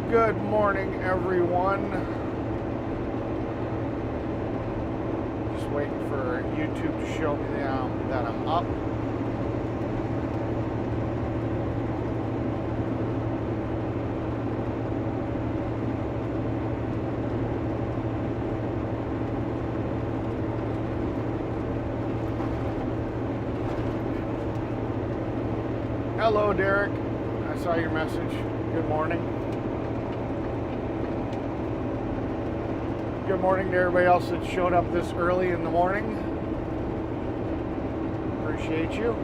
Good morning, everyone. Just waiting for YouTube to show me that I'm up. Hello, Derek. I saw your message. Good morning. Good morning to everybody else that showed up this early in the morning. Appreciate you.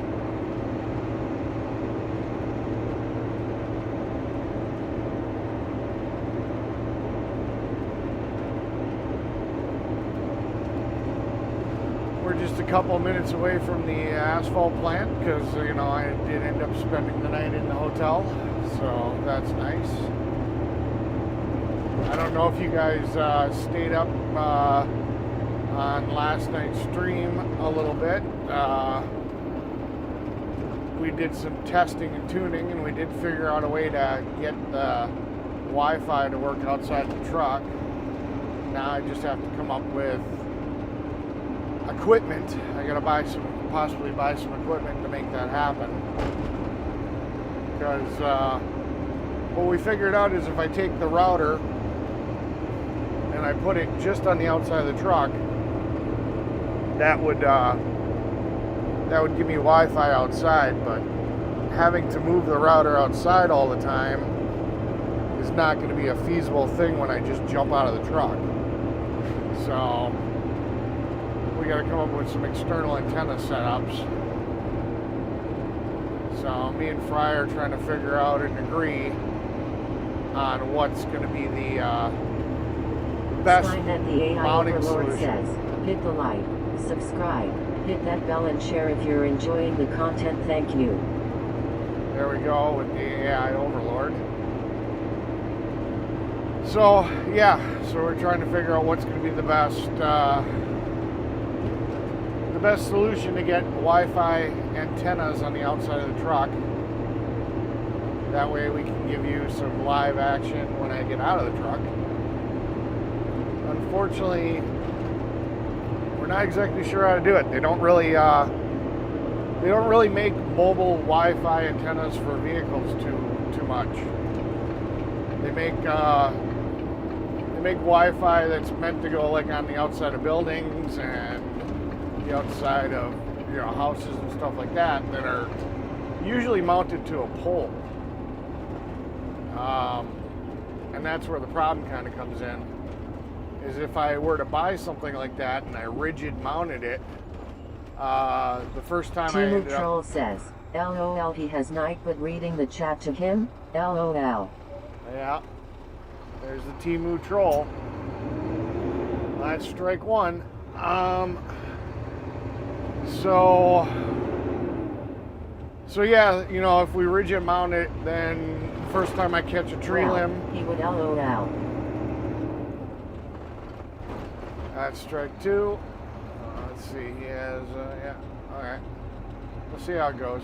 We're just a couple of minutes away from the asphalt plant because, I did end up spending the night in the hotel, so that's nice. I don't know if you guys stayed up on last night's stream a little bit. We did some testing and tuning, and we did figure out a way to get the Wi-Fi to work outside the truck. Now I just have to come up with equipment. I gotta possibly buy some equipment to make that happen. Because what we figured out is if I take the router and I put it just on the outside of the truck, that would give me Wi-Fi outside. But having to move the router outside all the time is not going to be a feasible thing when I just jump out of the truck. So we got to come up with some external antenna setups. So me and Fry are trying to figure out and agree on what's going to be the best mounting solution. Says, hit the like, subscribe, hit that bell and share if you're enjoying the content. Thank you. There we go with the AI Overlord. So we're trying to figure out what's going to be the best solution to get Wi-Fi antennas on the outside of the truck. That way we can give you some live action when I get out of the truck. Unfortunately, we're not exactly sure how to do it. They don't really make mobile Wi-Fi antennas for vehicles too much. They make Wi-Fi that's meant to go like on the outside of buildings and the outside of houses and stuff like that are usually mounted to a pole. And that's where the problem kind of comes in. Is if I were to buy something like that and I rigid mounted it, the first time Timu Troll says, LOL, he has Nightwood reading the chat to him, LOL. Yeah, there's the Timu Troll. That's strike one. So yeah, if we rigid mount it, then the first time I catch a tree limb, he would LOL. That's strike two. Let's see, he has, alright. We'll see how it goes.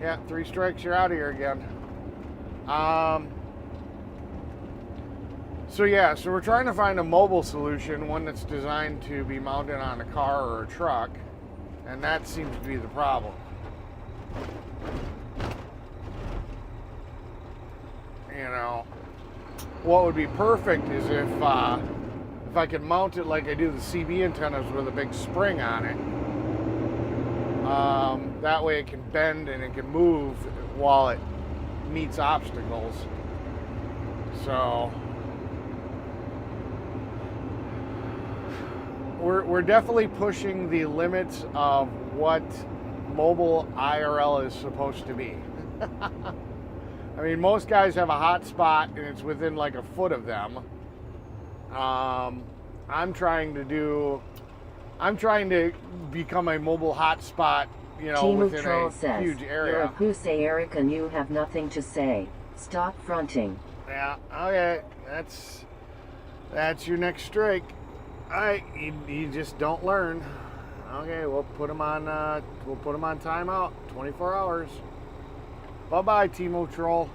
Yeah, 3 strikes, you're out of here again. So we're trying to find a mobile solution, one that's designed to be mounted on a car or a truck, and that seems to be the problem. What would be perfect is if I could mount it like I do the CB antennas with a big spring on it. That way it can bend and it can move while it meets obstacles. So we're definitely pushing the limits of what mobile IRL is supposed to be. I mean, most guys have a hot spot and it's within like a foot of them. I'm trying to become a mobile hotspot, within a huge area. You're a pussy, Eric, and you have nothing to say. Stop fronting. Yeah, okay, that's your next strike. Alright, you just don't learn. Okay, we'll put him on timeout, 24 hours. Bye-bye, Timo Troll.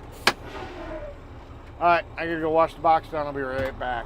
Alright, I gotta go wash the box down. I'll be right back.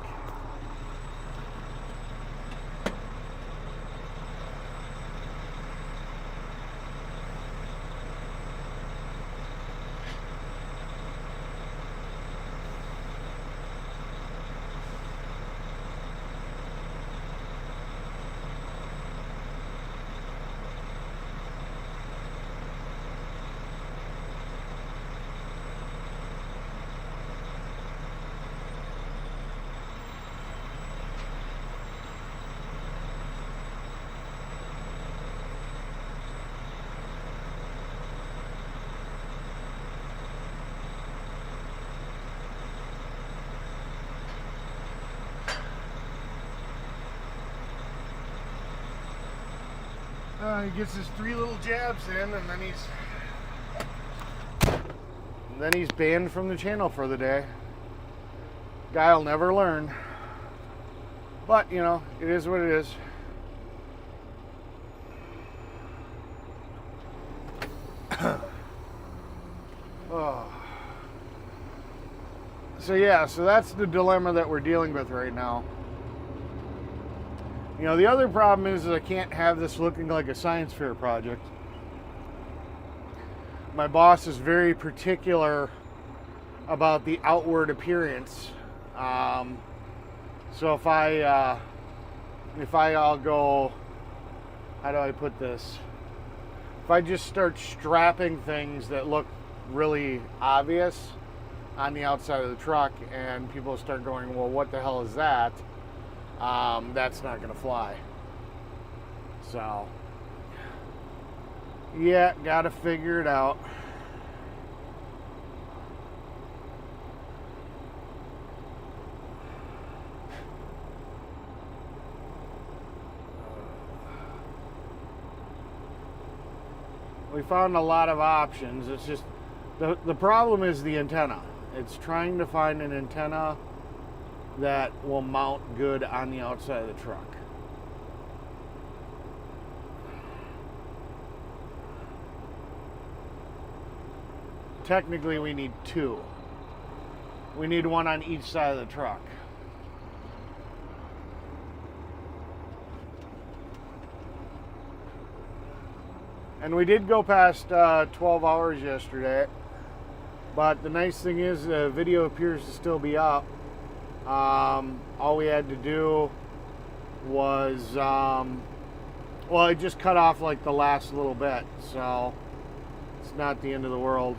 He gets his 3 little jabs in, and then he's banned from the channel for the day. Guy'll never learn. But, you know, it is what it is. Oh. So that's the dilemma that we're dealing with right now. You know, the other problem is I can't have this looking like a science fair project. My boss is very particular about the outward appearance. So if I'll go, how do I put this? If I just start strapping things that look really obvious on the outside of the truck and people start going, well, what the hell is that? That's not going to fly. So, yeah, got to figure it out. We found a lot of options. It's just, the problem is the antenna. It's trying to find an antenna that will mount good on the outside of the truck. Technically, we need 2. We need 1 on each side of the truck. And we did go past 12 hours yesterday, but the nice thing is the video appears to still be up. All we had to do was, well, it just cut off like the last little bit, so it's not the end of the world.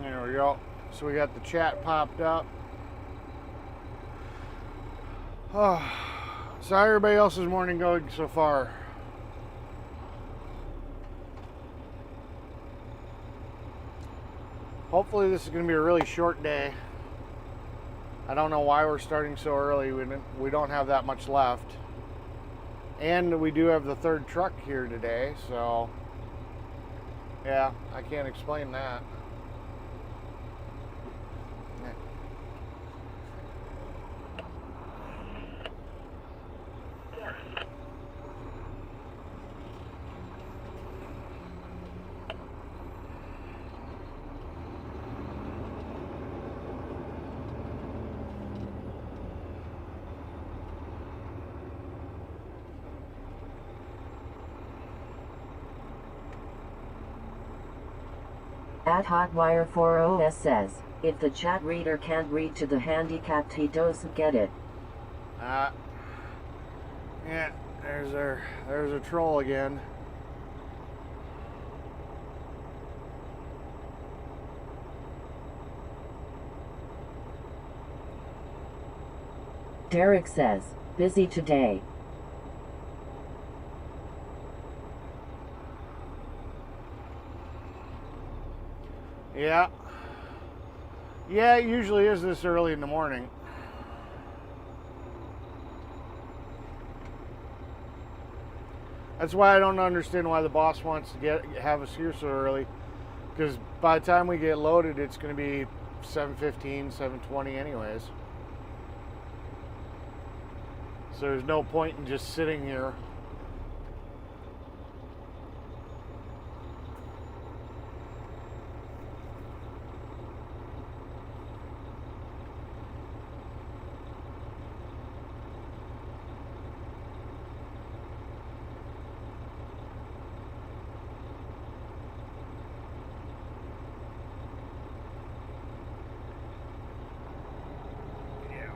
There we go. So we got the chat popped up. Oh, so how everybody else's morning going so far? Hopefully this is going to be a really short day. I don't know why we're starting so early. We don't have that much left. And we do have the 3rd truck here today, so Yeah, I can't explain that. At Hotwire 40S says, if the chat reader can't read to the handicapped, he doesn't get it. Yeah, there's a troll again. Derek says, busy today. Yeah. Yeah, it usually is this early in the morning. That's why I don't understand why the boss wants to have us here so early. Because by the time we get loaded, it's going to be 7:15, 7:20 anyways. So there's no point in just sitting here.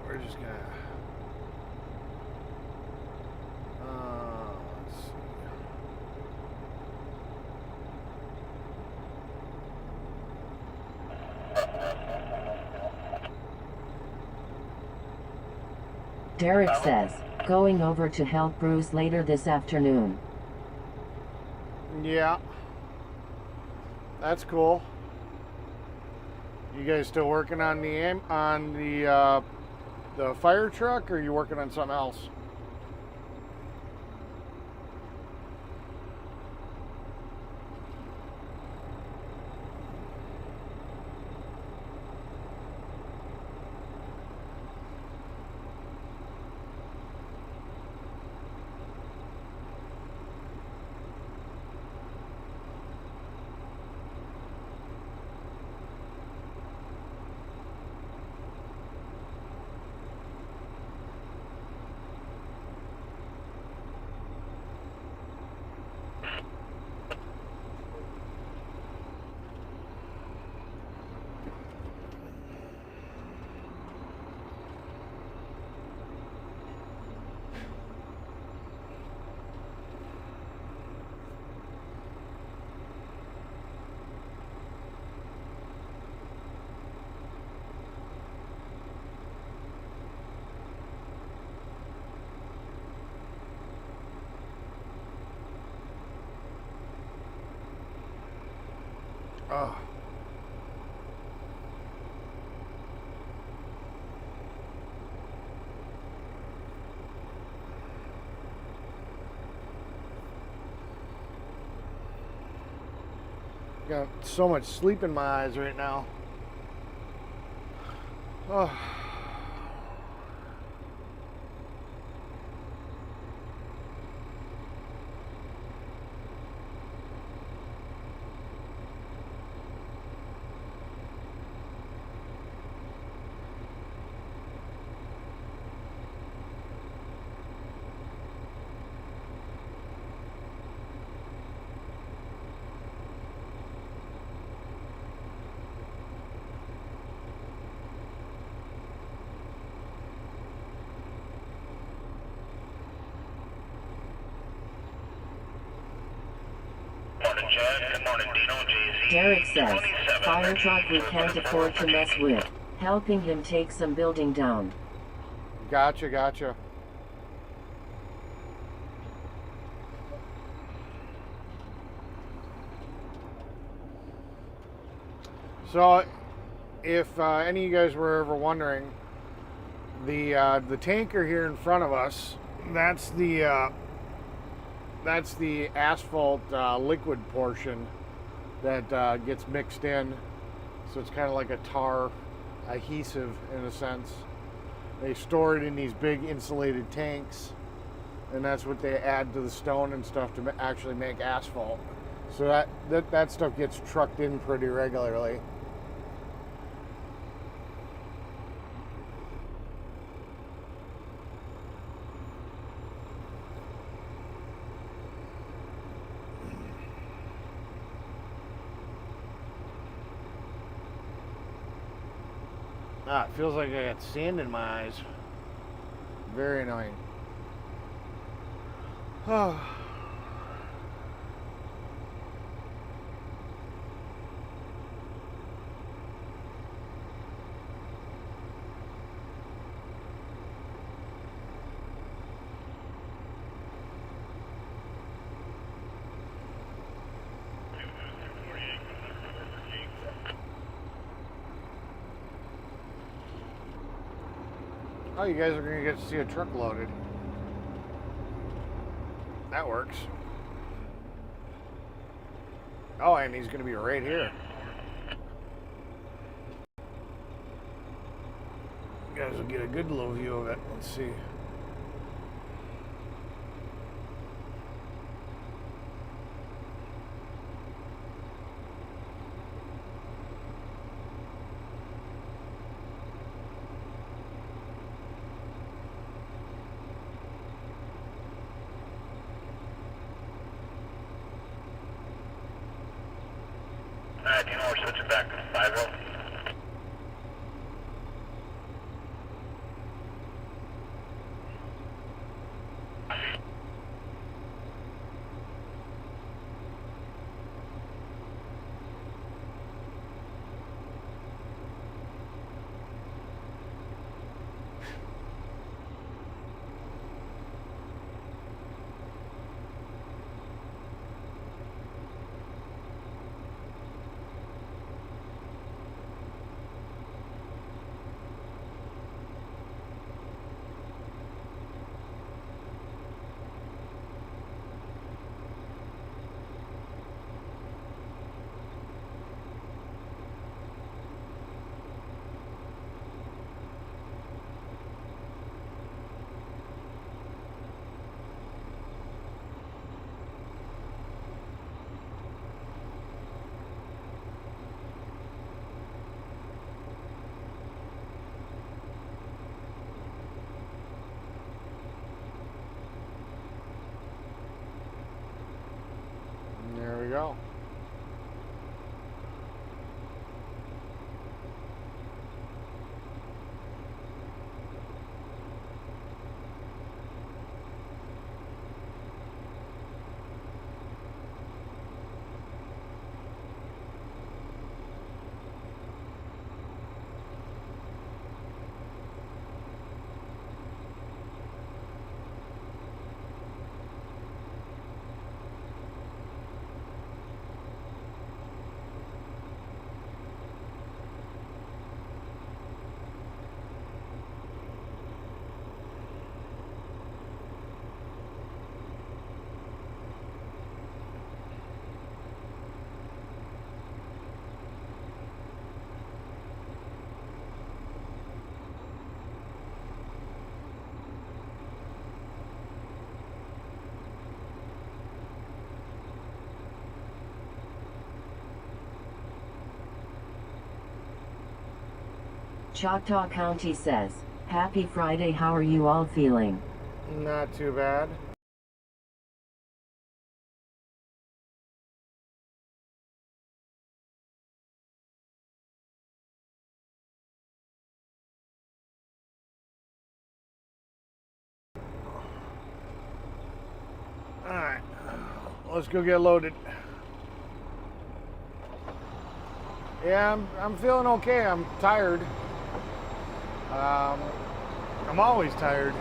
We're just gonna. Let's see. Derek says, going over to help Bruce later this afternoon. Yeah, that's cool. You guys still working on the fire truck, or are you working on something else? Oh. Got so much sleep in my eyes right now. Oh. Good morning, Dino, JZ. Derek says, fire truck we can't afford to mess with. Helping him take some building down. Gotcha. So, if any of you guys were ever wondering, the tanker here in front of us, that's the asphalt liquid portion that gets mixed in. So it's kind of like a tar adhesive in a sense. They store it in these big insulated tanks, and that's what they add to the stone and stuff to actually make asphalt. So that stuff gets trucked in pretty regularly. Ah, it feels like I got sand in my eyes. Very annoying. Oh. Oh, you guys are going to get to see a truck loaded. That works. Oh, and he's going to be right here. You guys will get a good little view of it. Let's see. Do you know we're switching back to 5-0? There we go. Choctaw County says, "Happy Friday, how are you all feeling?" Not too bad. Alright, let's go get loaded. Yeah, I'm feeling okay. I'm tired. I'm always tired.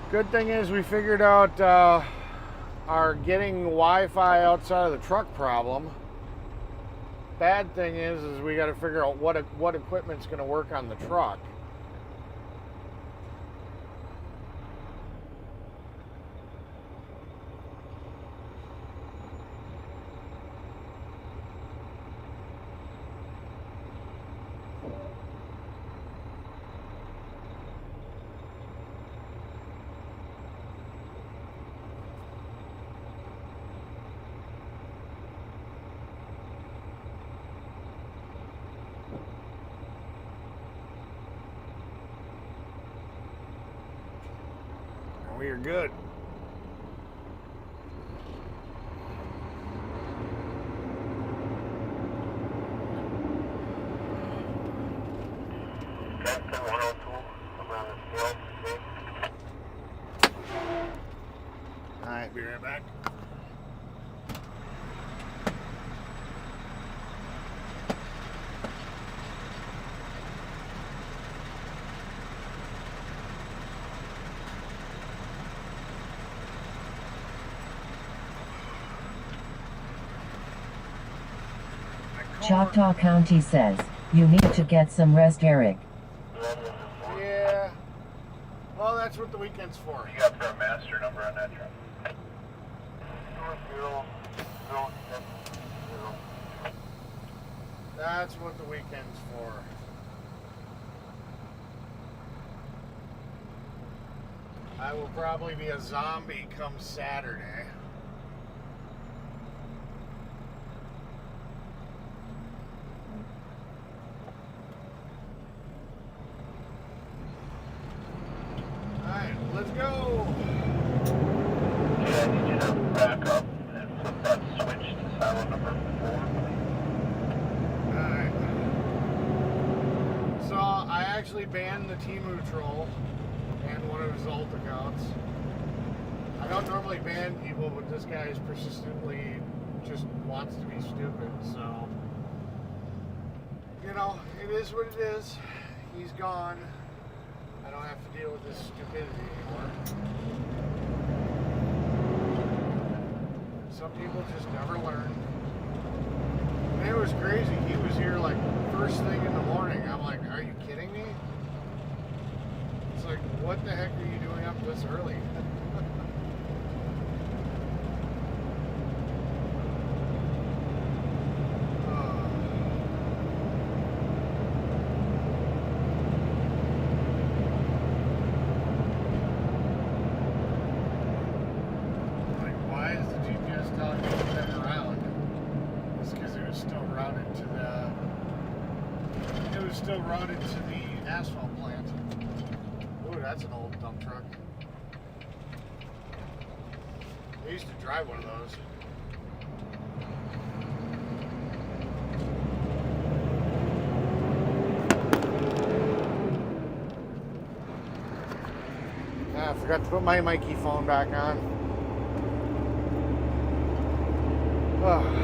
Good thing is we figured out our getting Wi-Fi outside of the truck problem. Bad thing is we got to figure out what equipment's going to work on the truck. We are good. Captain 102, around the scale. Alright, be right back. Choctaw County says, you need to get some rest, Eric. Yeah. Well, that's what the weekend's for. You got the master number on that truck? 0, 0, 0. That's what the weekend's for. I will probably be a zombie come Saturday. Alright, let's go. Yeah, I need you to back up and flip that switch to silo number 4. Alright. So I actually banned the Temu troll and one of his alt accounts. I don't normally ban people, but this guy is persistently just wants to be stupid, so you know, it is what it is. He's gone. I don't have to deal with this stupidity anymore. Some people just never learn. And it was crazy. He was here like first thing in the morning. I'm like, are you kidding me? It's like, what the heck are you doing up this early? Still routed to the asphalt plant. Ooh, that's an old dump truck. I used to drive one of those. I forgot to put my Mikey phone back on. Oh.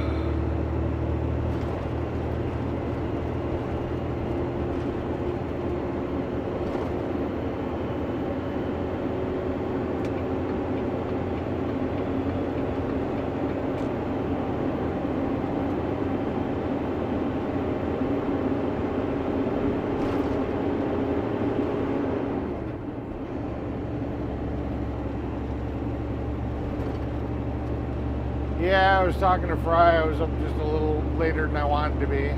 Yeah, I was talking to Fry. I was up just a little later than I wanted to be.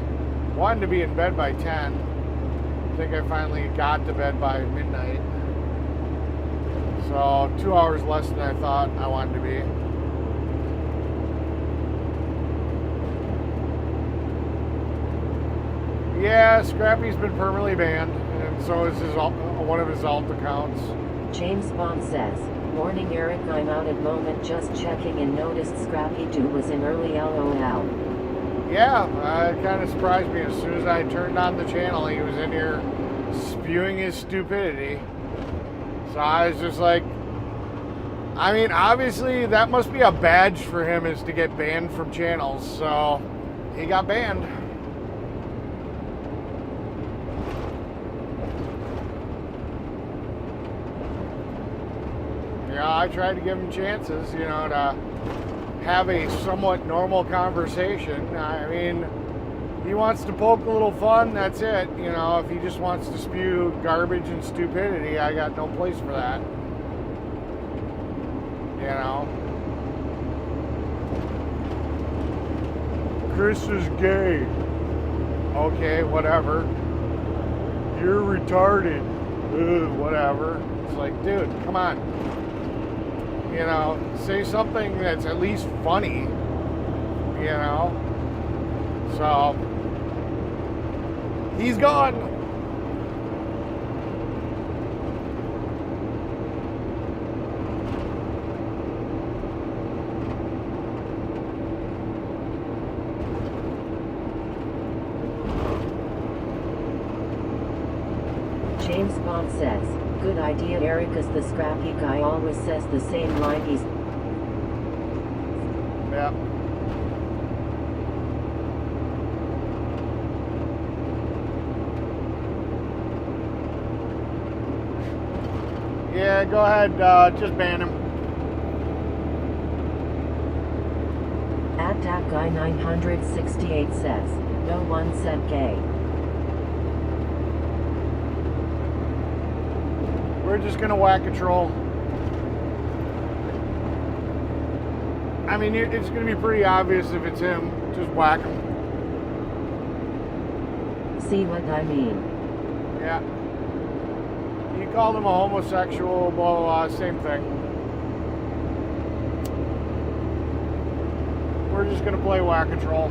Wanted to be in bed by 10. I think I finally got to bed by midnight. So 2 hours less than I thought I wanted to be. Yeah, Scrappy's been permanently banned, and so is one of his alt accounts. James Bond says, morning Eric, I'm out at moment, just checking and noticed Scrappy Doo was in early, LOL. Yeah, it kind of surprised me. As soon as I turned on the channel, he was in here spewing his stupidity. So I was just like, I mean, obviously that must be a badge for him, is to get banned from channels. So he got banned. Yeah, I tried to give him chances, you know, to have a somewhat normal conversation. I mean, he wants to poke a little fun, that's it. You know, if he just wants to spew garbage and stupidity, I got no place for that. You know? Chris is gay. Okay, whatever. You're retarded. Ugh, whatever. It's like, dude, come on. You know, say something that's at least funny. You know? So, he's gone. James Bond says, good idea. Eric is the scrappy guy, always says the same line. He's... Yeah. Yeah, go ahead, just ban him. At that guy 968 says, no one said gay. We're just gonna whack a troll. I mean, it's gonna be pretty obvious if it's him. Just whack him. See what I mean? Yeah. You called him a homosexual, blah, blah, blah, same thing. We're just gonna play whack-a-troll.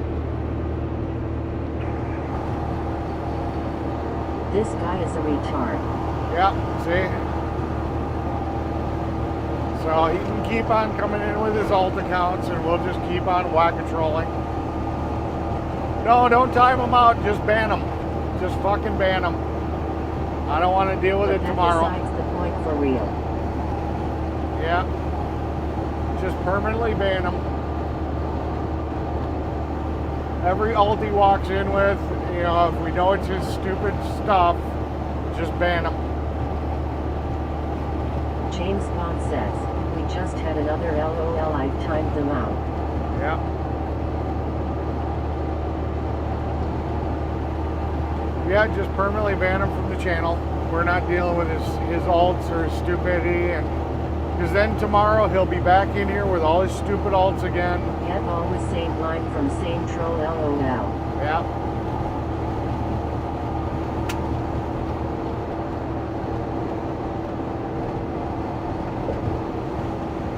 This guy is a retard. Yeah, see? So he can keep on coming in with his alt accounts and we'll just keep on whack-a-trolling. No, don't time him out, just ban him. Just fucking ban him. I don't want to deal with it tomorrow. Besides the point for real. Yeah. Just permanently ban him. Every alt he walks in with, you know, if we know it's his stupid stuff, just ban him. James Bond says, we just had another LOL, I've timed them out. Yeah. Yeah, just permanently ban him from the channel. We're not dealing with his alts or his stupidity, and because then tomorrow he'll be back in here with all his stupid alts again. Yet always same line from same troll LOL. Yeah.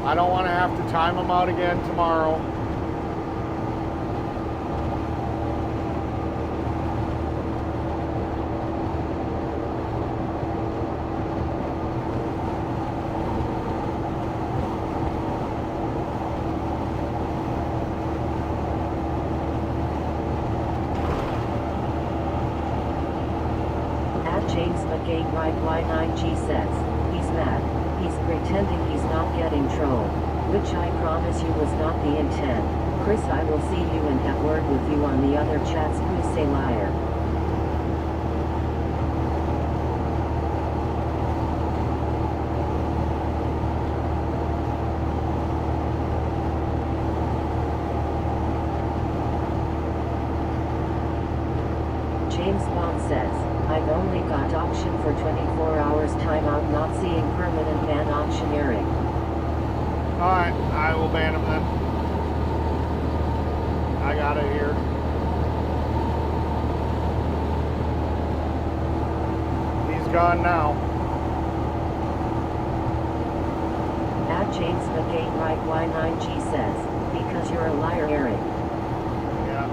I don't want to have to time him out again tomorrow. James McGay right Y9G says, he's mad. He's pretending he's not getting trolled. Which I promise you was not the intent. Chris, I will see you and have word with you on the other chats. Who say liar? James Bond says, I've only got option for 24 hours timeout, not seeing permanent ban option. Eric. Alright, I will ban him then. I got it here. He's gone now. At James McGay right Y9G says, because you're a liar, Eric. Yeah.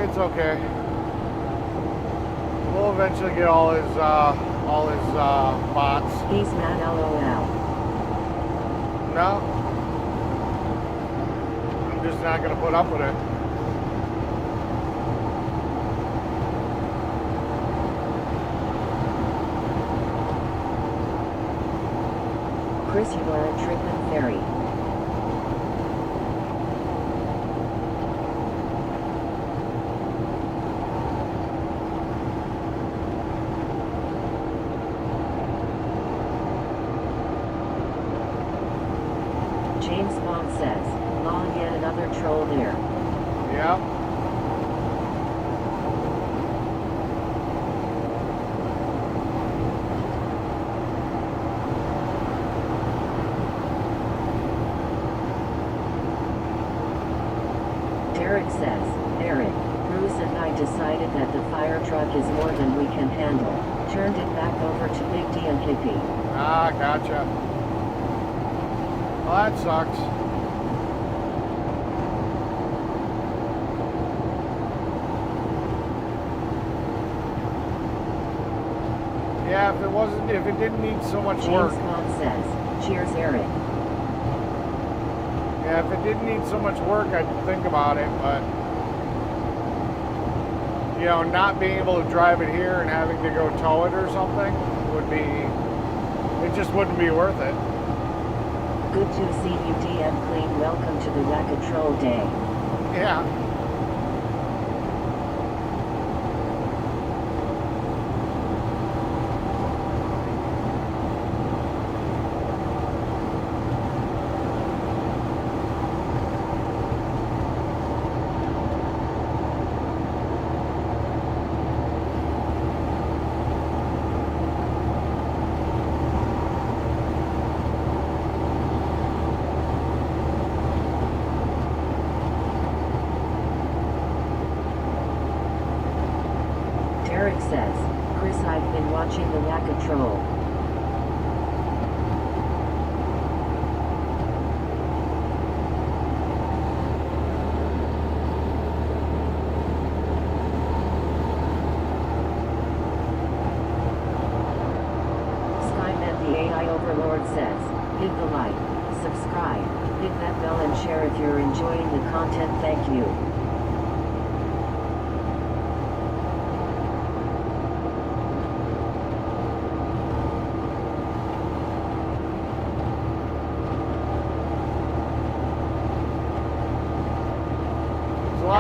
It's okay. We'll eventually get all his bots. He's mad LOL. No. I'm just not gonna put up with it. Chris, you are a trippin' fairy. Derek says, Eric, Bruce and I decided that the fire truck is more than we can handle. Turned it back over to Big D and Hippie. Ah, gotcha. Well, that sucks. Yeah, if it didn't need so much work. James Bond says, cheers, Eric. Yeah, if it didn't need so much work, I'd think about it, but you know, not being able to drive it here and having to go tow it or something it just wouldn't be worth it. Good to see you, DM Clean. Welcome to the Whack-A-Troll Day. Yeah. Derek says, Chris, I've been watching the Whack-A-Troll. Skynet the AI Overlord says, hit the like, subscribe, hit that bell and share if you're enjoying the content. Thank you.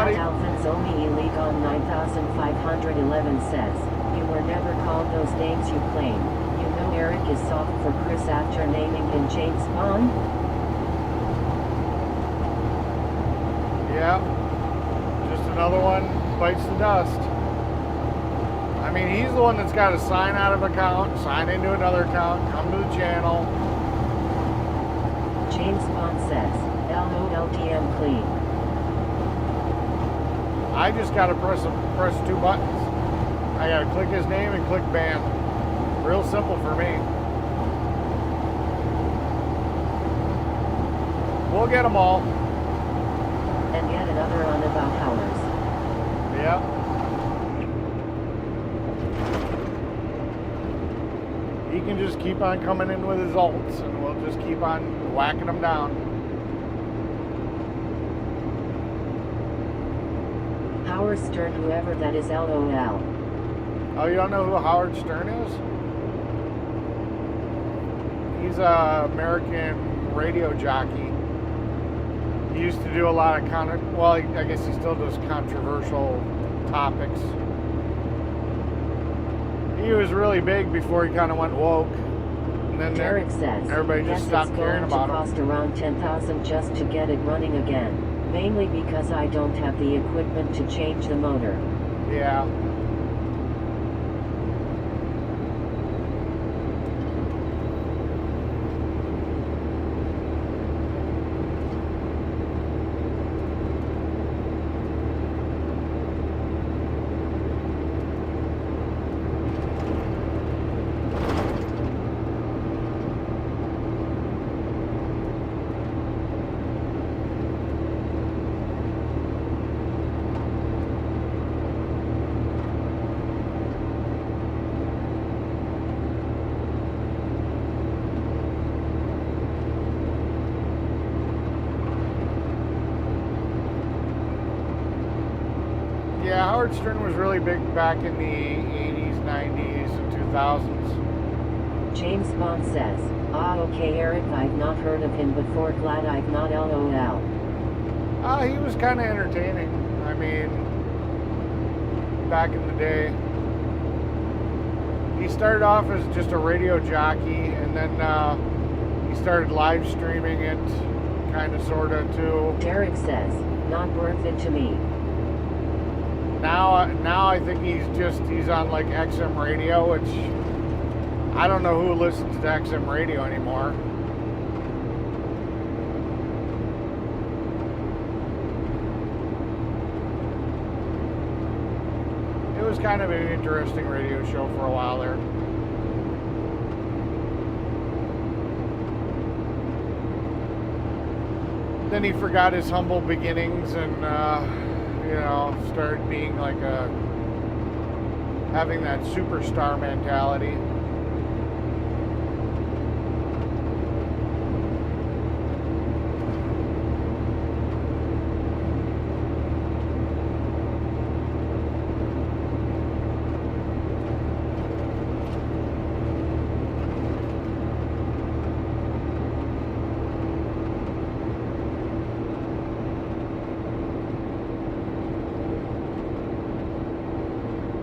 Alfonsomi League on 9511 says, you were never called those names you claim. You know Eric is soft for Chris after naming him James Bond? Yeah. Just another one bites the dust. I mean, he's the one that's got to sign out of account, sign into another account, come to the channel. James Bond says, LOLDM Clean. I just gotta press two buttons. I gotta click his name and click ban. Real simple for me. We'll get them all. And yet another on about Howers. Yeah. He can just keep on coming in with his ults and we'll just keep on whacking them down. Howard Stern, whoever that is, LOL. Oh, you don't know who Howard Stern is? He's a American radio jockey. He used to do a lot of I guess he still does controversial topics. He was really big before he kind of went woke. And then Derek says, everybody just stopped caring about him. It's going to cost around $10,000 just to get it running again. Mainly because I don't have the equipment to change the motor. Yeah. Yeah, Howard Stern was really big back in the 80s, 90s, and 2000s. James Bond says, okay Eric, I've not heard of him before, glad I've not LOL. He was kind of entertaining. I mean, back in the day. He started off as just a radio jockey, and then he started live streaming it, kind of, sort of, too. Derek says, not worth it to me. Now I think he's on like XM radio, which I don't know who listens to XM radio anymore. was kind of an interesting radio show for a while there. Then he forgot his humble beginnings and, you know, started being like having that superstar mentality.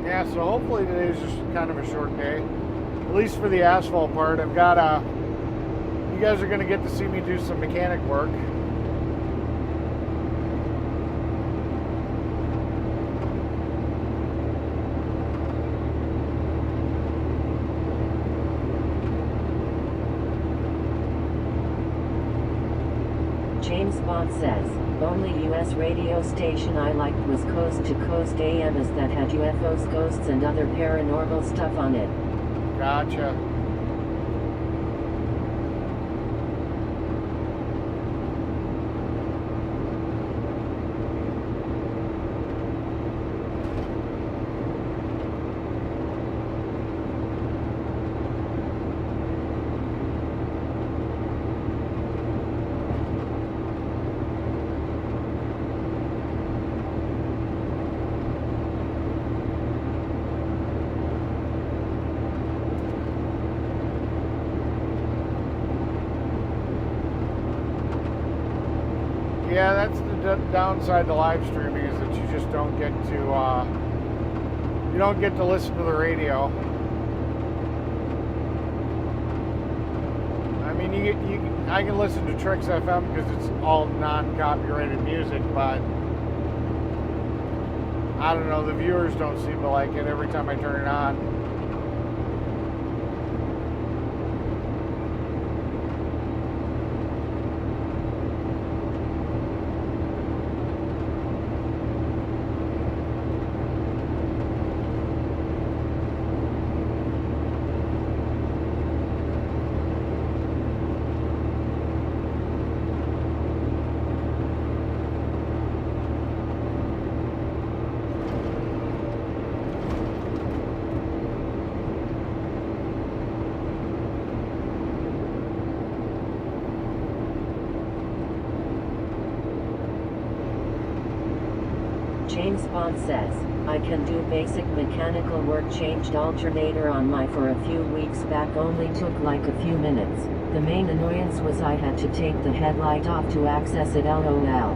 Yeah, so hopefully today's just kind of a short day, at least for the asphalt part. I've got you guys are going to get to see me do some mechanic work. James Bond says, only US radio station I liked was Coast to Coast AMs that had UFOs, ghosts, and other paranormal stuff on it. Gotcha. Yeah, that's the downside to live streaming, is that you just don't get to listen to the radio. I mean, I can listen to Tricks FM because it's all non-copyrighted music, but I don't know, the viewers don't seem to like it every time I turn it on. James Bond says, I can do basic mechanical work. Changed alternator on my for a few weeks back, only took like a few minutes. The main annoyance was I had to take the headlight off to access it. LOL.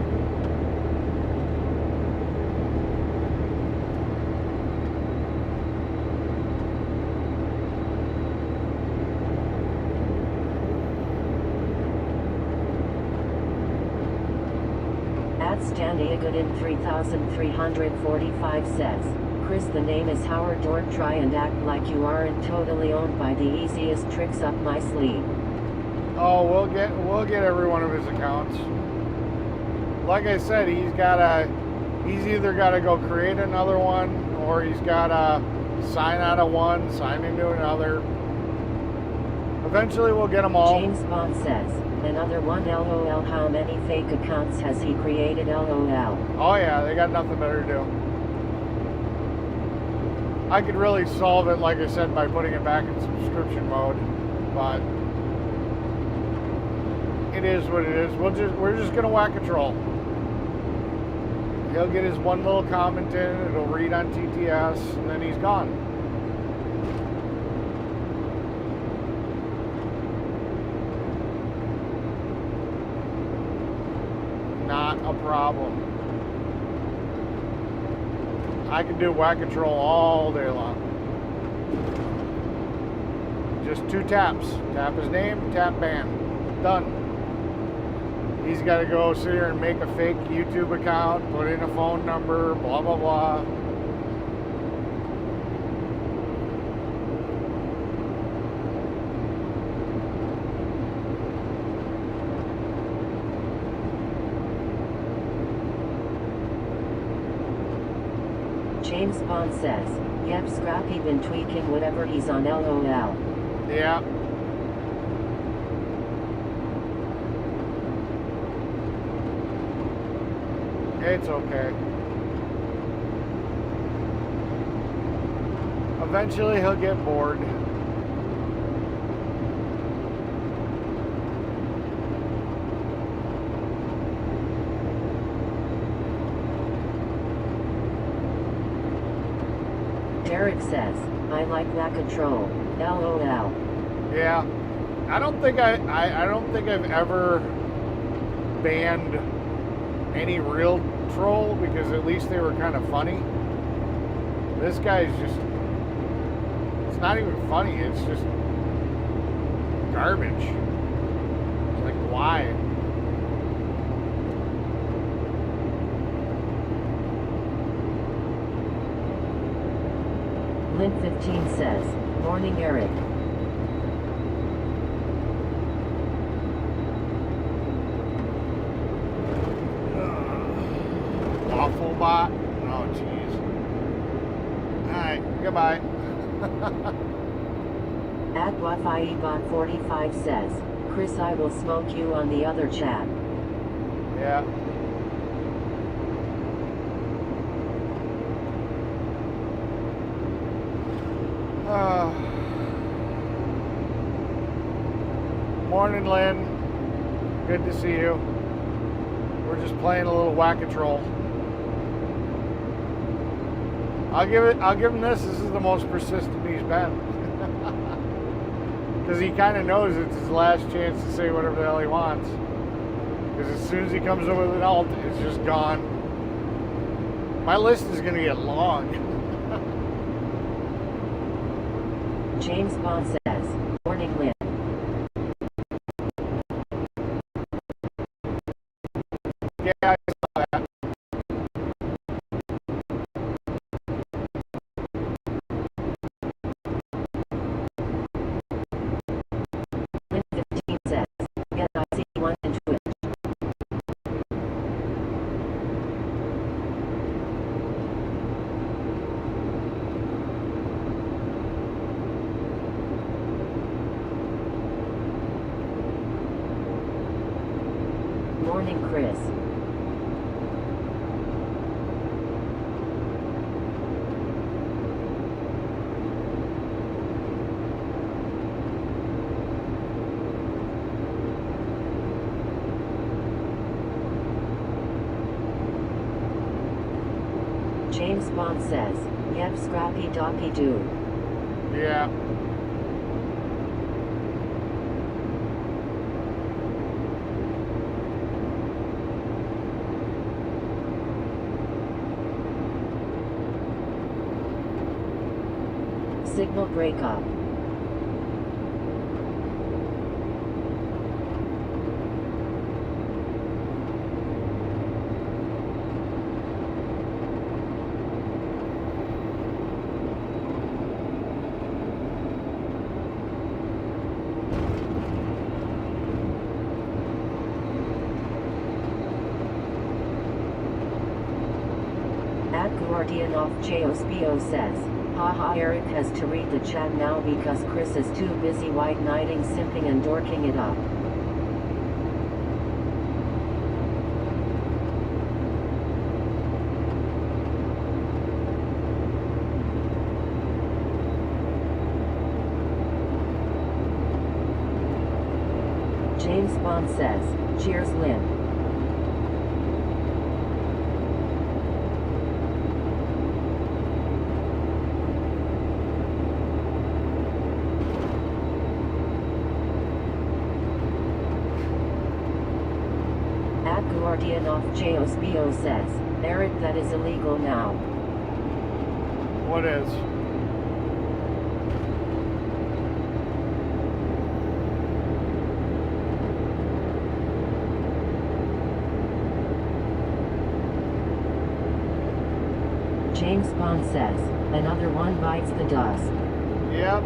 Stanley Good in 3345 says, Chris, the name is Howard. Don't try and act like you aren't totally owned by the easiest tricks up my sleeve. Oh, we'll get every one of his accounts. Like I said, he's either got to go create another one, or he's got to sign out of one, sign into another. Eventually we'll get them all. James Bond says, another one. LOL. How many fake accounts has he created? LOL. Oh yeah, they got nothing better to do. I could really solve it, like I said, by putting it back in subscription mode, but it is what it is. We're just gonna whack a troll. He'll get his one little comment in, it'll read on TTS, and then he's gone. Not a problem. I can do whack-a-troll all day long. Just 2 taps. Tap his name, tap ban. Done. He's got to go sit here and make a fake YouTube account, put in a phone number, blah, blah, blah. James Bond says, yep, Scrappy been tweaking whatever he's on LOL. Yeah. It's okay. Eventually he'll get bored. Derek says, I like that control. LOL. Yeah. I don't think I've ever banned any real troll because at least they were kind of funny. This guy's just, it's not even funny, it's just garbage. It's like, why? Lynn15 says, morning Eric. Waffle bot? Oh, jeez. Alright, goodbye. At WiFiBot45 says, Chris, I will smoke you on the other chat. Yeah. Morning, Lynn. Good to see you. We're just playing a little whack-a-troll. I'll give him this. This is the most persistent he's been. Because he kind of knows it's his last chance to say whatever the hell he wants. Because as soon as he comes up with an alt, it's just gone. My list is going to get long. James Bond says, morning Lynn. Yeah, I saw that. Lynn15 says, get I see one in Twitch. Morning Chris. James Bond says, yep, Scrappy Doppy Doo. Yeah. Signal breakup. At Guardianoff Jospo says, haha, Eric has to read the chat now because Chris is too busy white knighting, simping and dorking it up. James Bond says, cheers Lynn. Guardianoff Jospo says, Eric, that is illegal now. What is? James Bond says, another one bites the dust. Yep.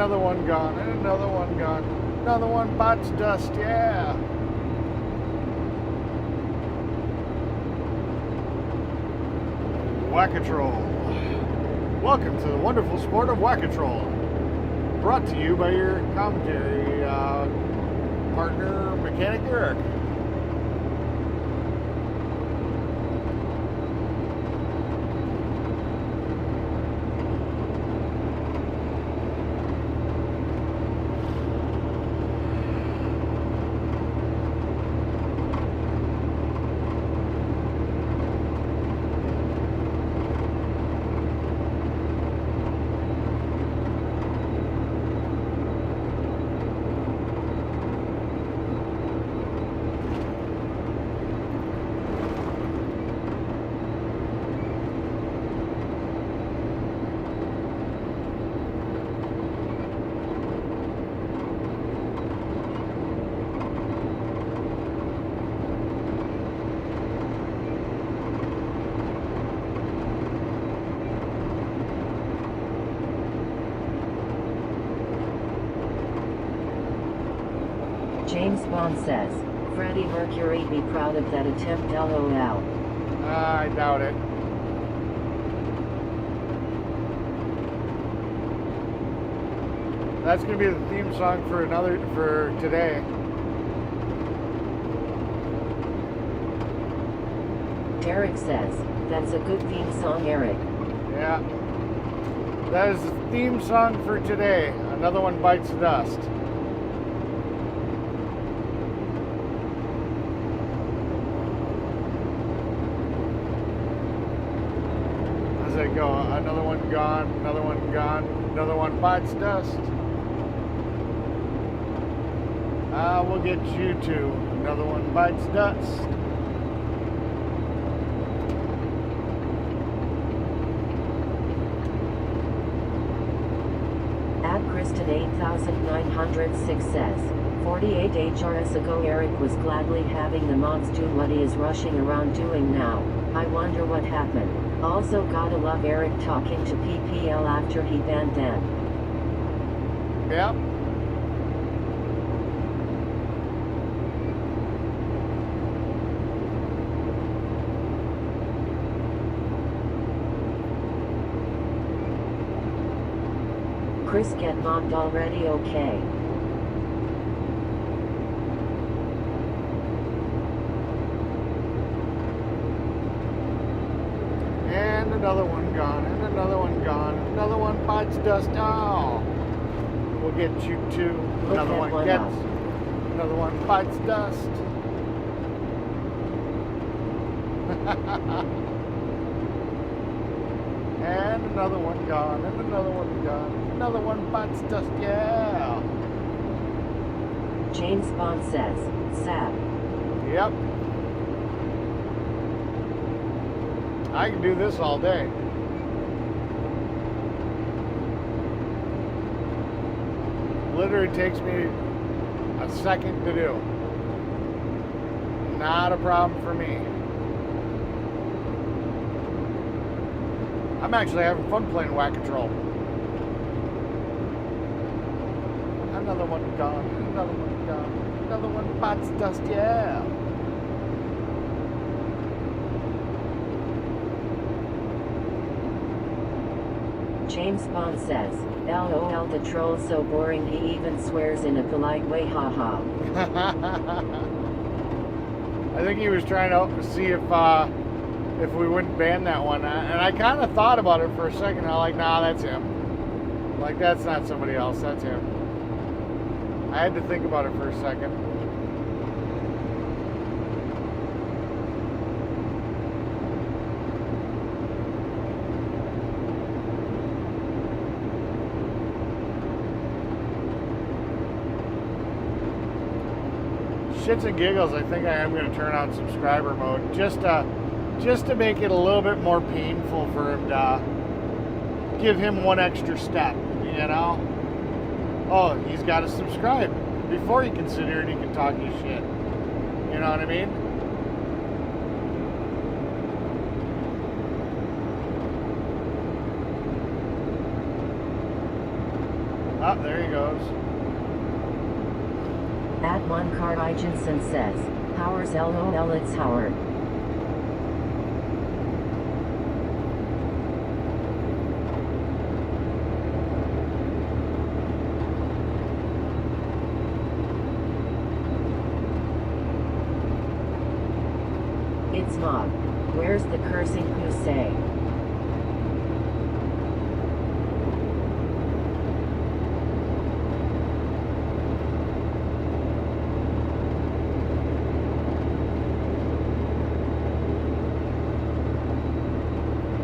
another one gone, and another one gone. Another one bites dust, yeah. Whack-a-troll. Welcome to the wonderful sport of whack-a-troll. Brought to you by your commentary partner, Mechanic Eric. James Bond says, Freddie Mercury be proud of that attempt LOL. I doubt it. That's gonna be the theme song for today. Derek says, that's a good theme song, Eric. Yeah. That is the theme song for today. Another one bites dust. As I go, another one gone, another one gone, another one bites dust. We'll get you too. Another one bites dust. Kristen 8906 says, 48 HRS ago Eric was gladly having the mods do what he is rushing around doing now. I wonder what happened. Also gotta love Eric talking to PPL after he banned them. Yep. Chris get mobbed already, okay. And another one gone, and another one gone, another one bites dust. Oh, we'll get you too. Another one gets, another one bites dust. And another one gone, and another one gone. Another one bites dust, yeah. James Bond says, sad. Yep. I can do this all day. Literally takes me a second to do. Not a problem for me. I'm actually having fun playing Whack-A-Troll. Another one gone, another one gone, another one bites dust, yeah. James Bond says, LOL, the troll's so boring he even swears in a polite way, haha. I think he was trying to see if we wouldn't ban that one. And I kind of thought about it for a second. I'm like, nah, that's him. Like, that's not somebody else, that's him. I had to think about it for a second. Shits and giggles, I think I am going to turn on subscriber mode just to make it a little bit more painful for him to give him one extra step, you know? Oh, he's got to subscribe before he can sit here and he can talk his shit. You know what I mean? Ah, there he goes. At one Car Igenson says, Howard's LOL, it's Howard. It's Mog. Where's the cursing who say?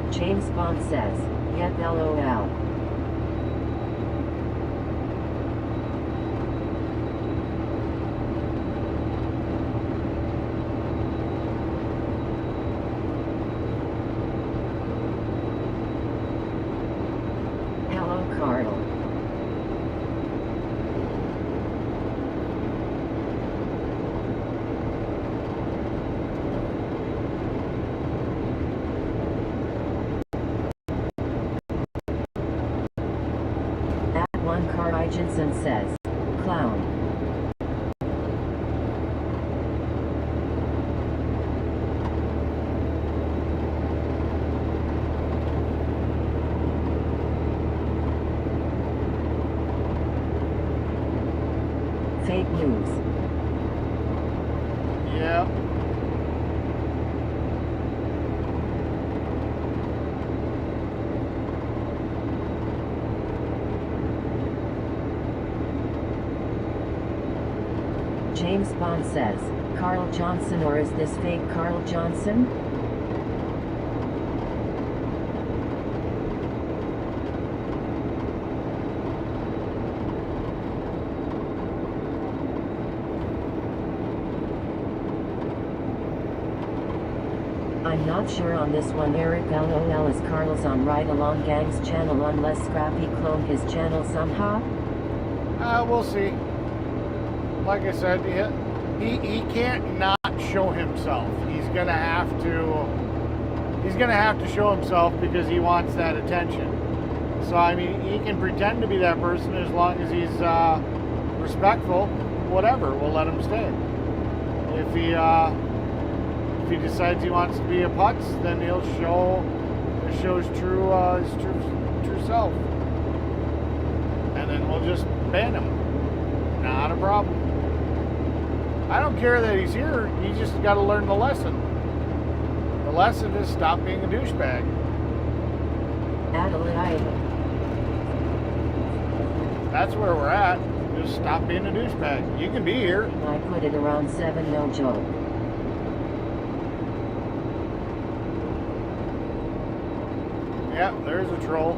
James Bond says, yep, LOL. Hello, Carl. One Car Igenson says, clown. Fake news. Yeah. James Bond says, Carl Johnson, or is this fake Carl Johnson? I'm not sure on this one. Eric LOL is Carl's on Ride Along Gang's channel unless Scrappy cloned his channel somehow? We'll see. Like I said, he can't not show himself. He's gonna have to show himself because he wants that attention. So I mean, he can pretend to be that person as long as he's respectful. Whatever, we'll let him stay. If he decides he wants to be a putz, then he'll show his true self, and then we'll just ban him. Not a problem. I don't care that he's here. He's just got to learn the lesson. The lesson is stop being a douchebag. Adelaide. That's where we're at. Just stop being a douchebag. You can be here. I put it around 7, no joke. Yeah, there's a troll.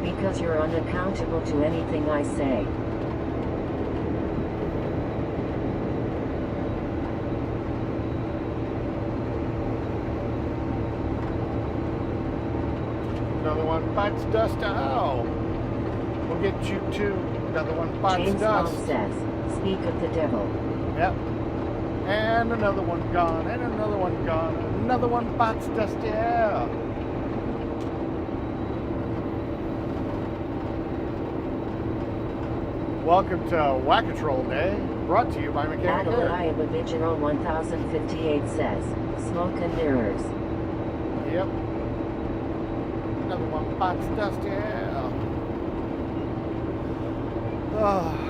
Because you're unaccountable to anything I say. Another one bites dust. Oh, we'll get you too. Another one bites James dust. Bond says, speak of the devil. Yep. And another one gone. And another one gone. Another one bites dust. Yeah. Welcome to Whack-A-Troll Day, brought to you by Mechanical Air. Original 1058 says, smoke and mirrors. Yep. Another one bites dust, yeah. Oh.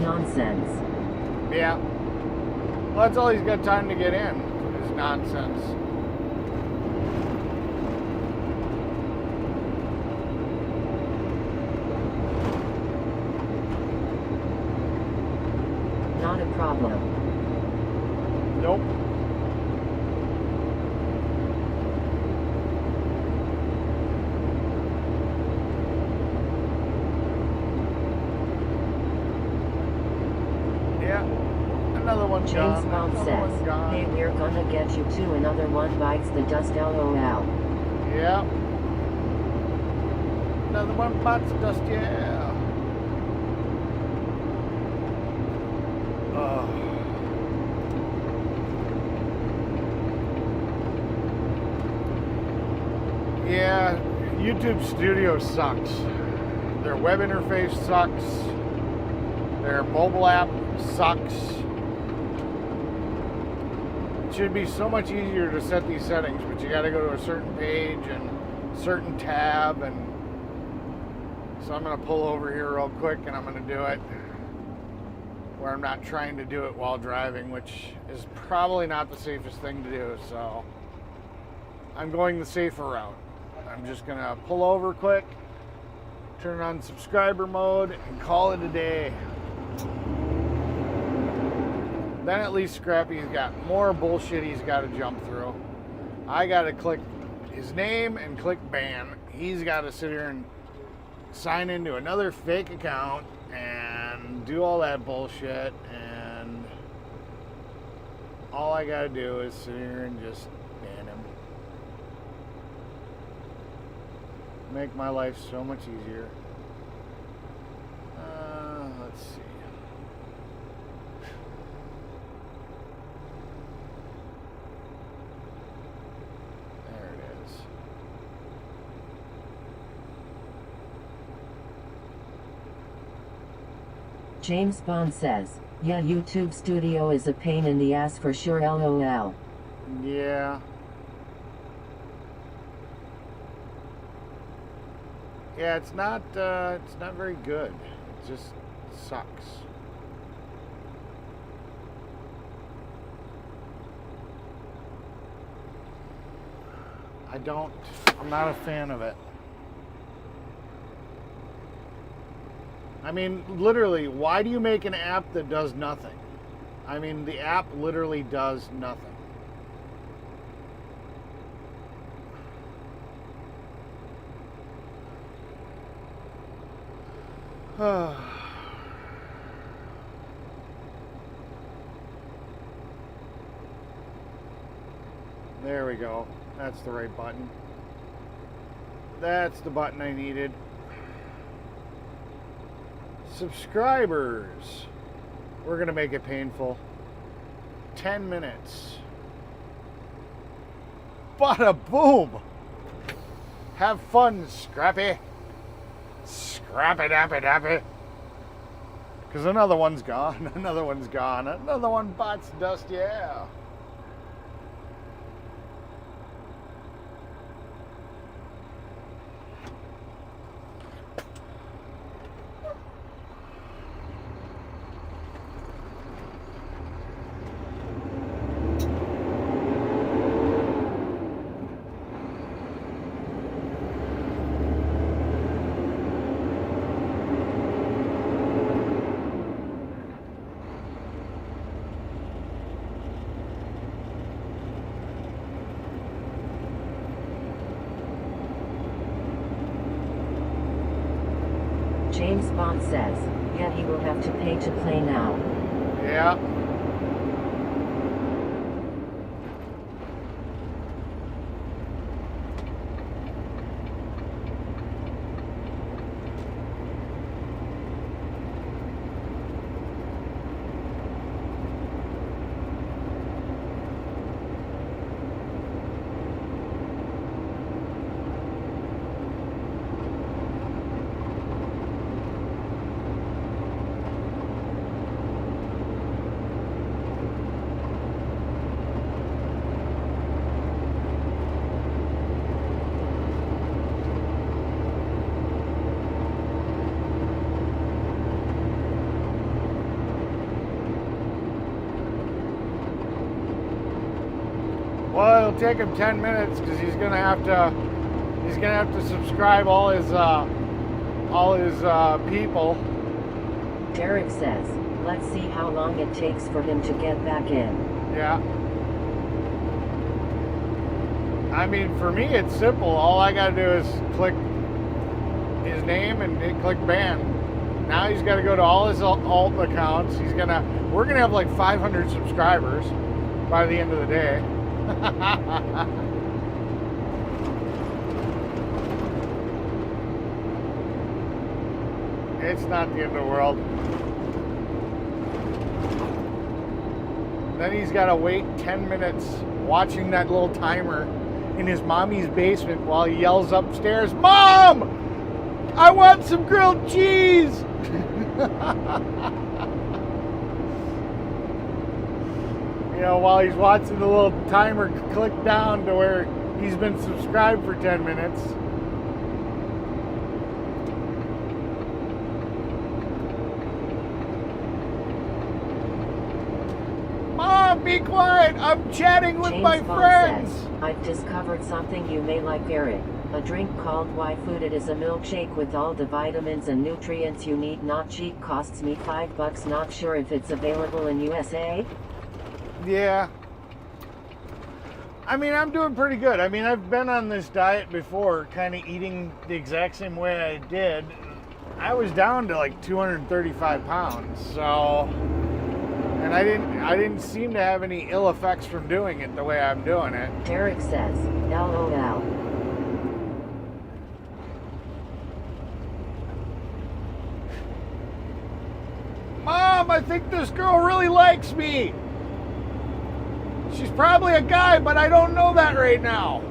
Nonsense. Yeah. Well, that's all he's got time to get in, is nonsense. Not a problem. Nope. Yeah. Another one James gone. Bond Another says, one gone. hey, we're gonna get you too. Another one bites the dust, LOL. Yeah. Another one bites dust, yeah. Yeah, YouTube Studio sucks. Their web interface sucks. Their mobile app sucks. It should be so much easier to set these settings, but you got to go to a certain page and certain tab, and so I'm going to pull over here real quick and I'm going to do it where I'm not trying to do it while driving, which is probably not the safest thing to do, so I'm going the safer route. I'm just going to pull over quick, turn on subscriber mode, and call it a day. Then at least Scrappy's got more bullshit he's got to jump through. I got to click his name and click ban. He's got to sit here and sign into another fake account and do all that bullshit, and all I got to do is sit here and just ban him. Make my life so much easier. Let's see. There it is. James Bond says, yeah, YouTube Studio is a pain in the ass for sure, LOL. Yeah. Yeah, it's not very good. It just sucks. I'm not a fan of it. I mean, literally, why do you make an app that does nothing? I mean, the app literally does nothing. There we go. That's the right button. That's the button I needed. Subscribers. We're going to make it painful. 10 minutes. Bada boom. Have fun, Scrappy. Scrappy dappy dappy. Because another one's gone. Another one's gone. Another one bites dust, yeah. James Bond says, yeah, he will have to pay to play now. Yeah. Well, it'll take him 10 minutes because he's gonna have to subscribe all his people. Derek says, let's see how long it takes for him to get back in. Yeah. I mean, for me, it's simple. All I gotta do is click his name and hit click ban. Now he's got to go to all his alt accounts. We're gonna have like 500 subscribers by the end of the day. It's not the end of the world. Then he's got to wait 10 minutes watching that little timer in his mommy's basement while he yells upstairs, "Mom! I want some grilled cheese!" You know, while he's watching the little timer click down to where he's been subscribed for 10 minutes. Mom, be quiet! I'm chatting with James my Bond friends! says, I've discovered something you may like, Eric. A drink called Y Food. It is a milkshake with all the vitamins and nutrients you need. Not cheap. Costs me $5. Not sure if it's available in USA. Yeah. I mean, I'm doing pretty good. I mean, I've been on this diet before, kind of eating the exact same way I did. I was down to like 235 pounds, so, and I didn't seem to have any ill effects from doing it the way I'm doing it. Derek says, LOL. Mom, I think this girl really likes me. She's probably a guy, but I don't know that right now.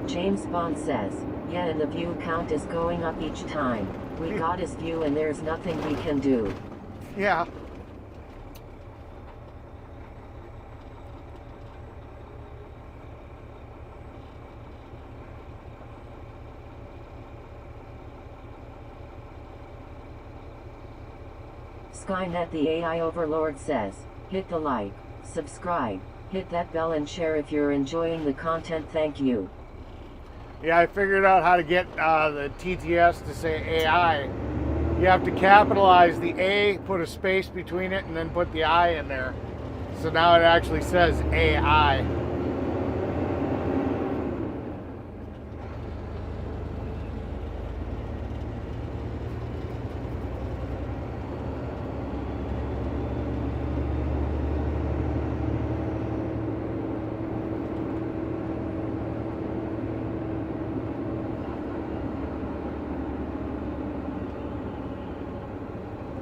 James Bond says, yeah, and the view count is going up each time. We got his view and there's nothing we can do. Yeah. Skynet the AI Overlord says, hit the like, subscribe, hit that bell and share if you're enjoying the content. Thank you. Yeah, I figured out how to get the TTS to say AI. You have to capitalize the A, put a space between it, and then put the I in there. So now it actually says AI.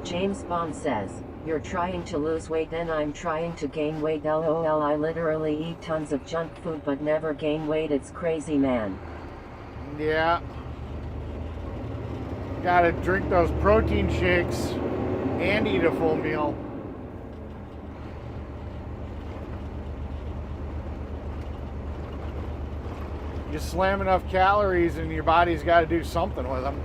James Bond says, you're trying to lose weight and I'm trying to gain weight. LOL. I literally eat tons of junk food but never gain weight. It's crazy, man. Yeah. Gotta drink those protein shakes and eat a full meal. You slam enough calories and your body's got to do something with them.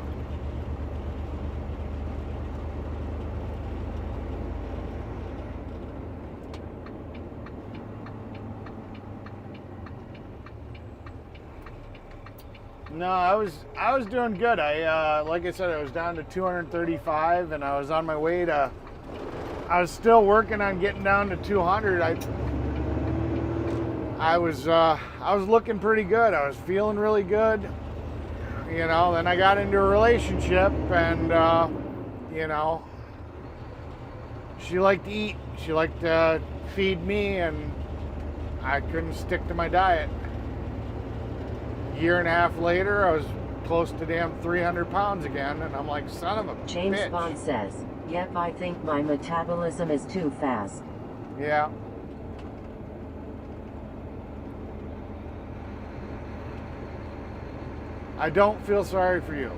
No, I was doing good. I like I said, I was down to 235, and I was on my way to. I was still working on getting down to 200. I was looking pretty good. I was feeling really good. You know, then I got into a relationship, and you know, she liked to eat. She liked to feed me, and I couldn't stick to my diet. Year and a half later, I was close to damn 300 pounds again, and I'm like, son of a James bitch. Bond says, yep, I think my metabolism is too fast. Yeah. I don't feel sorry for you.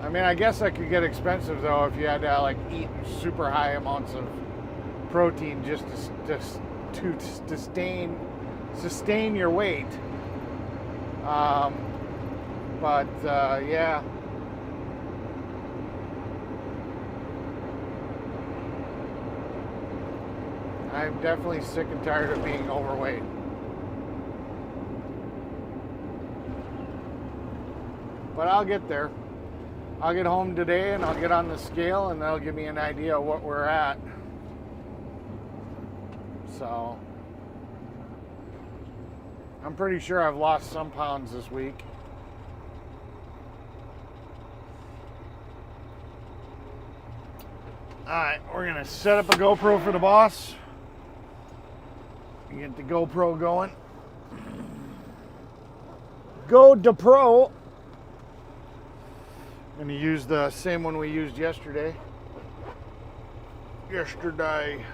I mean, I guess that could get expensive, though, if you had to, like, eat super high amounts of protein just to sustain your weight. But yeah. I'm definitely sick and tired of being overweight. But I'll get there. I'll get home today and I'll get on the scale, and that'll give me an idea of what we're at. So I'm pretty sure I've lost some pounds this week. Alright, we're going to set up a GoPro for the boss. Get the GoPro going. Go to Pro. I'm going to use the same one we used yesterday. yesterday.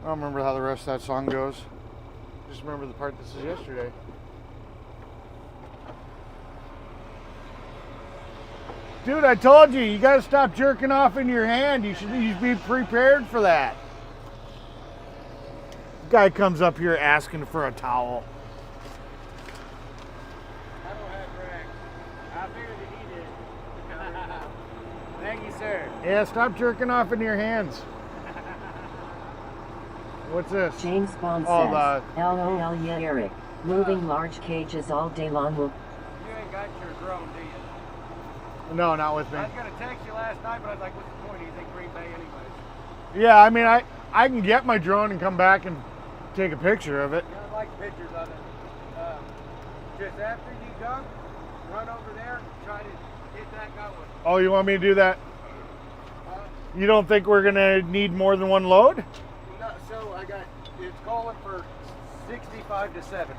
I don't remember how the rest of that song goes. Just remember the part that says yesterday. Dude, I told you, you gotta stop jerking off in your hand. You should be prepared for that. Guy comes up here asking for a towel. I don't have rags. I figured that he did. Thank you, sir. Yeah, stop jerking off in your hands. What's this? James Bond says, LOL yeah Eric, moving large cages all day long will... You ain't got your drone, do you? No, not with me. I was going to text you last night, but I was like, what's the point? He's in Green Bay anyways. Yeah, I mean, I can get my drone and come back and take a picture of it. Yeah, I like pictures of it. Just after you dunk, run over there and try to get that going. Oh, you want me to do that? You don't think we're gonna need more than one load? No, so it's calling for 65 to 70.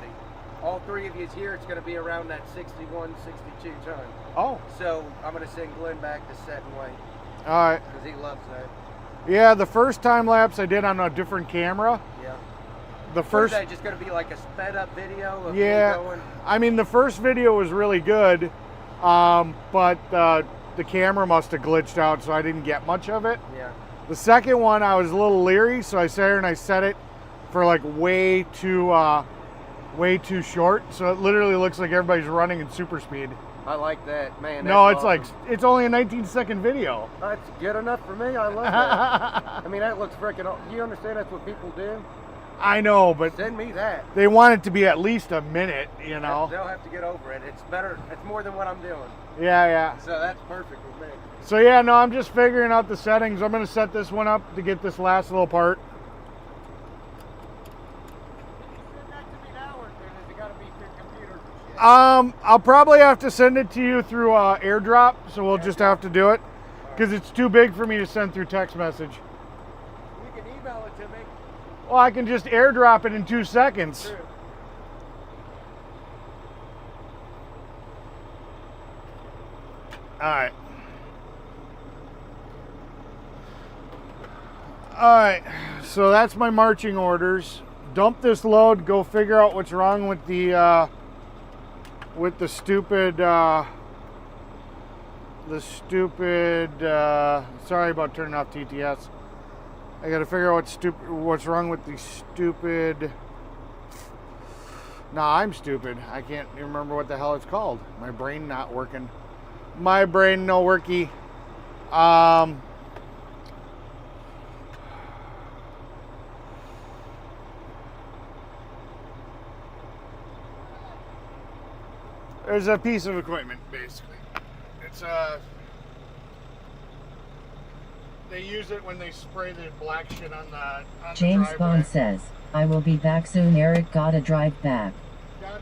All three of you's here, it's going to be around that 61, 62 ton. Oh. So I'm going to send Glenn back to set and wait. All right. Because he loves that. Yeah, the first time lapse I did on a different camera. Yeah. The first. Is that just going to be like a sped up video of me Yeah. going? I mean, the first video was really good, but the camera must have glitched out, so I didn't get much of it. Yeah. The second one, I was a little leery, so I sat here and I set it for like way too short. So it literally looks like everybody's running in super speed. I like that, man. No, that's it's awesome. like it's only a 19-second video. That's good enough for me. I love that. I mean, that looks freaking. You understand that's what people do? I know, but Send me that. they want it to be at least a minute, you know. They'll have to get over it. It's better. It's more than what I'm doing. Yeah. So that's perfect with me. So yeah, no, I'm just figuring out the settings. I'm gonna set this one up to get this last little part. Send that to me now, or does it got to be through computers and shit? I'll probably have to send it to you through AirDrop, so we'll just have to do it because it's too big for me to send through text message. You can email it to me. Well, I can just AirDrop it in 2 seconds. True. All right, so that's my marching orders. Dump this load, go figure out what's wrong with the stupid sorry about turning off TTS. I gotta figure out what's wrong with the stupid. Nah, I'm stupid. I can't even remember what the hell it's called. My brain not working. My brain no worky. There's a piece of equipment, basically. It's they use it when they spray the black shit on the James driveway. Bond says, I will be back soon. Eric gotta drive back. Gotcha.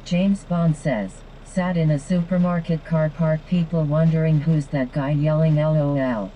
James Bond says, sat in a supermarket car park, people wondering who's that guy yelling LOL.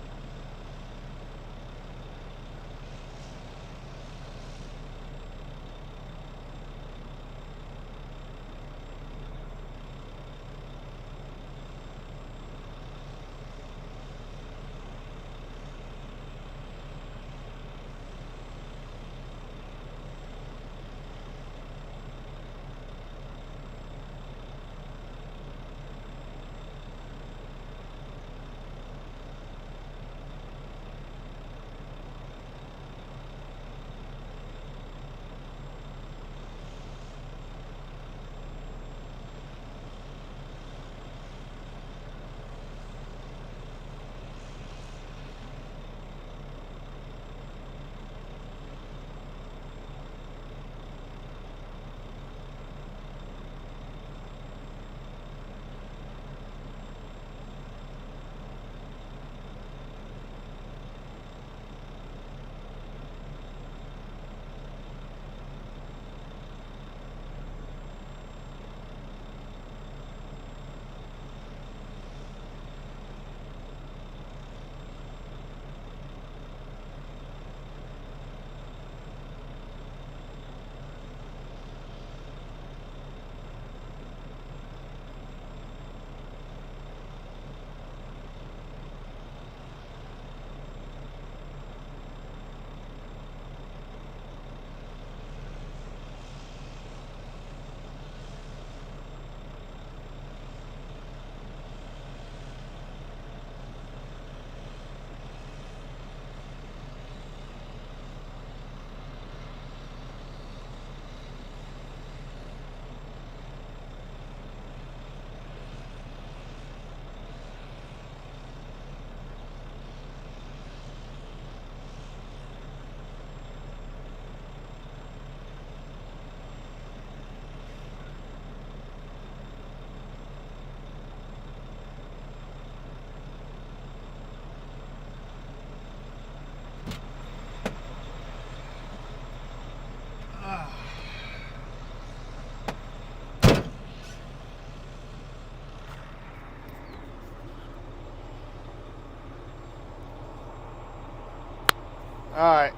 Alright.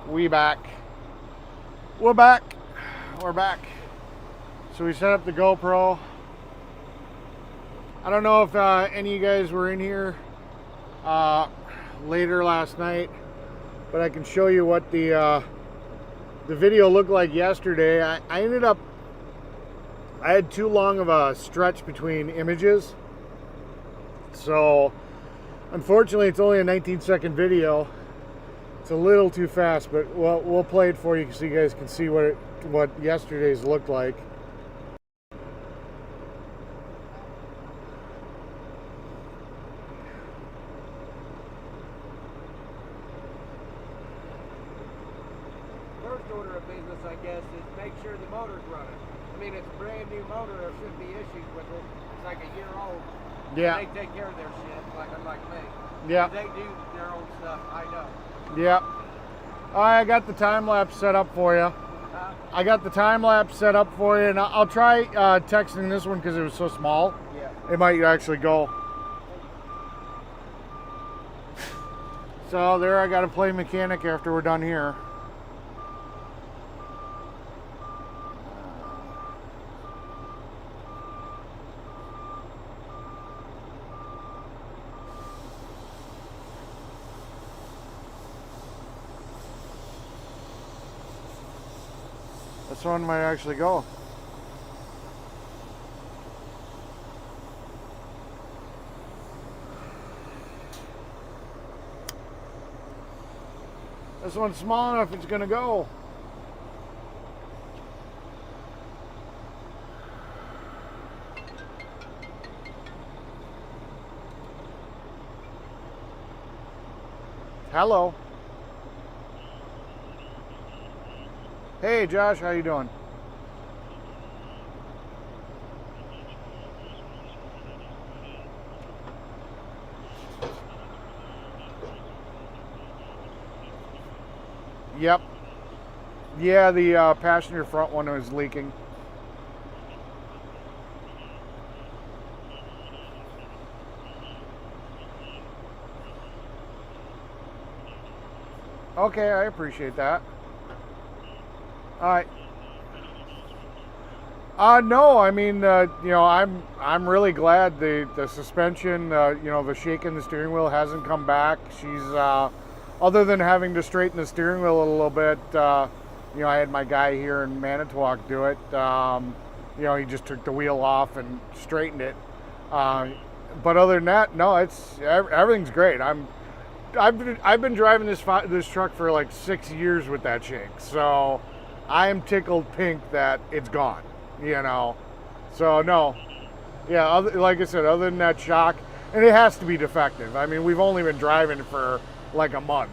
We're back. We're back. So we set up the GoPro. I don't know if any of you guys were in here later last night, but I can show you what the video looked like yesterday. I had too long of a stretch between images, so unfortunately it's only a 19-second video. It's a little too fast, but we'll play it for you so you guys can see what yesterday's looked like. First order of business, I guess, is make sure the motor's running. I mean, it's a brand new motor. There shouldn't be issues with it. It's like a year old. Yeah. They take care of their shit, like unlike me. Yeah. They do their own stuff. I know. Yep. I got the time lapse set up for you. I got the time lapse set up for you, and I'll try texting this one because it was so small. Yeah. It might actually go. So there, I got to play mechanic after we're done here. This one might actually go. This one's small enough, it's gonna go. Hello. Hey Josh, how you doing? Yep. Yeah, the passenger front one was leaking. Okay, I appreciate that. All right. No, I mean, you know, I'm really glad the suspension, you know, the shake in the steering wheel hasn't come back. She's, other than having to straighten the steering wheel a little bit, you know, I had my guy here in Manitowoc do it. You know, he just took the wheel off and straightened it. But other than that, no, everything's great. I've been driving this truck for like 6 years with that shake, so I am tickled pink that it's gone, you know. So no, yeah, like I said, other than that shock, and it has to be defective. I mean, we've only been driving for like a month,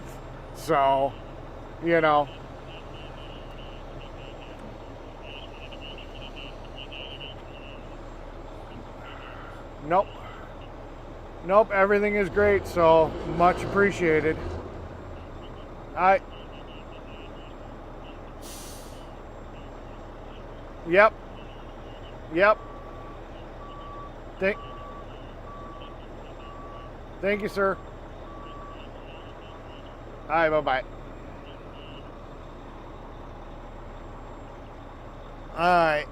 so you know. Nope, everything is great, so much appreciated. Yep. Thank you, sir. All right, bye-bye. All right.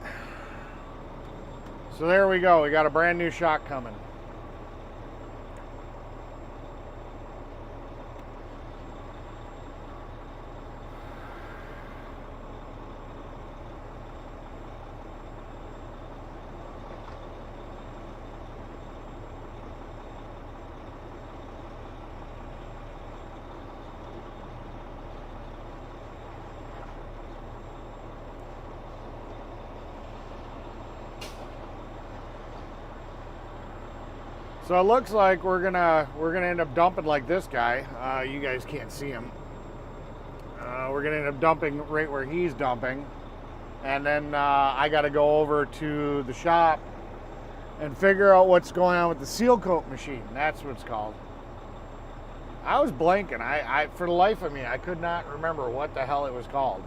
So there we go. We got a brand new shock coming. So it looks like we're gonna end up dumping like this guy. You guys can't see him. We're gonna end up dumping right where he's dumping, and then I got to go over to the shop and figure out what's going on with the seal coat machine. That's what it's called. I was blanking. I for the life of me, I could not remember what the hell it was called.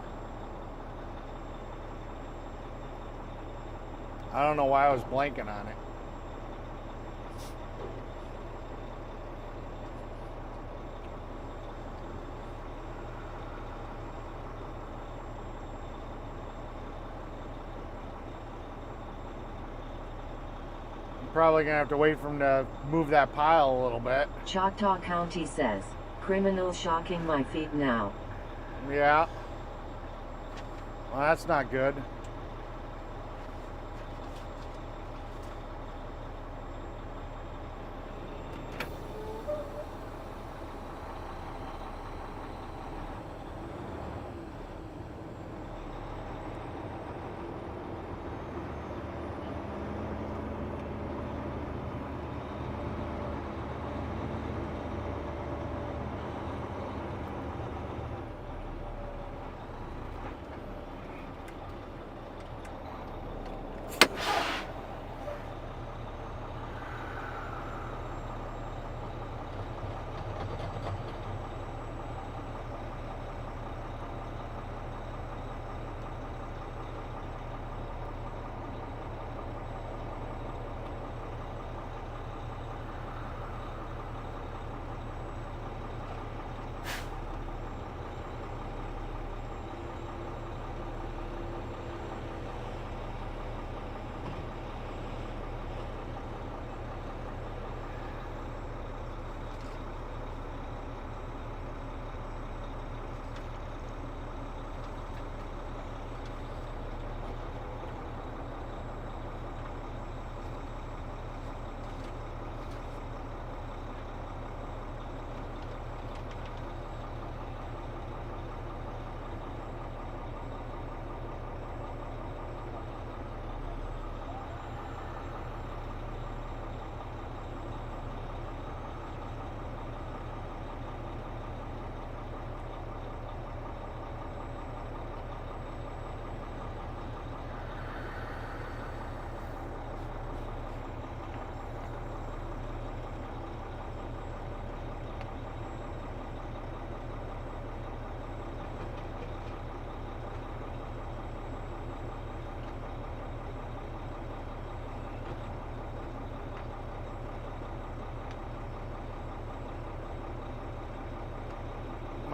I don't know why I was blanking on it. Probably gonna have to wait for him to move that pile a little bit. Choctaw County says, criminal shocking my feet now. Yeah. Well, that's not good.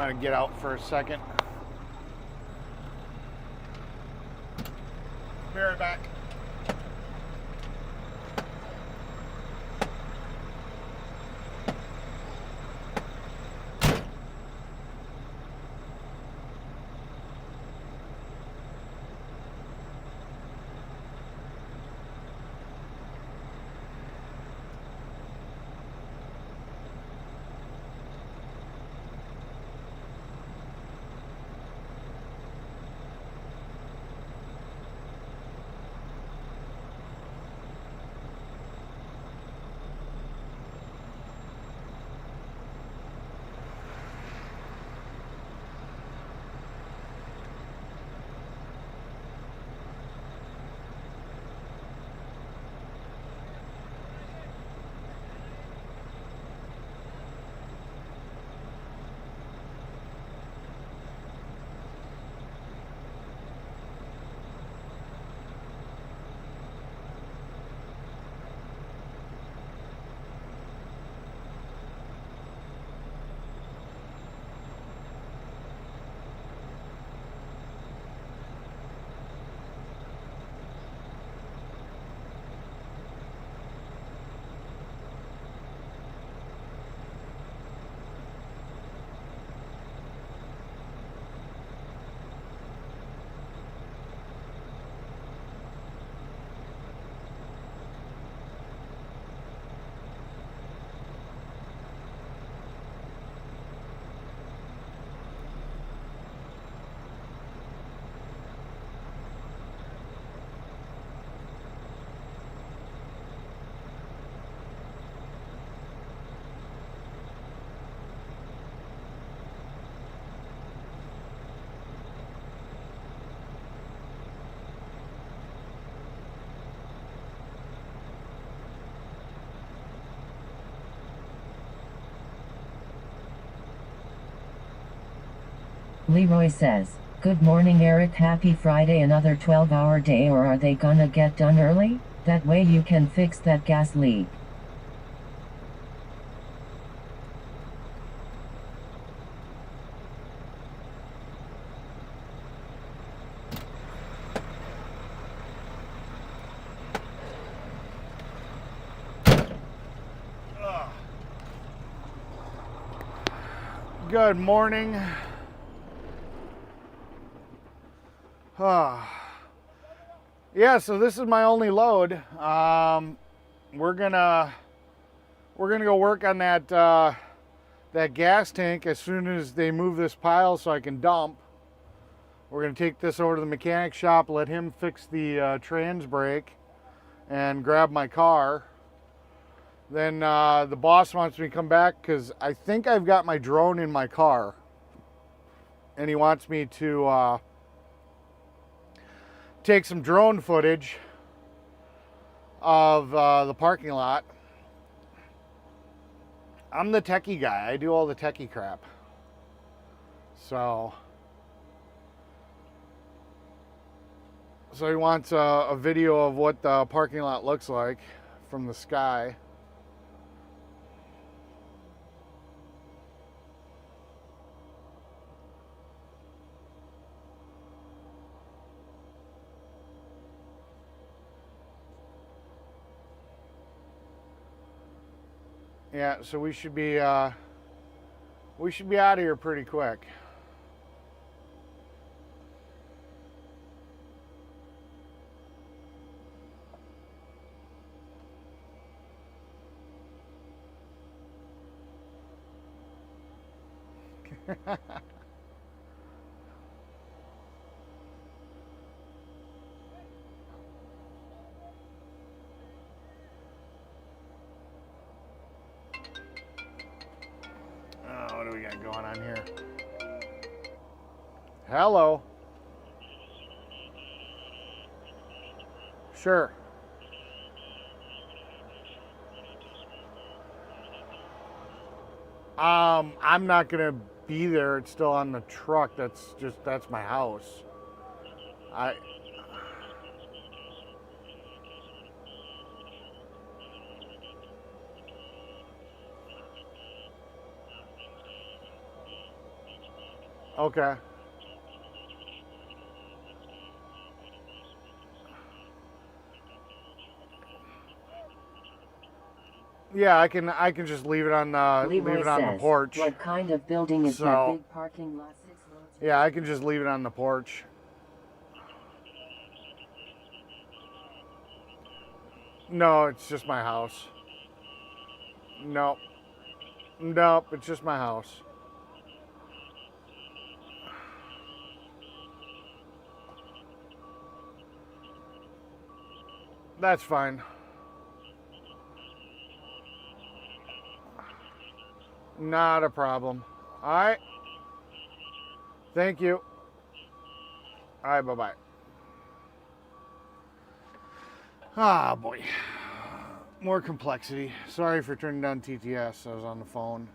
I'm gonna get out for a second. Be right back. Leroy says, good morning Eric, happy Friday, another 12-hour day, or are they gonna get done early? That way you can fix that gas leak. Good morning. Yeah, so this is my only load. We're gonna go work on that that gas tank as soon as they move this pile so I can dump. We're gonna take this over to the mechanic shop, let him fix the trans brake, and grab my car. Then the boss wants me to come back because I think I've got my drone in my car, and he wants me to take some drone footage of the parking lot. I'm the techie guy. I do all the techie crap. So he wants a video of what the parking lot looks like from the sky. Yeah, so we should be out of here pretty quick. What do we got going on here? Hello. Sure. I'm not gonna be there. It's still on the truck. That's my house. Okay. Yeah, I can just leave it on the porch. What kind of building is that big parking lot? 6 loads. Yeah, I can just leave it on the porch. No, it's just my house. Nope, it's just my house. That's fine. Not a problem. All right. Thank you. All right, bye-bye. Ah, boy. More complexity. Sorry for turning down TTS. I was on the phone.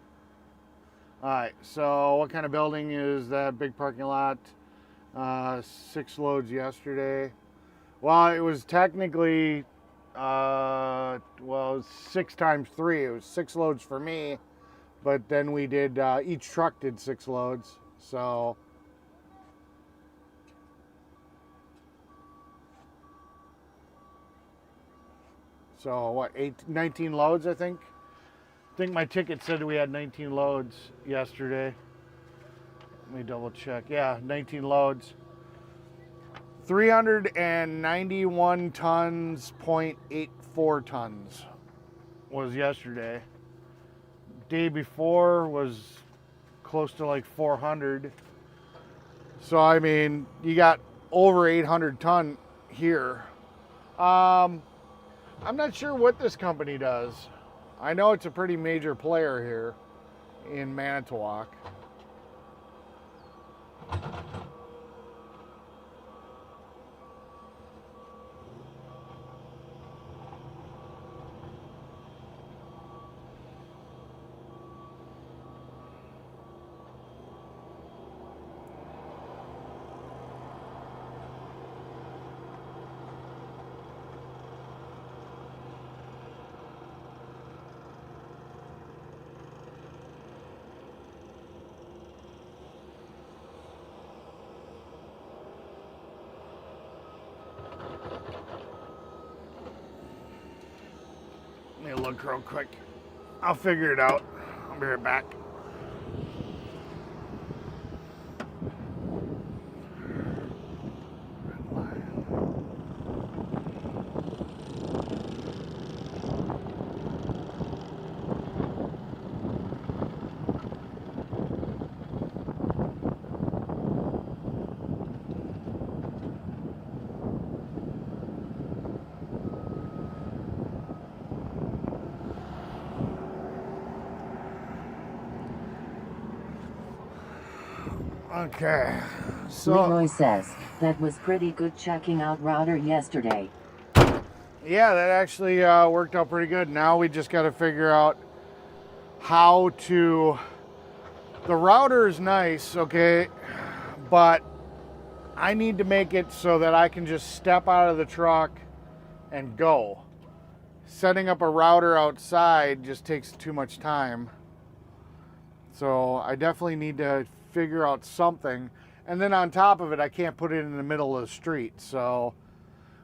All right, so what kind of building is that big parking lot? 6 loads yesterday. Well, it was technically, 6 times 3. It was 6 loads for me, but then we did, each truck did 6 loads. So what, 19 loads, I think? I think my ticket said we had 19 loads yesterday. Let me double check. Yeah, 19 loads. 391 tons, 0.84 tons was yesterday. Day before was close to like 400. So, I mean, you got over 800 ton here. I'm not sure what this company does. I know it's a pretty major player here in Manitowoc. Let me look real quick. I'll figure it out. I'll be right back. Okay, so Leroy says, that was pretty good checking out router yesterday. yeah, that actually worked out pretty good. Now we just got to figure out how to. The router is nice, okay, but I need to make it so that I can just step out of the truck and go. Setting up a router outside just takes too much time. So I definitely need to figure out something. And then on top of it, I can't put it in the middle of the street. So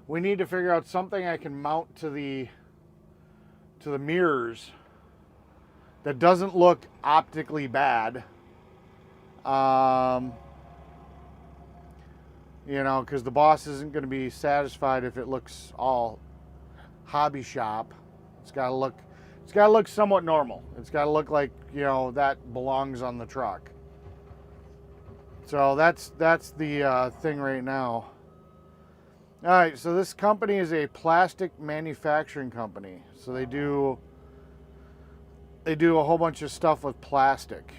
we need to figure out something I can mount to the mirrors that doesn't look optically bad. You know, because the boss isn't going to be satisfied if it looks all hobby shop. It's got to look somewhat normal. It's got to look like, you know, that belongs on the truck. So that's the thing right now. All right, so this company is a plastic manufacturing company. So they do a whole bunch of stuff with plastic.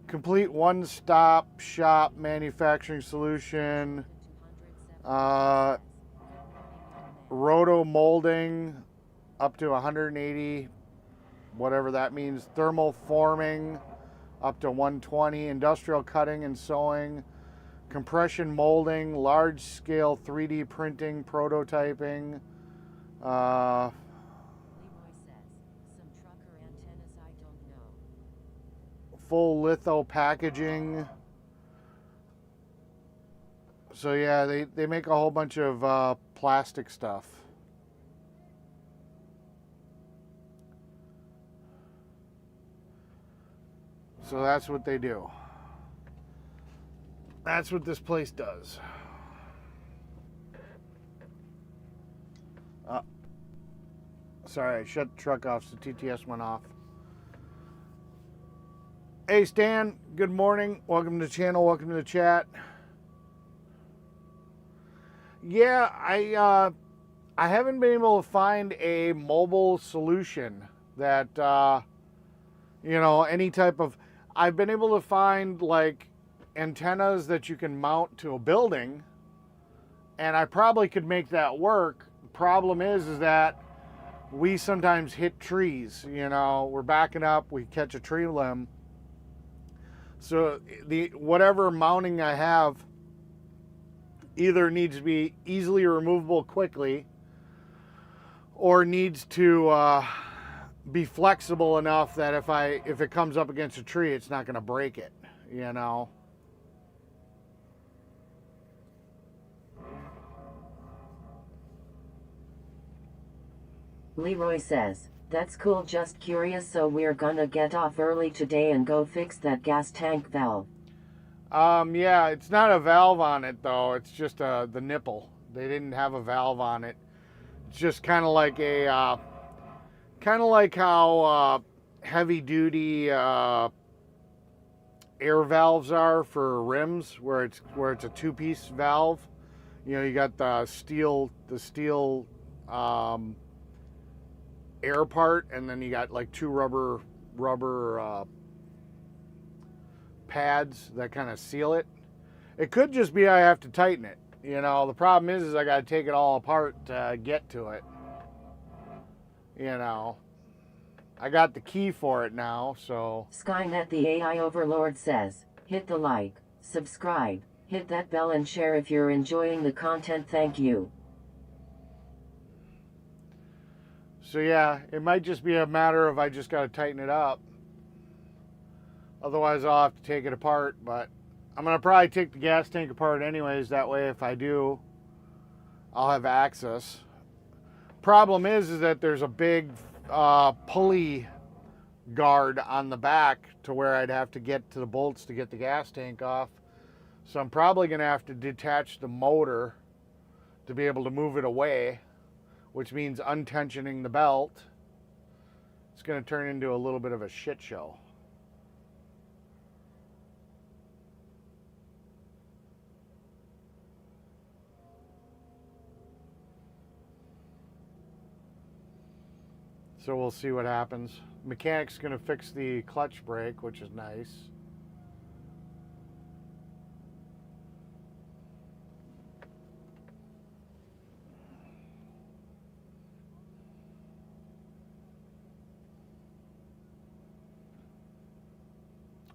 Complete one-stop shop manufacturing solution. Roto molding up to 180, whatever that means. Thermal forming up to 120. Industrial cutting and sewing. Compression molding. Large-scale 3D printing, prototyping. Leroy says, some trucker antennas I don't know. Full litho packaging. So yeah, they make a whole bunch of plastic stuff. So that's what they do. That's what this place does. Sorry, I shut the truck off so TTS went off. Hey Stan, good morning. Welcome to the channel, welcome to the chat. Yeah, I haven't been able to find a mobile solution that, you know, any type of. I've been able to find like antennas that you can mount to a building, and I probably could make that work. The problem is that we sometimes hit trees. You know, we're backing up, we catch a tree limb. So the whatever mounting I have either needs to be easily removable quickly or needs to be flexible enough that if it comes up against a tree, it's not going to break it, you know. Leroy says, that's cool, just curious, so we're gonna get off early today and go fix that gas tank valve. Yeah, it's not a valve on it though. It's just the nipple. They didn't have a valve on it. It's just kind of like how heavy duty air valves are for rims, where it's a two-piece valve. You know, you got the steel air part, and then you got like two rubber pads that kind of seal it. It could just be I have to tighten it. You know, the problem is I got to take it all apart to get to it. You know, I got the key for it now, so. Skynet the AI Overlord says, hit the like, subscribe, hit that bell and share if you're enjoying the content, thank you. So yeah, it might just be a matter of I just got to tighten it up. Otherwise I'll have to take it apart, but I'm going to probably take the gas tank apart anyways. That way if I do, I'll have access. Problem is that there's a big pulley guard on the back to where I'd have to get to the bolts to get the gas tank off. So I'm probably going to have to detach the motor to be able to move it away, which means untensioning the belt. It's going to turn into a little bit of a shit show. So we'll see what happens. Mechanic's going to fix the clutch brake, which is nice.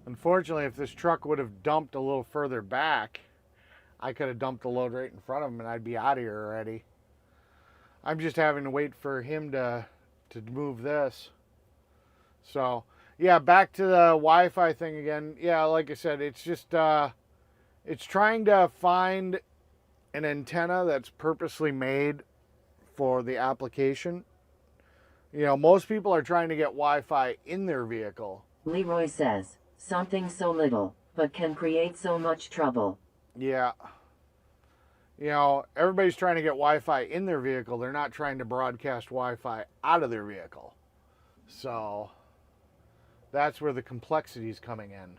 Unfortunately, if this truck would have dumped a little further back, I could have dumped the load right in front of him and I'd be out of here already. I'm just having to wait for him to move this. So, yeah, back to the Wi-Fi thing again. Yeah, like I said, it's just, it's trying to find an antenna that's purposely made for the application. You know, most people are trying to get Wi-Fi in their vehicle. Leroy says, something so little, but can create so much trouble. Yeah. You know, everybody's trying to get Wi-Fi in their vehicle. They're not trying to broadcast Wi-Fi out of their vehicle. So that's where the complexity is coming in.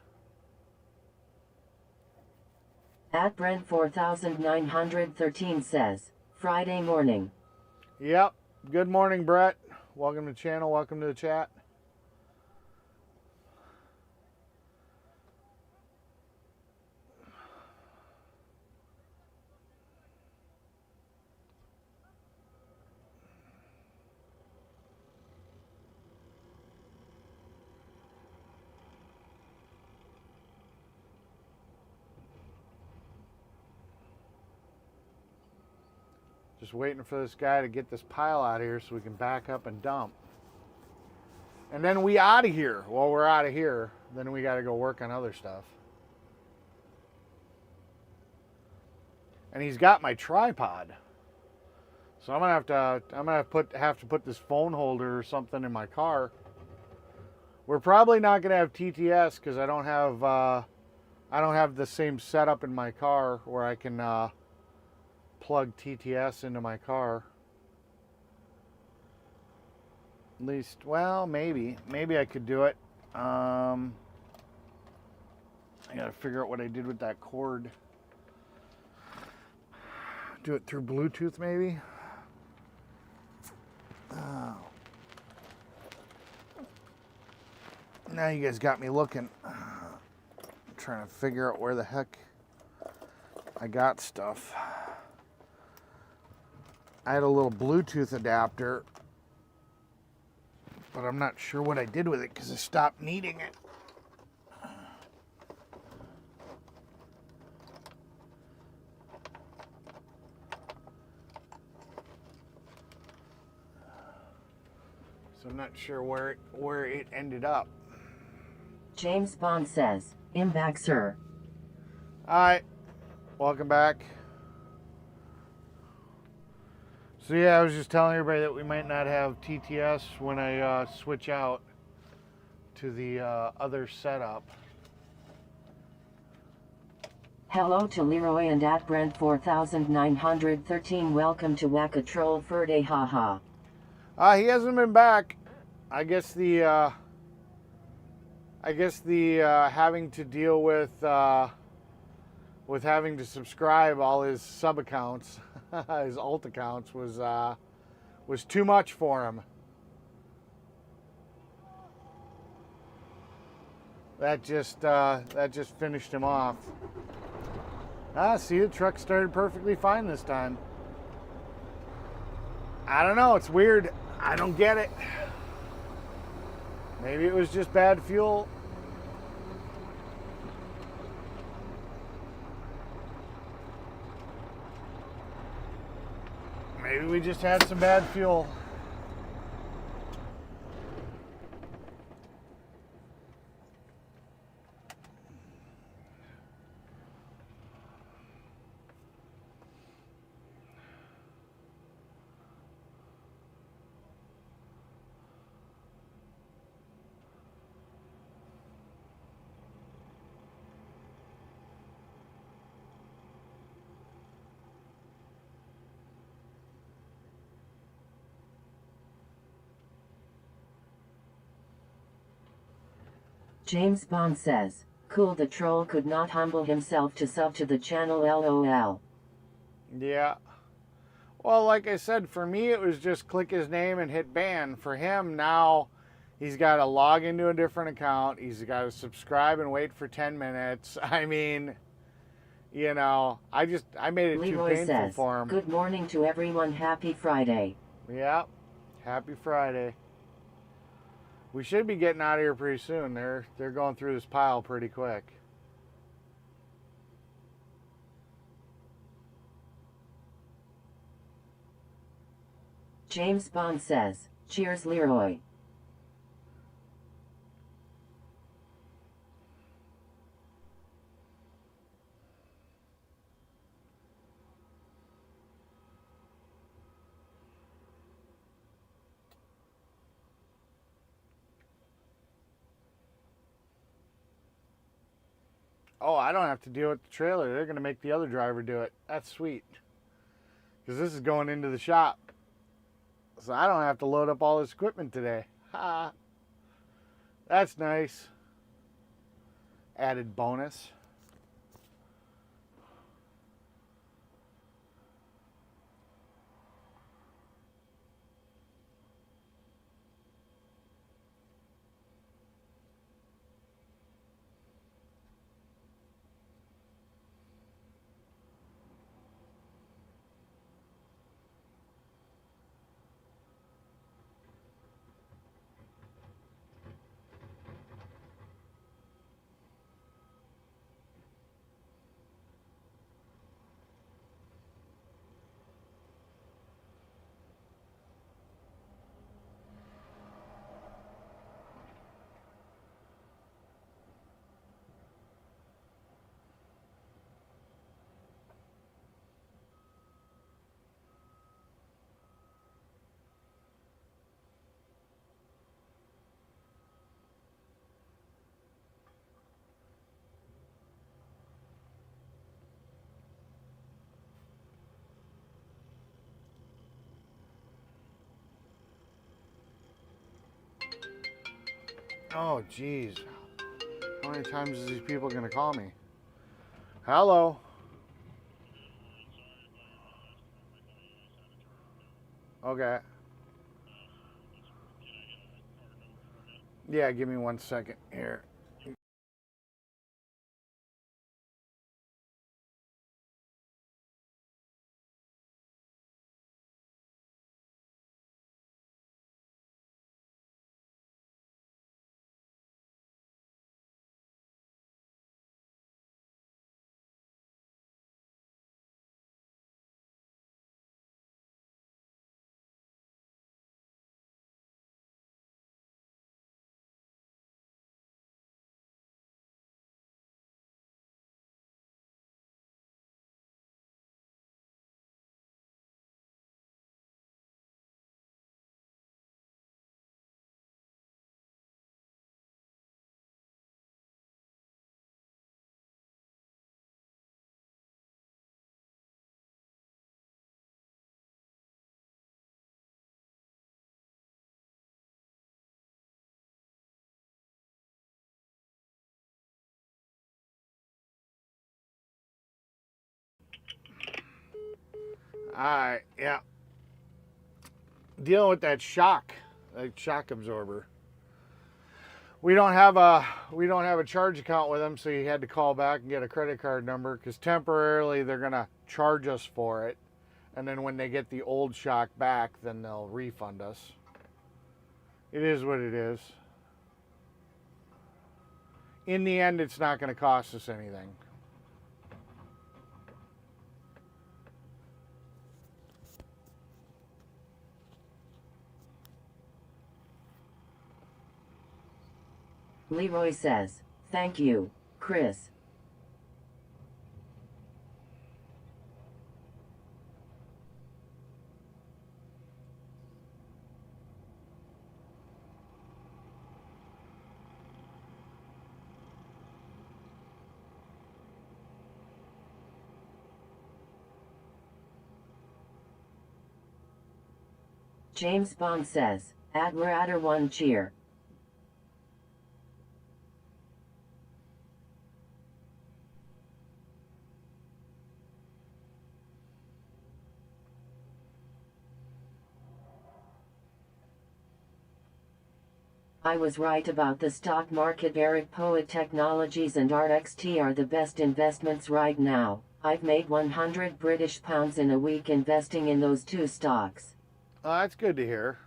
At Brent 4913 says, Friday morning. Yep. Good morning, Brett. Welcome to the channel. Welcome to the chat. Just waiting for this guy to get this pile out of here so we can back up and dump. And then we out of here. Well, we're out of here. Then we got to go work on other stuff. And he's got my tripod. So I'm gonna have to put this phone holder or something in my car. We're probably not gonna have TTS because I don't have the same setup in my car where I can plug TTS into my car. At least, well, maybe I could do it. I gotta figure out what I did with that cord. Do it through Bluetooth, maybe. Oh. Now you guys got me looking. I'm trying to figure out where the heck I got stuff. I had a little Bluetooth adapter, but I'm not sure what I did with it because I stopped needing it. So I'm not sure where it ended up. James Bond says, "I'm back, sir." Alright, welcome back. So yeah, I was just telling everybody that we might not have TTS when I switch out to the other setup. Hello to Leroy and at Brent 4913. Welcome to Wackatroll Ferde, haha. He hasn't been back. I guess the having to deal with having to subscribe all his sub accounts, his alt accounts was too much for him. That just finished him off. See, the truck started perfectly fine this time. I don't know, it's weird. I don't get it. Maybe it was just bad fuel. Maybe we just had some bad fuel. James Bond says, "Cool, the troll could not humble himself to sub to the channel, lol." Yeah. Well, like I said, for me it was just click his name and hit ban. For him now, he's got to log into a different account. He's got to subscribe and wait for 10 minutes. I mean, you know, I made it Leroy too painful says, for him. "Good morning to everyone. Happy Friday." Yeah. Happy Friday. We should be getting out of here pretty soon. They're going through this pile pretty quick. James Bond says, "Cheers, Leroy." Oh, I don't have to deal with the trailer. They're going to make the other driver do it. That's sweet. Because this is going into the shop. So I don't have to load up all this equipment today. Ha! That's nice. Added bonus. Oh, jeez. How many times is these people going to call me? Hello? Okay. Yeah, give me 1 second here. Alright, yeah. Dealing with that shock absorber. We don't have a charge account with them, so you had to call back and get a credit card number because temporarily they're gonna charge us for it, and then when they get the old shock back, then they'll refund us. It is what it is. In the end, it's not going to cost us anything. Leroy says, "Thank you, Chris." James Bond says, "Admirator 1 cheer." I was right about the stock market. Eric Poet Technologies and RXT are the best investments right now. I've made 100 British pounds in a week investing in those two stocks. That's good to hear.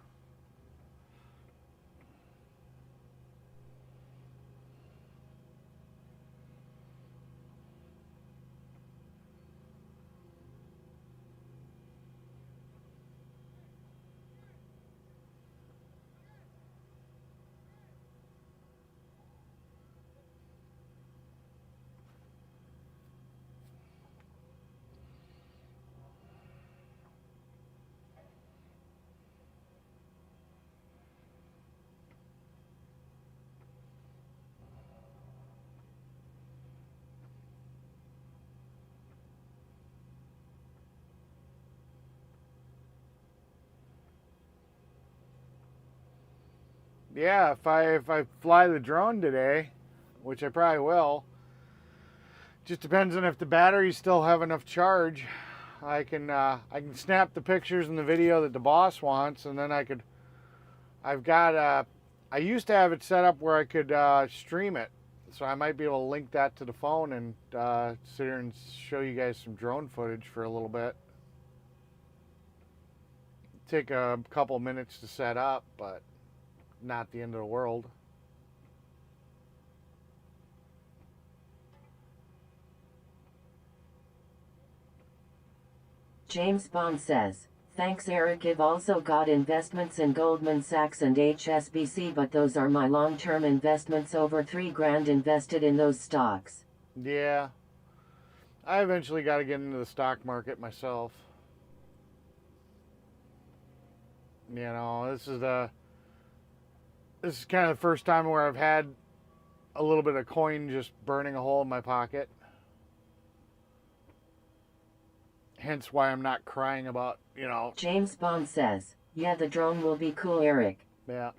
yeah, if I fly the drone today, which I probably will, just depends on if the batteries still have enough charge. I can snap the pictures and the video that the boss wants, and then I used to have it set up where I could stream it, so I might be able to link that to the phone and sit here and show you guys some drone footage for a little bit. Take a couple minutes to set up, but not the end of the world. James Bond says, thanks Eric. I've also got investments in Goldman Sachs and HSBC, but those are my long-term investments, over $3,000 invested in those stocks. Yeah. I eventually got to get into the stock market myself. You know, this is kind of the first time where I've had a little bit of coin just burning a hole in my pocket. Hence why I'm not crying about, you know. James Bond says, yeah, the drone will be cool, Eric. Yeah.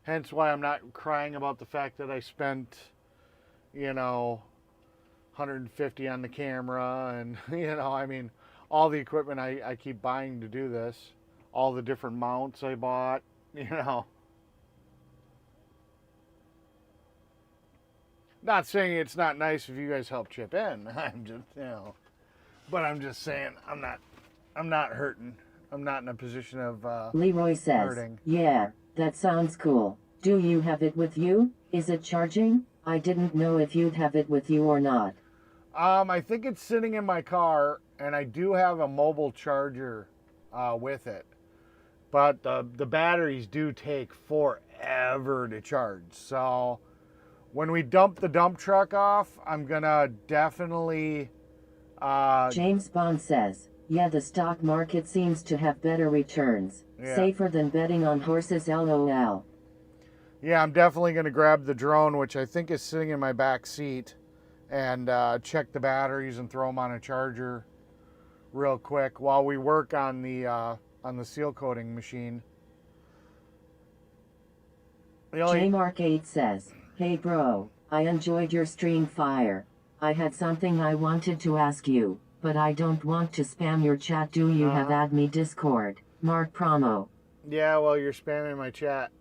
Hence why I'm not crying about the fact that I spent, you know, 150 on the camera and, you know, I mean, all the equipment I keep buying to do this, all the different mounts I bought, you know. Not saying it's not nice if you guys help chip in. I'm just, you know, but I'm just saying I'm not hurting. I'm not in a position of Leroy says, hurting. Yeah, that sounds cool. Do you have it with you? Is it charging? I didn't know if you'd have it with you or not. I think it's sitting in my car, and I do have a mobile charger with it. But the batteries do take forever to charge. So when we dump the dump truck off, I'm gonna definitely... James Bond says, yeah, the stock market seems to have better returns. Yeah. Safer than betting on horses, LOL. Yeah, I'm definitely going to grab the drone, which I think is sitting in my back seat, and check the batteries and throw them on a charger real quick while we work on the seal coating machine. JMark8 says, hey bro, I enjoyed your stream fire. I had something I wanted to ask you, but I don't want to spam your chat. Do you have add me Discord? Mark promo. Yeah, well, you're spamming my chat.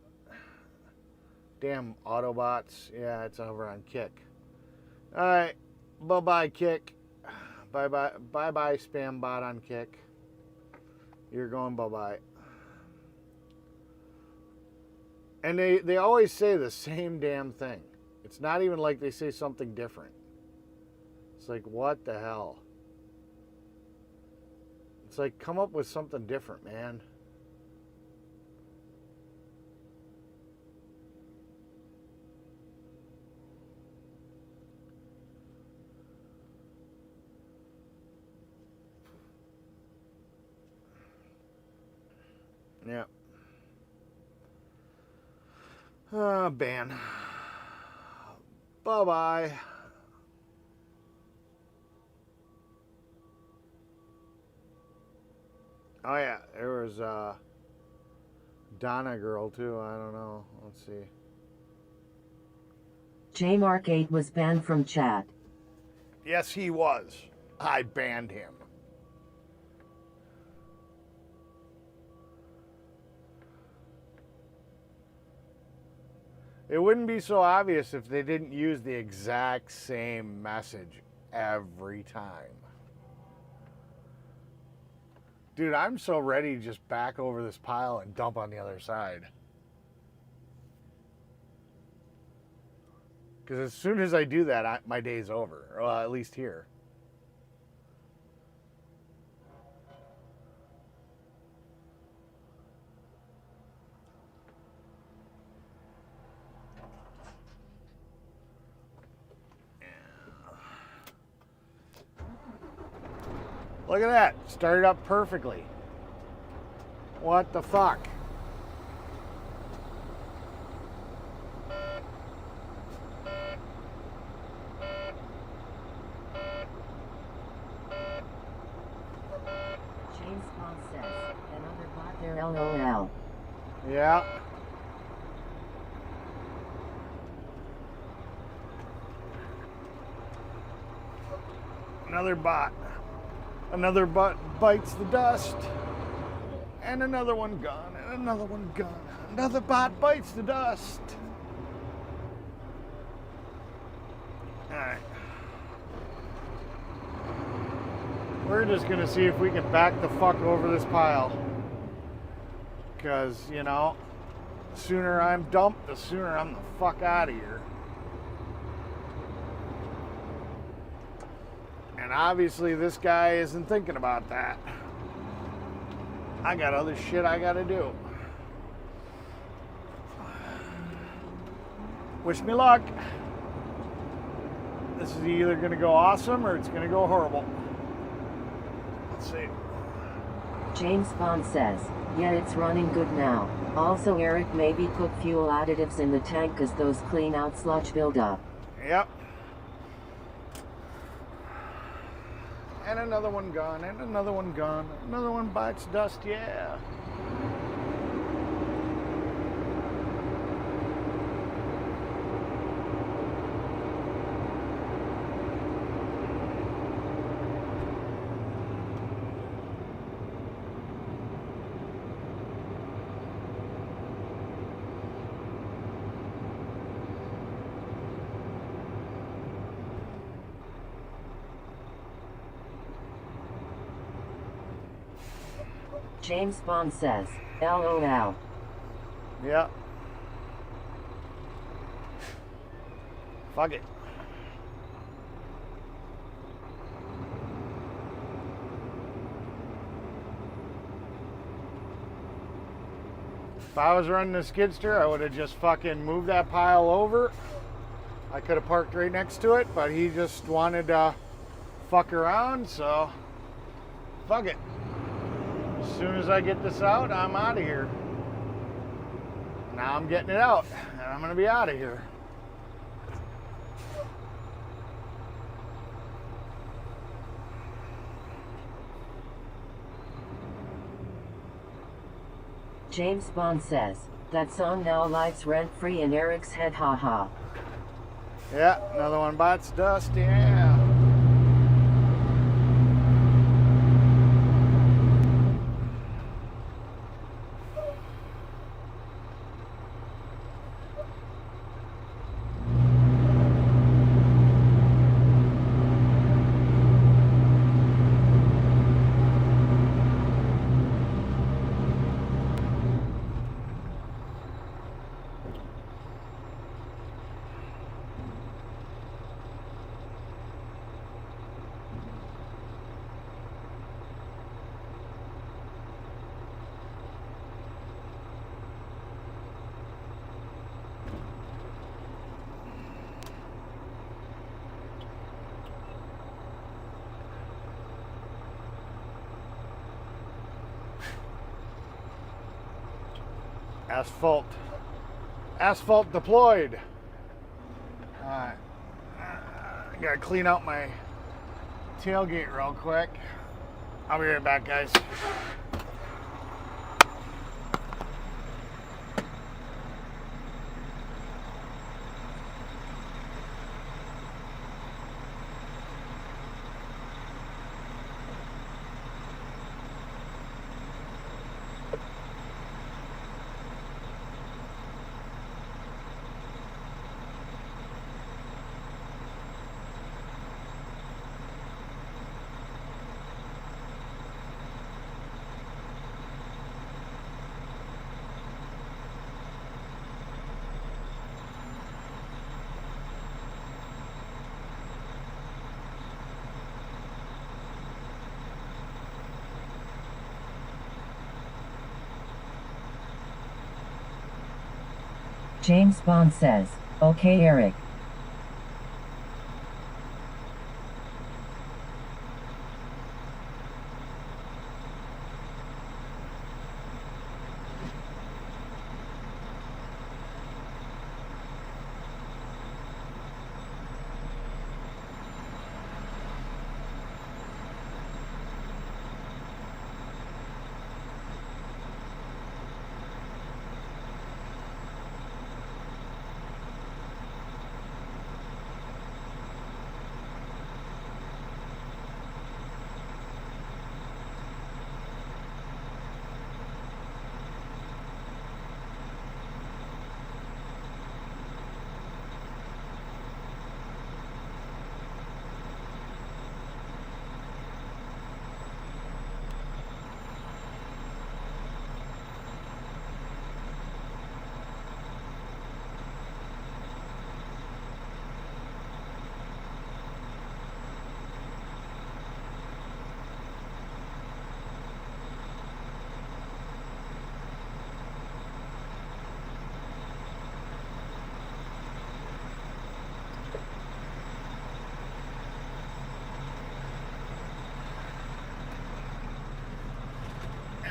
Damn Autobots. Yeah, it's over on Kick. All right. Bye-bye, Kick. Bye-bye, spam bot on Kick. You're going bye-bye. And they always say the same damn thing. It's not even like they say something different. It's like, what the hell? It's like, come up with something different, man. Yeah. Ban. Bye-bye. Oh yeah, there was Donna girl too. I don't know. Let's see. JMark8 was banned from chat. Yes, he was. I banned him. It wouldn't be so obvious if they didn't use the exact same message every time. Dude, I'm so ready to just back over this pile and dump on the other side. Because as soon as I do that, my day's over. Well, at least here. Look at that. Started up perfectly. What the fuck? James Bond says, another bot there, LOL. Yeah. Another bot. Another bot bites the dust. And another one gone. And another one gone. Another bot bites the dust. Alright. We're just gonna see if we can back the fuck over this pile. Because, you know, the sooner I'm dumped, the sooner I'm the fuck out of here. And obviously this guy isn't thinking about that. I got other shit I gotta do. Wish me luck. This is either gonna go awesome or it's gonna go horrible. Let's see. James Bond says, yeah, it's running good now. Also, Eric, maybe put fuel additives in the tank cause those clean out sludge build up. Yep. And another one gone, and another one gone. Another one bites dust, yeah. James Bond says, LOL. Yeah. Fuck it. If I was running the skidster, I would have just fucking moved that pile over. I could have parked right next to it, but he just wanted to fuck around, so fuck it. As soon as I get this out, I'm out of here. Now I'm getting it out, and I'm gonna be out of here. James Bond says, that song now lives rent-free in Eric's head, haha. Yeah, another one bites dust, yeah. Asphalt. Asphalt deployed. Alright. I gotta clean out my tailgate real quick. I'll be right back, guys. James Bond says, okay, Eric.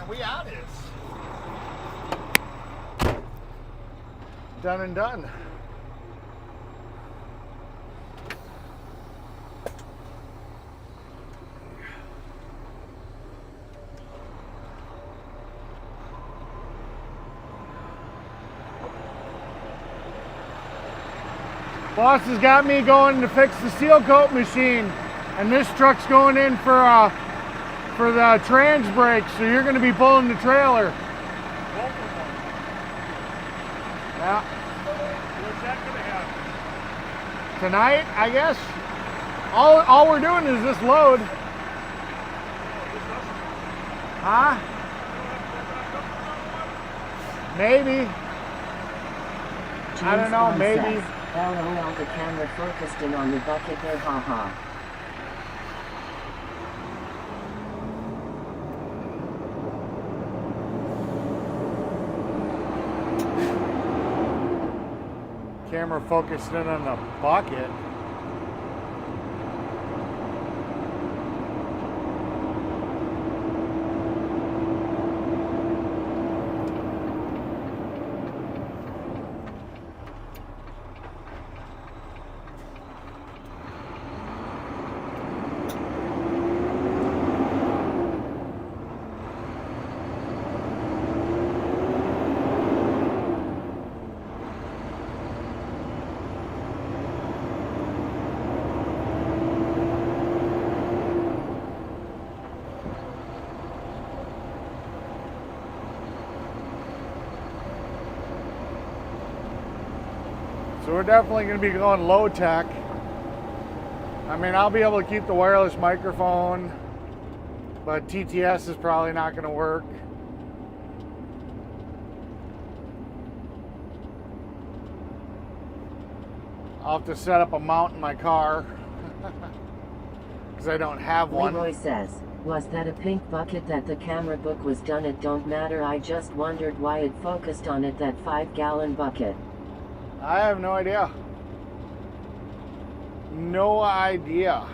and we out is. Done and done. Boss has got me going to fix the seal coat machine, and this truck's going in for the trans brake, so you're going to be pulling the trailer. Yeah. What's that gonna happen? Tonight, I guess. All we're doing is this load. Huh? Maybe. I don't know, James maybe. Says, LOL, the camera focused in on the bucket there, haha. Camera focused in on the bucket. So we're definitely going to be going low tech. I mean, I'll be able to keep the wireless microphone, but TTS is probably not going to work. I'll have to set up a mount in my car because I don't have one. Leroy says, was that a pink bucket that the camera book was done? It don't matter, I just wondered why it focused on it, that 5-gallon bucket. I have no idea. No idea.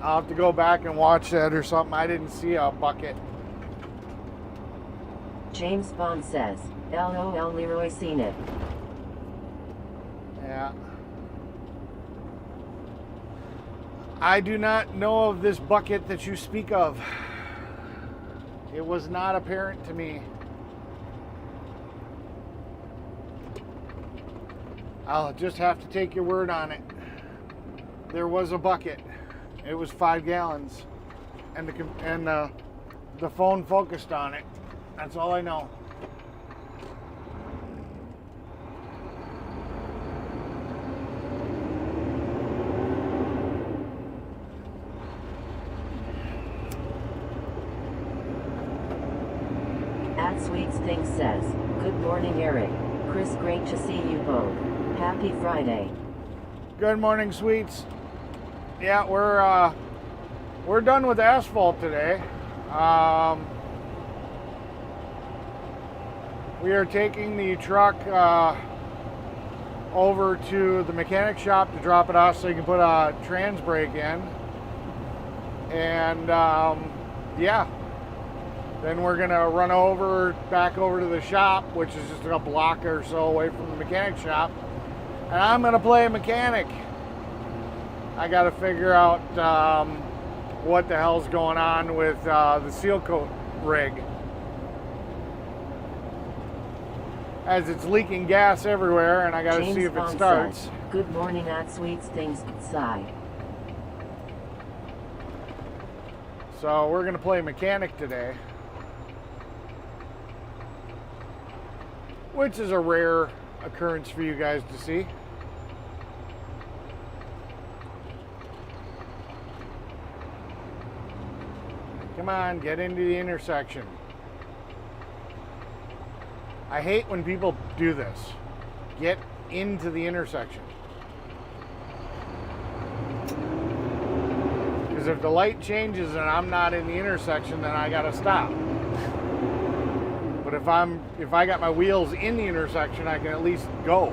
I'll have to go back and watch that or something. I didn't see a bucket. James Bond says, LOL, Leroy seen it. Yeah. I do not know of this bucket that you speak of. It was not apparent to me. I'll just have to take your word on it. There was a bucket. It was 5 gallons, and the phone focused on it. That's all I know. At Sweets Things says, good morning, Eric. Chris, great to see you both. Happy Friday. Good morning, sweets. Yeah, we're done with asphalt today. We are taking the truck over to the mechanic shop to drop it off so you can put a trans brake in. And yeah, then we're gonna run back over to the shop, which is just a block or so away from the mechanic shop. And I'm gonna play mechanic. I gotta figure out what the hell's going on with the seal coat rig, as it's leaking gas everywhere, and I gotta see if it starts. Says, good morning at Sweets Things, sigh. So we're gonna play mechanic today, which is a rare occurrence for you guys to see. Come on, get into the intersection. I hate when people do this. Get into the intersection. Because if the light changes and I'm not in the intersection, then I gotta stop. But if I got my wheels in the intersection, I can at least go.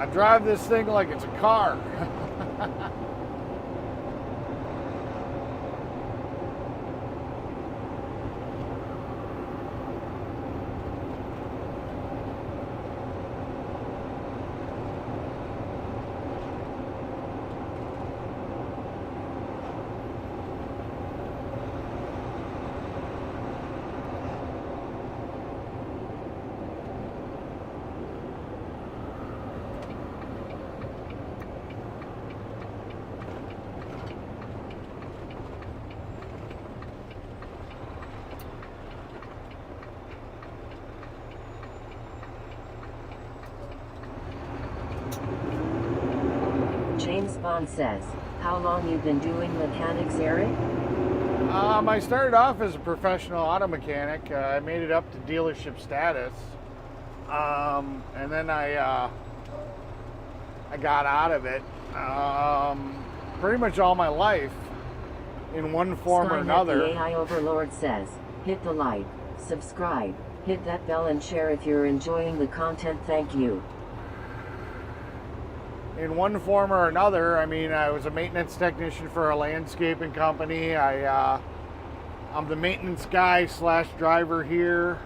I drive this thing like it's a car. James Bond says, how long you been doing mechanics, Eric? I started off as a professional auto mechanic. I made it up to dealership status, and then I got out of it. Pretty much all my life, in one form or Skynet another. The AI Overlord says, hit the like, subscribe, hit that bell and share if you're enjoying the content. Thank you. In one form or another. I mean, I was a maintenance technician for a landscaping company. I'm the maintenance guy / driver here.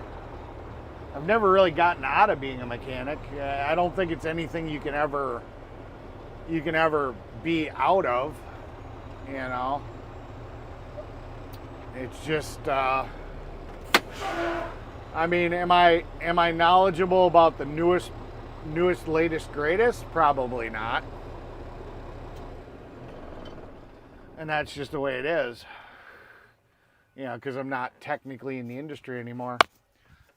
I've never really gotten out of being a mechanic. I don't think it's anything you can ever be out of, you know. It's just I mean, am I knowledgeable about the newest, latest, greatest? Probably not. And that's just the way it is. You know, because I'm not technically in the industry anymore.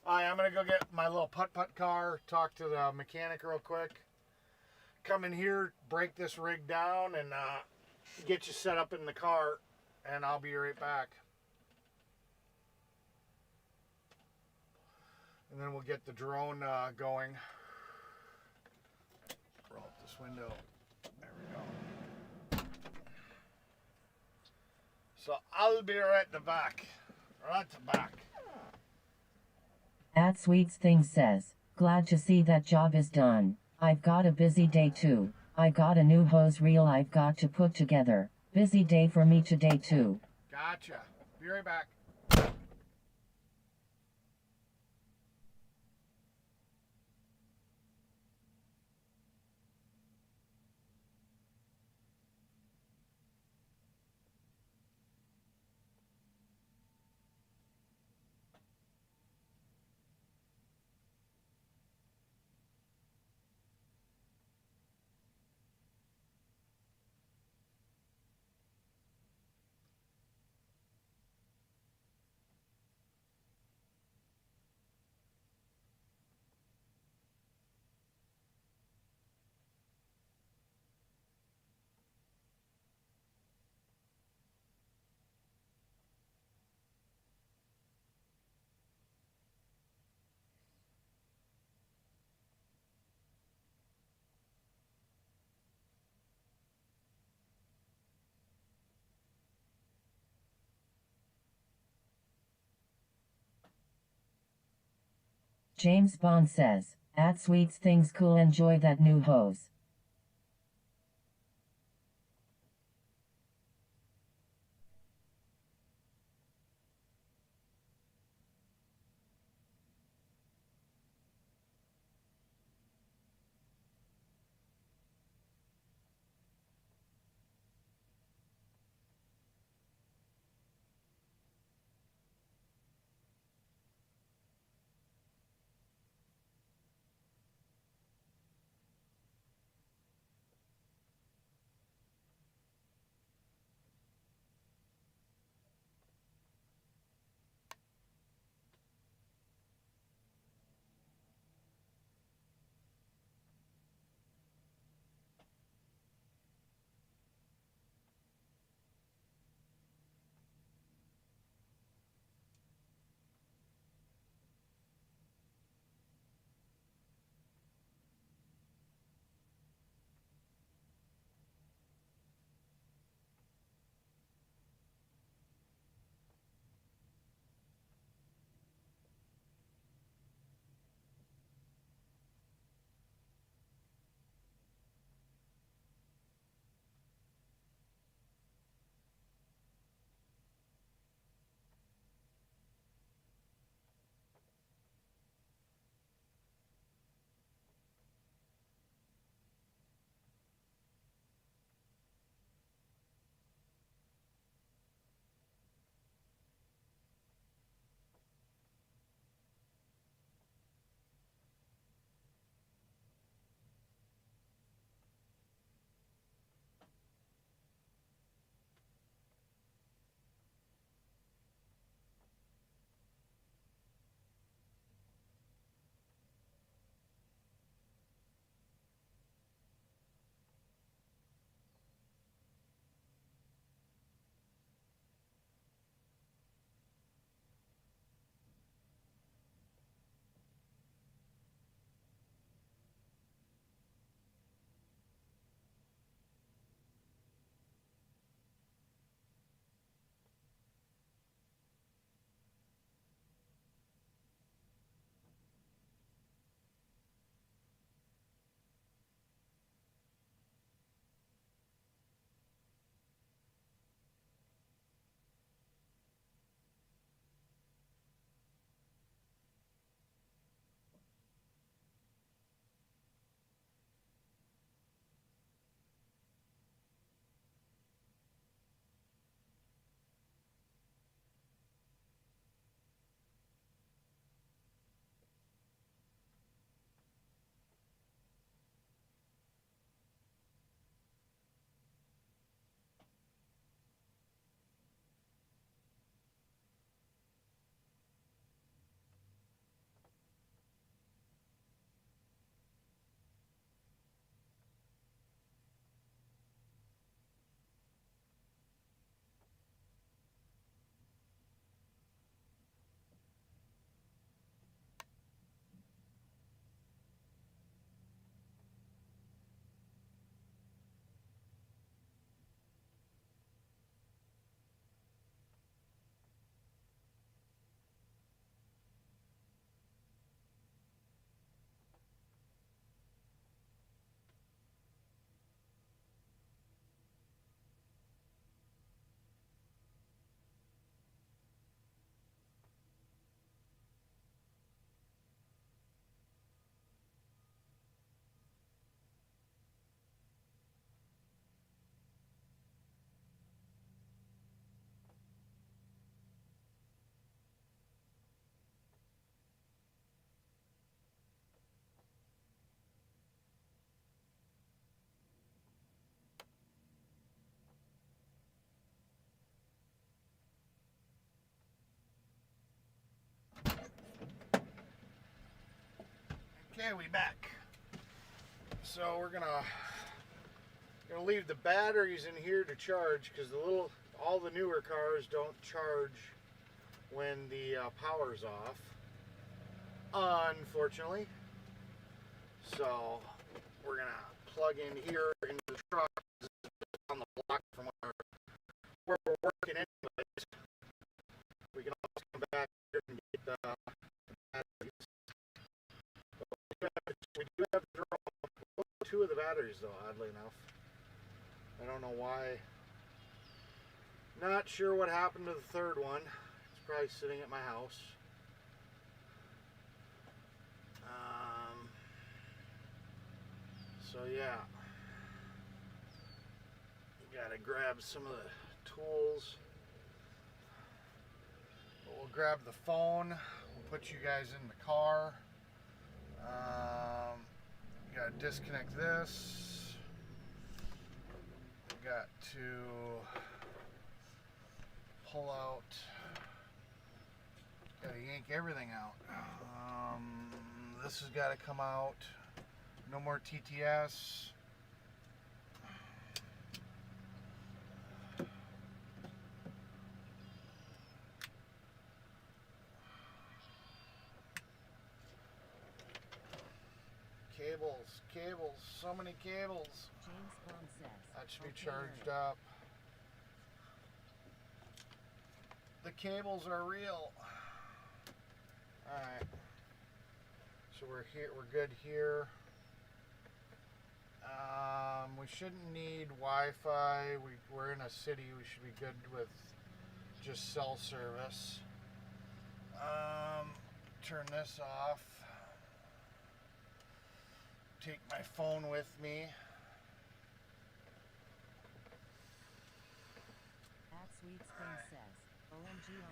All right, I'm going to go get my little putt-putt car, talk to the mechanic real quick. Come in here, break this rig down, and get you set up in the car, and I'll be right back. And then we'll get the drone going. Roll up this window. There we go. So I'll be right at the back. Right at the back. At Sweets Things says, glad to see that job is done. I've got a busy day too. I got a new hose reel I've got to put together. Busy day for me today too. Gotcha. Be right back. James Bond says, at Sweets Things cool, enjoy that new hose. Okay, we back. So we're gonna leave the batteries in here to charge because all the newer cars don't charge when the power's off, unfortunately. So we're gonna plug in here into the truck on the block from where we're working anyways. We can always come back here and get the batteries. We do have to draw 2 of the batteries though, oddly enough. I don't know why. Not sure what happened to the third one. It's probably sitting at my house. So yeah, gotta grab some of the tools. But we'll grab the phone. We'll put you guys in the car. Gotta disconnect this. Got to pull out. Gotta yank everything out. This has got to come out. No more TTS. Cables, so many cables. That should be charged up. The cables are real. Alright. So we're here, we're good here. We shouldn't need Wi-Fi. We're in a city, we should be good with just cell service. Turn this off. Take my phone with me.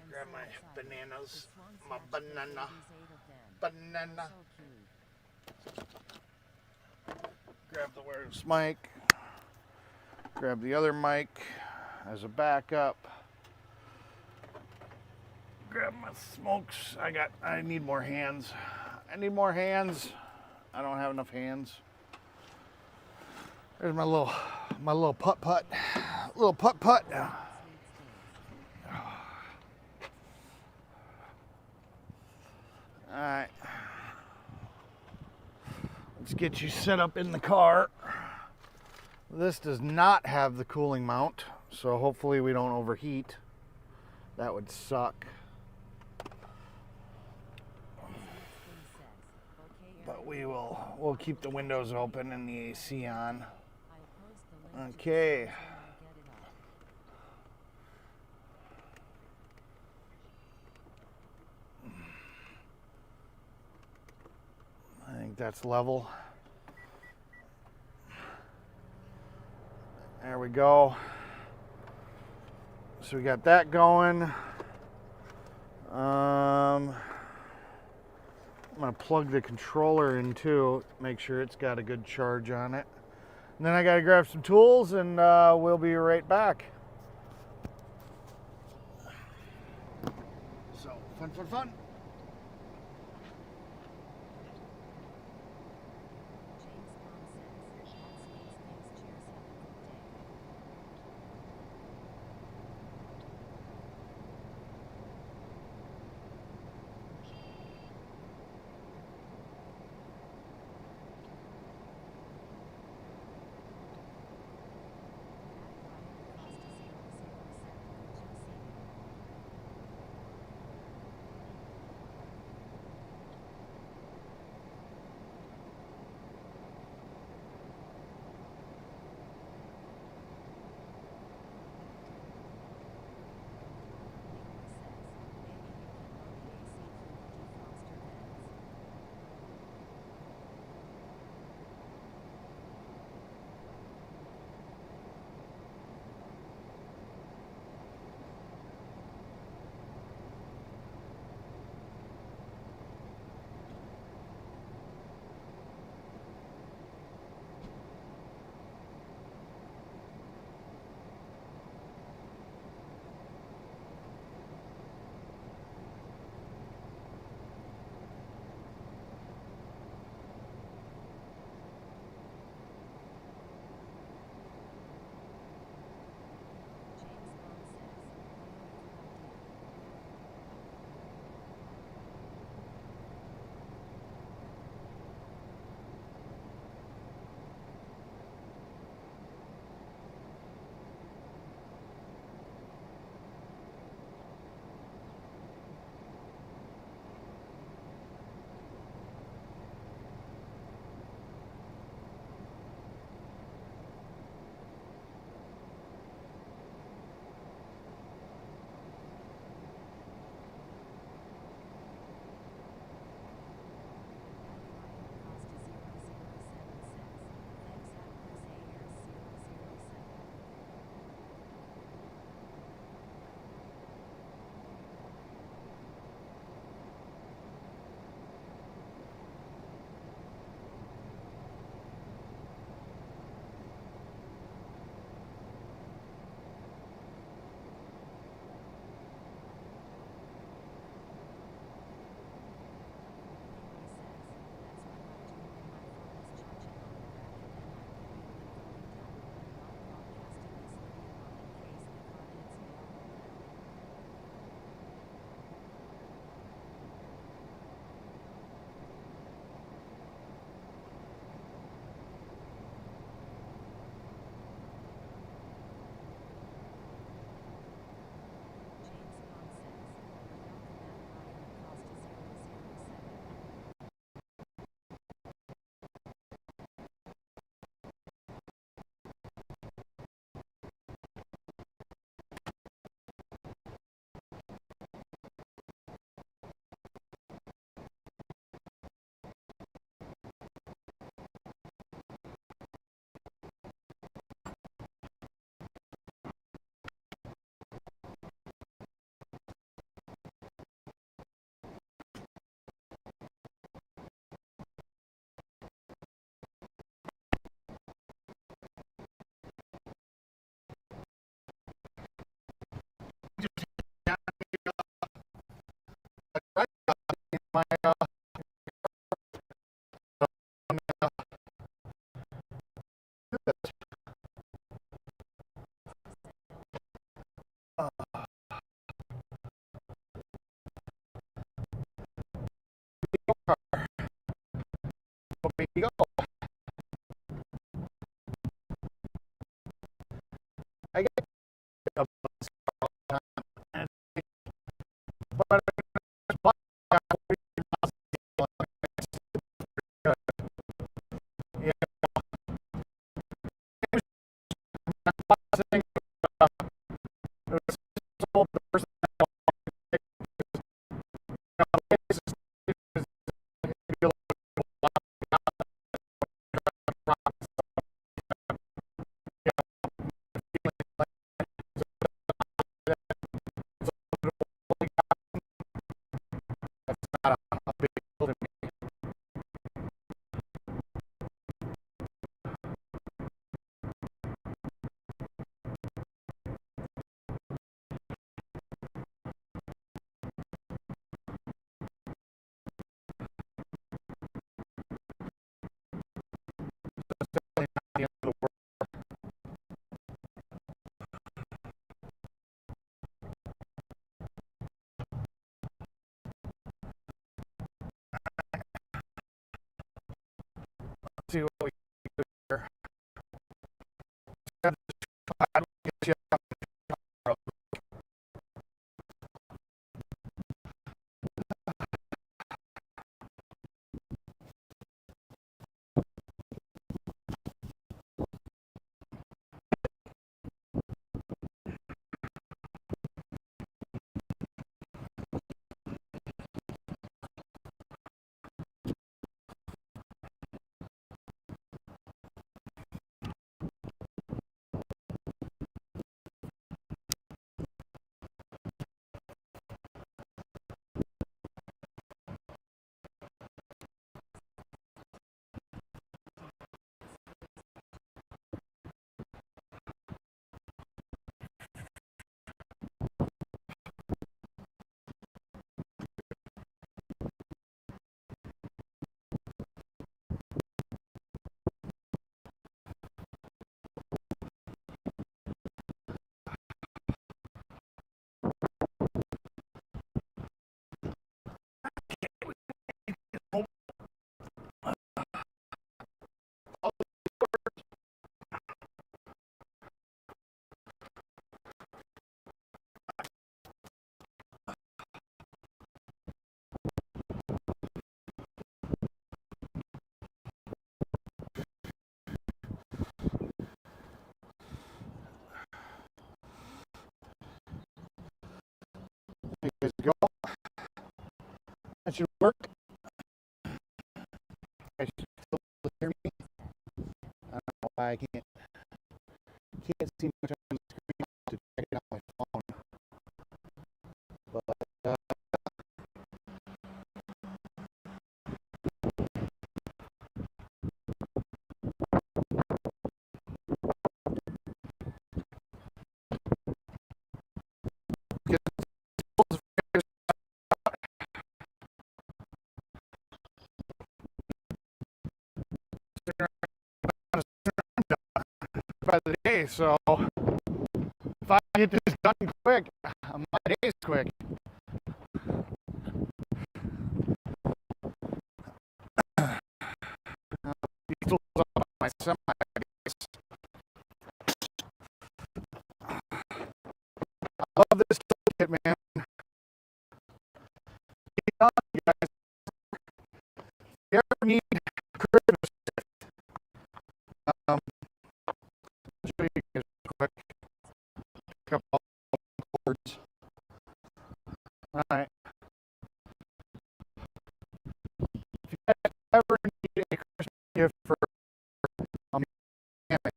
Grab my bananas. My banana. Banana. Grab the wireless mic. Grab the other mic as a backup. Grab my smokes. I need more hands. I need more hands. I don't have enough hands. There's my little putt-putt. Little putt-putt. Alright. Let's get you set up in the car. This does not have the cooling mount, so hopefully we don't overheat. That would suck. But we'll keep the windows open and the AC on. Okay. I think that's level. There we go. So we got that going. I'm going to plug the controller in too, make sure it's got a good charge on it. And then I got to grab some tools and we'll be right back. So, fun. my way to go. I get a but yeah, the person see what we can do here. I don't get you. You guys go. That should work. You guys should still hear me. I don't know why I can't see much on the screen to check it on my phone. But by the day, so if I get this done quick, my day's quick. Diesel's on my semi. I love this toolkit, man. You guys, if you ever need Christmas, I'll show you guys real quick. Pick up all the cords. All right. If you guys ever need a Christmas gift for a mechanic,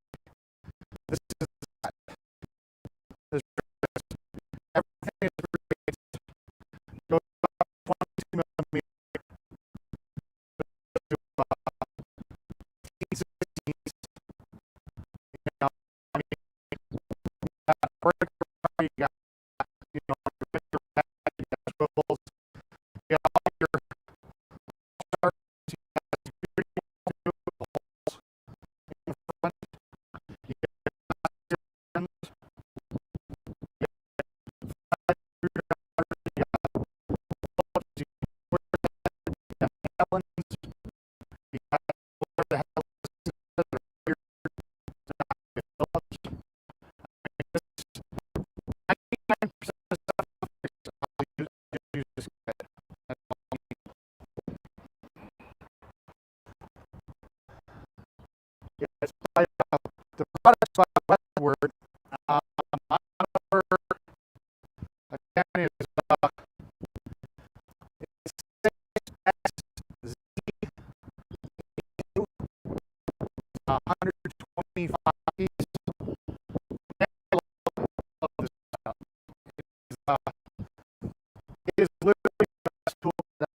this is that. This everything is great. Go about 22 millimeter to 16s. You know, I mean, you got breaker, you got, you know, you got swivels, you got all your $125 piece. Uh, it is literally the best tool that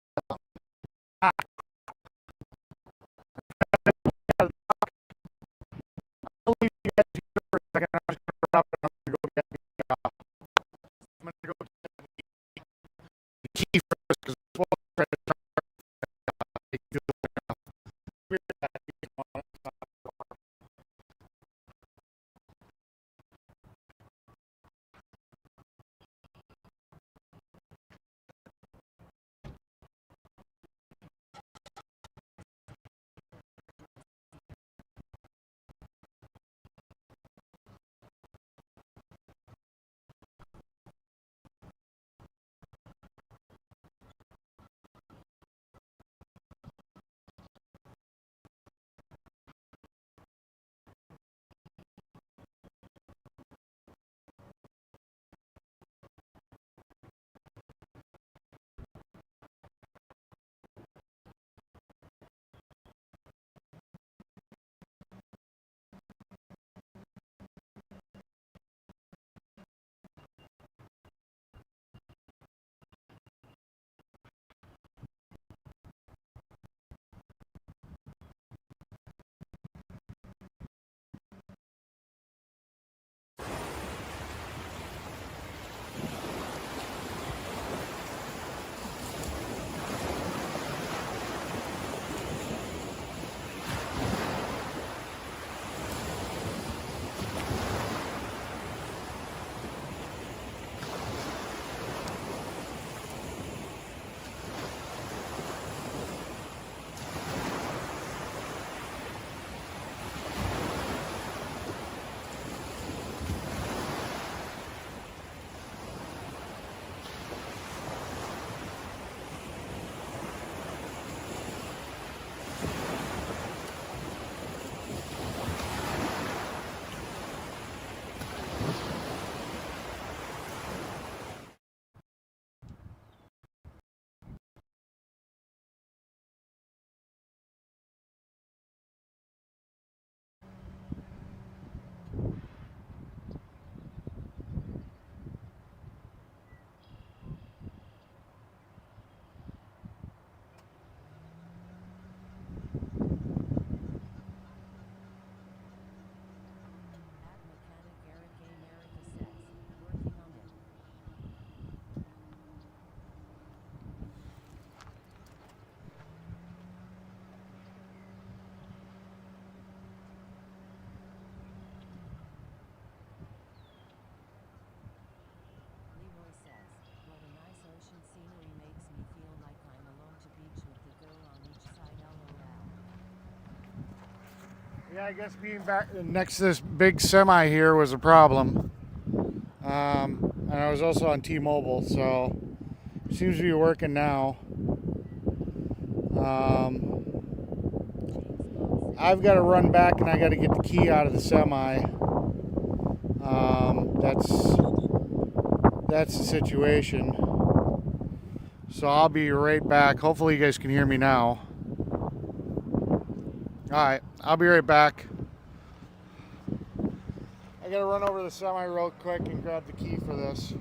I'll leave you guys here for a second. I'm just going to wrap it up and go get I'm going to go get the key first because it's supposed to try to Yeah, I guess being back next to this big semi here was a problem. And I was also on T-Mobile, so it seems to be working now. I've got to run back and I got to get the key out of the semi. That's the situation. So I'll be right back. Hopefully you guys can hear me now. Alright, I'll be right back. I gotta run over to the semi real quick and grab the key for this.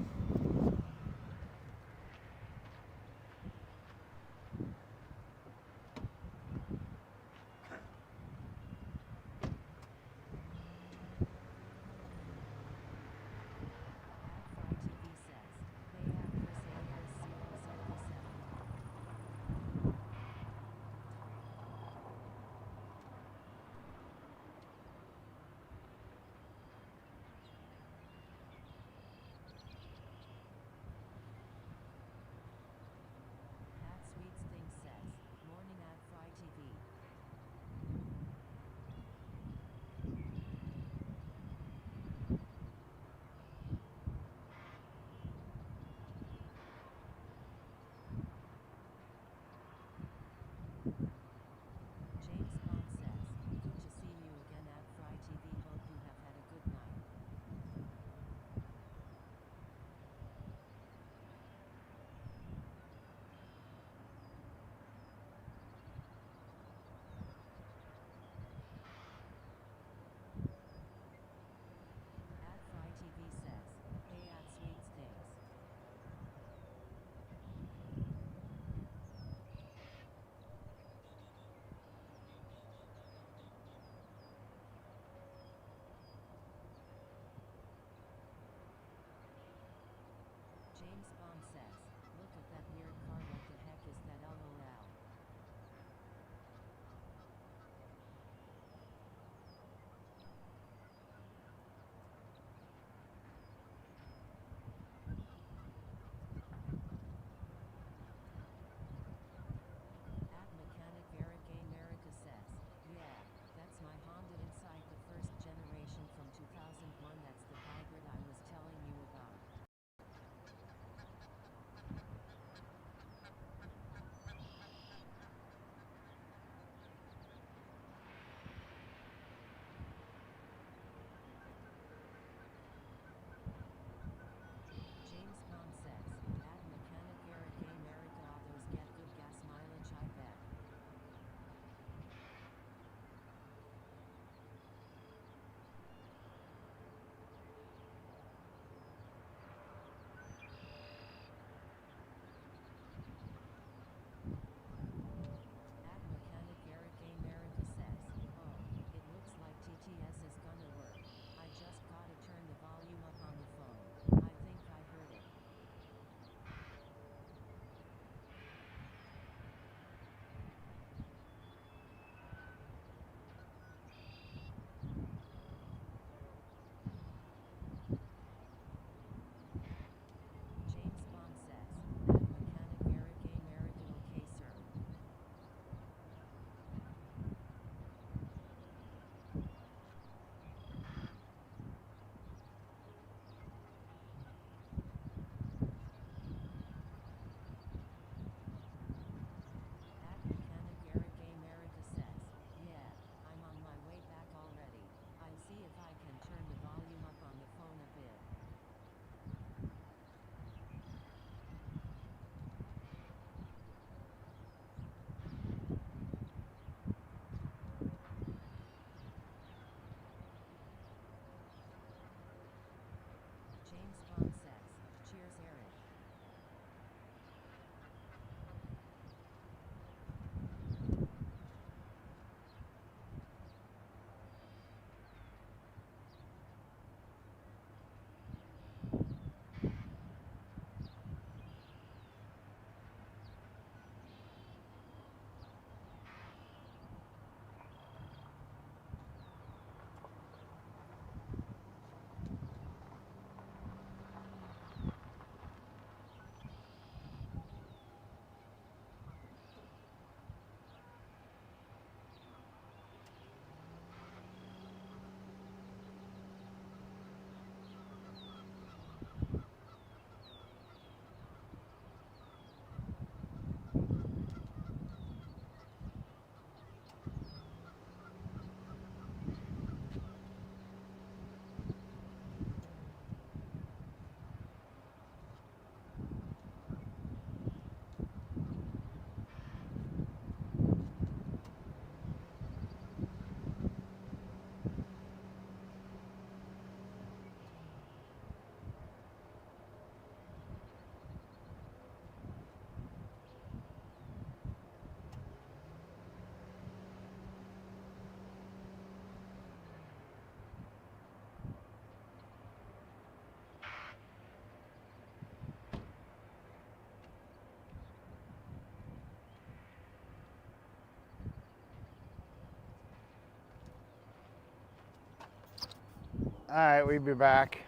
Alright, we'll be back.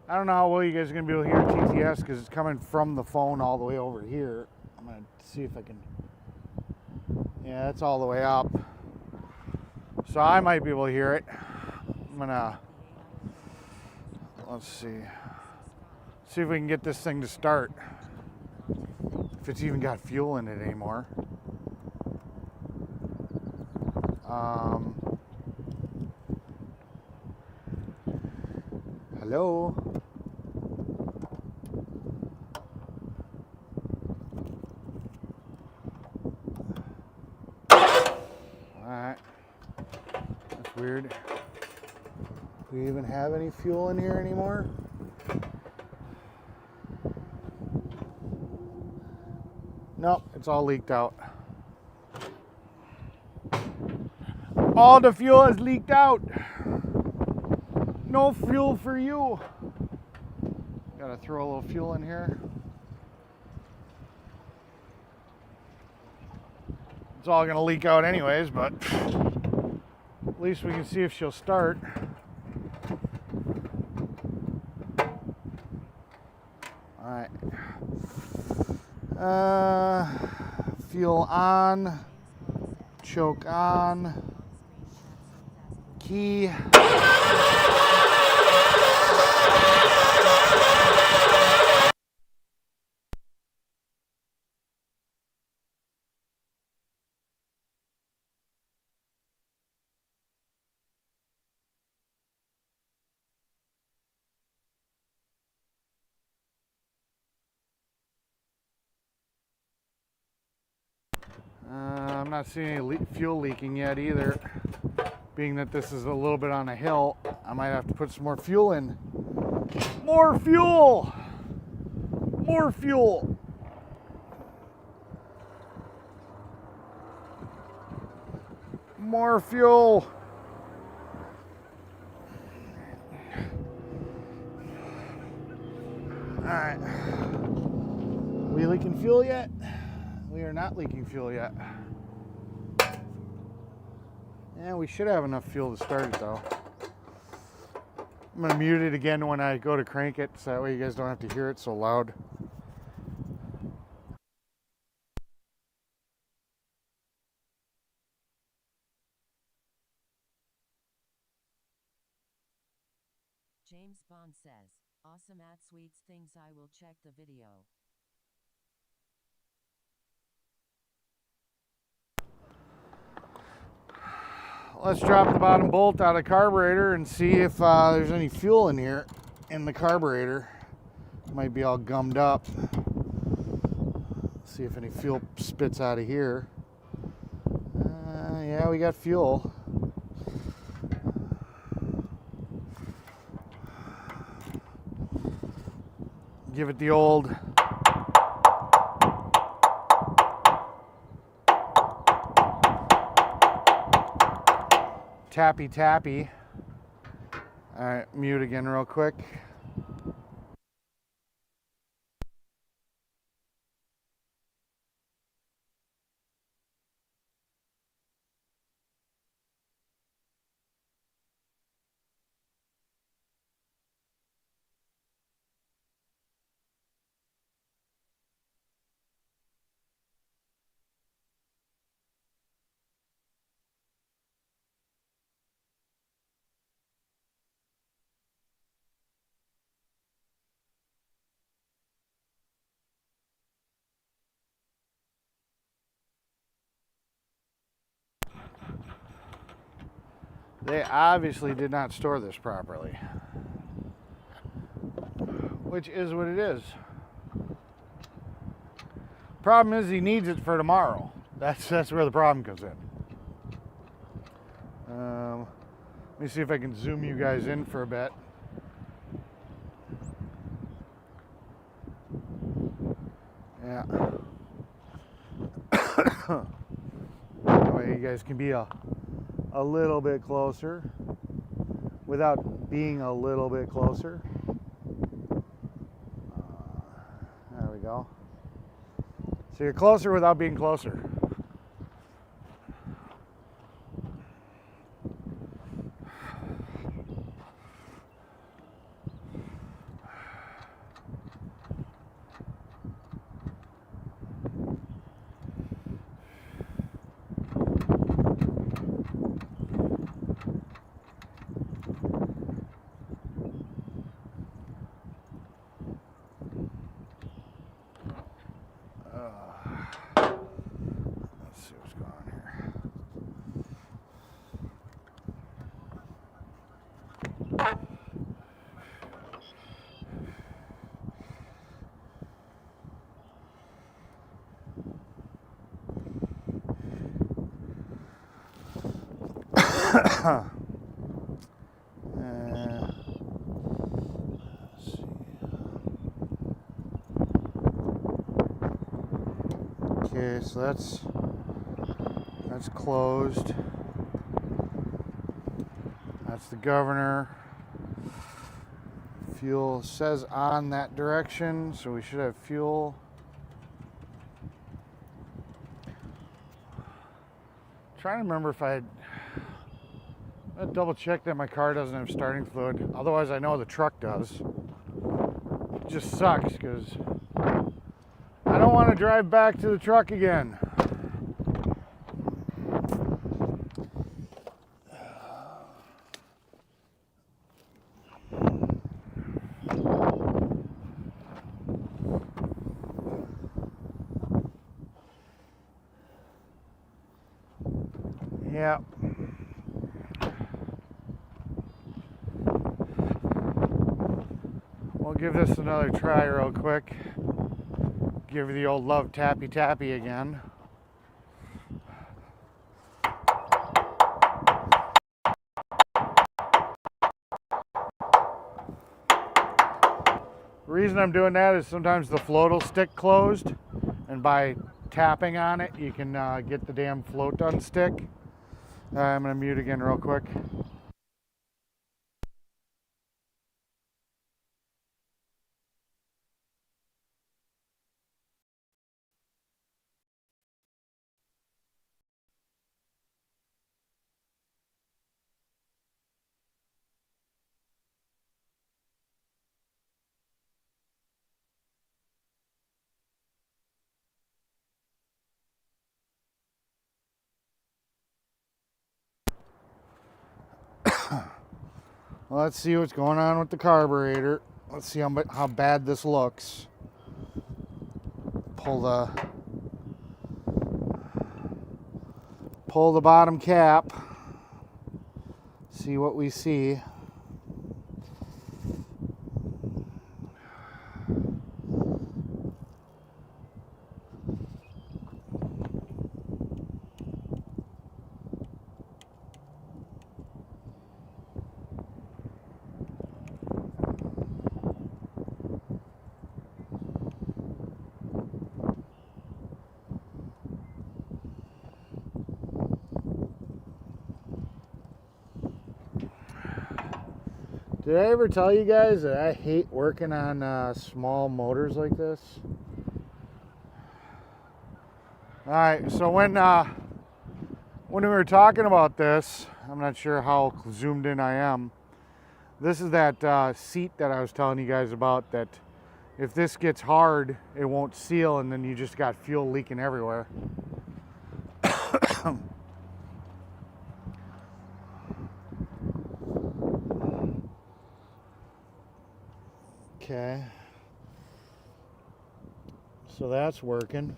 I don't know how well you guys are going to be able to hear TTS because it's coming from the phone all the way over here. I'm going to see if I can... Yeah, it's all the way up. So I might be able to hear it. I'm going to... Let's see. See if we can get this thing to start. If it's even got fuel in it anymore. Hello? Alright. That's weird. Do we even have any fuel in here anymore? Nope, it's all leaked out. All the fuel is leaked out. No fuel for you. Gotta throw a little fuel in here. It's all gonna leak out anyways, but at least we can see if she'll start. Alright. Fuel on. Choke on. Key. I'm not seeing any fuel leaking yet either. Being that this is a little bit on a hill, I might have to put some more fuel in. More fuel! More fuel! More fuel! Alright. We leaking fuel yet? We are not leaking fuel yet. Yeah, we should have enough fuel to start it though. I'm gonna mute it again when I go to crank it, so that way you guys don't have to hear it so loud. James Bond says, awesome at sweets things. I will check the video. Let's drop the bottom bolt out of the carburetor and see if there's any fuel in here in the carburetor. It might be all gummed up. See if any fuel spits out of here. Yeah, we got fuel. Give it the old tappy tappy. All right, mute again real quick. They obviously did not store this properly, which is what it is. Problem is he needs it for tomorrow. That's where the problem comes in. Let me see if I can zoom you guys in for a bit. Yeah. That way you guys can be a little bit closer without being a little bit closer. There we go. So you're closer without being closer. Let's see what's going on here. Let's see. Okay, so that's closed. That's the governor. Fuel says on that direction, so we should have fuel. Trying to remember if I'd double check that my car doesn't have starting fluid. Otherwise, I know the truck does. It just sucks because I don't want to drive back to the truck again. Yeah. We'll give this another try real quick. Give her the old love tappy tappy again. The reason I'm doing that is sometimes the float will stick closed, and by tapping on it you can get the damn float to unstick. I'm going to mute again real quick. Well, let's see what's going on with the carburetor. Let's see how bad this looks. Pull the bottom cap. See what we see. Did I ever tell you guys that I hate working on small motors like this? Alright, so when we were talking about this, I'm not sure how zoomed in I am. This is that seat that I was telling you guys about, that if this gets hard, it won't seal, and then you just got fuel leaking everywhere. Okay, so that's working.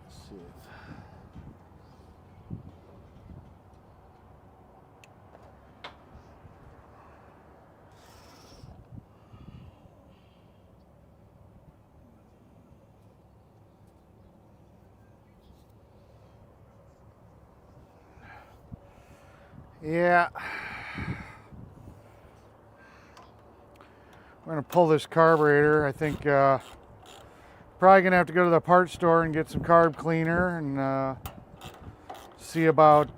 Let's see if... Yeah, we're gonna pull this carburetor. I think probably gonna have to go to the parts store and get some carb cleaner and see about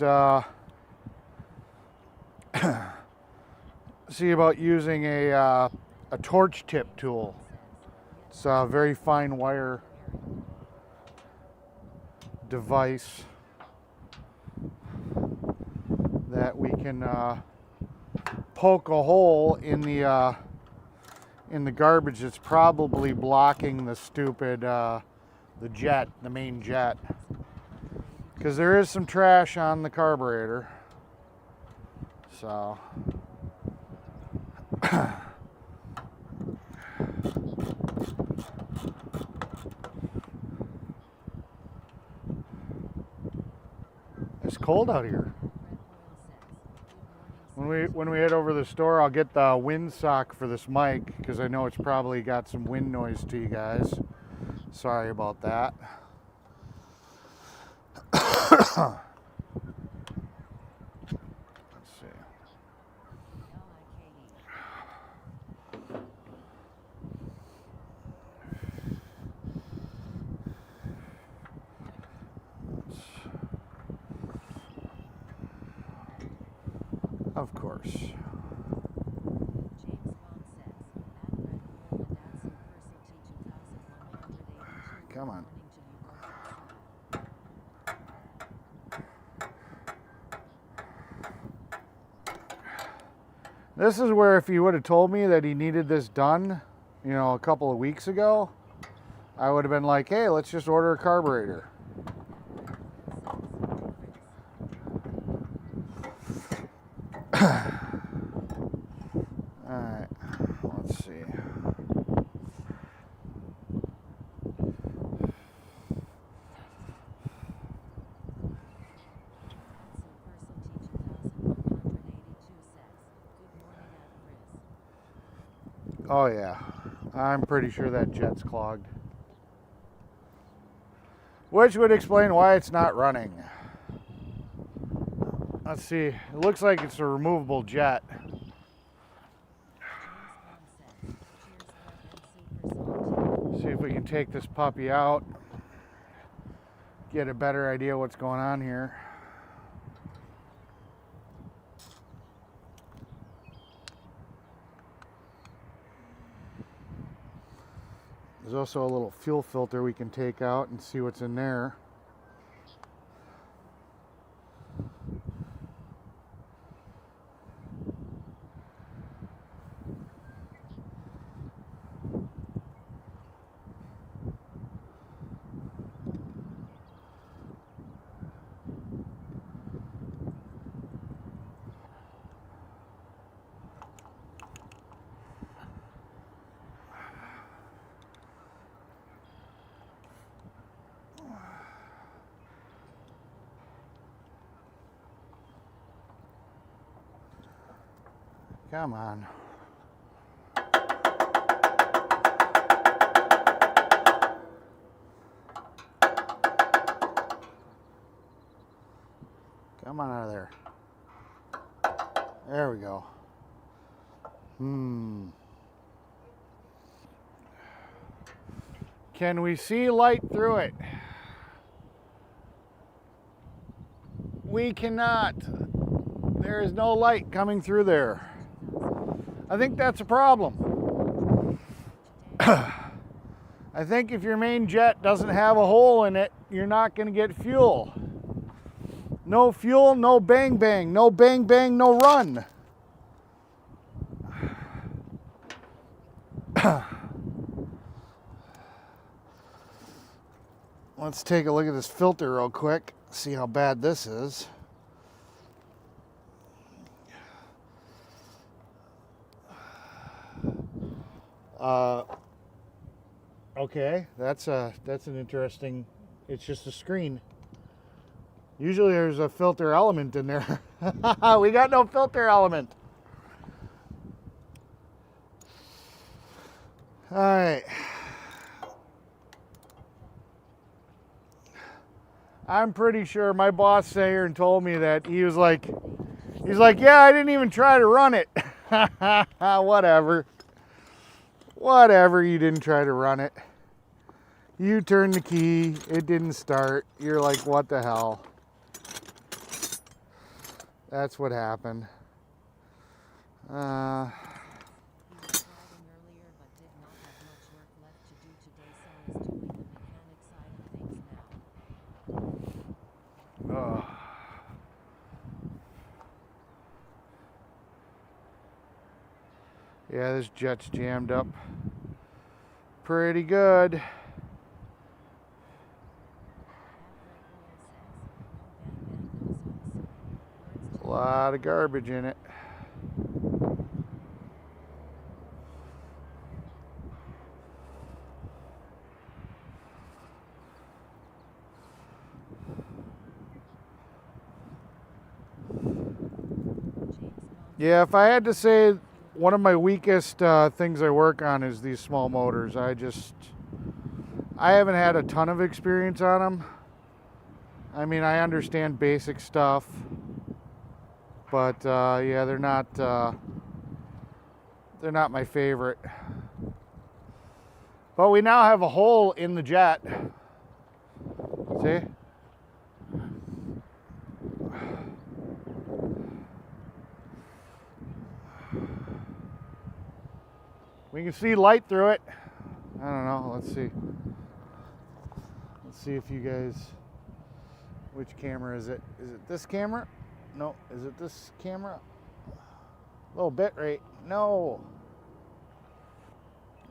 using a torch tip tool. It's a very fine wire device that we can poke a hole in the garbage that's probably blocking the stupid the main jet, because there is some trash on the carburetor. So it's cold out here. When we head over to the store, I'll get the windsock for this mic because I know it's probably got some wind noise to you guys. Sorry about that. Let's see. Of course. Come on. This is where if he would have told me that he needed this done, you know, a couple of weeks ago, I would have been like, hey, let's just order a carburetor. Alright, let's see. Oh yeah, I'm pretty sure that jet's clogged. Which would explain why it's not running. Let's see, it looks like it's a removable jet. See if we can take this puppy out, get a better idea what's going on here. There's also a little fuel filter we can take out and see what's in there. Come on. Come on out of there. There we go. Can we see light through it? We cannot. There is no light coming through there. I think that's a problem. I think if your main jet doesn't have a hole in it, you're not going to get fuel. No fuel, no bang bang. No bang bang, no run. Let's take a look at this filter real quick, see how bad this is. Okay, that's an interesting, it's just a screen. Usually there's a filter element in there. We got no filter element. All right. I'm pretty sure my boss sat here and told me that he's like, yeah, I didn't even try to run it. Whatever. Whatever, you didn't try to run it. You turned the key, it didn't start. You're like, what the hell? That's what happened. Yeah, this jet's jammed up pretty good. A lot of garbage in it. Yeah, if I had to say one of my weakest things I work on is these small motors. I haven't had a ton of experience on them. I mean, I understand basic stuff, but yeah, they're not my favorite. But we now have a hole in the jet. See? We can see light through it. I don't know. Let's see. Let's see if you guys. Which camera is it? Is it this camera? No. Is it this camera? Low bit rate. No.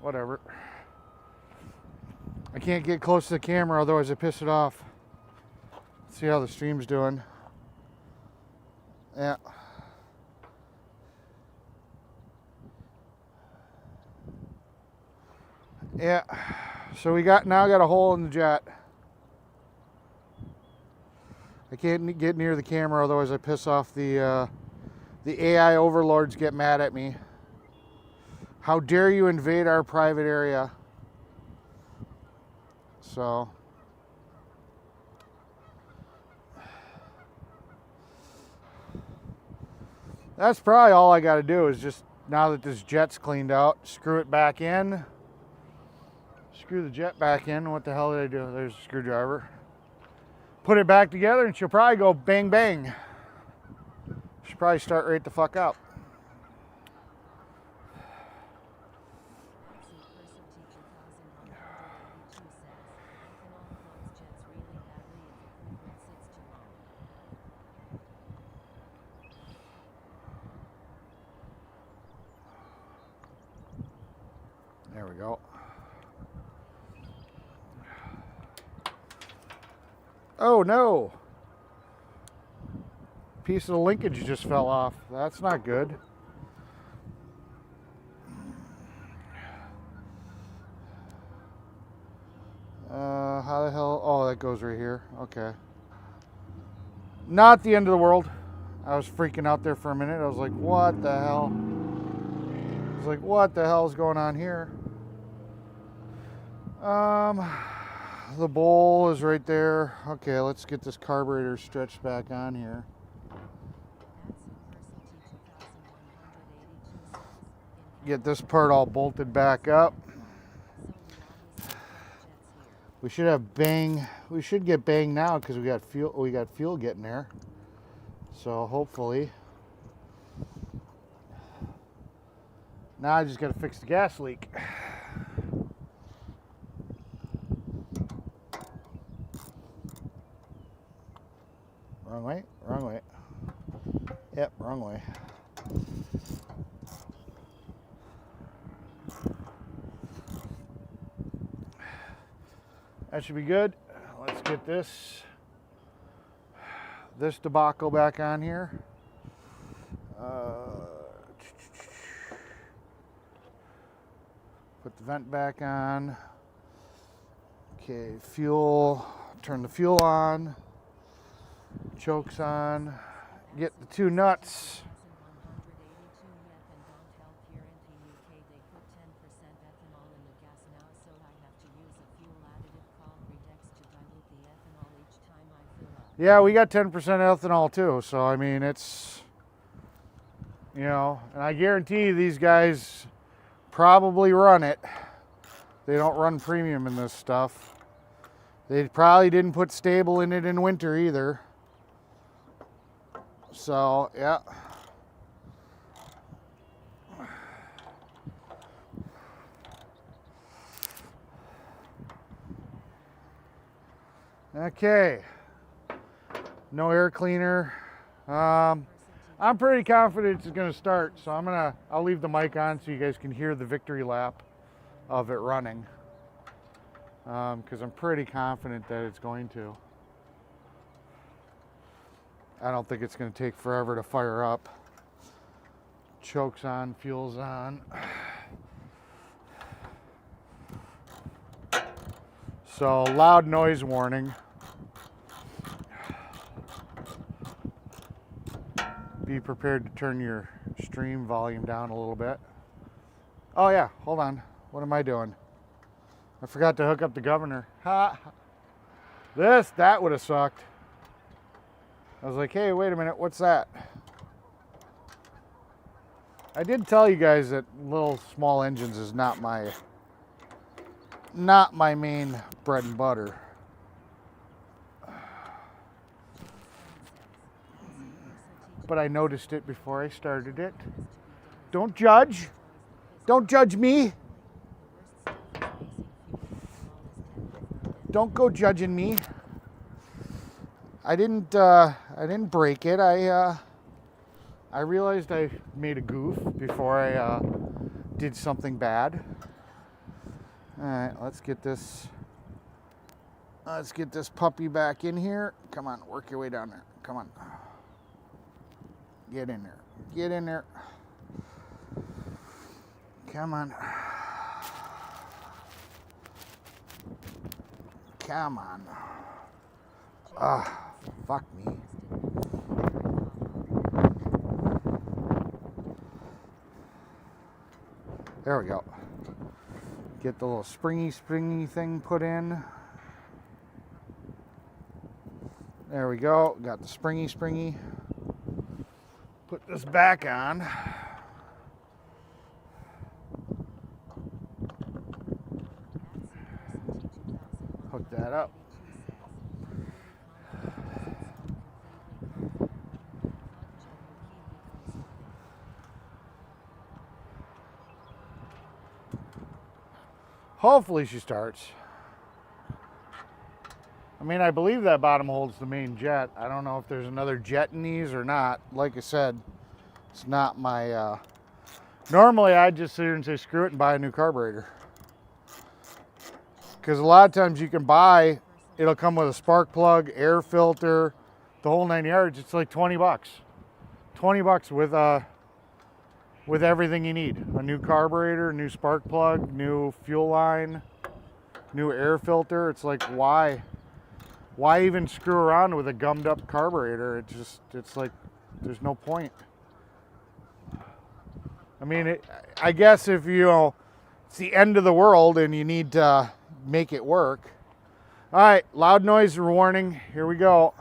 Whatever. I can't get close to the camera, otherwise I piss it off. Let's see how the stream's doing. Yeah. Yeah, so we now got a hole in the jet. I can't get near the camera, otherwise I piss off the AI overlords. Get mad at me. How dare you invade our private area? So that's probably all I got to do is just, now that this jet's cleaned out, screw it back in. Screw the jet back in. What the hell did I do? There's a screwdriver. Put it back together and she'll probably go bang bang. She'll probably start right the fuck up. There we go. Oh no! Piece of the linkage just fell off. That's not good. How the hell? Oh, that goes right here. Okay. Not the end of the world. I was freaking out there for a minute. I was like, what the hell? I was like, what the hell is going on here? The bowl is right there. Okay, let's get this carburetor stretched back on here. Get this part all bolted back up. We should have bang. We should get bang now because we got fuel. We got fuel getting there. So hopefully. Now I just got to fix the gas leak. Wrong way, wrong way. Yep, wrong way. That should be good. Let's get this debacle back on here. Put the vent back on. Okay, fuel. Turn the fuel on. Chokes on. Get the two nuts. Yeah, we got 10% ethanol too. So, I mean, it's, you know, and I guarantee these guys probably run it. They don't run premium in this stuff. They probably didn't put stable in it in winter either. So, yeah. Okay. No air cleaner. I'm pretty confident it's going to start, so I'll leave the mic on so you guys can hear the victory lap of it running. Because I'm pretty confident that it's going to. I don't think it's going to take forever to fire up. Choke's on, fuel's on. So loud noise warning. Be prepared to turn your stream volume down a little bit. Oh yeah, hold on. What am I doing? I forgot to hook up the governor. Ha! That would have sucked. I was like, hey, wait a minute, what's that? I did tell you guys that little small engines is not my main bread and butter. But I noticed it before I started it. Don't judge. Don't judge me. Don't go judging me. I didn't break it. I realized I made a goof before I did something bad. All right, let's get this puppy back in here. Come on, work your way down there. Come on. Get in there. Get in there. Come on. Come on. Ah, fuck me. There we go. Get the little springy thing put in. There we go. Got the springy. Put this back on. Hook that up. Hopefully she starts. I mean, I believe that bottom holds the main jet. I don't know if there's another jet in these or not. Like I said, it's not my... Normally, I'd just sit here and say, screw it and buy a new carburetor. Because a lot of times you can buy, it'll come with a spark plug, air filter, the whole 9 yards. It's like 20 bucks. 20 bucks with everything you need. A new carburetor, new spark plug, new fuel line, new air filter. It's like, why even screw around with a gummed up carburetor? It's like, there's no point. I mean, I guess if it's the end of the world and you need to make it work. All right, loud noise warning. Here we go.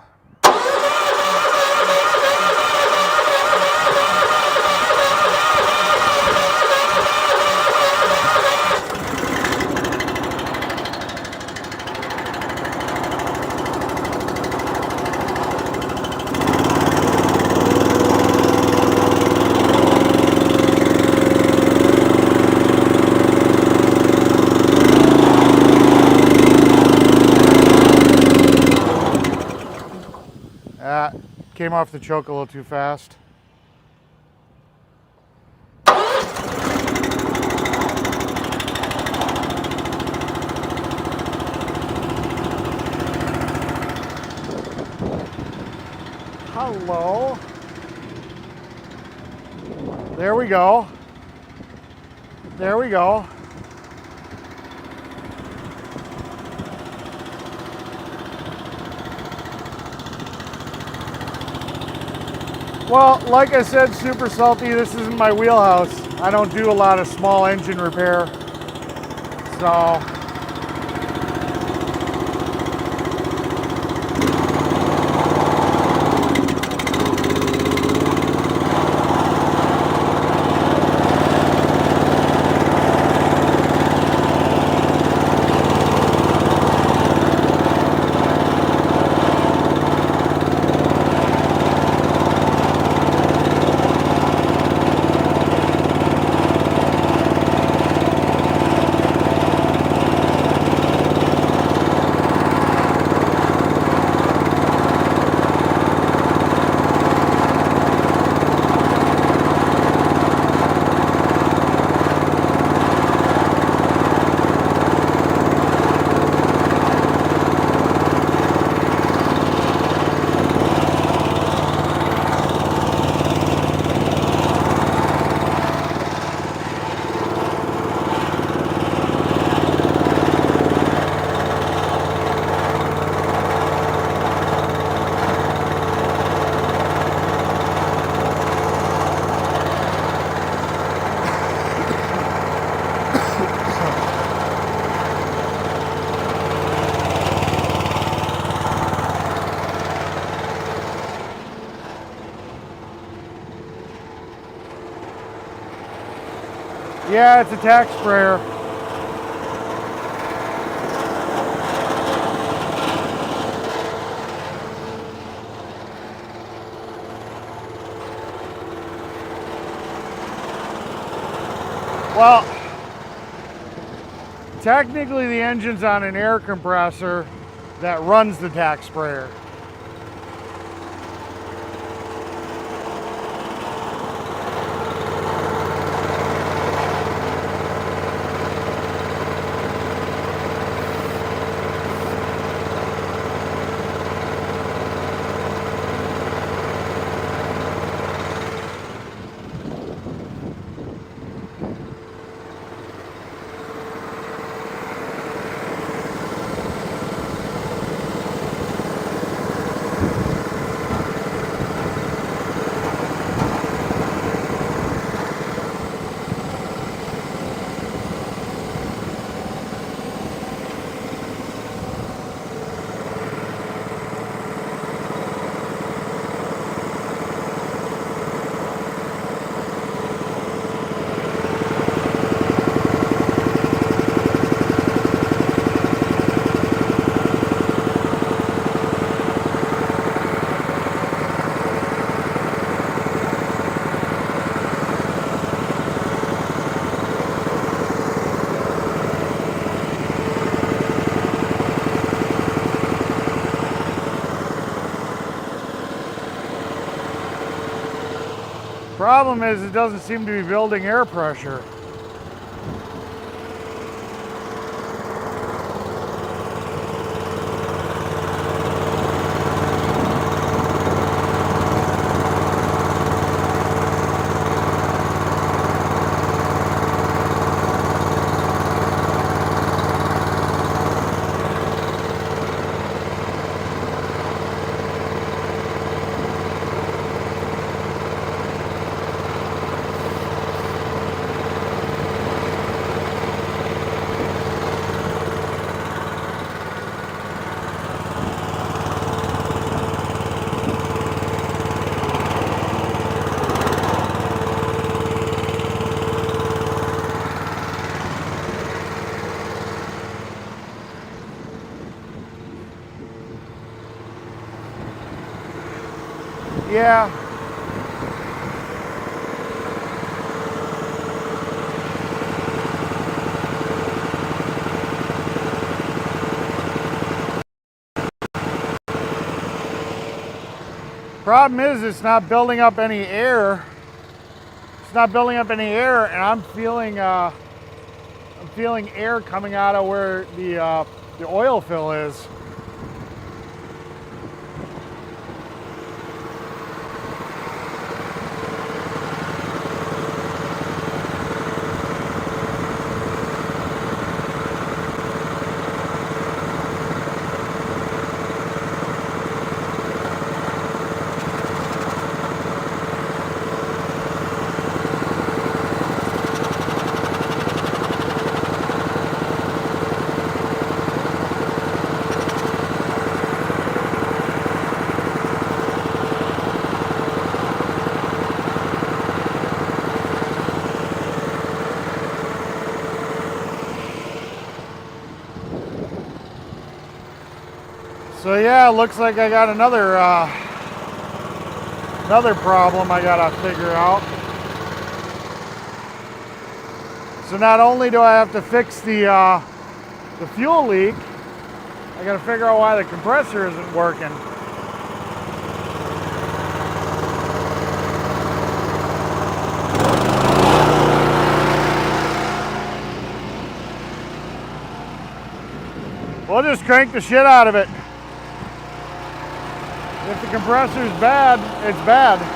Came off the choke a little too fast. Hello. There we go. There we go. Well, like I said, Super Salty, this isn't my wheelhouse. I don't do a lot of small engine repair. So Yeah, it's a tack sprayer. Well, technically the engine's on an air compressor that runs the tack sprayer. Problem is, it doesn't seem to be building air pressure. Yeah. Problem is, it's not building up any air. It's not building up any air, and I'm feeling air coming out of where the oil fill is. So yeah, it looks like I got another problem I gotta figure out. So not only do I have to fix the fuel leak, I gotta figure out why the compressor isn't working. We'll just crank the shit out of it. If the compressor's bad, it's bad.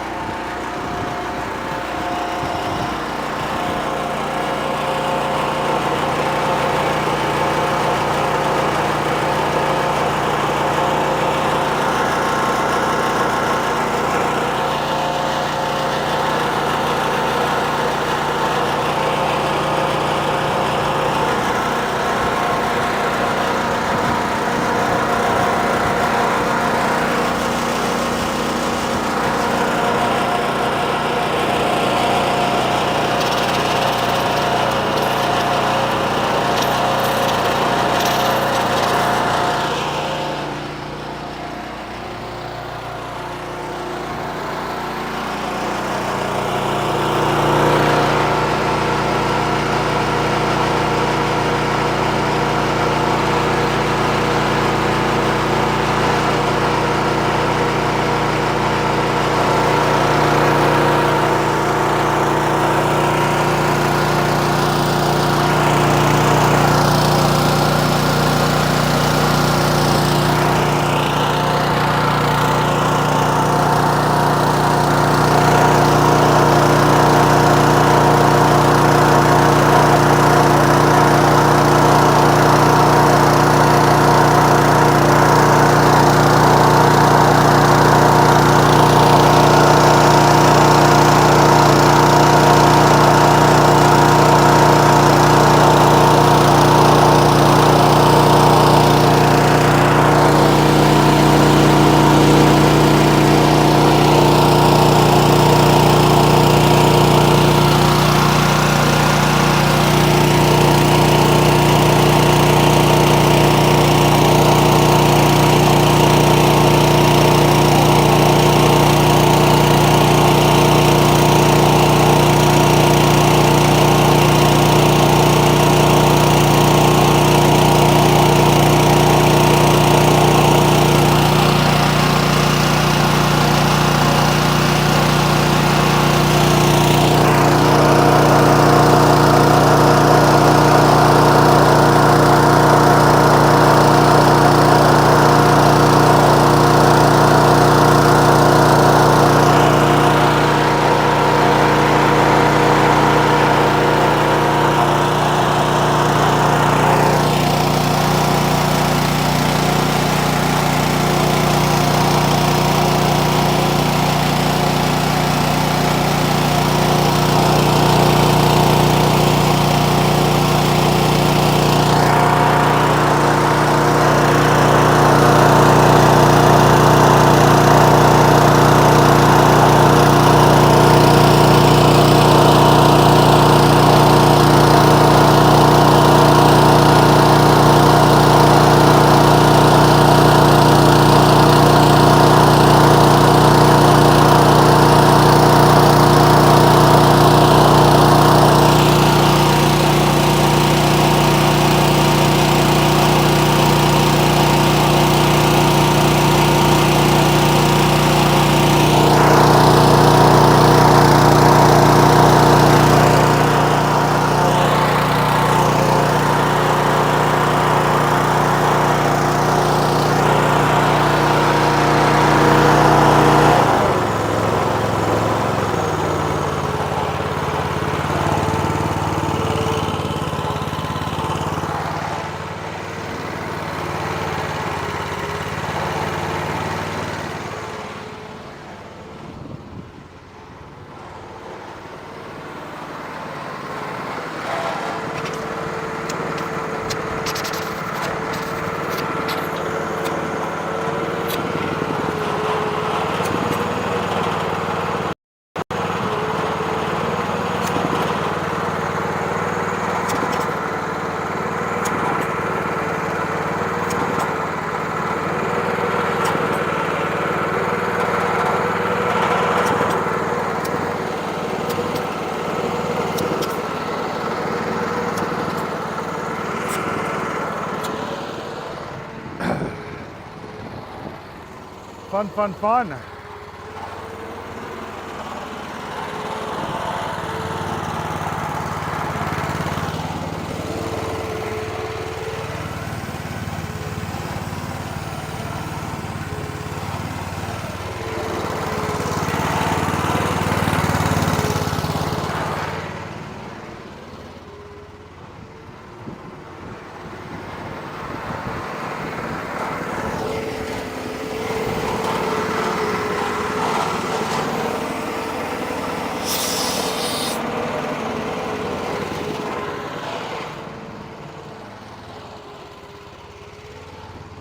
Fun, fun, fun.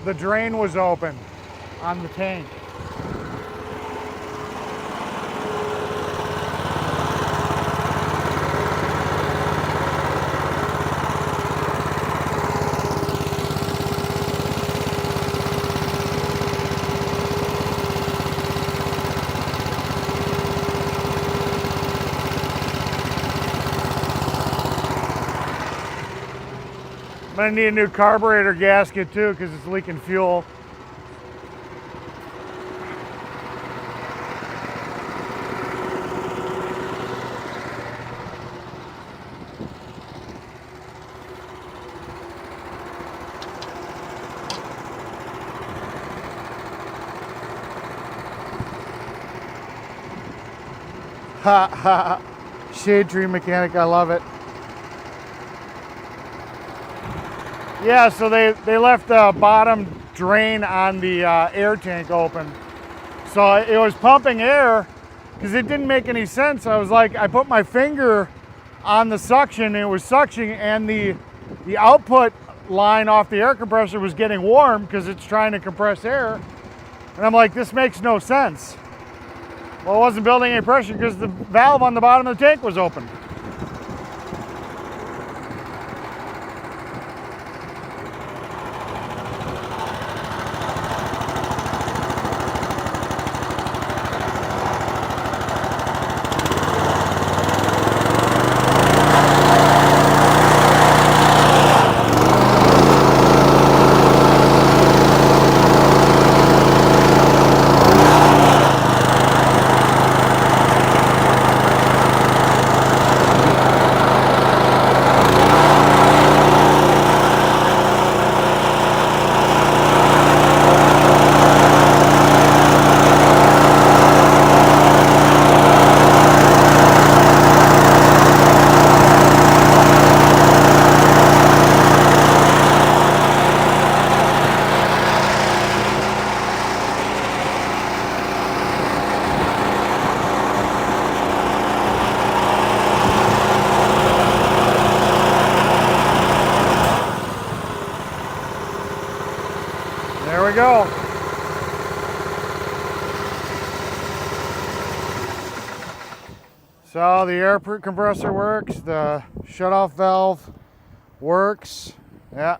The drain was open on the tank. I'm gonna need a new carburetor gasket too because it's leaking fuel. Ha ha, shade tree mechanic, I love it. Yeah, so they left the bottom drain on the air tank open. So it was pumping air because it didn't make any sense. I was like, I put my finger on the suction and it was suctioning, and the output line off the air compressor was getting warm because it's trying to compress air. And I'm like, this makes no sense. Well, it wasn't building any pressure because the valve on the bottom of the tank was open. There we go. So the air compressor works, the shutoff valve works. Yeah.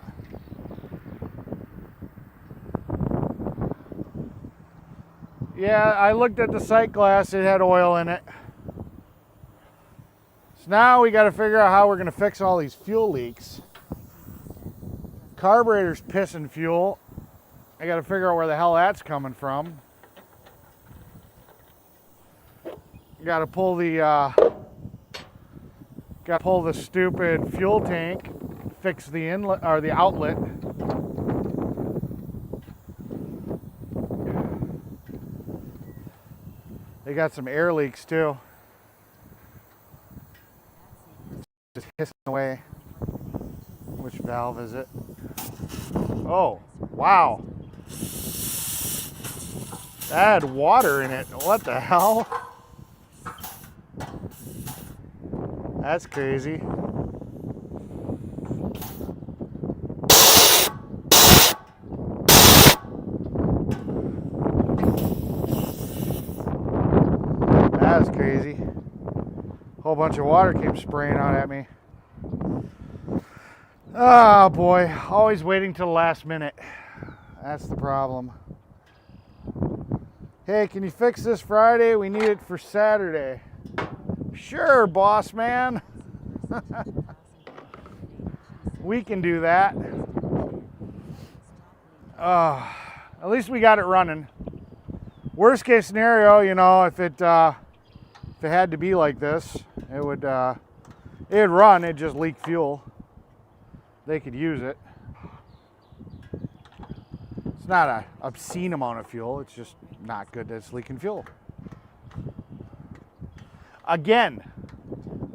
Yeah, I looked at the sight glass, it had oil in it. So now we got to figure out how we're going to fix all these fuel leaks. Carburetor's pissing fuel. I got to figure out where the hell that's coming from. Got to pull the stupid fuel tank, fix the inlet or the outlet. They got some air leaks too. Just hissing away. Which valve is it? Oh, wow. That had water in it. What the hell? That's crazy. That was crazy. Whole bunch of water came spraying out at me. Oh boy, always waiting till the last minute. That's the problem. Hey, can you fix this Friday? We need it for Saturday. Sure, boss man. We can do that. At least we got it running. Worst case scenario, you know, if it had to be like this, it would it'd run, it'd just leak fuel. They could use it. It's not an obscene amount of fuel, it's just not good that it's leaking fuel. Again,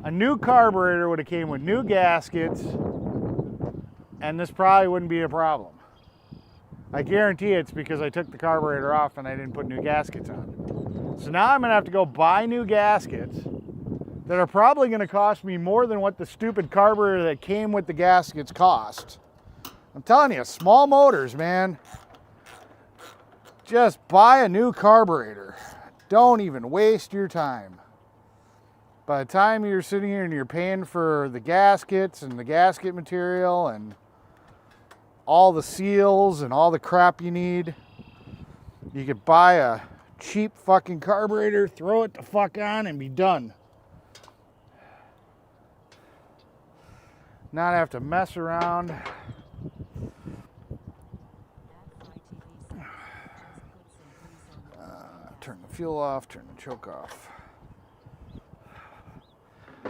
a new carburetor would have came with new gaskets, and this probably wouldn't be a problem. I guarantee it's because I took the carburetor off and I didn't put new gaskets on. So now I'm gonna have to go buy new gaskets that are probably gonna cost me more than what the stupid carburetor that came with the gaskets cost. I'm telling you, small motors, man. Just buy a new carburetor. Don't even waste your time. By the time you're sitting here and you're paying for the gaskets and the gasket material and all the seals and all the crap you need, you could buy a cheap fucking carburetor, throw it the fuck on, and be done. Not have to mess around. Turn the fuel off, turn the choke off.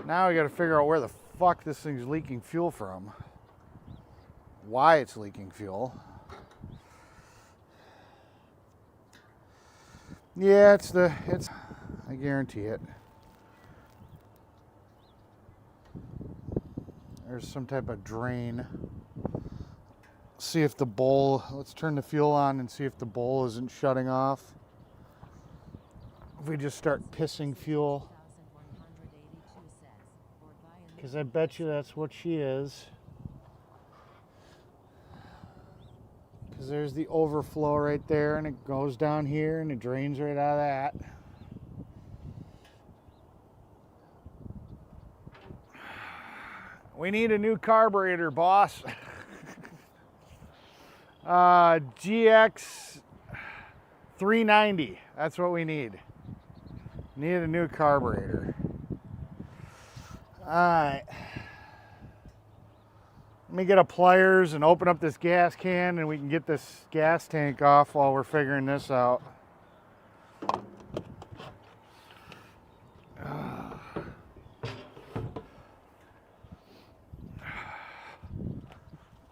Now we got to figure out where the fuck this thing's leaking fuel from. Why it's leaking fuel. Yeah, it's I guarantee it. There's some type of drain. See if the bowl, let's turn the fuel on and see if the bowl isn't shutting off. If we just start pissing fuel. Because I bet you that's what she is. Because there's the overflow right there, and it goes down here and it drains right out of that. We need a new carburetor, boss. GX 390, that's what we need. Need a new carburetor. Alright. Let me get a pliers and open up this gas can and we can get this gas tank off while we're figuring this out.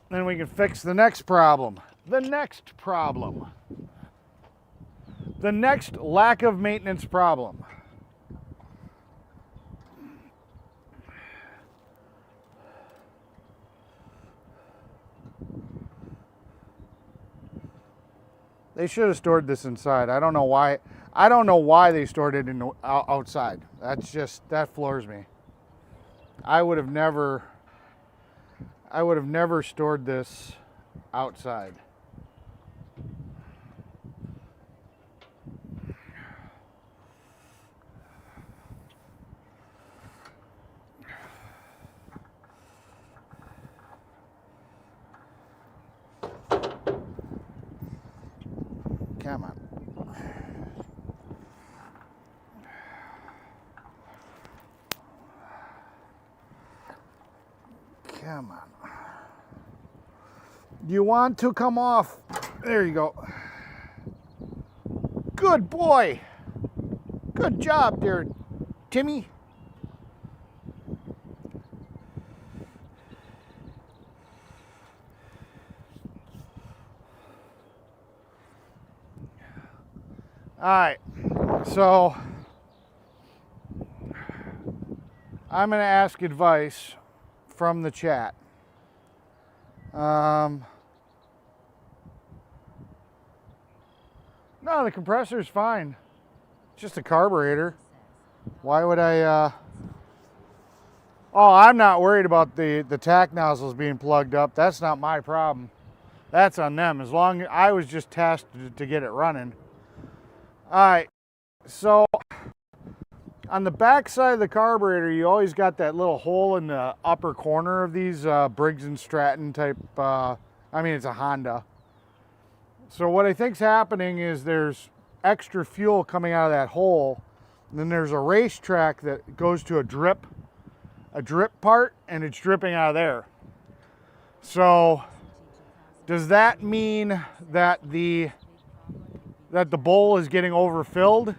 Then we can fix the next problem. The next problem. The next lack of maintenance problem. They should have stored this inside. I don't know why. I don't know why they stored it in outside. That floors me. I would have never stored this outside. Come on. Come on. You want to come off? There you go. Good boy. Good job there, Timmy. All right, so I'm going to ask advice from the chat. No, the compressor's fine. It's just a carburetor. Why would I, Oh, I'm not worried about the tack nozzles being plugged up. That's not my problem. That's on them. As long as I was just tasked to get it running. All right, so on the back side of the carburetor, you always got that little hole in the upper corner of these Briggs & Stratton type, I mean, it's a Honda. So what I think's happening is there's extra fuel coming out of that hole, and then there's a racetrack that goes to a drip part, and it's dripping out of there. So does that mean that the that the bowl is getting overfilled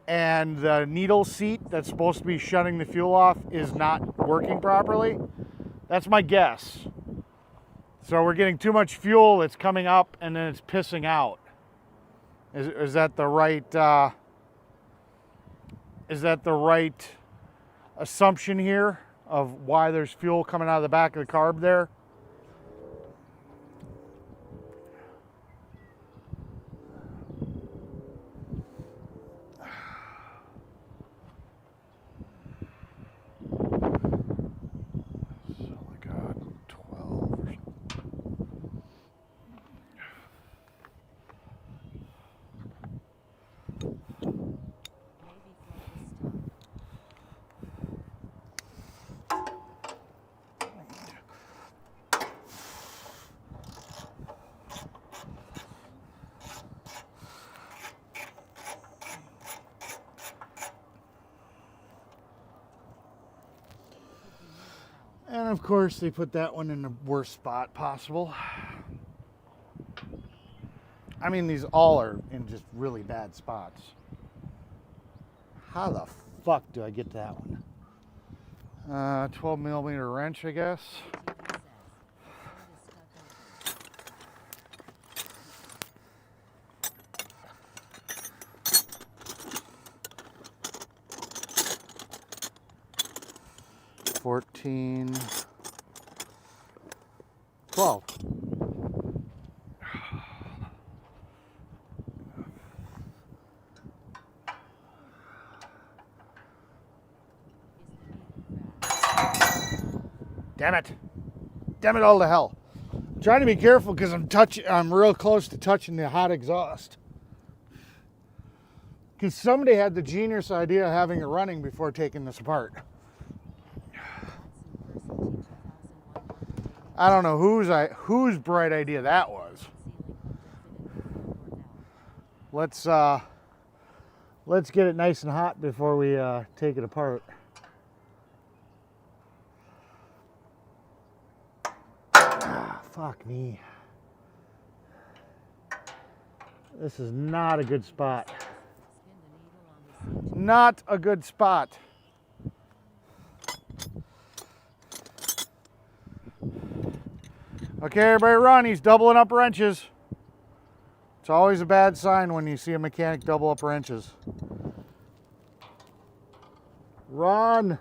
and the needle seat that's supposed to be shutting the fuel off is not working properly. That's my guess. So we're getting too much fuel, it's coming up and then it's pissing out. Is that the right assumption here of why there's fuel coming out of the back of the carb there? And of course they put that one in the worst spot possible. I mean, these all are in just really bad spots. How the fuck do I get to that one? 12 millimeter wrench, I guess. $14, $12. Damn it. Damn it all to hell. I'm trying to be careful because I'm real close to touching the hot exhaust. Because somebody had the genius idea of having it running before taking this apart. I don't know whose bright idea that was. Let's get it nice and hot before we take it apart. Fuck me. This is not a good spot. Not a good spot. Okay, everybody run. He's doubling up wrenches. It's always a bad sign when you see a mechanic double up wrenches. Run.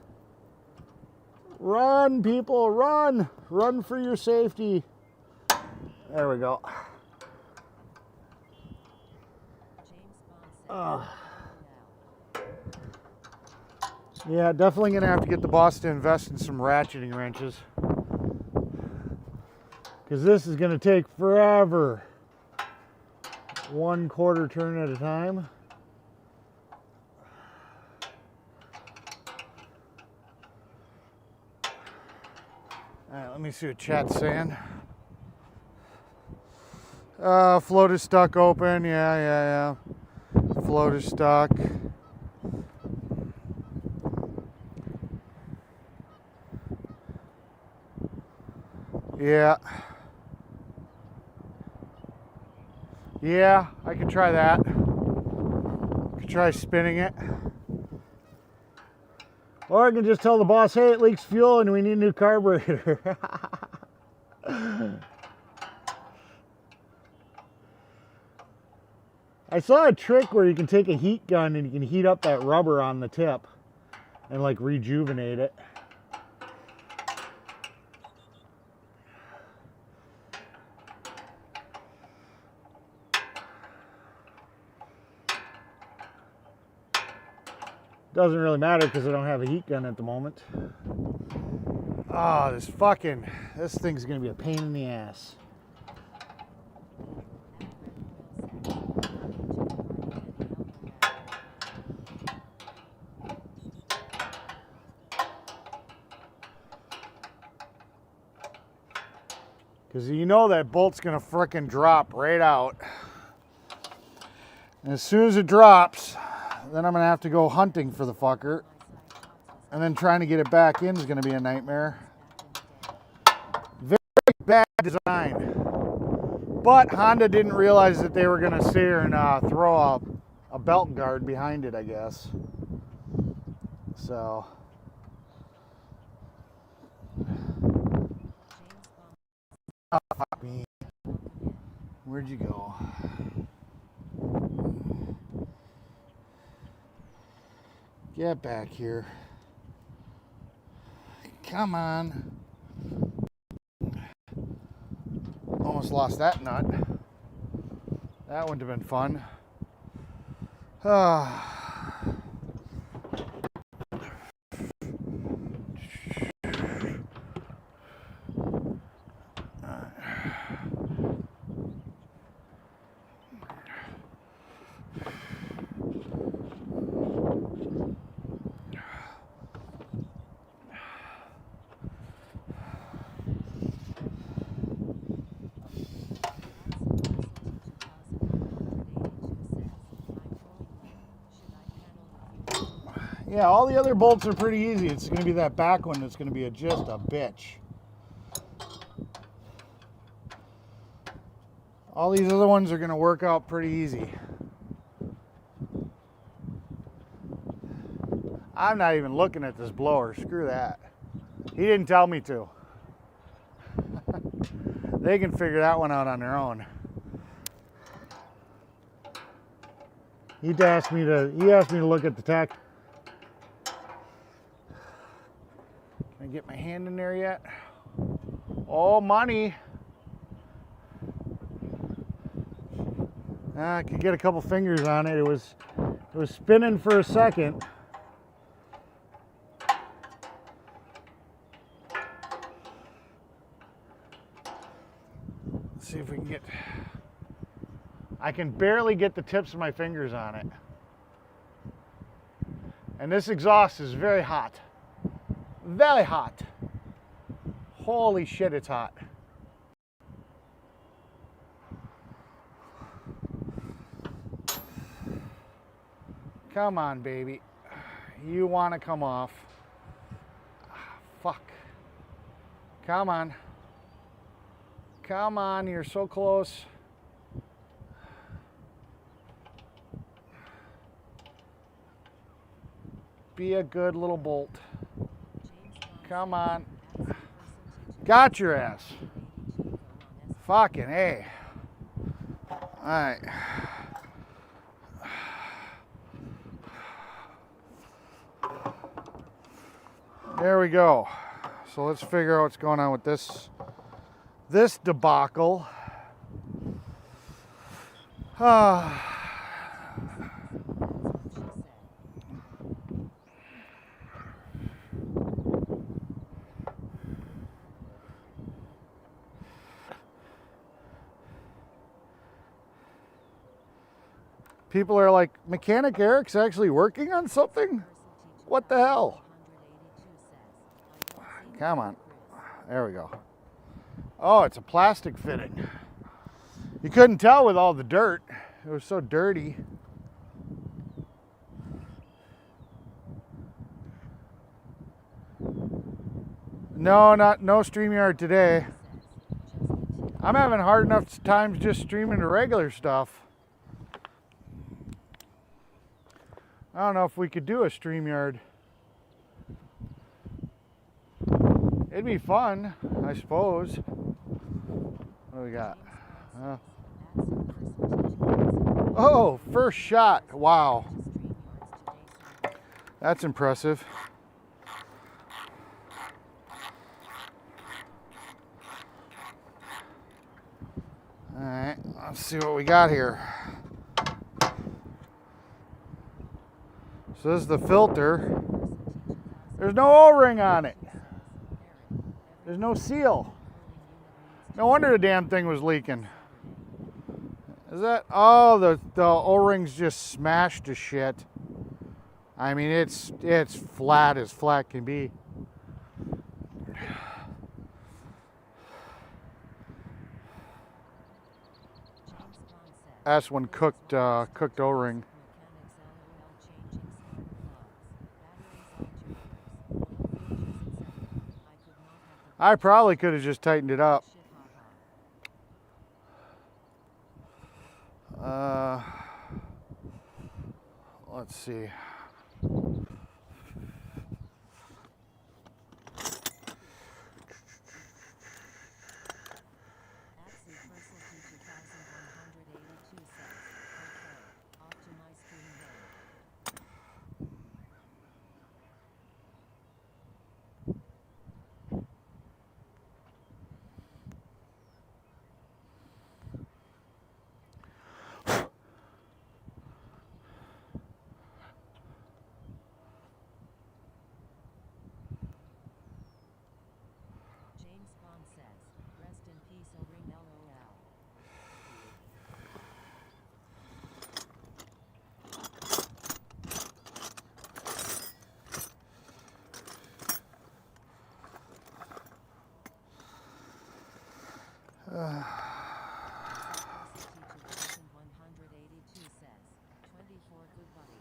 Run, people, run. Run for your safety. There we go. Yeah, definitely gonna have to get the boss to invest in some ratcheting wrenches. Because this is going to take forever. 1/4 turn at a time. Alright, let me see what chat's saying. Float is stuck open. Yeah. Float is stuck. Yeah. Yeah, I could try that. Could try spinning it. Or I can just tell the boss, hey, it leaks fuel and we need a new carburetor. I saw a trick where you can take a heat gun and you can heat up that rubber on the tip and like rejuvenate it. Doesn't really matter because I don't have a heat gun at the moment. Oh, this thing's gonna be a pain in the ass. Because you know that bolt's gonna frickin' drop right out. And as soon as it drops, then I'm gonna have to go hunting for the fucker. And then trying to get it back in is gonna be a nightmare. Very bad design. But Honda didn't realize that they were going to sit here and throw a belt guard behind it, I guess. So. Oh, fuck me. Where'd you go? Get back here. Come on. Almost lost that nut. That wouldn't have been fun. Yeah, all the other bolts are pretty easy. It's going to be that back one that's going to be just a bitch. All these other ones are going to work out pretty easy. I'm not even looking at this blower. Screw that. He didn't tell me to. They can figure that one out on their own. He asked me to look at the tech. Can I get my hand in there yet? Oh, money. I could get a couple fingers on it. It was spinning for a second. Let's see if we can get. I can barely get the tips of my fingers on it. And this exhaust is very hot. Very hot. Holy shit, it's hot. Come on, baby. You want to come off. Fuck. Come on. Come on, you're so close. Be a good little bolt. Come on. Got your ass. Fucking A. Alright. There we go. So let's figure out what's going on with this debacle. People are like, Mechanic Eric's actually working on something? What the hell? Come on. There we go. Oh, it's a plastic fitting. You couldn't tell with all the dirt. It was so dirty. No StreamYard today. I'm having hard enough times just streaming the regular stuff. I don't know if we could do a StreamYard. It'd be fun, I suppose. What do we got? Oh, first shot. Wow. That's impressive. All right, let's see what we got here. So this is the filter. There's no O-ring on it. There's no seal. No wonder the damn thing was leaking. Is that? Oh, the O-ring's just smashed to shit. I mean, it's flat as flat can be. That's one cooked O-ring. I probably could have just tightened it up. see. Axie Crystal 2182 says, okay, off to my screen then. James Bond says, rest in peace O-ring LOL. Axie Crystal 2182 says, 24 good buddy.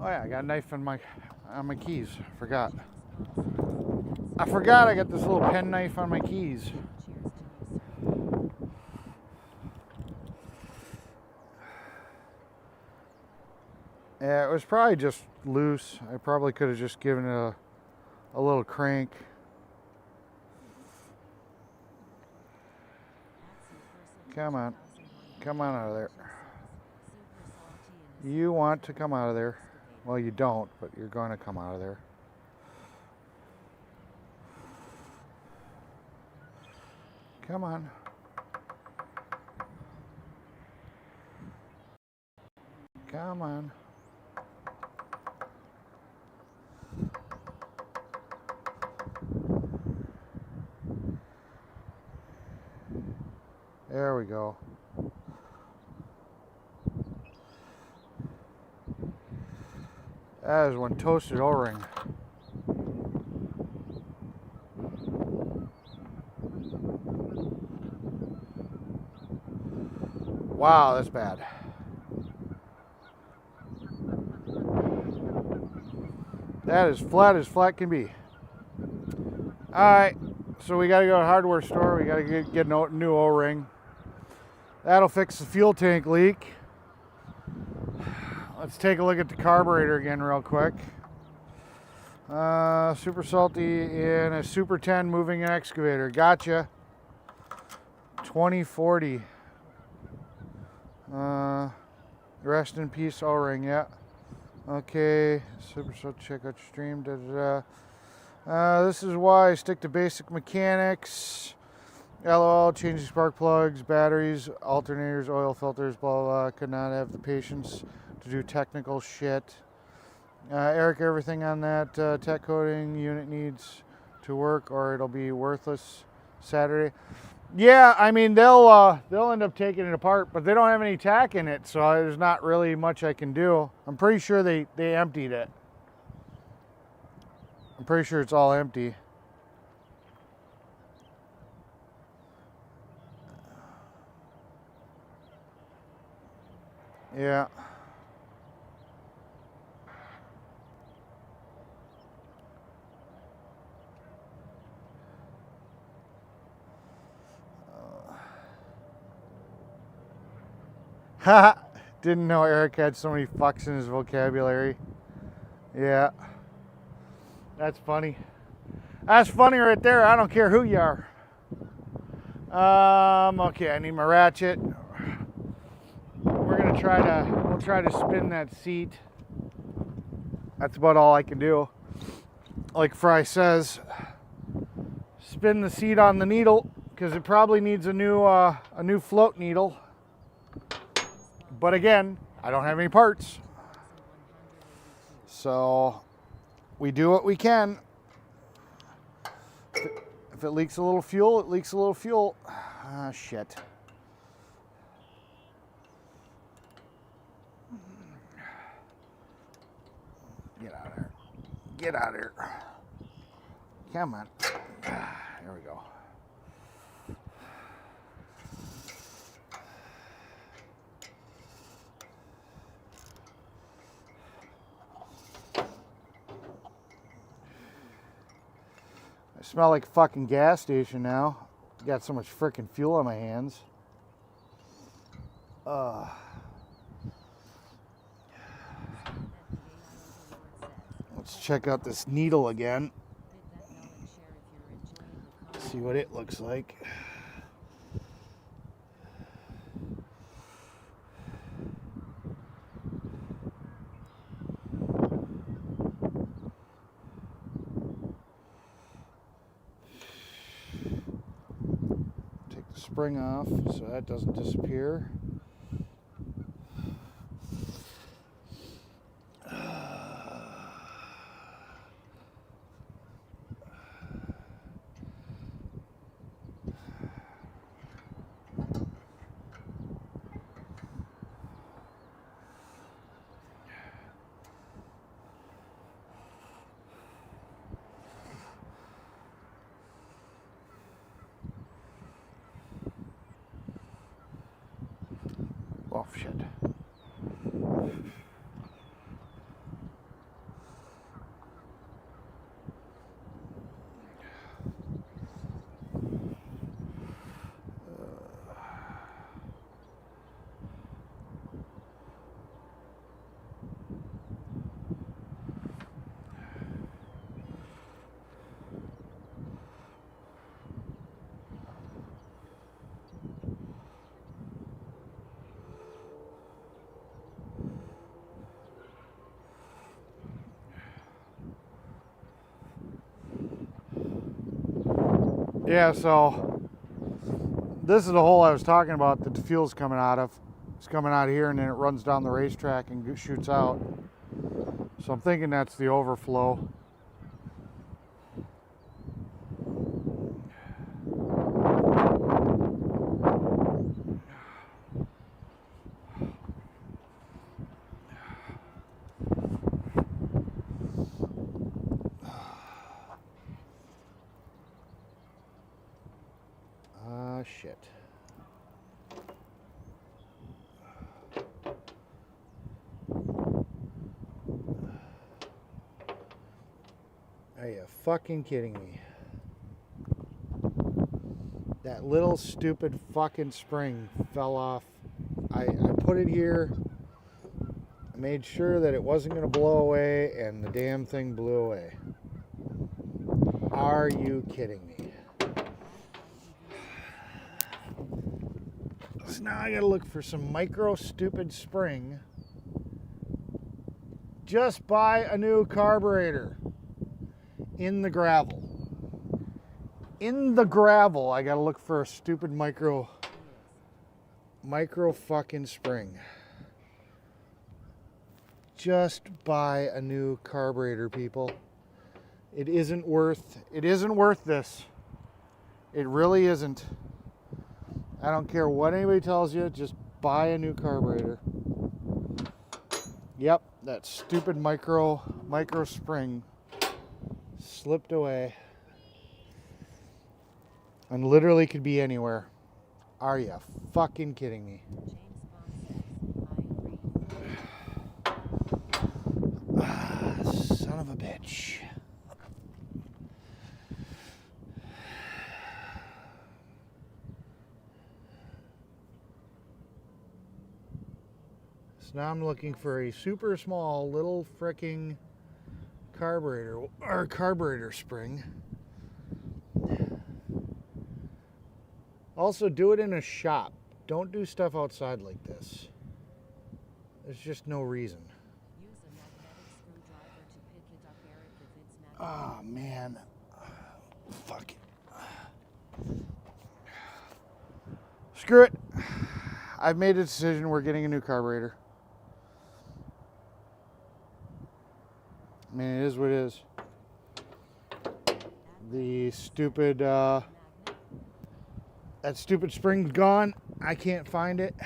Oh yeah, I got a knife on my keys. Forgot. James Bond says, I forgot I got this little pen knife on my keys. cheers to you, sir. Yeah, it was probably just loose. I probably could have just given it a little crank. Axie Crystal Come on. 2182 Come on out of there. says, super salty and You want to come out of there. Well, you don't, but you're going to come out of there. Come on. Come on. There we go. That is one toasted O-ring. Wow, that's bad. That is as flat can be. Alright, so we gotta go to the hardware store. We gotta get a new O-ring. That'll fix the fuel tank leak. Let's take a look at the carburetor again real quick. Super salty in a Super 10 moving excavator. Gotcha. 2040. Rest in peace O-ring, yeah. Okay, super salty, check out your stream. Da, da, da. This is why I stick to basic mechanics. LOL, changing spark plugs, batteries, alternators, oil filters, blah, blah, blah. Could not have the patience to do technical shit. Eric, everything on that tech coding unit needs to work or it'll be worthless Saturday. Yeah, I mean, they'll end up taking it apart, but they don't have any tack in it, so there's not really much I can do. I'm pretty sure they emptied it. I'm pretty sure it's all empty. Yeah. Haha. Didn't know Eric had so many fucks in his vocabulary. Yeah. That's funny. That's funny right there. I don't care who you are. Okay, I need my ratchet. We'll try to spin that seat. That's about all I can do. Like Fry says, spin the seat on the needle because it probably needs a new float needle. But again, I don't have any parts. So we do what we can. If it leaks a little fuel, it leaks a little fuel. Ah, shit. Get out of there. Get out of here. Come on. There we go. Smell like a fucking gas station now. Got so much freaking fuel on my hands. Let's check out this needle again. See what it looks like. Take the spring off so that doesn't disappear. Oh shit. Yeah, so this is the hole I was talking about that the fuel's coming out of. It's coming out of here and then it runs down the racetrack and shoots out. So I'm thinking that's the overflow. Shit. Are you fucking kidding me? That little stupid fucking spring fell off. I put it here. I made sure that it wasn't going to blow away, and the damn thing blew away. Are you kidding me? So now I gotta look for some micro stupid spring. Just buy a new carburetor in the gravel. In the gravel, I gotta look for a stupid micro fucking spring. Just buy a new carburetor, people. It isn't worth this. It really isn't. I don't care what anybody tells you, just buy a new carburetor. Yep, that stupid micro spring slipped away. And literally could be anywhere. Are you fucking kidding me? Son of a bitch. Now I'm looking for a super small little fricking carburetor spring. Also, do it in a shop. Don't do stuff outside like this. There's just no reason. Use a magnetic screwdriver to pick it up, Eric, if it's Oh magnetic. man. Fuck it. Screw it. I've made a decision. We're getting a new carburetor. I mean, it is what it is. The stupid, that stupid spring's gone. I can't find it.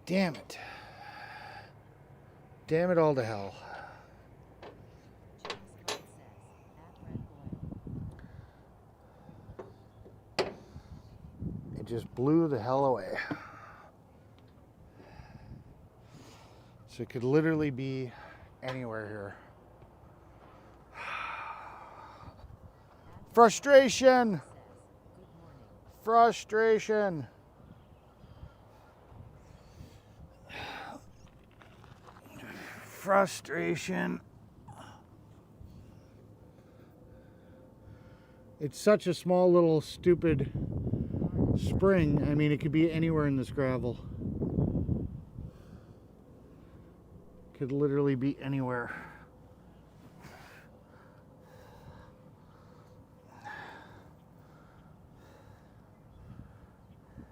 Damn it. Damn it all to hell. It just blew the hell away. So it could literally be anywhere here. Frustration. Frustration. Frustration. It's such a small little stupid spring. I mean, it could be anywhere in this gravel. Could literally be anywhere.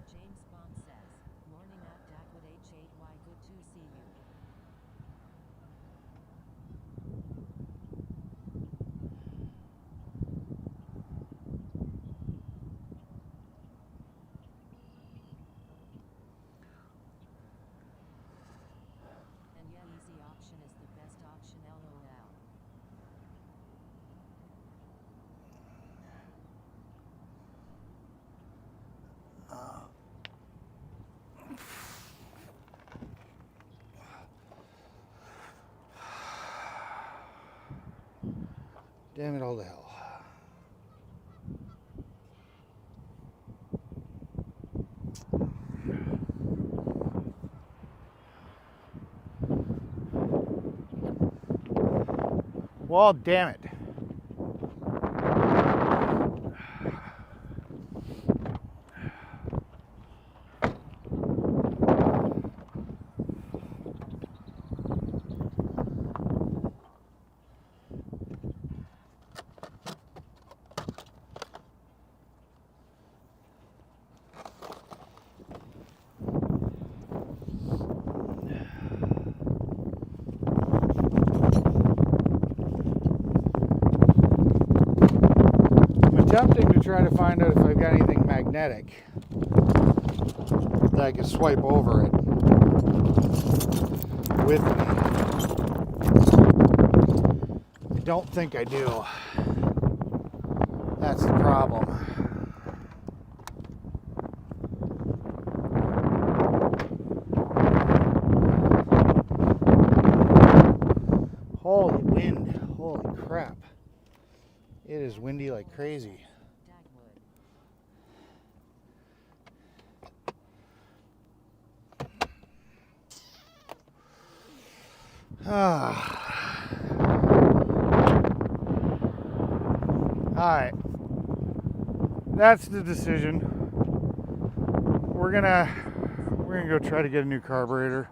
James Bond says, morning at Dagwood H8Y, good to see you. And yeah, easy option is the best option, LOL. Damn it all to hell. Well, damn it. Attempting to try to find out if I've got anything magnetic that I can swipe over it with me. I don't think I do. That's the problem. Holy wind. Holy crap. It is windy like crazy. Alright. That's the decision. We're gonna go try to get a new carburetor.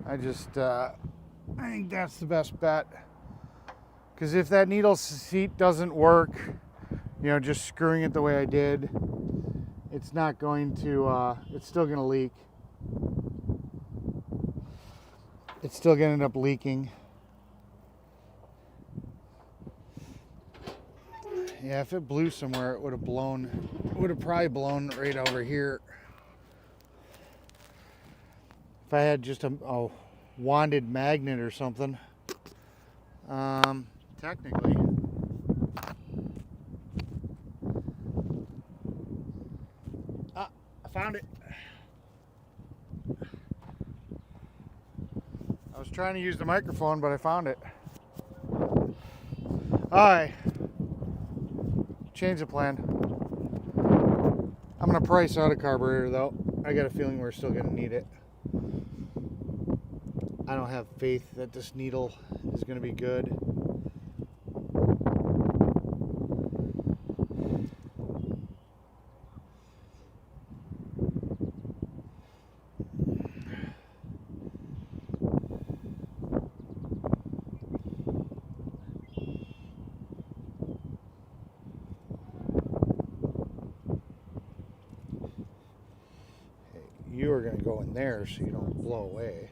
I think that's the best bet. Because if that needle seat doesn't work, you know, just screwing it the way I did, it's not going to, it's still going to leak. It's still going to end up leaking. Yeah, if it blew somewhere, it would have probably blown right over here. If I had just a wanded magnet or something. Technically. Ah, I found it. I was trying to use the microphone, but I found it. Alright. Change the plan. I'm going to price out a carburetor, though. I got a feeling we're still going to need it. I don't have faith that this needle is going to be good. You are going to go in there so you don't blow away.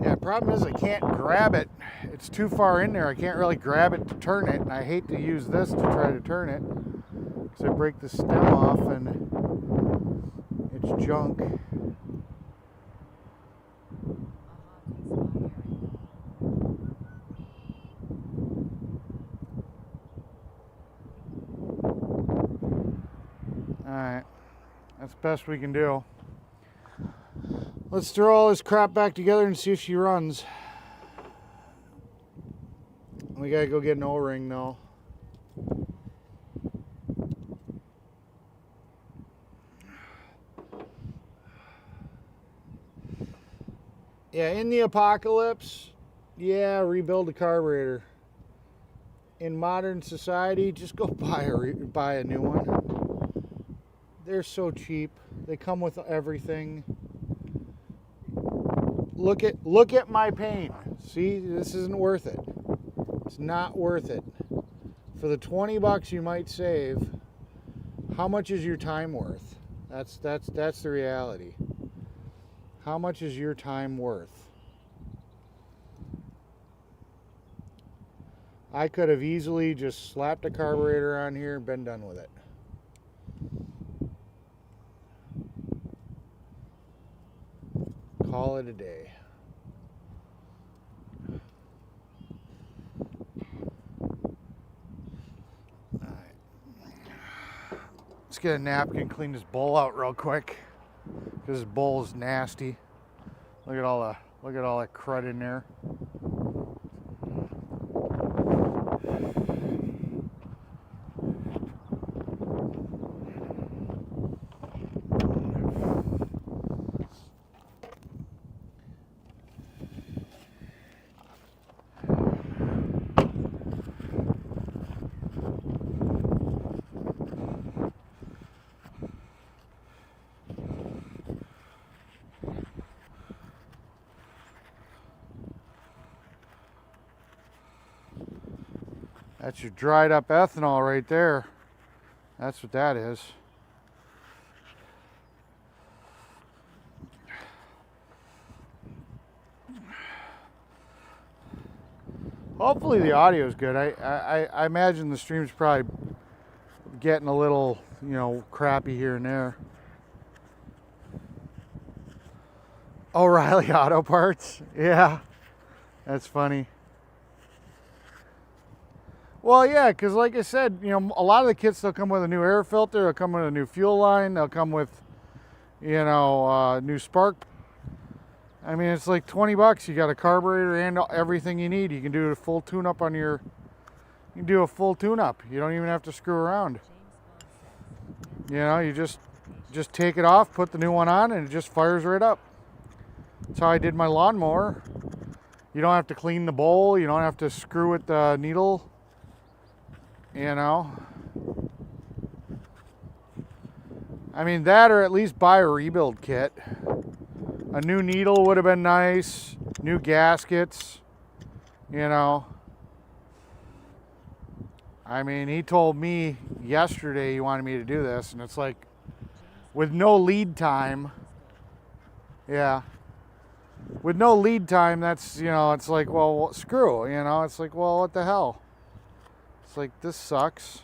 Yeah, problem is I can't grab it. It's too far in there. I can't really grab it to turn it, and I hate to use this to try to turn it because I break the stem off and it's junk. Alright, that's the best we can do. Let's throw all this crap back together and see if she runs. We gotta go get an O-ring though. Yeah, in the apocalypse, yeah, rebuild a carburetor. In modern society, just go buy a new one. They're so cheap. They come with everything. Look at my pain. See, this isn't worth it. It's not worth it. For the 20 bucks you might save, how much is your time worth? That's the reality. How much is your time worth? I could have easily just slapped a carburetor on here and been done with it. Call it a day. Let's get a napkin, clean this bowl out real quick, because this bowl is nasty. Look at all that crud in there. That's your dried up ethanol right there. That's what that is. Hopefully the audio is good. I imagine the stream's probably getting a little, crappy here and there. O'Reilly Auto Parts. Yeah, that's funny. Well, yeah, because like I said, a lot of the kits, they'll come with a new air filter, they'll come with a new fuel line, they'll come with, new spark. I mean, it's like 20 bucks. You got a carburetor and everything you need. You can do a full tune-up on your, you can do a full tune-up. You don't even have to screw around. You just take it off, put the new one on, and it just fires right up. That's how I did my lawnmower. You don't have to clean the bowl. You don't have to screw with the needle. I mean, that or at least buy a rebuild kit. A new needle would have been nice. New gaskets. I mean, he told me yesterday he wanted me to do this, and it's like, with no lead time. Yeah. With no lead time, that's, it's like, well, screw. It's like, well, what the hell? It's like, this sucks.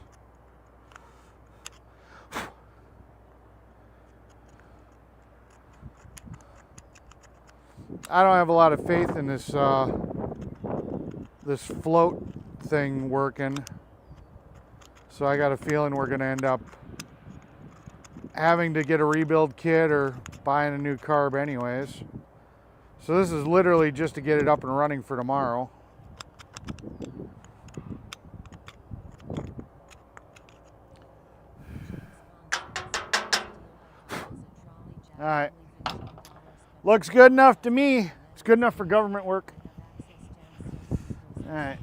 I don't have a lot of faith in this this float thing working. So I got a feeling we're going to end up having to get a rebuild kit or buying a new carb anyways. So this is literally just to get it up and running for tomorrow. All right. Looks good enough to me. It's good enough for government work. All right.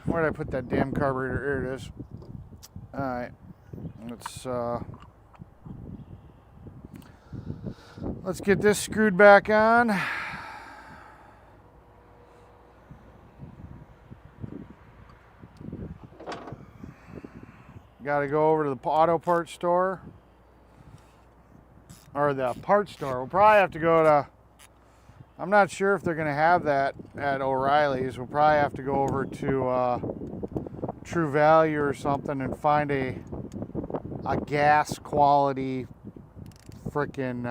Where did I put that damn carburetor? Here it is. All right. Let's get this screwed back on. Got to go over to the auto parts store. Or the parts store. We'll probably have to go to, I'm not sure if they're going to have that at O'Reilly's. We'll probably have to go over to True Value or something and find a gas quality frickin'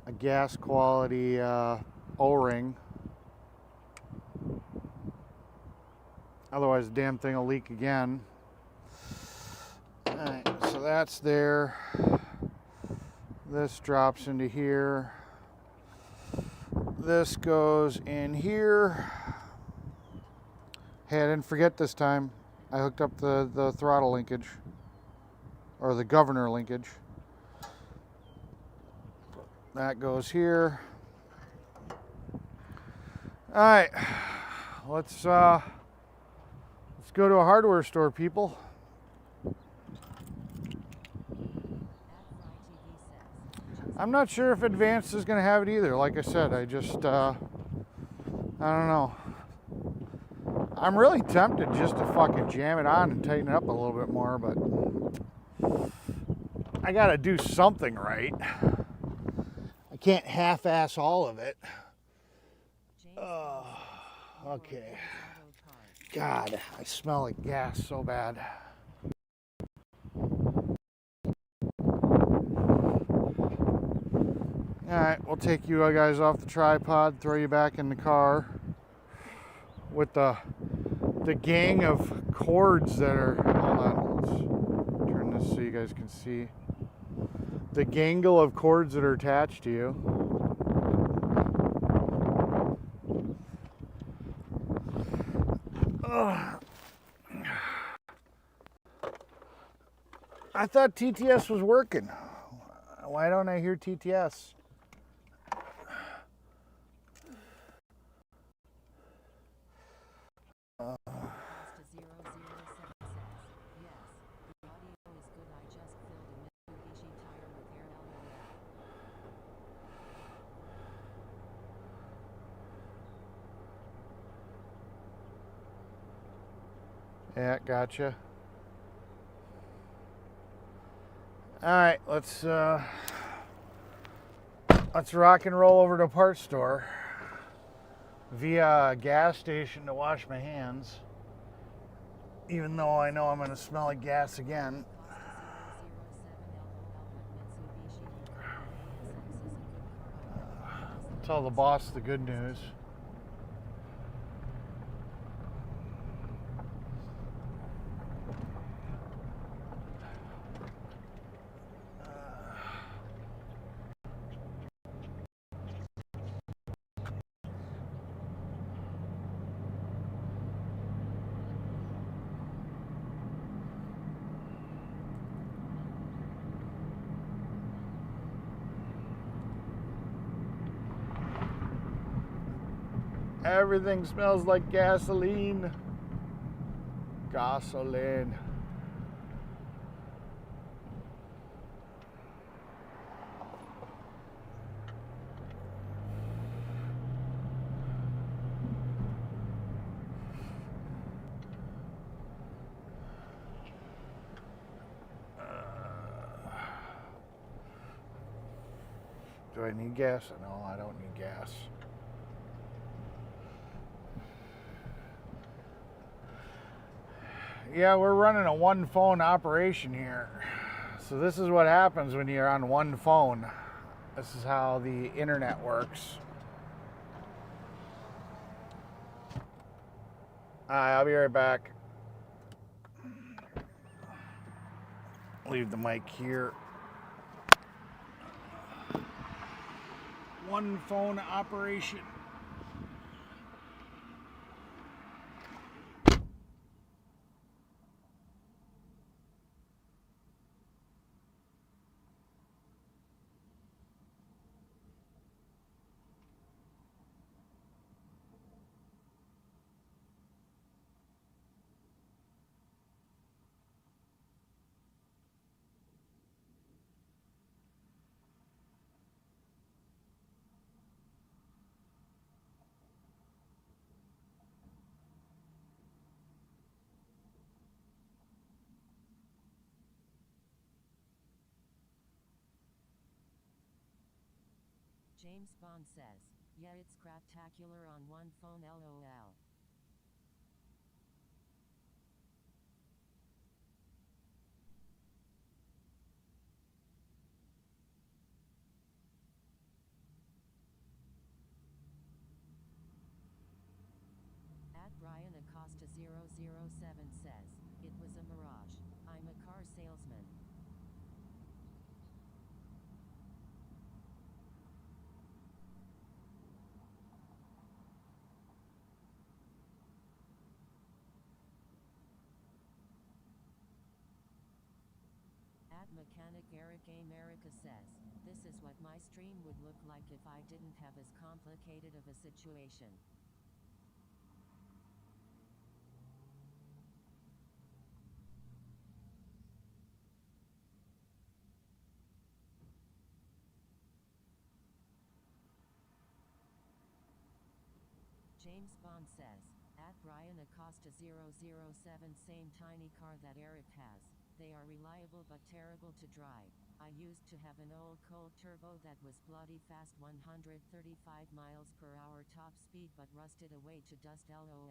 a gas quality O-ring. Otherwise the damn thing will leak again. Alright, so that's there. This drops into here. This goes in here. Hey, I didn't forget this time. I hooked up the throttle linkage, or the governor linkage. That goes here. All right, let's go to a hardware store, people. I'm not sure if Advanced is going to have it either. Like I said, I don't know. I'm really tempted just to fucking jam it on and tighten it up a little bit more, but I got to do something right. I can't half-ass all of it. Okay. God, I smell like gas so bad. Alright, we'll take you guys off the tripod, throw you back in the car with the gang of cords that are, hold on, let's turn this so you guys can see. The gangle of cords that are attached to you. I thought TTS was working. Why don't I hear TTS? Yeah, gotcha. All right, let's rock and roll over to a parts store via a gas station to wash my hands, even though I know I'm going to smell like gas again. Tell the boss the good news. Everything smells like gasoline. Gasoline. Do I need gas? No, I don't need gas. Yeah, we're running a one phone operation here. So this is what happens when you're on one phone. This is how the internet works. Alright, I'll be right back. Leave the mic here. One phone operation. James Bond says, yeah, it's craptacular on one phone, lol. At Brian Acosta 007 says, it was a mirage. I'm a car salesman. At Mechanic Eric America says, this is what my stream would look like if I didn't have as complicated of a situation. James Bond says, at Brian Acosta 007, same tiny car that Eric has. They are reliable but terrible to drive. I used to have an old coal turbo that was bloody fast, 135 miles per hour top speed, but rusted away to dust, lol.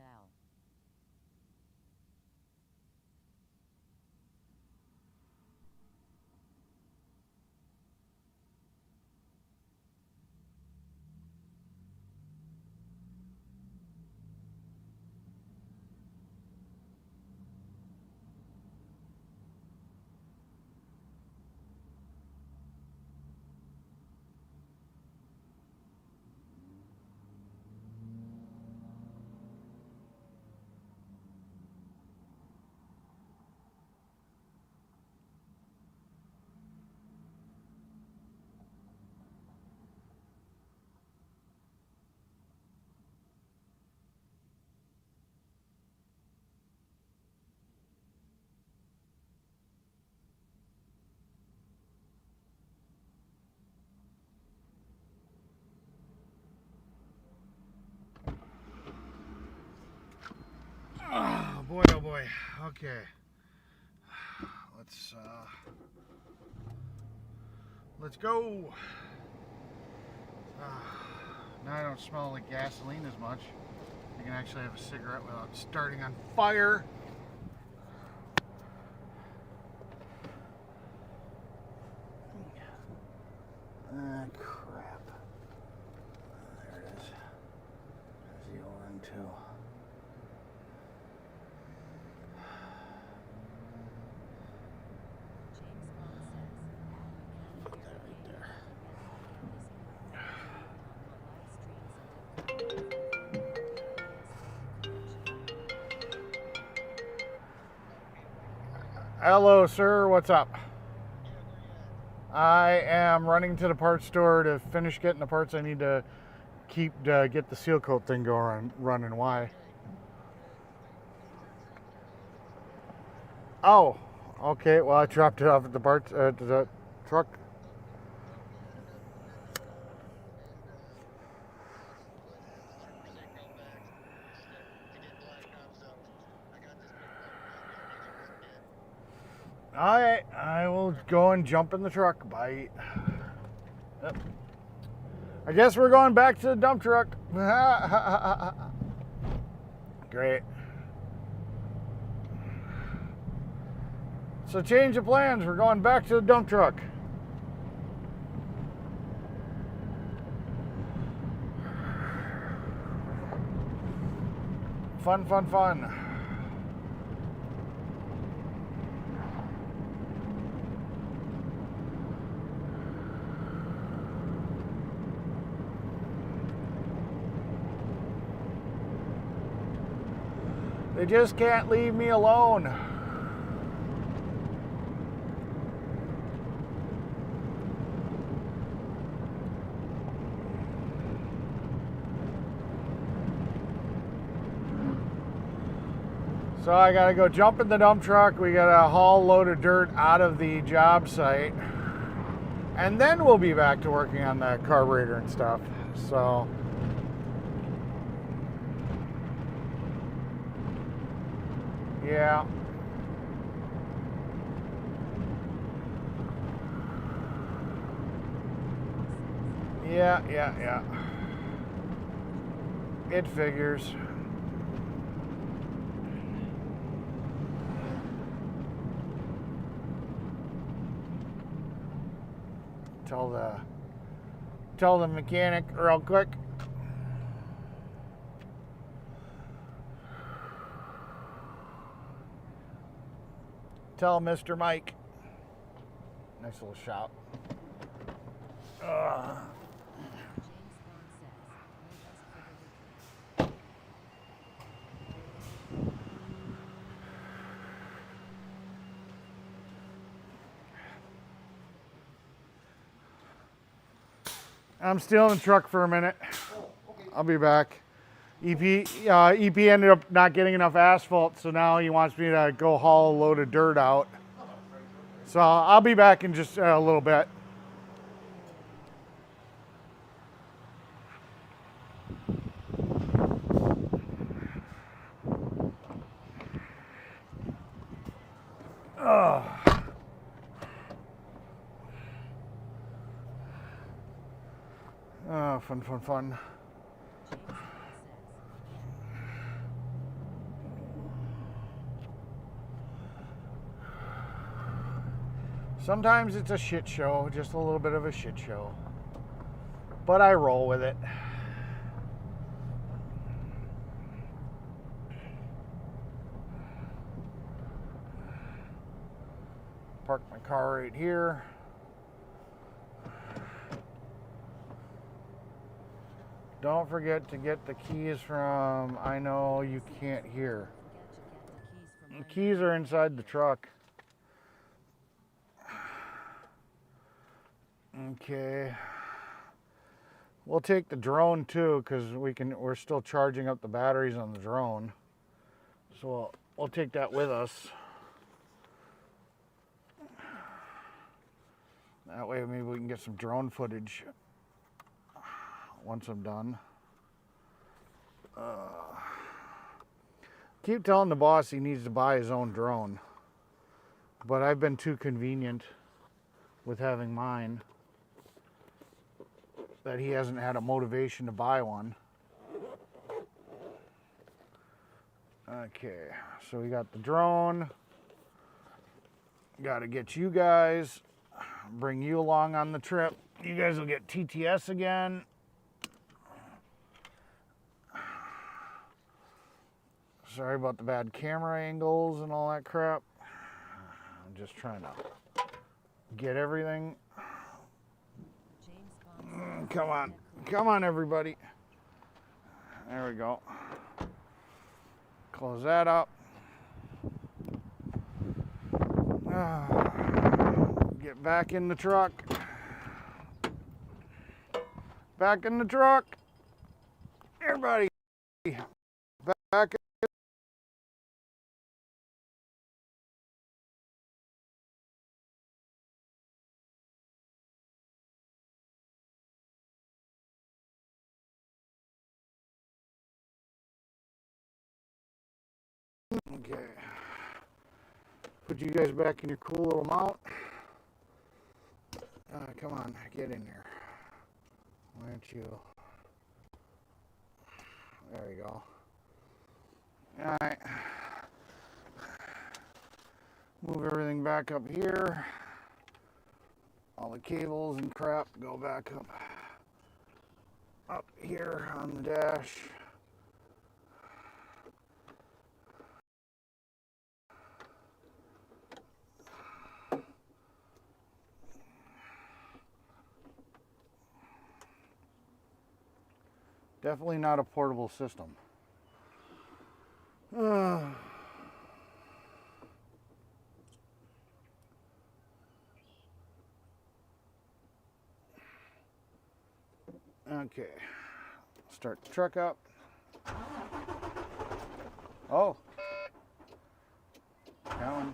Oh boy, oh boy. Okay. Let's go. Now I don't smell like gasoline as much. I can actually have a cigarette without starting on fire. Ah, crap. There it is. There's the O-ring too. Hello, sir. What's up? I am running to the parts store to finish getting the parts I need to get the seal coat thing going running. Why? Oh, okay. Well, I dropped it off at the to the truck. All right, I will go and jump in the truck. Bye. Yep. I guess we're going back to the dump truck. Great. So change of plans. We're going back to the dump truck. Fun, fun, fun. They just can't leave me alone. So I gotta go jump in the dump truck. We gotta haul a load of dirt out of the job site. And then we'll be back to working on the carburetor and stuff. So yeah. Yeah. It figures. Tell the mechanic real quick. Tell Mr. Mike. Nice little shout. I'm still in the truck for a minute. I'll be back. EP ended up not getting enough asphalt, so now he wants me to go haul a load of dirt out. So I'll be back in just a little bit. Oh, fun. Sometimes it's a shit show, just a little bit of a shit show. But I roll with it. Park my car right here. Don't forget to get the keys from I Know You Can't Hear. The keys are inside the truck. Okay. We'll take the drone too, because we're still charging up the batteries on the drone. So we'll take that with us. That way maybe we can get some drone footage once I'm done. Keep telling the boss he needs to buy his own drone, but I've been too convenient with having mine that he hasn't had a motivation to buy one. Okay, so we got the drone. Got to get you guys, bring you along on the trip. You guys will get TTS again. Sorry about the bad camera angles and all that crap. I'm just trying to get everything. Come on everybody. There we go. Close that up. Get back in the truck. Back in the truck. Everybody. Back. Okay. Put you guys back in your cool little mount. Come on, get in here. Why don't you? There you go. All right. Move everything back up here. All the cables and crap go back up here on the dash. Definitely not a portable system. Okay, start the truck up. Oh, that one.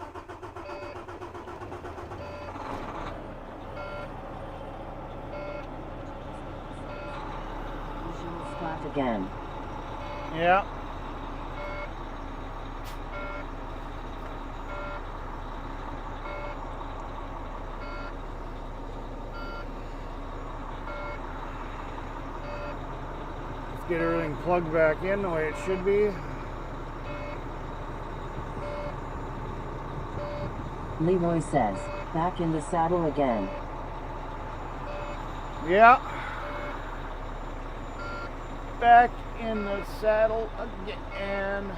Spot again. Yeah. Let's get everything plugged back in the way it should be. Leroy says, back in the saddle again. Yeah. Back in the saddle again.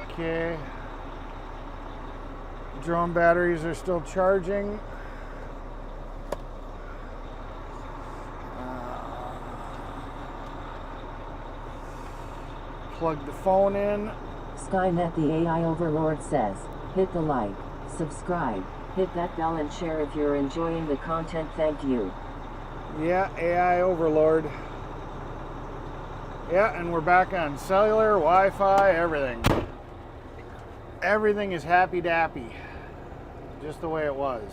Okay. Drone batteries are still charging. Plug the phone in. Skynet the AI Overlord says, hit the like, subscribe, Hit that bell and share if you're enjoying the content. Thank you. Yeah, AI overlord. Yeah, and we're back on cellular, Wi-Fi, everything. Everything is happy dappy. Just the way it was.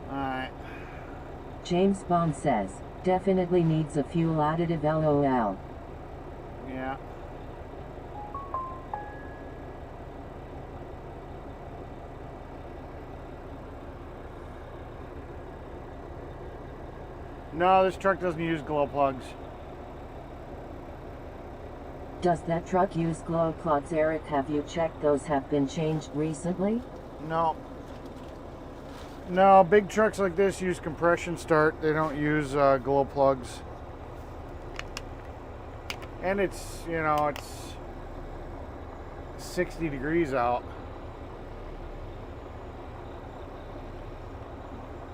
Alright. James Bond says, definitely needs a fuel additive LOL. Yeah. No, this truck doesn't use glow plugs. Does that truck use glow plugs, Eric? Have you checked those have been changed recently? No. No, big trucks like this use compression start. They don't use glow plugs. And it's, you know, it's 60 degrees out.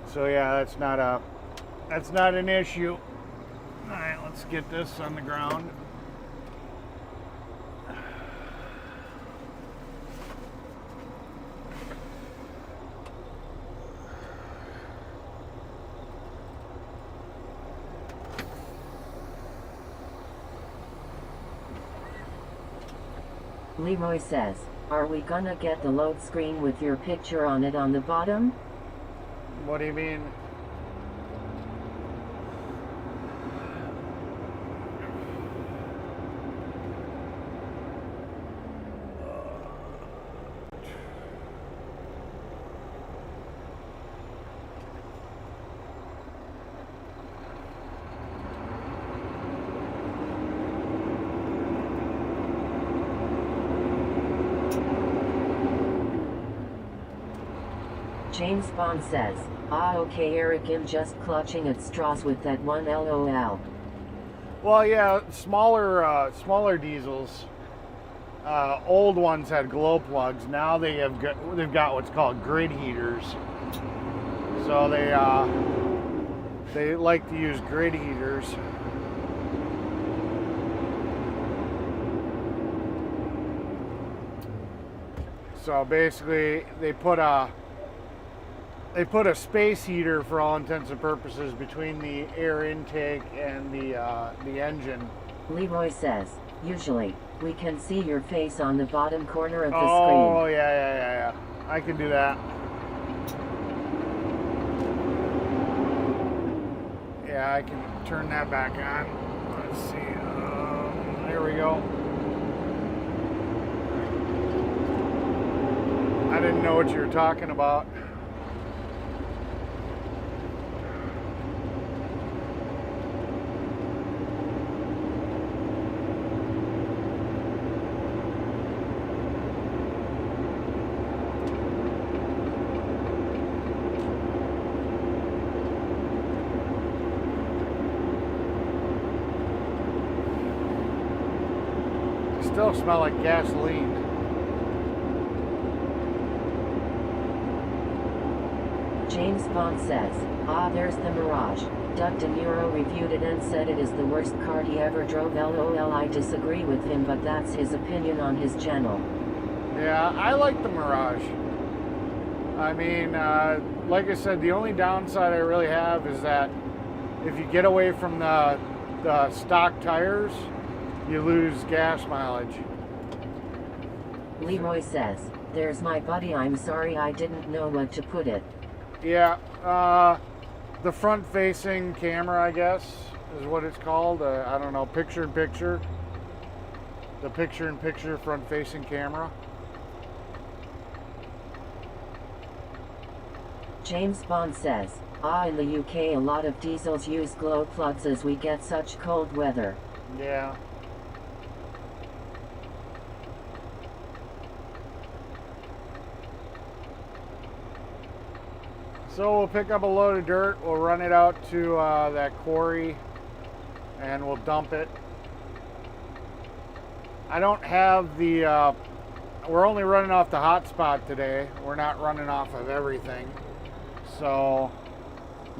So yeah, that's not an issue. All right, let's get this on the ground. Leroy says, are we gonna get the load screen with your picture on it on the bottom? What do you mean? James Bond says, ah okay Eric, I'm just clutching at straws with that one LOL. Well, yeah, smaller diesels. Old ones had glow plugs. Now they've got what's called grid heaters. So they like to use grid heaters. So basically, they put a space heater, for all intents and purposes, between the air intake and the engine. Leroy says, usually, we can see your face on the bottom corner of the Oh, screen. yeah. I can do that. Yeah, I can turn that back on. Let's see. There we go. I didn't know what you were talking about. Still smell like gasoline. James Bond says, ah there's the Mirage. Doug DeMuro reviewed it and said it is the worst car he ever drove. LOL, I disagree with him, but that's his opinion on his channel. Yeah, I like the Mirage. I mean, like I said, the only downside I really have is that if you get away from the stock tires, you lose gas mileage. Leroy says, there's my buddy, I'm sorry I didn't know what to put it. Yeah, the front-facing camera, I guess, is what it's called. I don't know, picture-in-picture. The picture-in-picture front-facing camera. James Bond says, ah in the UK a lot of diesels use glow plugs as we get such cold weather. Yeah. So we'll pick up a load of dirt, we'll run it out to that quarry, and we'll dump it. I don't have the, we're only running off the hotspot today. We're not running off of everything. So,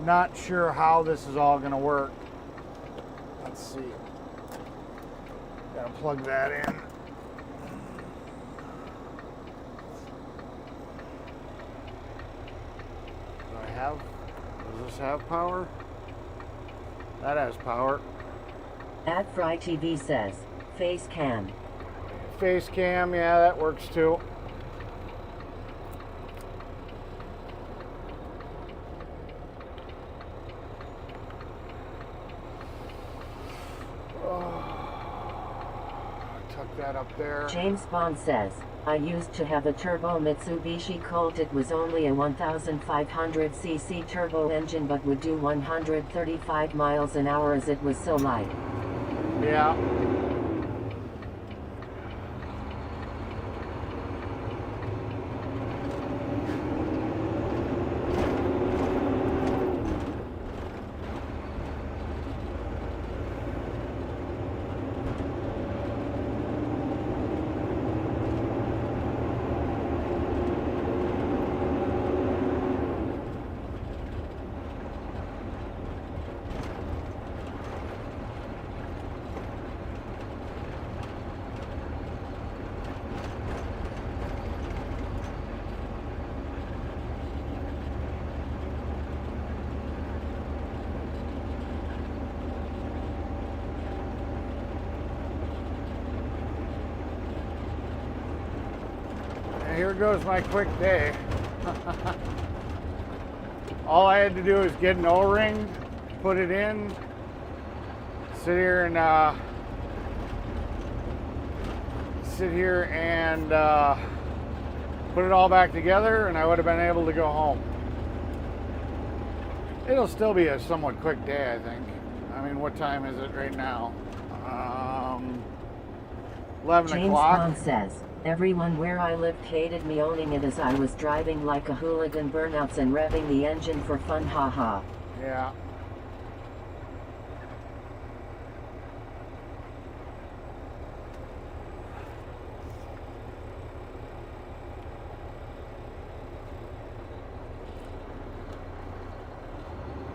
not sure how this is all gonna work. Let's see. Gotta plug that in. Does this have power? That has power. At Fry TV says, face cam. Face cam, yeah, that works too. Tuck that up there. James Bond says, I used to have a turbo Mitsubishi Colt. It was only a 1500cc turbo engine but would do 135 miles an hour as it was so light. Yeah. Here goes my quick day. All I had to do was get an O-ring, put it in, sit here and put it all back together, and I would have been able to go home. It'll still be a somewhat quick day, I think. I mean, what time is it right now? 11 James o'clock. Bond says, everyone where I lived hated me owning it as I was driving like a hooligan, burnouts and revving the engine for fun, haha. Yeah.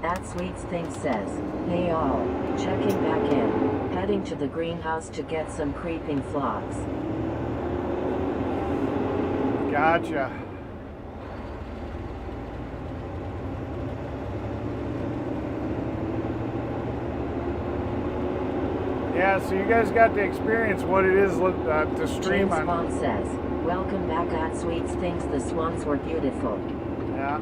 That Sweets Thing says, hey all, checking back in, heading to the greenhouse to get some creeping frogs. Gotcha. Yeah, so you guys got to experience what it is to stream James on. Bond says, welcome back at Sweets Things, the swans were beautiful. Yeah.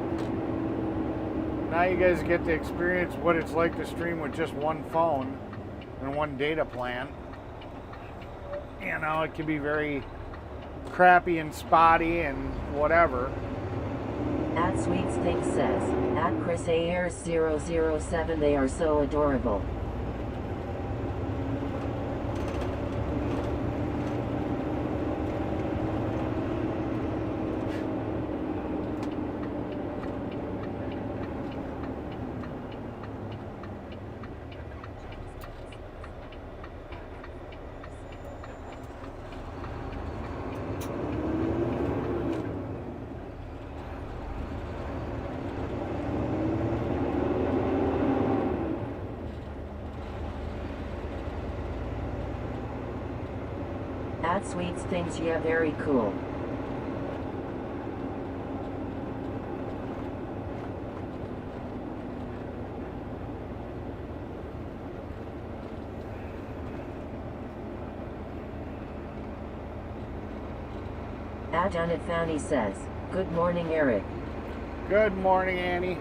Now you guys get to experience what it's like to stream with just one phone and one data plan. You know, it can be very crappy and spotty and whatever. At Sweets Things says, at Chris Ayers 007, they are so adorable. At Sweets Things, yeah, very cool. At Janet Fanny says, good morning, Eric. Good morning, Annie.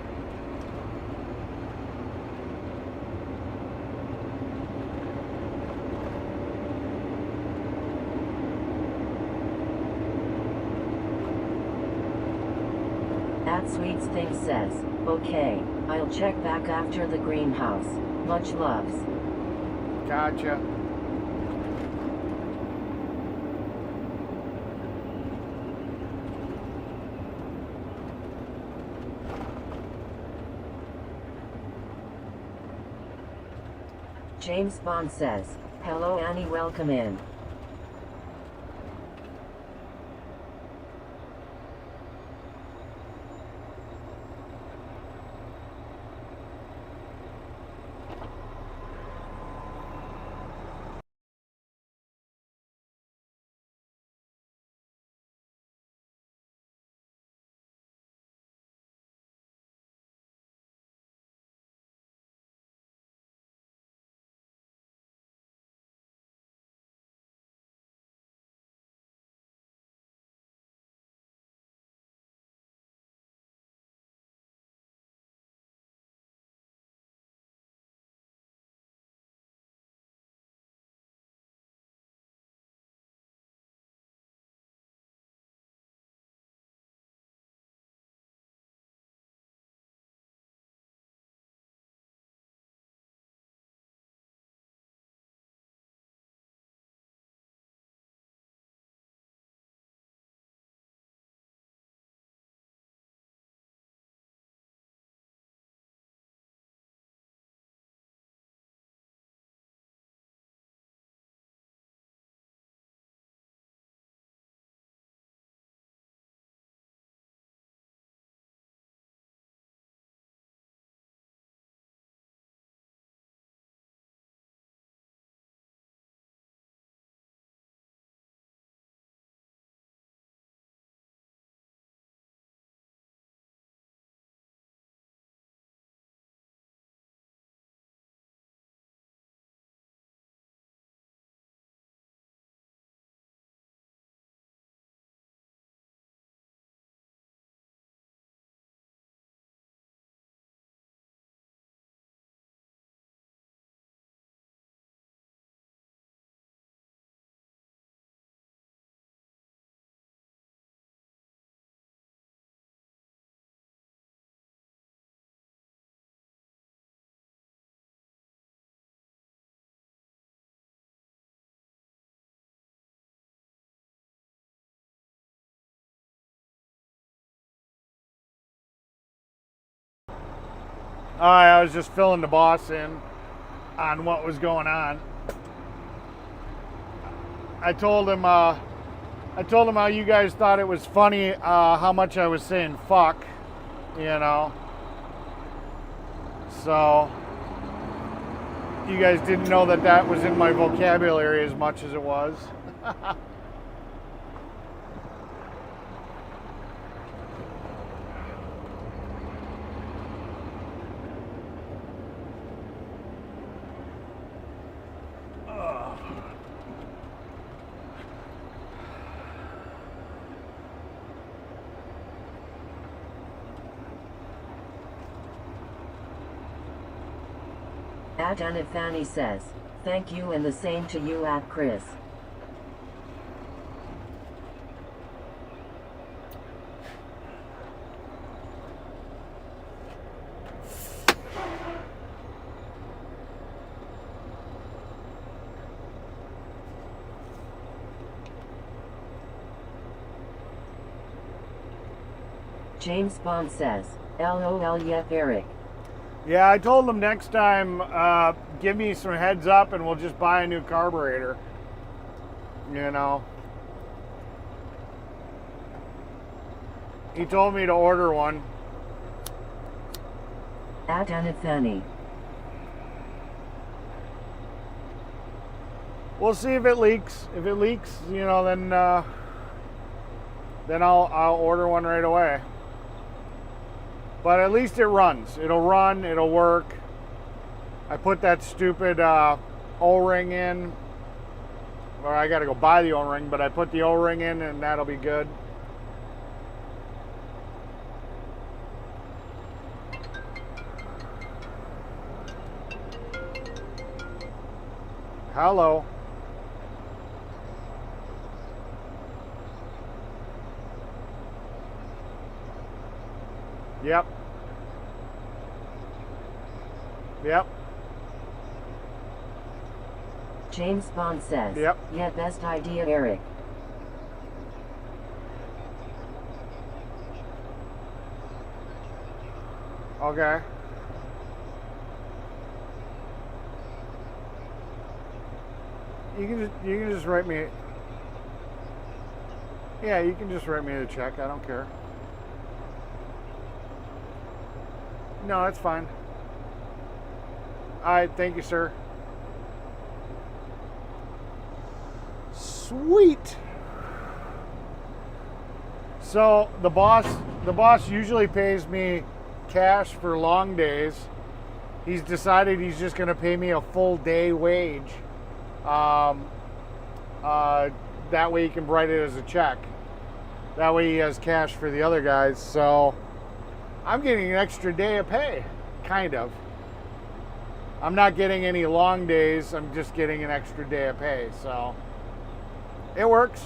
At Sweets Thing says, okay, I'll check back after the greenhouse. Much loves. Gotcha. James Bond says, hello Annie, welcome in. I was just filling the boss in on what was going on. I told him how you guys thought it was funny how much I was saying fuck, you know. So you guys didn't know that that was in my vocabulary as much as it was. Anifani says, thank you and the same to you at Chris. James Bond says, LOL yep Eric. Yeah, I told him next time, give me some heads up and we'll just buy a new carburetor. You know. He told me to order one. At Anifani. We'll see if it leaks. If it leaks, you know, then I'll order one right away. But at least it runs. It'll run, it'll work. I put that stupid O-ring in. Or I gotta go buy the O-ring, but I put the O-ring in and that'll be good. Hello. Yep. Yep. James Bond says, Yep. Yeah, best idea, Eric. Okay. You can just write me. Yeah, you can just write me a check. I don't care. No, that's fine. All right, thank you, sir. Sweet. So the boss usually pays me cash for long days. He's decided he's just going to pay me a full day wage. That way he can write it as a check. That way he has cash for the other guys. So I'm getting an extra day of pay, kind of. I'm not getting any long days. I'm just getting an extra day of pay. So it works.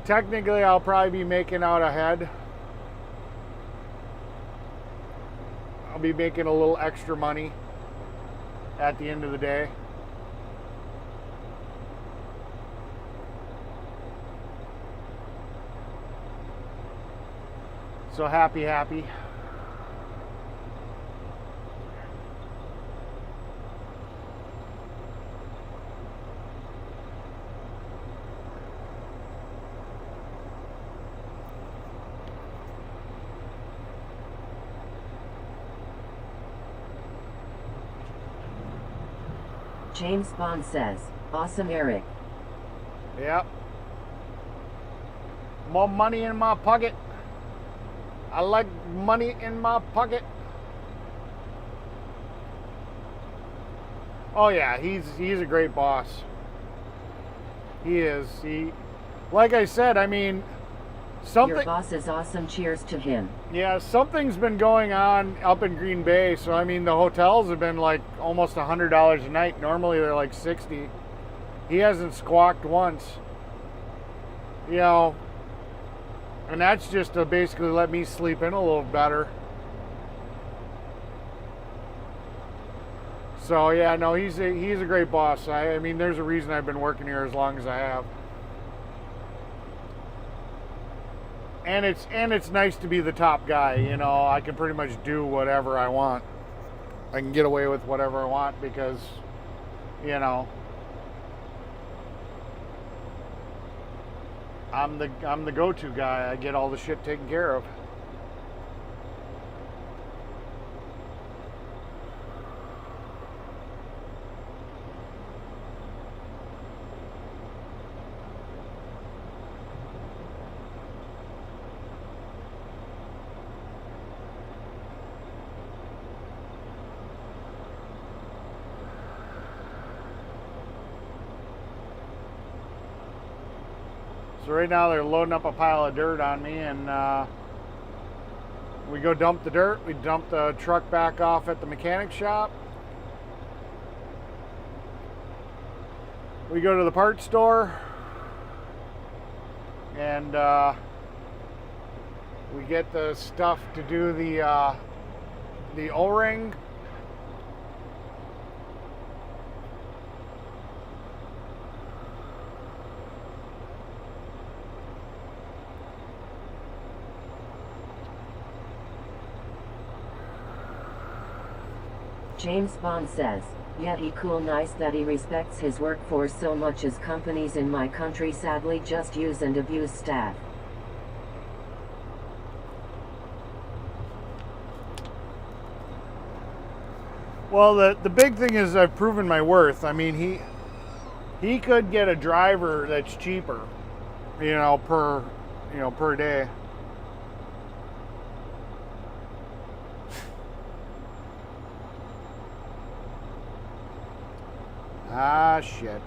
Technically, I'll probably be making out ahead. I'll be making a little extra money at the end of the day. So happy. James Bond says, awesome, Eric. Yep. More money in my pocket. I like money in my pocket. Oh yeah, he's a great boss. He is. Like I said, I mean, something. Your boss is awesome. Cheers to him. Yeah, something's been going on up in Green Bay. So I mean, the hotels have been like almost $100 a night. Normally they're like 60. He hasn't squawked once. You know, and that's just to basically let me sleep in a little better. So yeah, no, he's a great boss. I mean, there's a reason I've been working here as long as I have. And it's nice to be the top guy, you know. I can pretty much do whatever I want. I can get away with whatever I want because, you know, I'm the go-to guy. I get all the shit taken care of. So right now they're loading up a pile of dirt on me, and we go dump the dirt. We dump the truck back off at the mechanic shop. We go to the parts store, and we get the stuff to do the O-ring. James Bond says, "Yet he cool nice that he respects his workforce so much as companies in my country sadly just use and abuse staff." Well, the big thing is I've proven my worth. I mean, he could get a driver that's cheaper, per day. Ah, shit.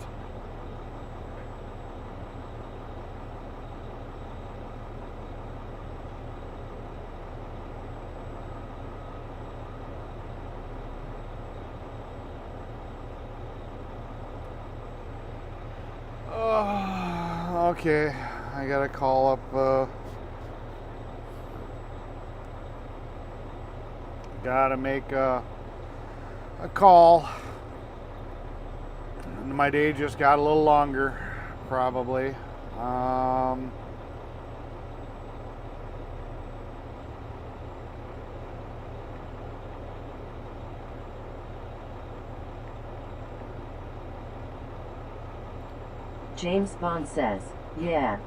Okay, I gotta call up, gotta make a call. And my day just got a little longer, probably. James Bond says, "Yeah."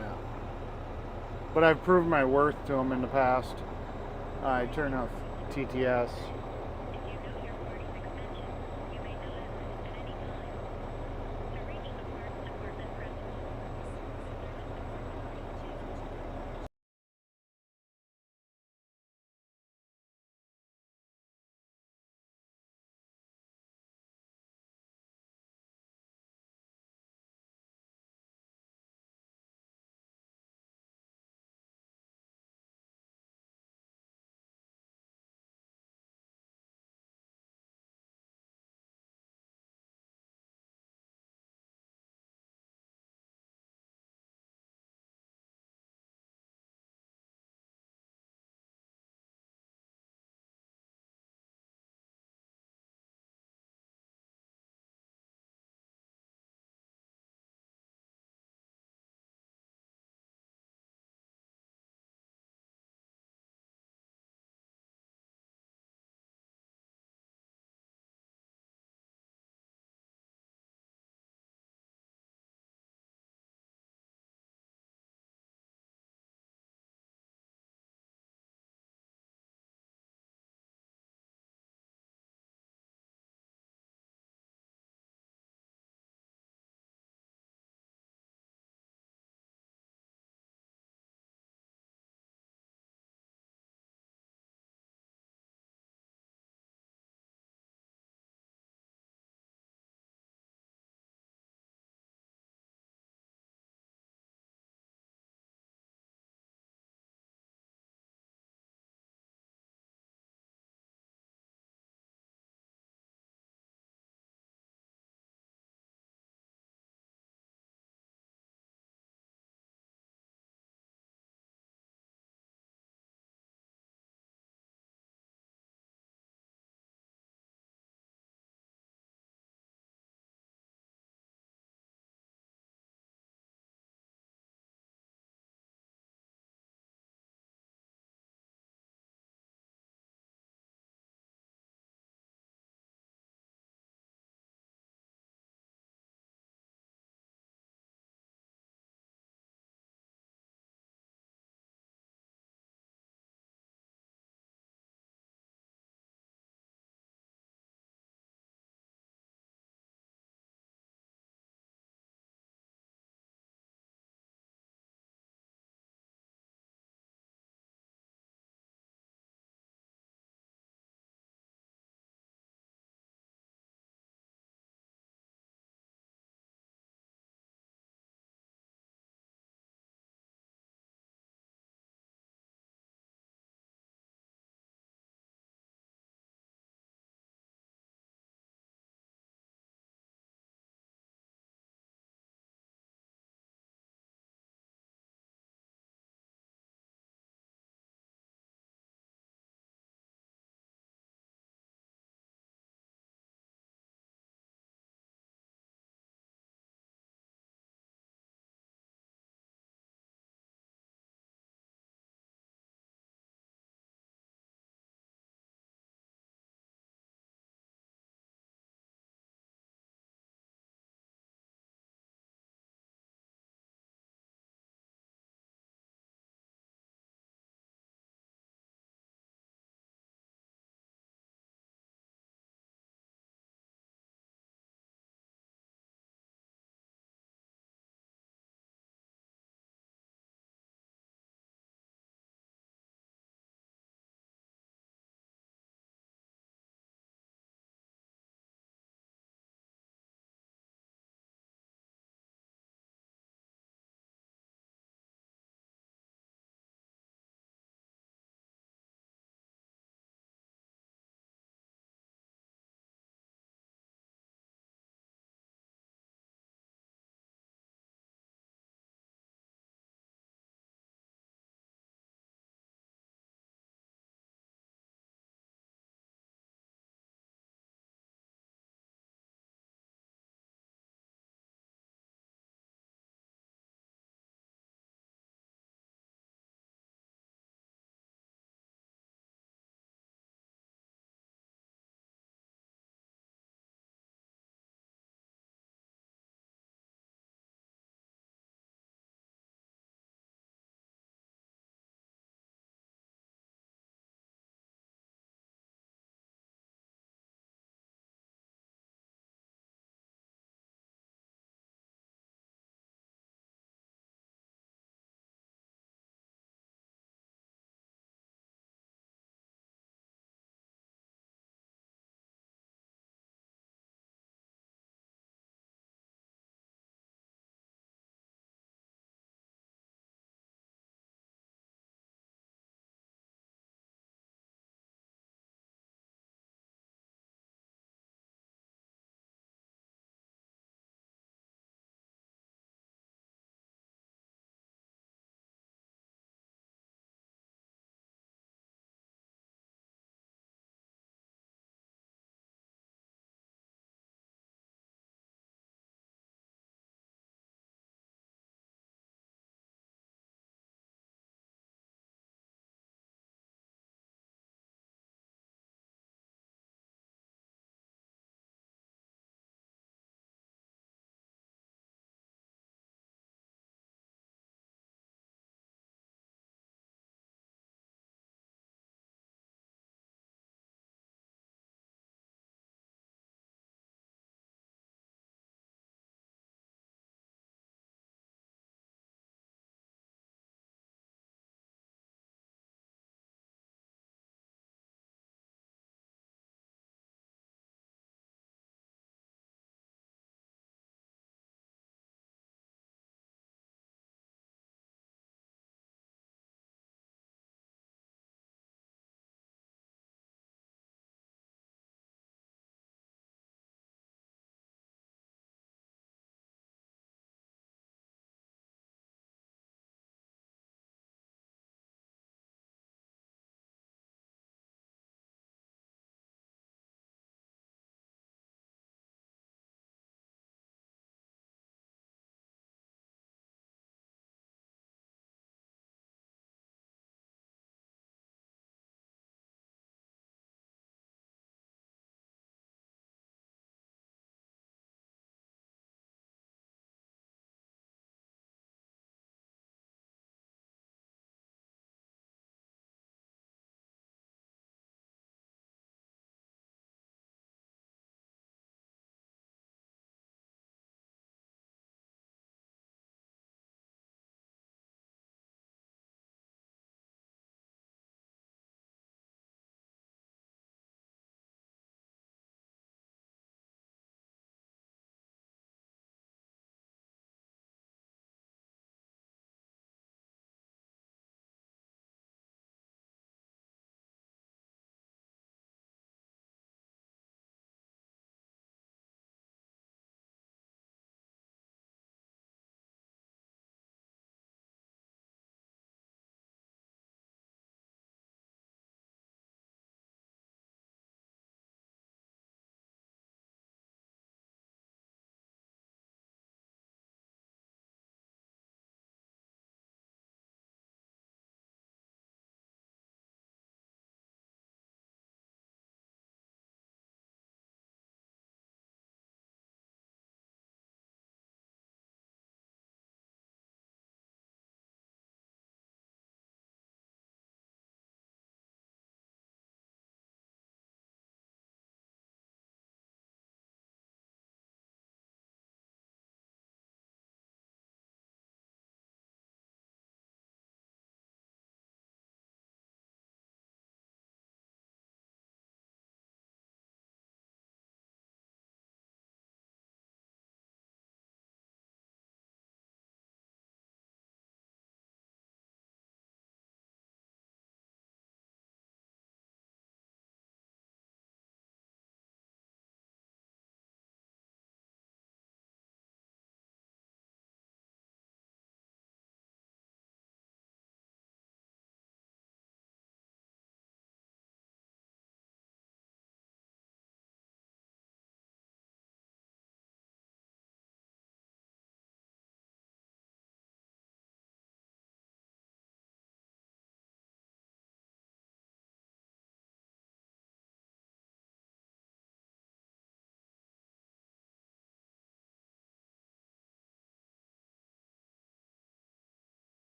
Yeah. But I've proven my worth to him in the past. I turned off TTS.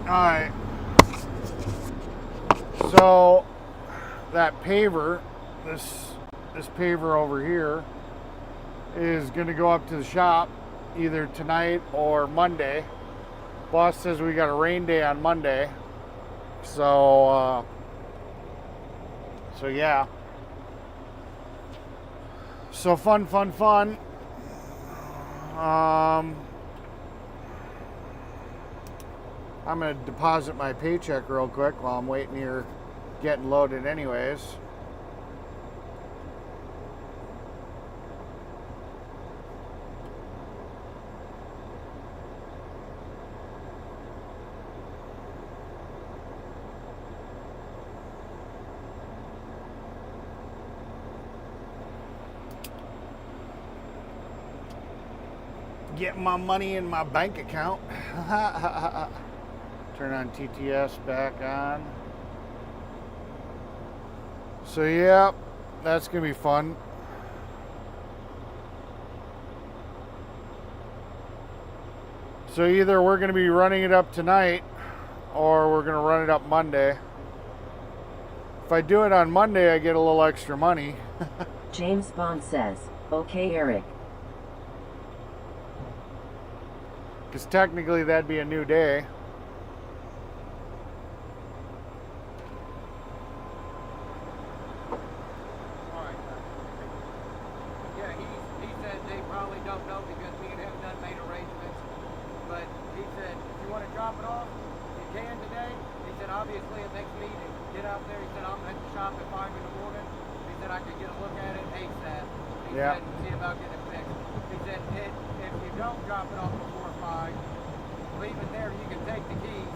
Alright. So that paver, this paver over here, is gonna go up to the shop either tonight or Monday. Boss says we got a rain day on Monday. So yeah. So fun. I'm gonna deposit my paycheck real quick while I'm waiting here getting loaded anyways. Get my money in my bank account. Turn on TTS back on. So yeah, that's gonna be fun. So either we're gonna be running it up tonight or we're gonna run it up Monday. If I do it on Monday, I get a little extra money. James Bond says, okay, Eric. Because technically that'd be a new day. Alright. Yeah, he said they probably don't know because me and him done made arrangements. But he said, if you want to drop it off, you can today. He said, obviously it makes me to get out there. He said, I'm at the shop at 5 in the morning. He said, I could get a look at it ASAP. He Yeah. said, see about getting it fixed. He said, if you don't drop it off before 5, leave it there. You can take the keys.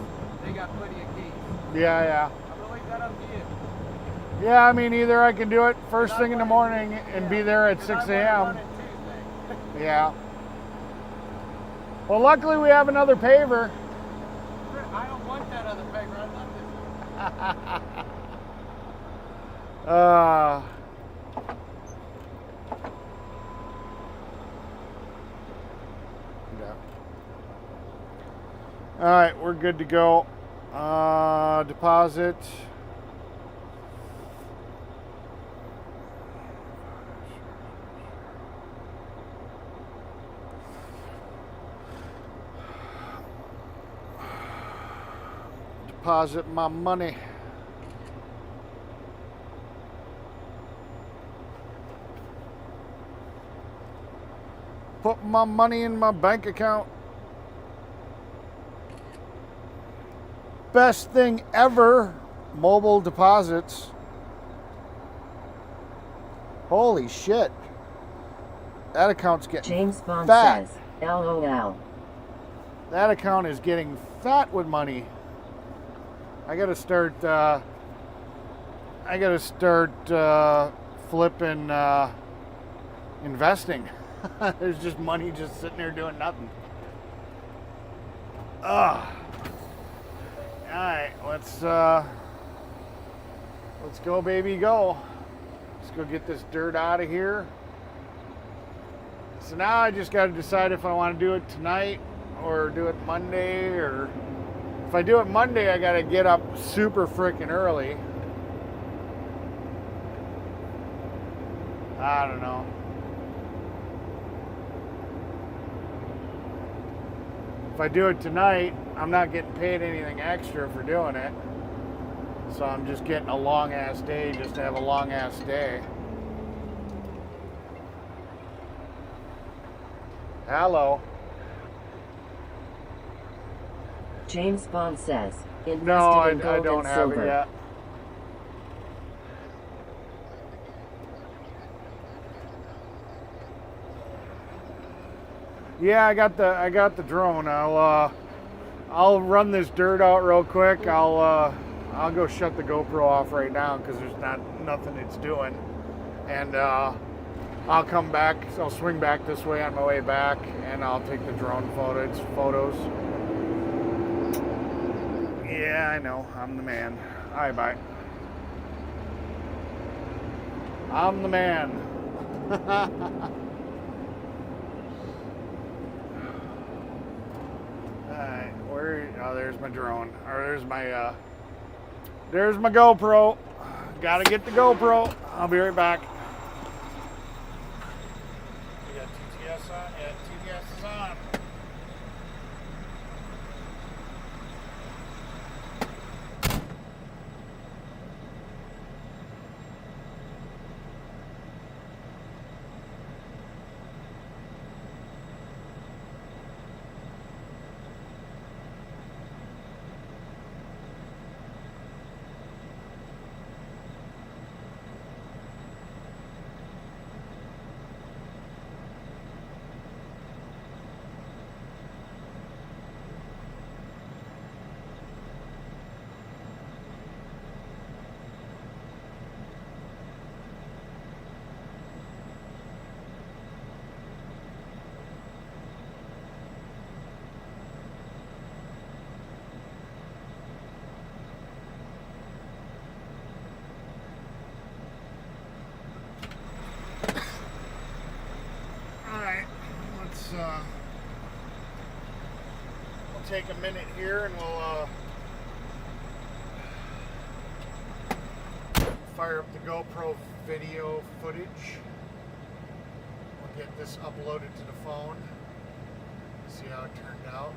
They got plenty of keys. Yeah. I'm going to leave that up to you. Yeah, I mean, either I can do it first thing in the morning and be there at 6 a.m. Yeah. Well, luckily we have another paver. I don't want that other paper. I love this. Yeah. All right, we're good to go. Deposit. Deposit my money. Put my money in my bank account. Best thing ever, mobile deposits. Holy shit. That account's getting James Bond fat. says, LOL. That account is getting fat with money. I gotta start flipping investing. There's just money just sitting there doing nothing. Ugh. Alright, let's go, baby, go. Let's go get this dirt out of here. So now I just gotta decide if I want to do it tonight or do it Monday, or if I do it Monday, I gotta get up super freaking early. I don't know. If I do it tonight, I'm not getting paid anything extra for doing it. So I'm just getting a long ass day just to have a long ass day. Hello. James Bond says, invested No, in gold I don't and have silver. it yet. Yeah, I got the drone. I'll run this dirt out real quick. I'll go shut the GoPro off right now because there's nothing it's doing, and I'll come back. So I'll swing back this way on my way back, and I'll take the drone photos. Yeah, I know. I'm the man. All right, bye. I'm the man. Alright, Where? Oh, there's my drone. Or there's my GoPro. Gotta get the GoPro. I'll be right back. You got TTS on? Yeah, TTS is on. We'll take a minute here and we'll fire up the GoPro video footage. We'll get this uploaded to the phone. See how it turned out.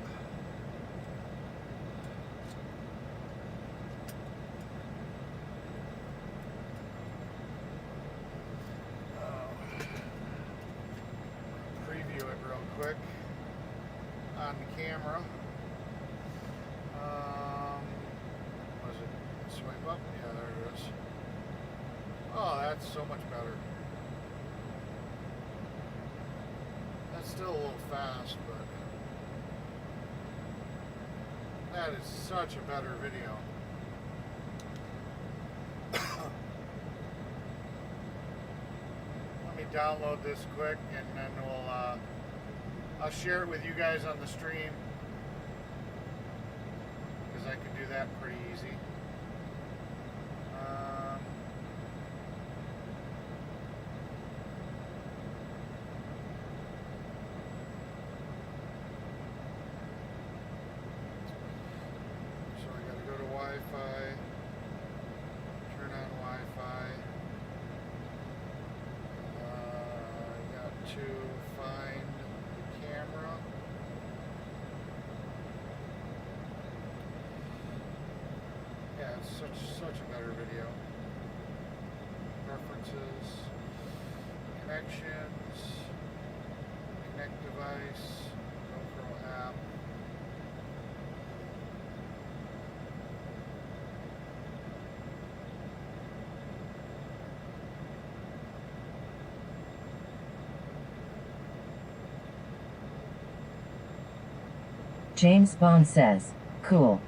Preview it real quick on the camera. Was it swipe up? Yeah, there it is. Oh, that's so much better. That's still a little fast, but that is such a better video. Let me download this quick and then I'll share it with you guys on the stream, because I can do that pretty easy. So I got to go to Wi-Fi, turn on Wi-Fi. I got to find the camera. Yeah, it's such a better video. Preferences, connections, connect device, GoPro app. James Bond says, cool.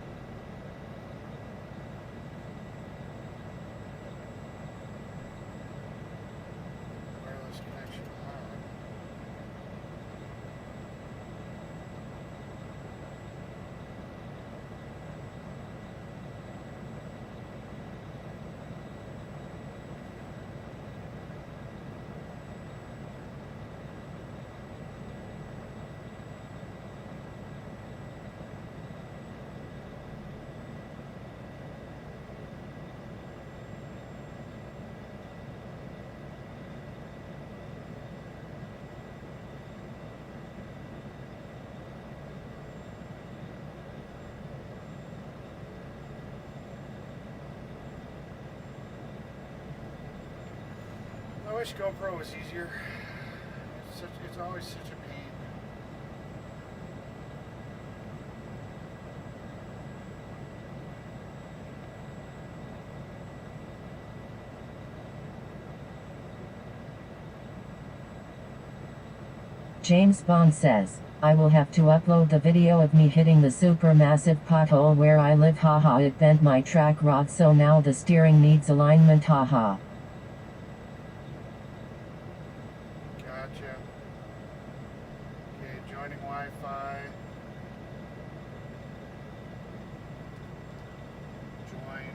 Wireless connection on. I wish GoPro was easier. It's always such a pain. James Bond says, I will have to upload the video of me hitting the supermassive pothole where I live, haha, it bent my track rod so now the steering needs alignment, haha. Gotcha. Okay, joining Wi-Fi. Join.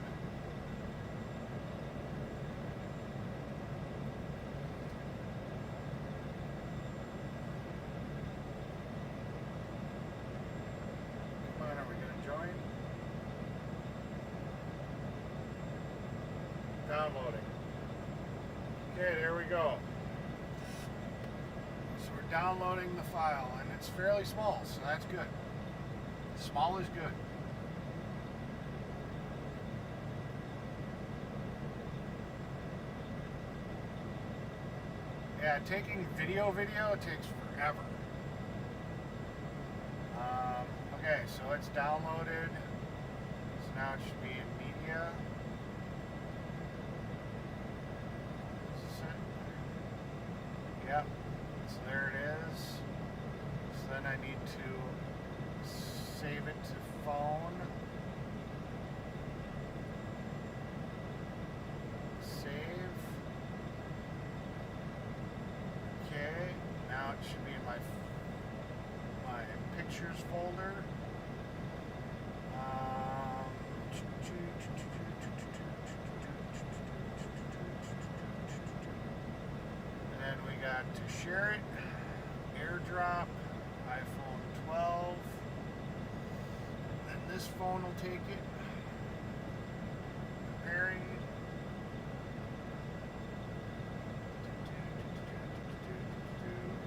Come on, over downloading. Okay, there we go. So we're downloading the file, and it's fairly small, so that's good. Small is good. Yeah, taking video takes forever. Okay, so it's downloaded. So now it should be in media. Yep, so there it is. So then I need to save it to phone. Save. Okay, now it should be in my pictures folder. And then we got to share it, airdrop, iPhone 12. Then this phone will take it. Preparing.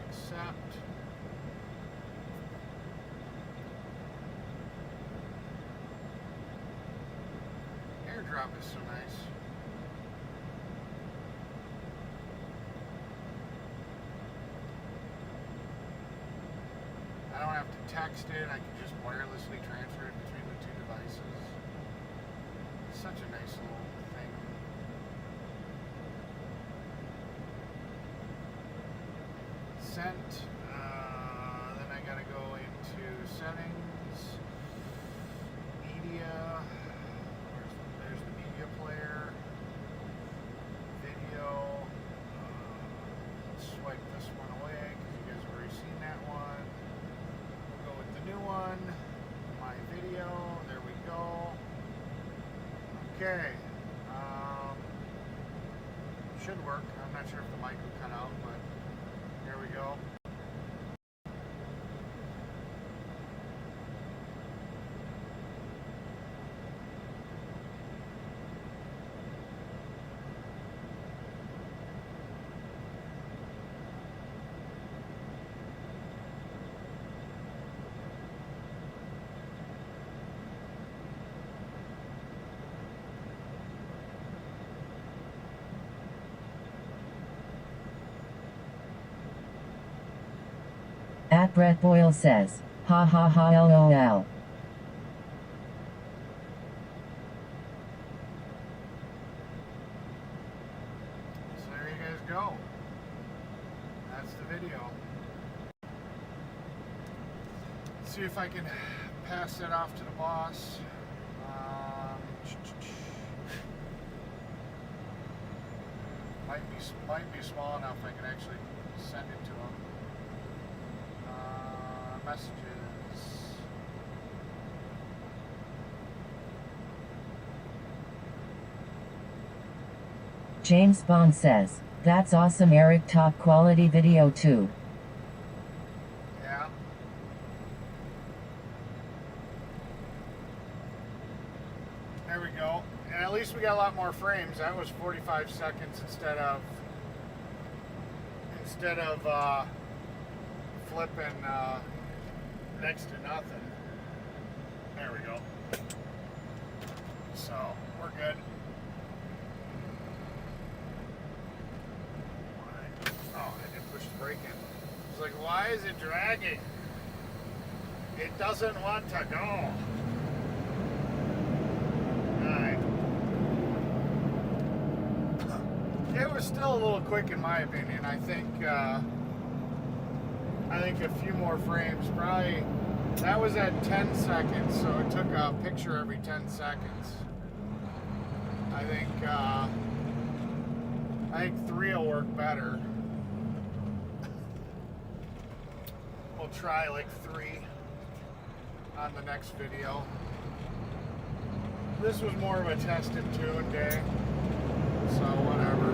Accept. Airdrop is so nice. I don't have to text it, I can just wirelessly transfer it between the two devices. It's such a nice little thing. Sent. Then I gotta go into settings, media. There's the media player, video. Let's swipe this one away because you guys have already seen that one. We'll go with the new one. My video. There we go. Okay. Should work. I'm not sure if the mic will cut out, but here we go. At Brett Boyle says, ha ha ha lol. So there you guys go. That's the video. Let's see if I can pass that off to the boss. Might be small enough I can actually send it to him. Messages. James Bond says, that's awesome Eric, top quality video too. Yeah. There we go. And at least we got a lot more frames. That was 45 seconds instead of flipping next to nothing. There we go. So we're good. Oh, I didn't push the brake in. It's like, why is it dragging? It doesn't want to go. Alright. It was still a little quick in my opinion. I think a few more frames, probably. That was at 10 seconds, so it took a picture every 10 seconds. I think 3 will work better. We'll try like 3 on the next video. This was more of a test and tune day, so whatever.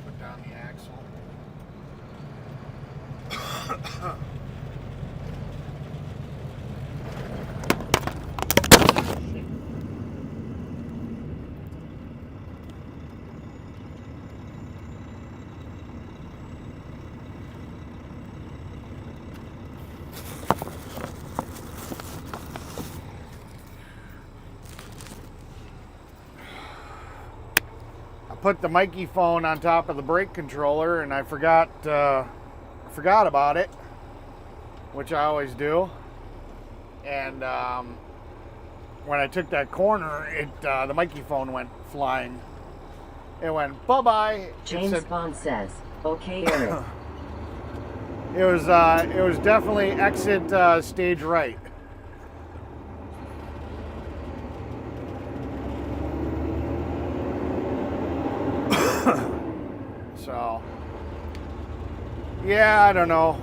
Put down the axle. Put the Mikey phone on top of the brake controller, and I forgot about it, which I always do. And when I took that corner, the Mikey phone went flying. It went bye-bye. James Bond says, "Okay, Eric." It was definitely exit stage right. So, yeah, I don't know.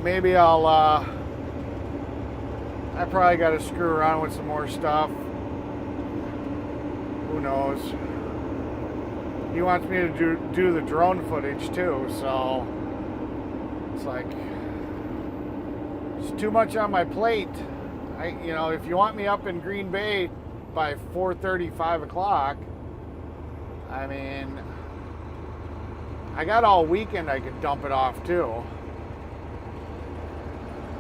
Maybe I probably got to screw around with some more stuff. Who knows? He wants me to do the drone footage too, so it's like, it's too much on my plate. If you want me up in Green Bay by 4:30, 5 o'clock, I mean, I got all weekend I could dump it off too.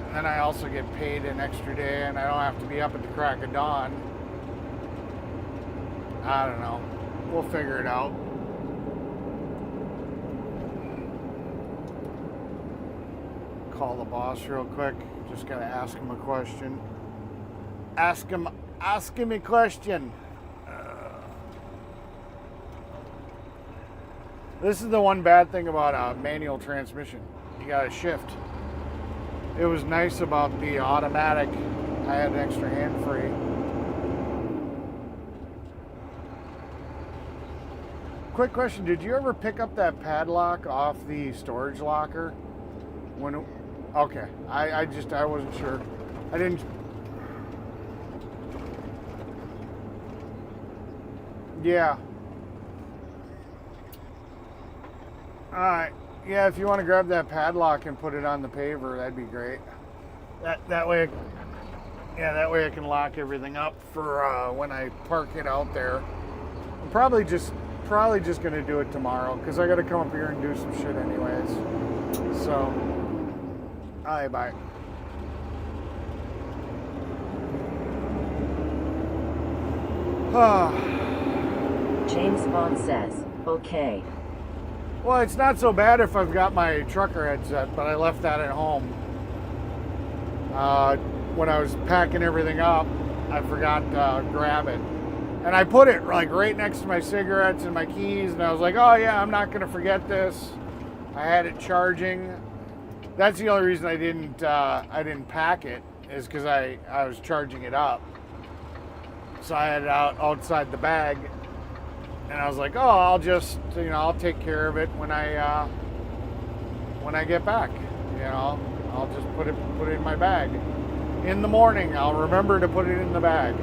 And then I also get paid an extra day and I don't have to be up at the crack of dawn. I don't know. We'll figure it out. Call the boss real quick. Just gotta ask him a question. Ask him a question. This is the one bad thing about a manual transmission. You gotta shift. It was nice about the automatic. I had an extra hand free. Quick question, did you ever pick up that padlock off the storage locker? Okay, I wasn't sure. I didn't. Yeah. Alright, yeah, if you want to grab that padlock and put it on the paver, that'd be great. That way I can lock everything up for when I park it out there. I'm probably just gonna do it tomorrow because I gotta come up here and do some shit anyways. So, alright, bye. James Bond says, "Okay." Well, it's not so bad if I've got my trucker headset, but I left that at home. When I was packing everything up, I forgot to grab it. And I put it like right next to my cigarettes and my keys, and I was like, oh yeah, I'm not gonna forget this. I had it charging. That's the only reason I didn't pack it, is because I was charging it up. So I had it outside the bag. And I was like, oh, I'll just, I'll take care of it when I get back. I'll just put it in my bag. In the morning, I'll remember to put it in the bag.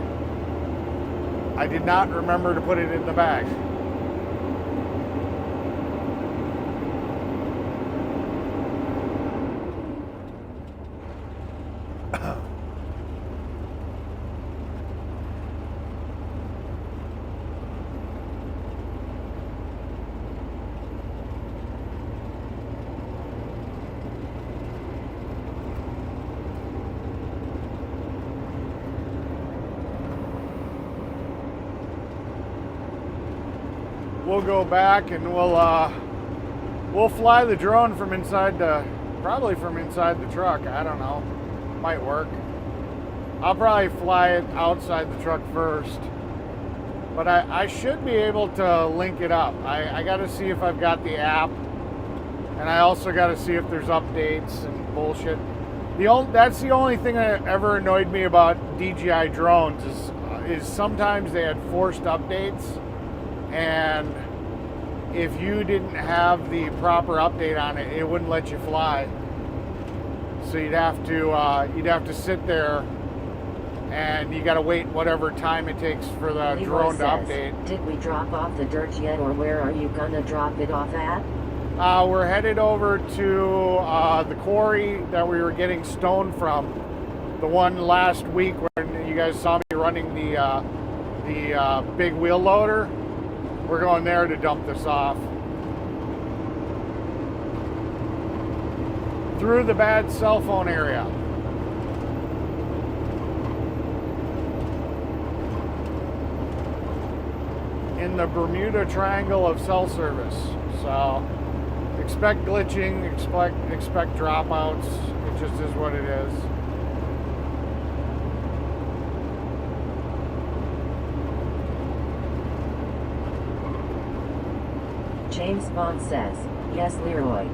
I did not remember to put it in the bag. We'll go back and we'll fly the drone from probably from inside the truck. I don't know, might work. I'll probably fly it outside the truck first, but I should be able to link it up. I got to see if I've got the app, and I also got to see if there's updates and bullshit. That's the only thing that ever annoyed me about DJI drones is sometimes they had forced updates. And if you didn't have the proper update on it, it wouldn't let you fly. So you'd have to sit there, and you got to wait whatever time it takes for the drone to update. Did we drop off the dirt yet, or where are you gonna drop it off at? We're headed over to the quarry that we were getting stone from. The one last week when you guys saw me running the big wheel loader. We're going there to dump this off. Through the bad cell phone area. In the Bermuda Triangle of cell service. So expect glitching, expect dropouts. It just is what it is. James Bond says, yes, Leroy.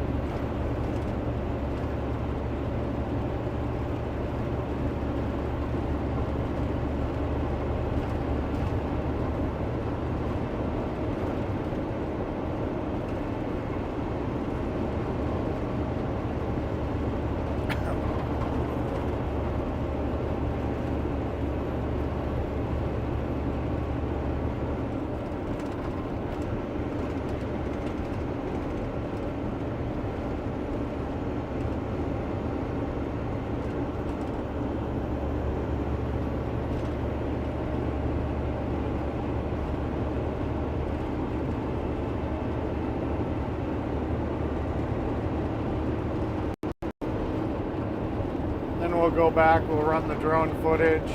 Then we'll go back, we'll run the drone footage.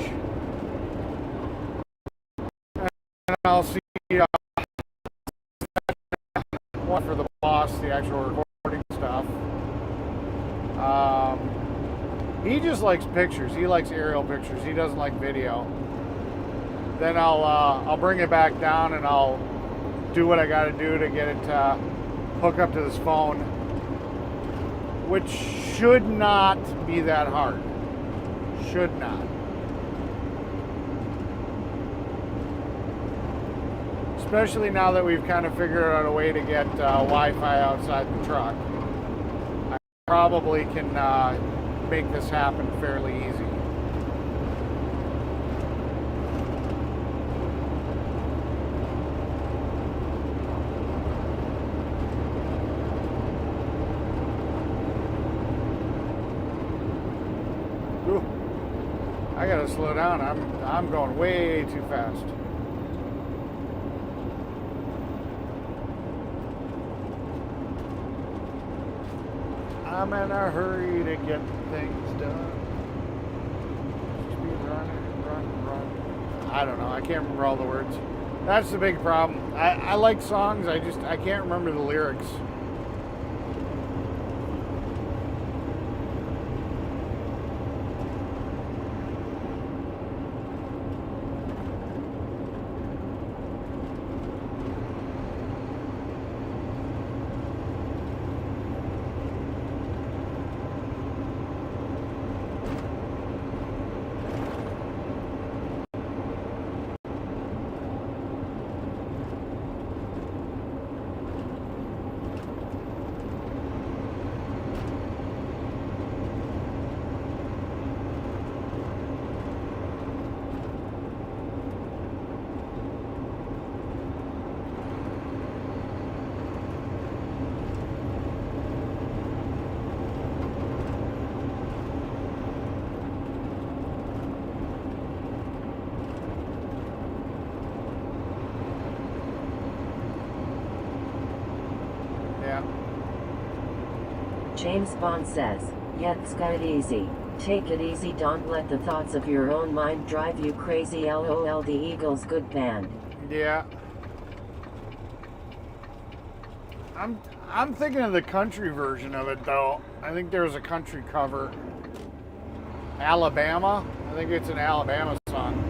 And I'll see one for the boss, the actual recording stuff. He just likes pictures. He likes aerial pictures. He doesn't like video. Then I'll bring it back down and I'll do what I got to do to get it hook up to this phone, which should not be that hard. Should not. Especially now that we've kind of figured out a way to get Wi-Fi outside the truck. I probably can make this happen fairly easy. Ooh, I gotta slow down. I'm going way too fast. I'm in a hurry to get things done. Speed run. I don't know. I can't remember all the words. That's the big problem. I like songs. I can't remember the lyrics. James Bond says, "Let's go easy. Take it easy. Don't let the thoughts of your own mind drive you crazy. LOL. The Eagles, good band." Yeah. I'm thinking of the country version of it though. I think there was a country cover. Alabama. I think it's an Alabama song.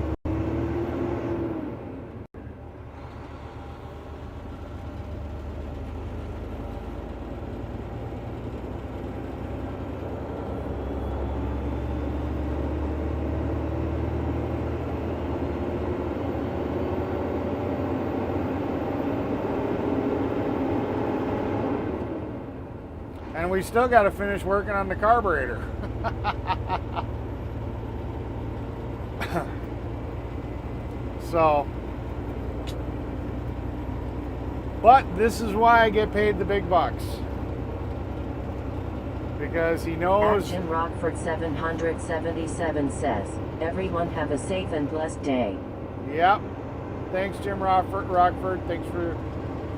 And we still got to finish working on the carburetor. So, but this is why I get paid the big bucks. because he At knows. Jim Rockford 777 says, everyone have a safe and blessed day. Yep. Thanks, Jim Rockford.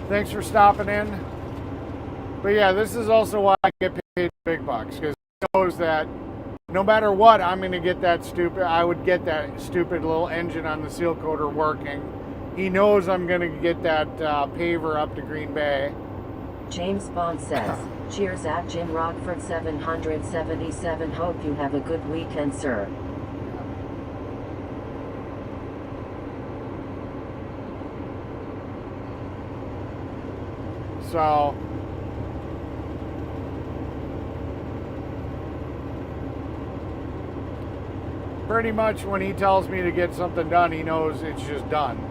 Thanks for stopping in. But yeah, this is also why I get paid big bucks, because he knows that no matter what, I would get that stupid little engine on the seal coater working. He knows I'm going to get that paver up to Green Bay. James Bond says, cheers at Jim Rockford 777. Hope you have a good weekend, sir. So, pretty much when he tells me to get something done, he knows it's just done.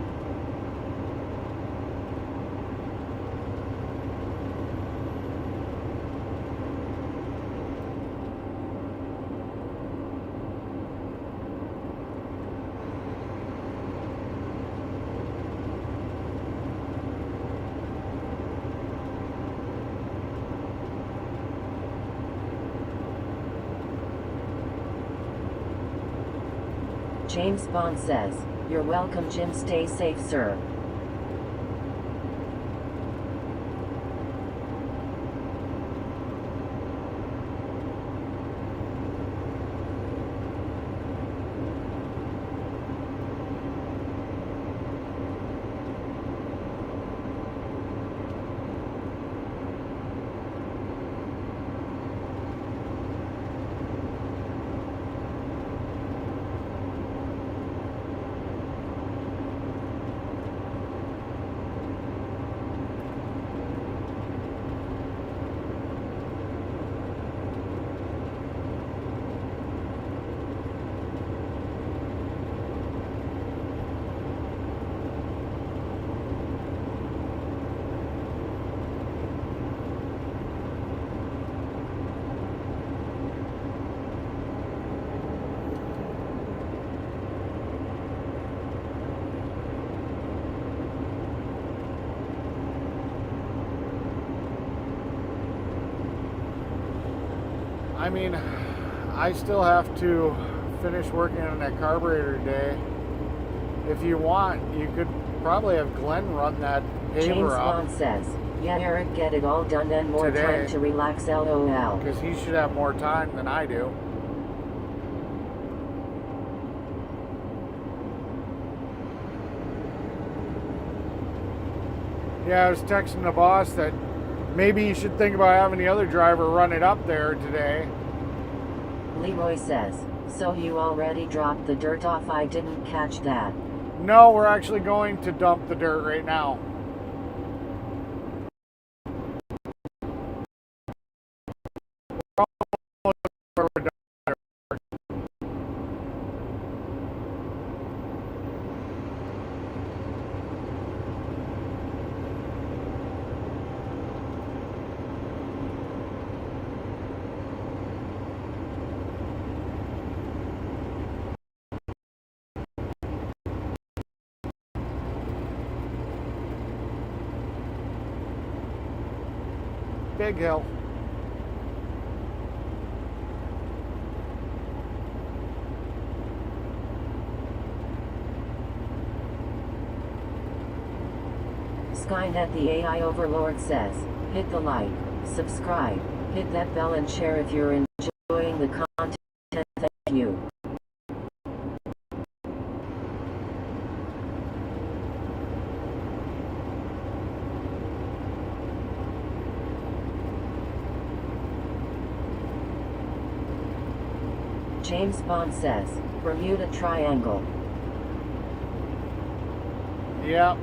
James Bond says, you're welcome, Jim. Stay safe, sir. I mean, I still have to finish working on that carburetor today. If you want, you could probably have Glenn run that James paver up. Bond says, yeah, Eric, get it all done and more Today. time to relax, lol. Because he should have more time than I do. Yeah, I was texting the boss that maybe you should think about having the other driver run it up there today. Leroy says, so you already dropped the dirt off? I didn't catch that. No, we're actually going to dump the dirt right now. Big hill. Skynet the AI Overlord says, hit the like, subscribe, hit that bell and share if you're enjoying the content. Thank you. James Bond says, Bermuda Triangle. Yep.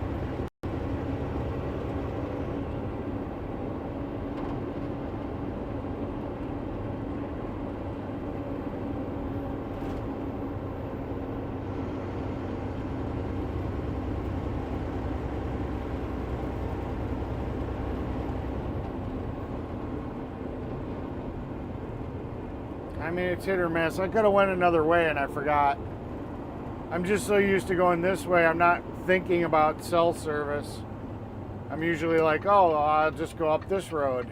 I mean, it's hit or miss. I could have went another way and I forgot. I'm just so used to going this way, I'm not thinking about cell service. I'm usually like, oh, I'll just go up this road.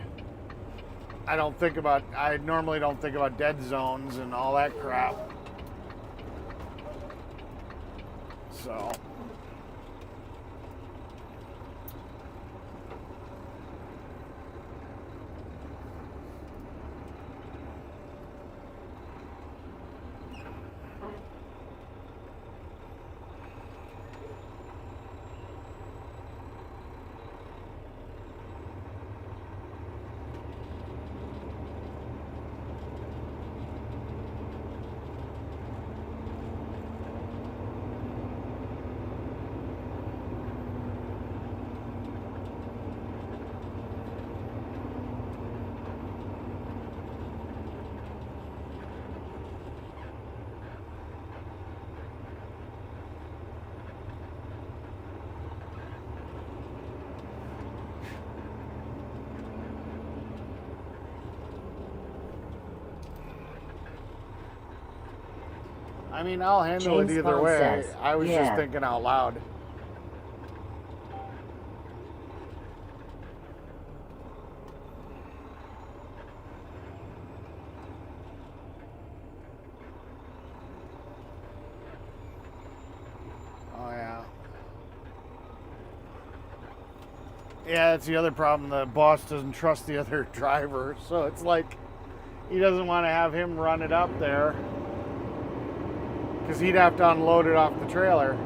I normally don't think about dead zones and all that crap. So. I mean, I'll handle James it either Bond way. says, I was yeah. just thinking out loud. Oh, yeah. Yeah, that's the other problem. The boss doesn't trust the other driver, so it's like he doesn't want to have him run it up there because he'd have to unload it off the trailer.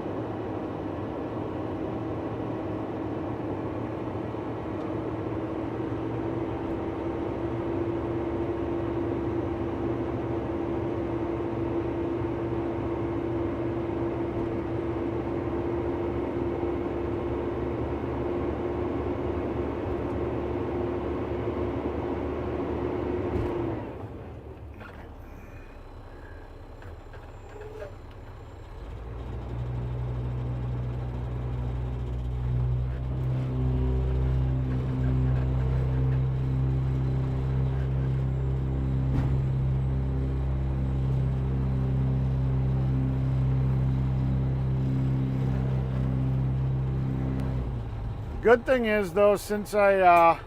Good thing is though, since I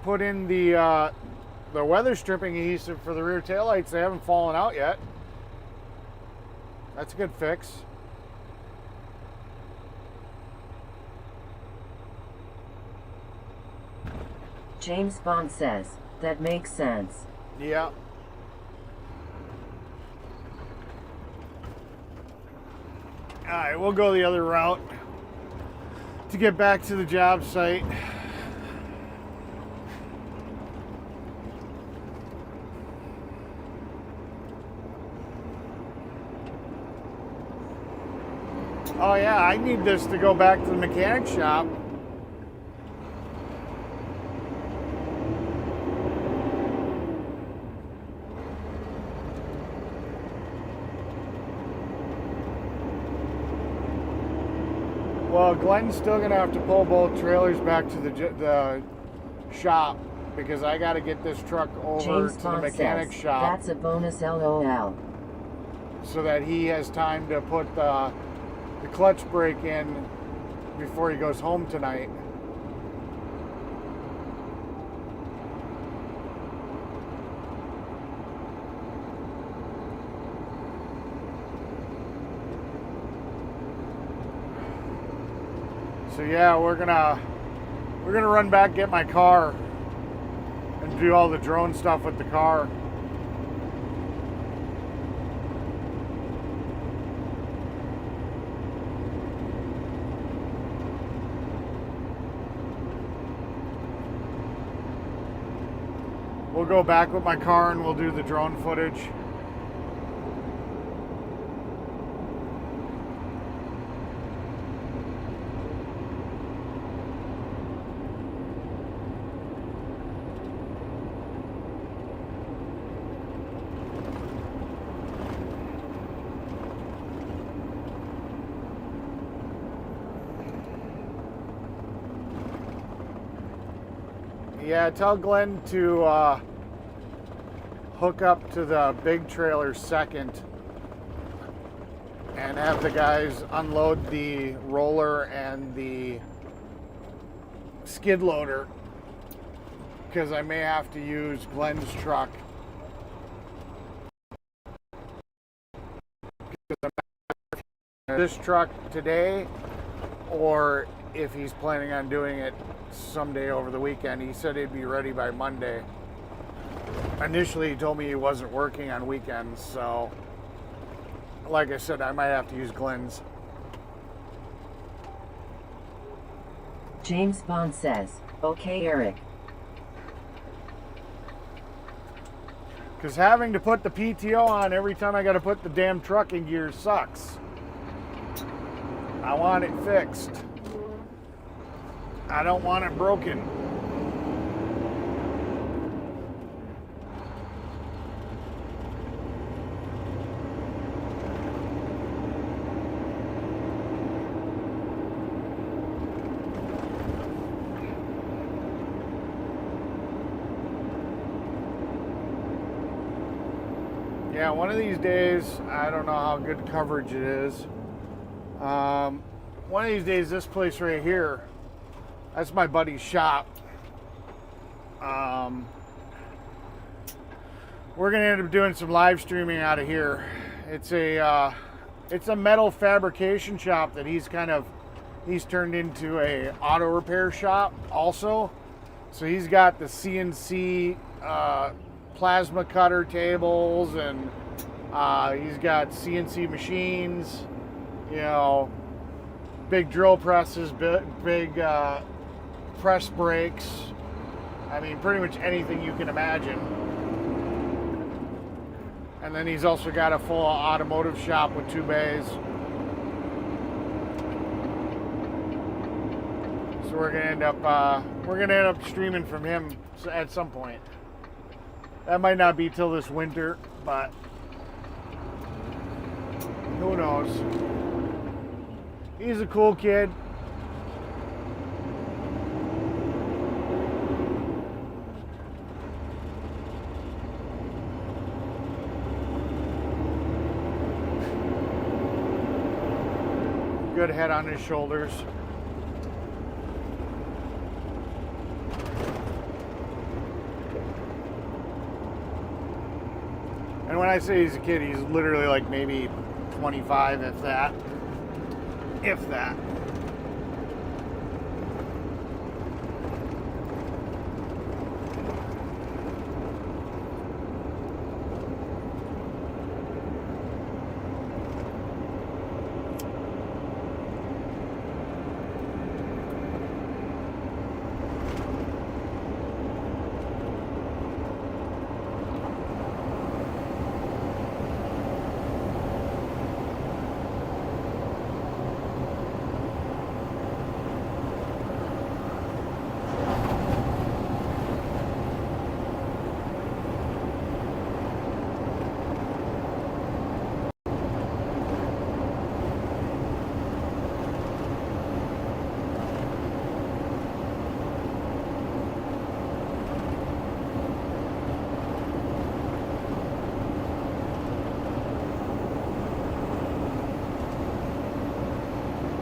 put in the weather stripping adhesive for the rear taillights, they haven't fallen out yet. That's a good fix. James Bond says, that makes sense. Yeah. All right, we'll go the other route to get back to the job site. Oh yeah, I need this to go back to the mechanic shop. Well, Glenn's still gonna have to pull both trailers back to the shop because I got to get this truck over James to the Bond mechanic says, shop that's a bonus LOL. so that he has time to put the clutch brake in before he goes home tonight. So yeah, we're gonna run back, get my car, and do all the drone stuff with the car. We'll go back with my car and we'll do the drone footage. Yeah, tell Glenn to hook up to the big trailer second and have the guys unload the roller and the skid loader. because I may have to use Glenn's truck. This truck today, or if he's planning on doing it someday over the weekend. He said he'd be ready by Monday. Initially, he told me he wasn't working on weekends, so like I said, I might have to use Glenn's. James Bond says, okay, Eric. Because having to put the PTO on every time I got to put the damn truck in gear sucks. I want it fixed. I don't want it broken. Yeah, one of these days, I don't know how good coverage it is. One of these days, this place right here, that's my buddy's shop. We're gonna end up doing some live streaming out of here. It's a metal fabrication shop that he's turned into a auto repair shop also. So he's got the CNC plasma cutter tables, and he's got CNC machines, you know, big drill presses, big press brakes. I mean, pretty much anything you can imagine. And then he's also got a full automotive shop with 2 bays. So we're gonna end up streaming from him at some point. That might not be till this winter, but who knows? He's a cool kid. Good head on his shoulders. And when I say he's a kid, he's literally like maybe 25, if that. If that.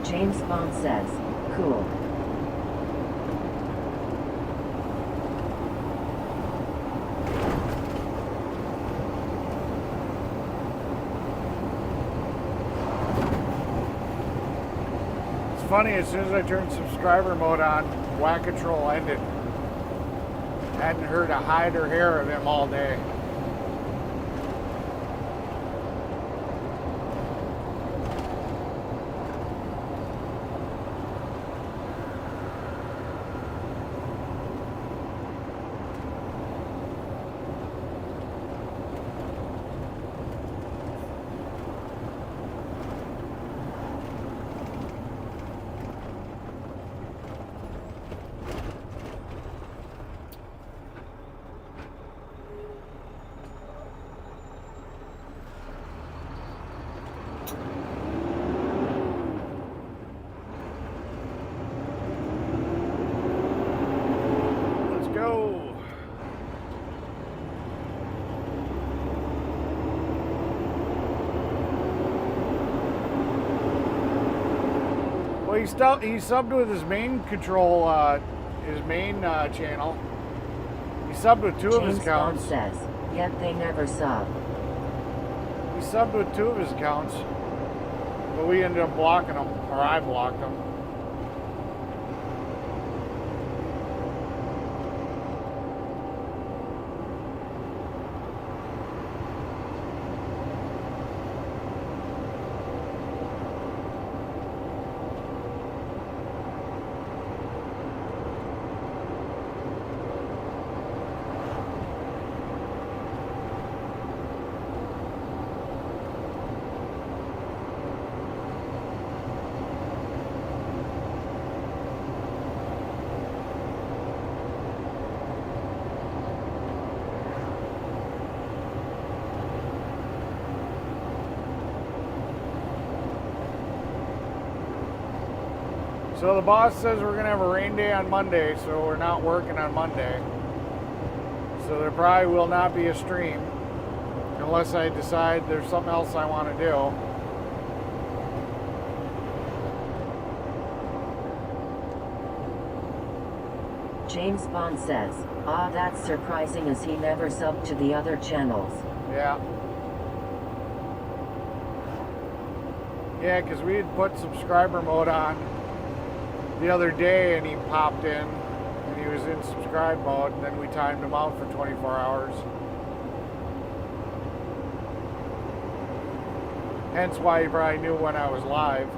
James Bond says, cool. It's funny, as soon as I turned subscriber mode on, Whack-A-Troll ended. Hadn't heard a hide or hair of him all day. He subbed with his main control, his main channel. subbed with two of his James Bond accounts. says, yet they never sub. He subbed with two of his accounts, but we ended up blocking them, or I blocked them. So the boss says we're gonna have a rain day on Monday, so we're not working on Monday. So there probably will not be a stream unless I decide there's something else I want to do. James Bond says, ah, that's surprising as he never subbed to the other channels. Yeah. Yeah, because we had put subscriber mode on the other day and he popped in and he was in subscribe mode, and then we timed him out for 24 hours. Hence why he probably knew when I was live.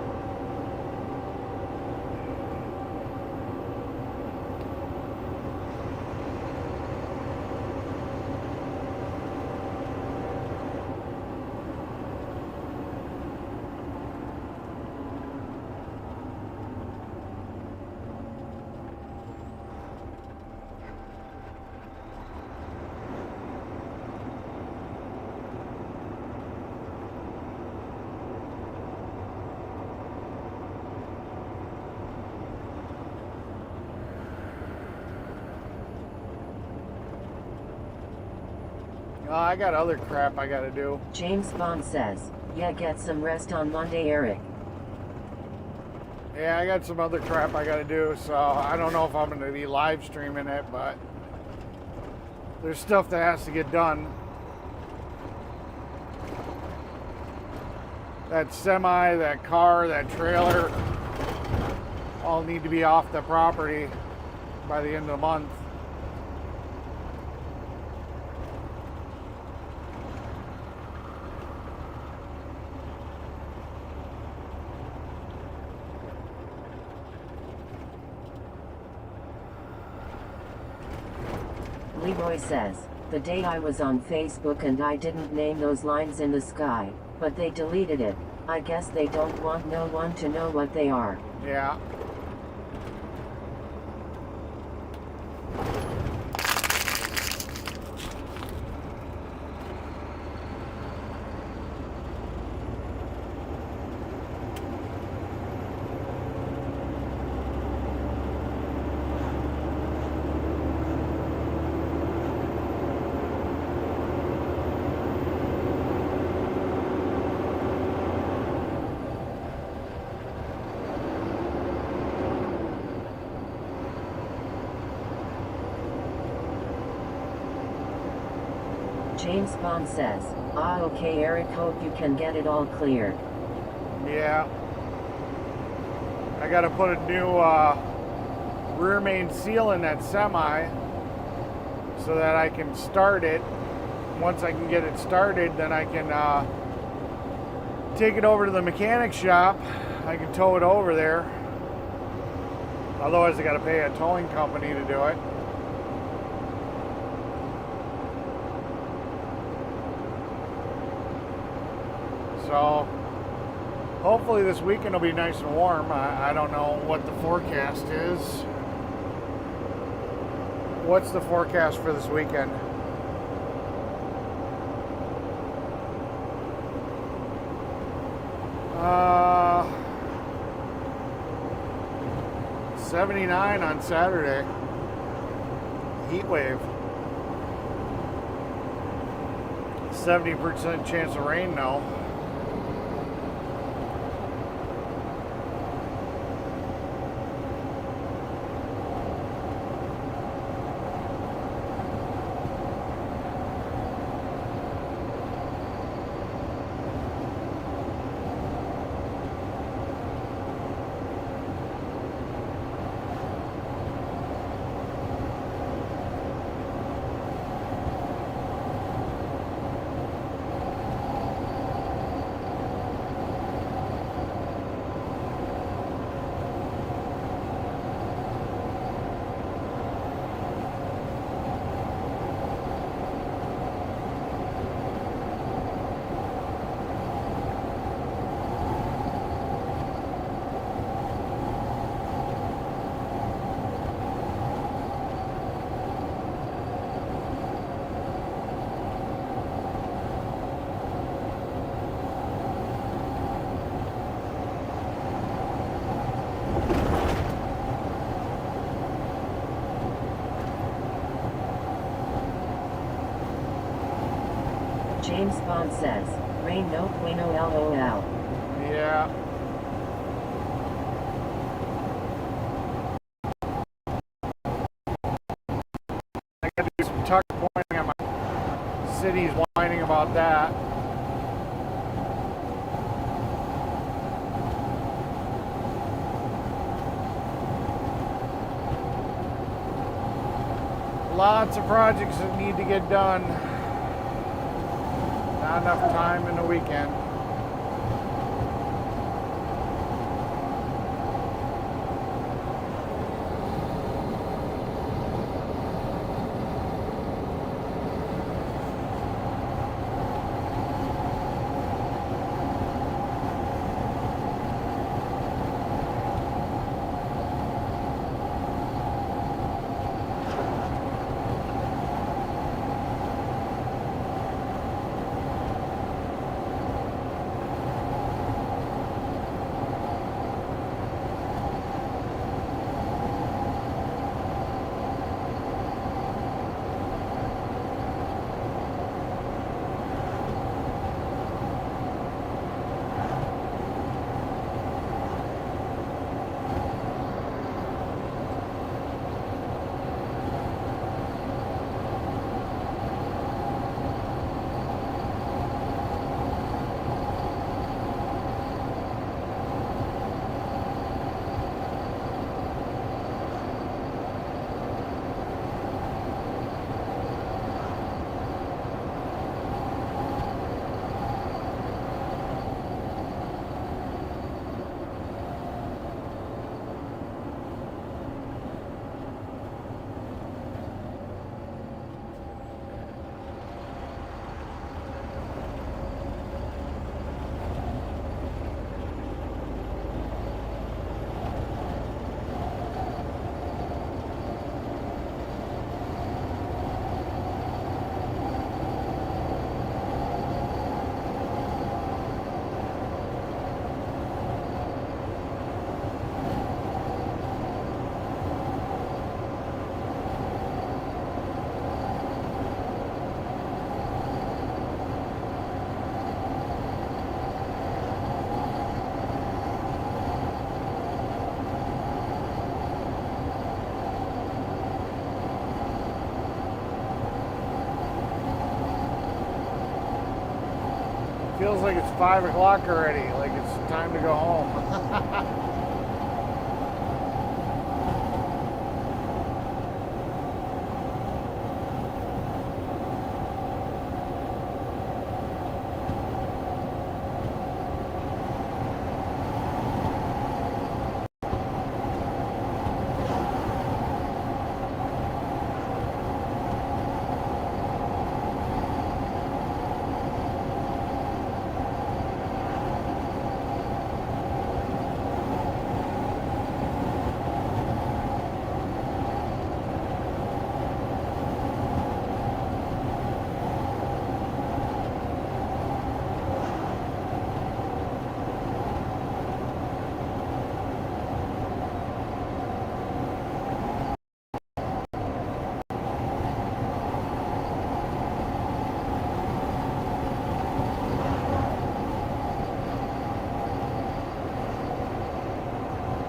I got other crap I gotta do. James Bond says, yeah, get some rest on Monday, Eric. Yeah, I got some other crap I gotta do, so I don't know if I'm gonna be live streaming it, but there's stuff that has to get done. That semi, that car, that trailer all need to be off the property by the end of the month. Leroy says, the day I was on Facebook and I didn't name those lines in the sky, but they deleted it. I guess they don't want no one to know what they are. Yeah. James Bond says, ah, okay, Eric, hope you can get it all cleared. Yeah. I gotta put a new rear main seal in that semi so that I can start it. Once I can get it started, then I can take it over to the mechanic shop. I can tow it over there. Otherwise I gotta pay a towing company to do it. So hopefully this weekend will be nice and warm. I don't know what the forecast is. What's the forecast for this weekend? Uh, 79 on Saturday. Heat wave. 70% chance of rain now. James Bond says, rain no bueno LOL. Yeah. I gotta do some tuck pointing on my city's whining about that. Lots of projects that need to get done. Not enough time in the weekend. Feels like it's 5 o'clock already, like it's time to go home.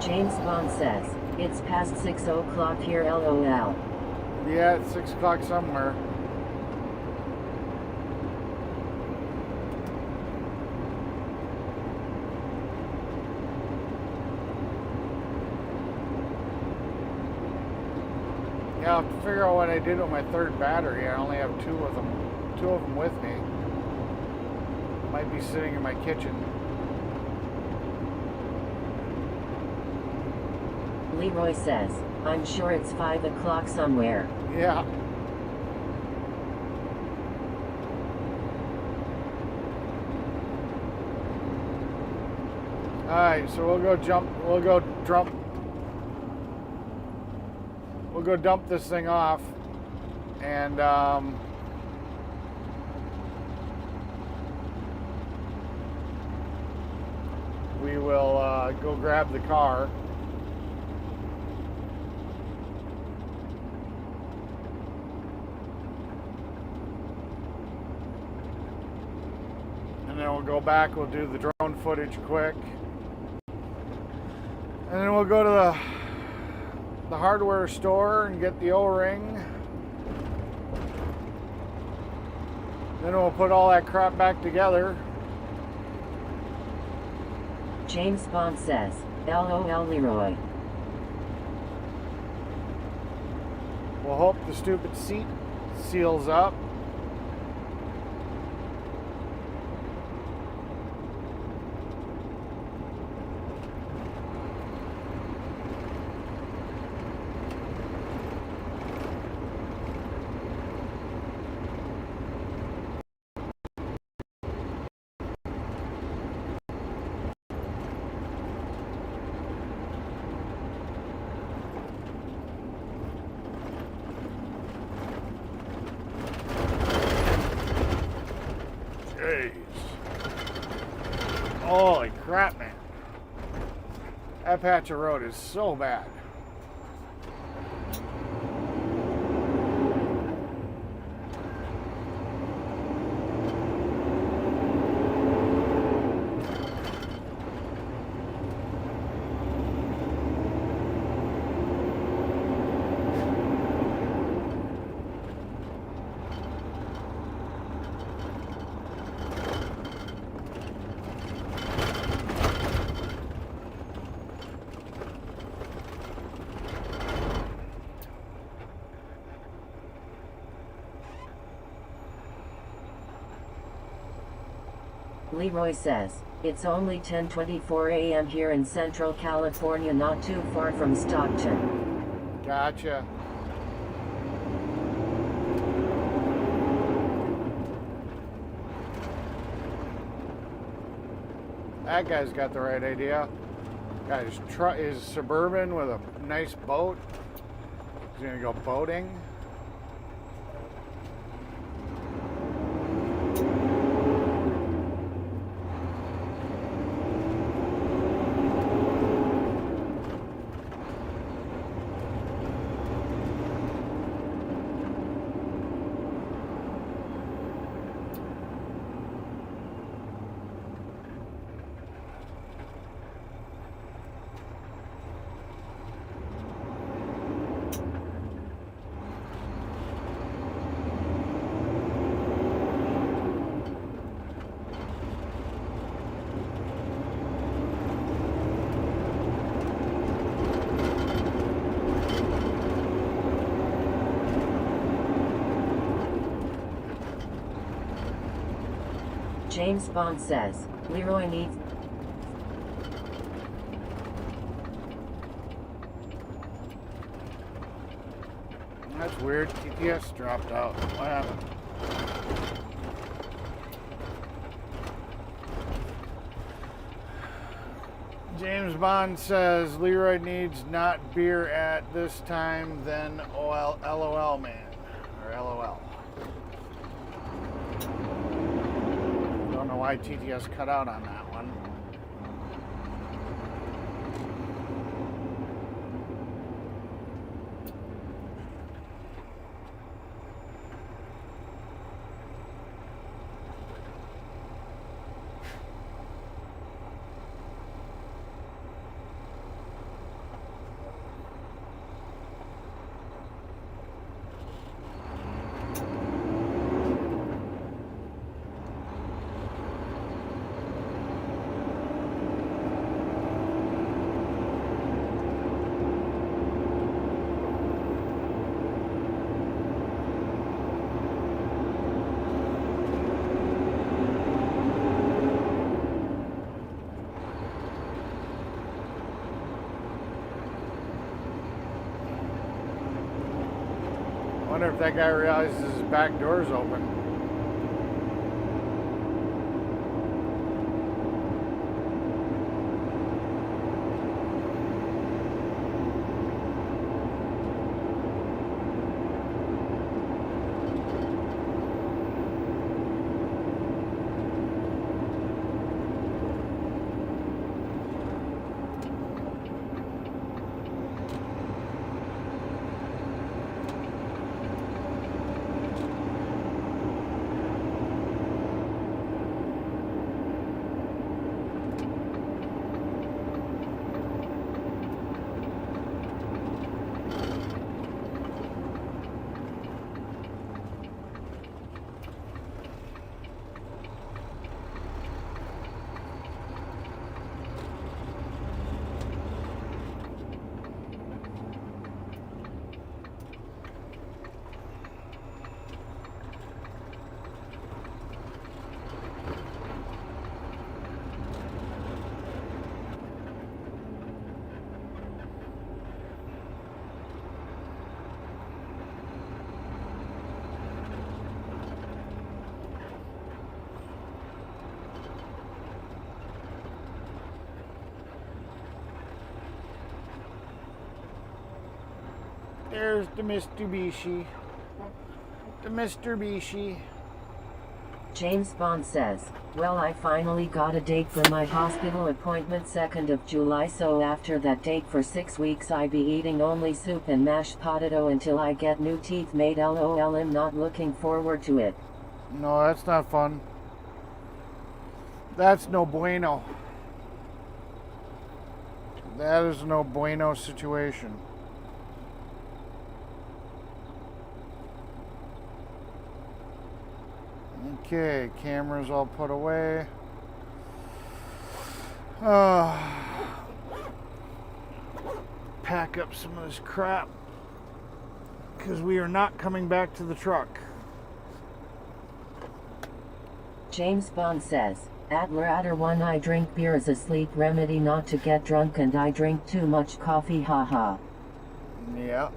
James Bond says, it's past 6 o'clock here LOL. Yeah, it's 6 o'clock somewhere. Yeah, I'll have to figure out what I did with my third battery. I only have two of them with me. Might be sitting in my kitchen. Leroy says, I'm sure it's 5 o'clock somewhere. Yeah. Alright, so we'll go dump this thing off, and we will go grab the car. we'll go back, we'll do the drone footage quick. And then we'll go to the hardware store and get the O-ring. Then we'll put all that crap back together. James Bond says, LOL Leroy. We'll hope the stupid seat seals up. Jeez. Holy crap, man. That patch of road is so bad. Leroy says, it's only 10:24 a.m. here in Central California, not too far from Stockton. Gotcha. That guy's got the right idea. Guy's is Suburban with a nice boat. He's gonna go boating. James Bond says, Leroy needs... That's weird. TTS dropped out. What happened? James Bond says Leroy needs not beer at this time, then LOL man. Or LOL. Don't know why TTS cut out on that one. I wonder if that guy realizes his back door's open. There's the Mitsubishi. The Mitsubishi. James Bond says, well, I finally got a date for my hospital appointment 2nd of July, so after that date for 6 weeks I be eating only soup and mashed potato until I get new teeth made. LOL, I'm not looking forward to it. No, that's not fun. That's no bueno. That is no bueno situation. Okay, cameras all put away. Pack up some of this crap because we are not coming back to the truck. James Bond says, Adler 1, I drink beer as a sleep remedy not to get drunk, and I drink too much coffee, haha. Yeah.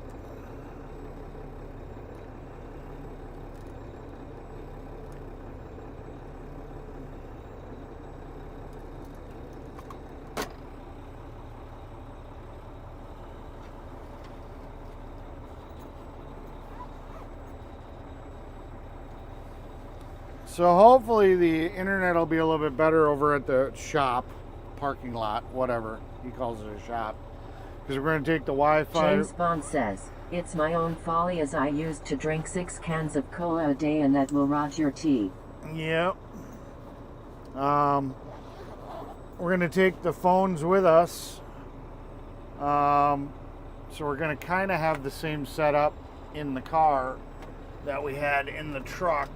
So hopefully the internet will be a little bit better over at the shop, parking lot, whatever he calls it, a shop. Because we're going to take the Wi-Fi. James Bond says, it's my own folly as I used to drink 6 cans of cola a day and that will rot your teeth. Yep. We're going to take the phones with us. So we're going to kind of have the same setup in the car that we had in the truck.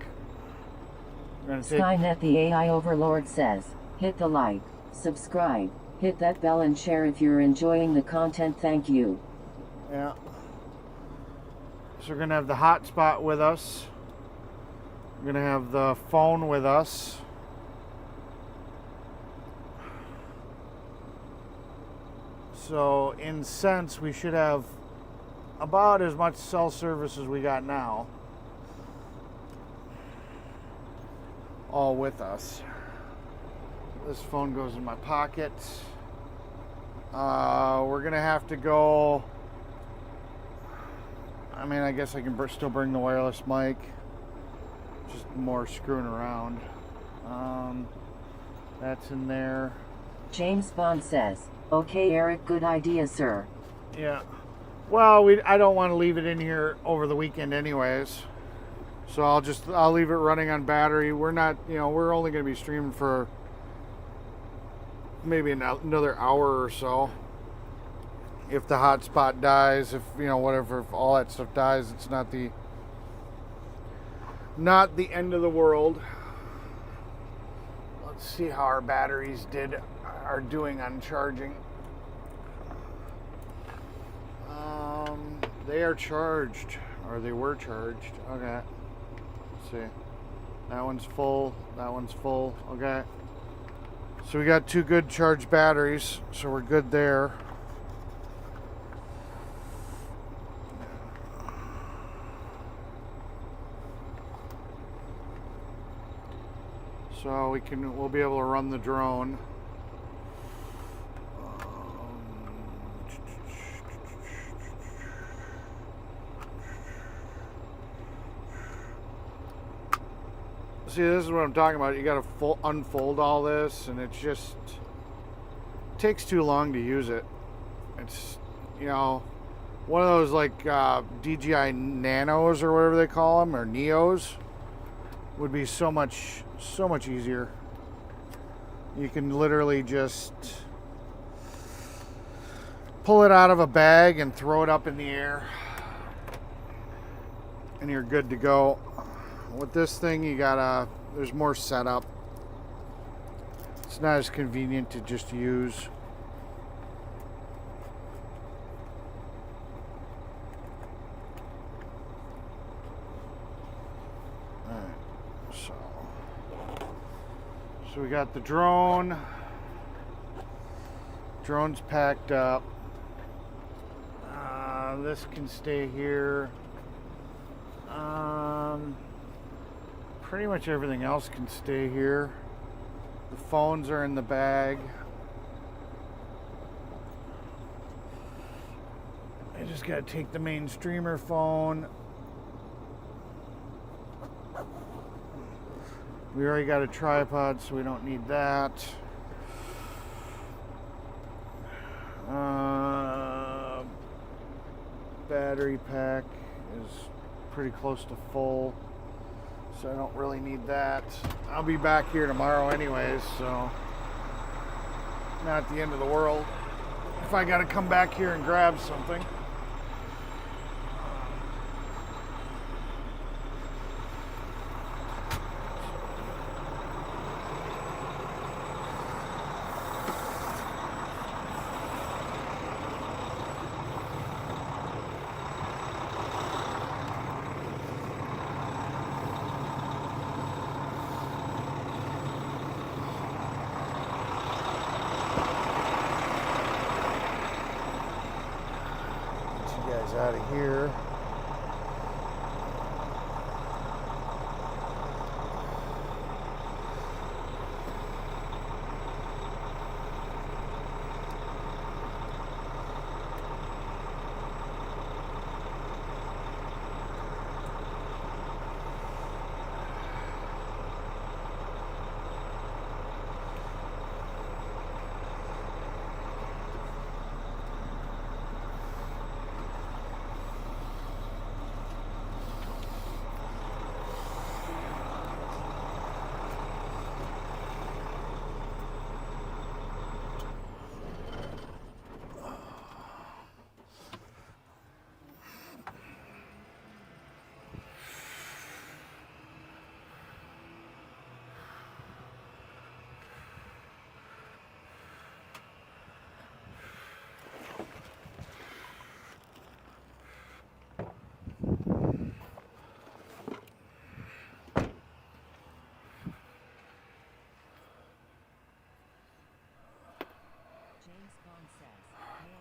Skynet the AI Overlord says, hit the like, subscribe, hit that bell and share if you're enjoying the content, thank you. Yeah. So we're going to have the hotspot with us. We're going to have the phone with us. So in sense, we should have about as much cell service as we got now. All with us. This phone goes in my pocket. We're gonna have to go. I mean, I guess I can still bring the wireless mic. Just more screwing around. That's in there. James Bond says, okay, Eric, good idea, sir. Yeah. Well, I don't want to leave it in here over the weekend, anyways. So I'll leave it running on battery. We're not, we're only going to be streaming for maybe another hour or so. If the hotspot dies, if whatever, if all that stuff dies, it's not the end of the world. Let's see how our batteries are doing on charging. They are charged, or they were charged. Okay. See, that one's full, that one's full. Okay, so we got 2 good charged batteries, so we're good there. So we'll be able to run the drone. See, this is what I'm talking about. You got to unfold all this, and it just takes too long to use it. It's, one of those like DJI Nanos or whatever they call them, or Neos, would be so much easier. You can literally just pull it out of a bag and throw it up in the air, and you're good to go. With this thing, there's more setup. It's not as convenient to just use. Alright, so we got the drone. Drone's packed up. This can stay here. Pretty much everything else can stay here. The phones are in the bag. I just just got to take the main streamer phone. We already got a tripod, so we don't need that. Battery pack is pretty close to full, so I don't really need that. I'll be back here tomorrow anyways, so not the end of the world if I got to come back here and grab something. Out of here.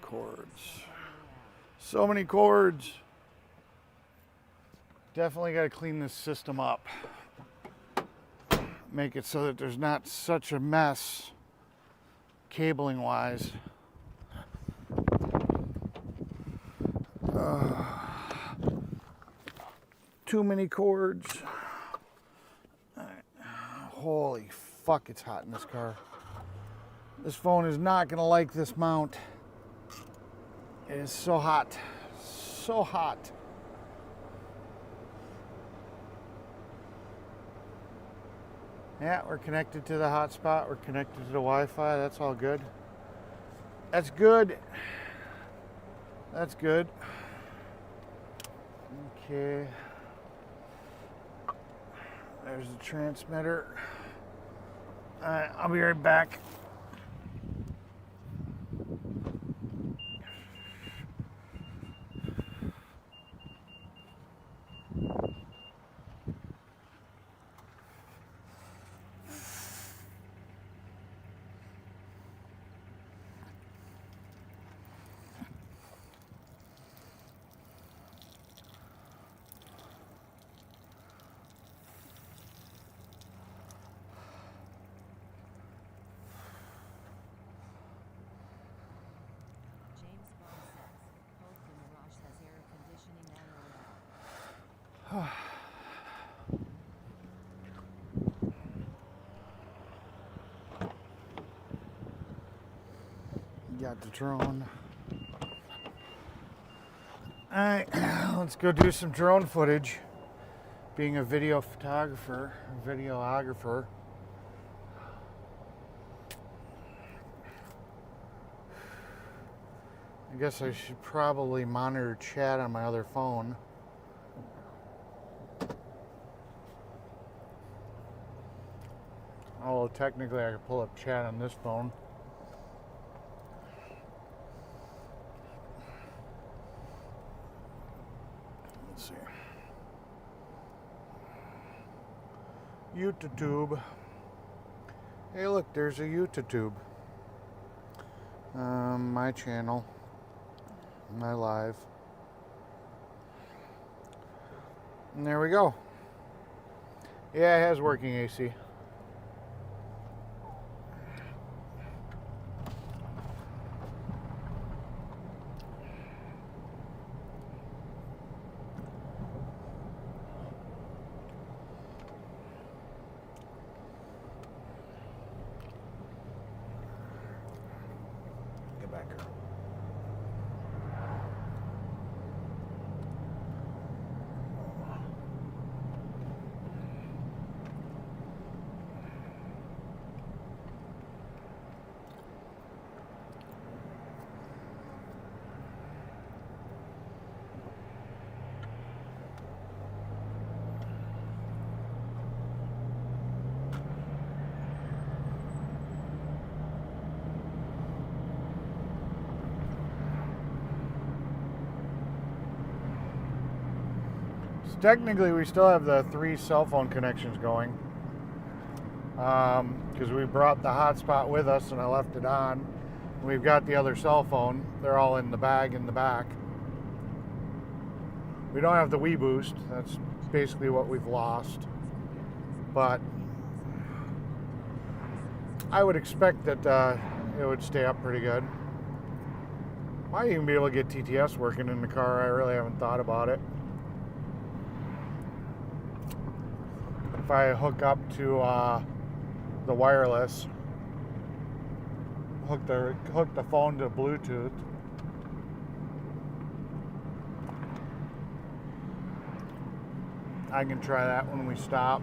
Cords. So many cords. Definitely got to clean this system up. Make it so that there's not such a mess cabling wise. Too many cords. Holy fuck, it's hot in this car. This phone is not going to like this mount. It is so hot. So hot. Yeah, we're connected to the hotspot. We're connected to the Wi-Fi. That's all good. That's good. That's good. Okay. There's the transmitter. Alright, I'll be right back. Got the drone. Alright, let's go do some drone footage. Being a videographer. I guess I should probably monitor chat on my other phone. Although technically I could pull up chat on this phone. Let's see. YouTube. Hey look, there's a YouTube. My channel. My live. And there we go. Yeah, it has working AC. technically we still have the 3 cell phone connections going. Because we brought the hotspot with us and I left it on. We've got the other cell phone. They're all in the bag in the back. We don't have the Wii Boost. That's basically what we've lost. But I would expect that it would stay up pretty good. Might even be able to get TTS working in the car. I really haven't thought about it. If I hook up to the wireless, hook the phone to Bluetooth. I can try that when we stop.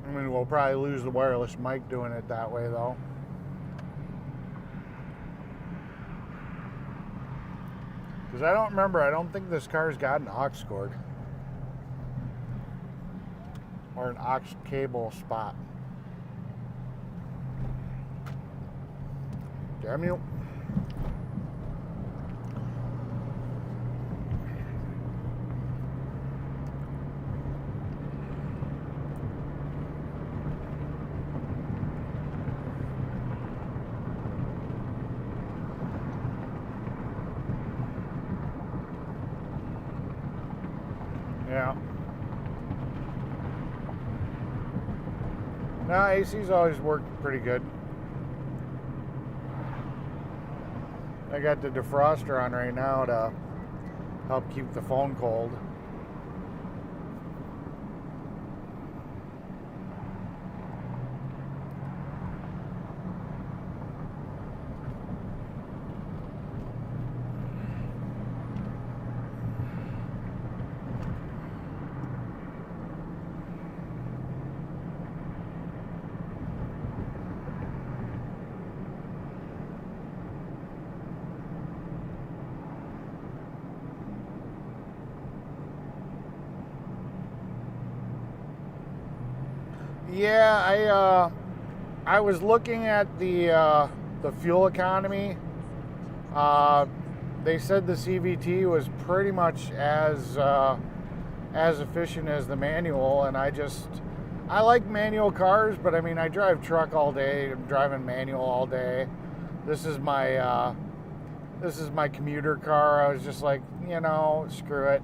I mean, we'll probably lose the wireless mic doing it that way, though. Because I don't think this car's got an aux cord. Or an aux cable spot. Damn you. Yeah. No, AC's always worked pretty good. I got the defroster on right now to help keep the phone cold. Yeah, I was looking at the fuel economy. They said the CVT was pretty much as efficient as the manual, and I like manual cars, but I mean I drive truck all day. I'm driving manual all day. This is my commuter car. I was just like, screw it.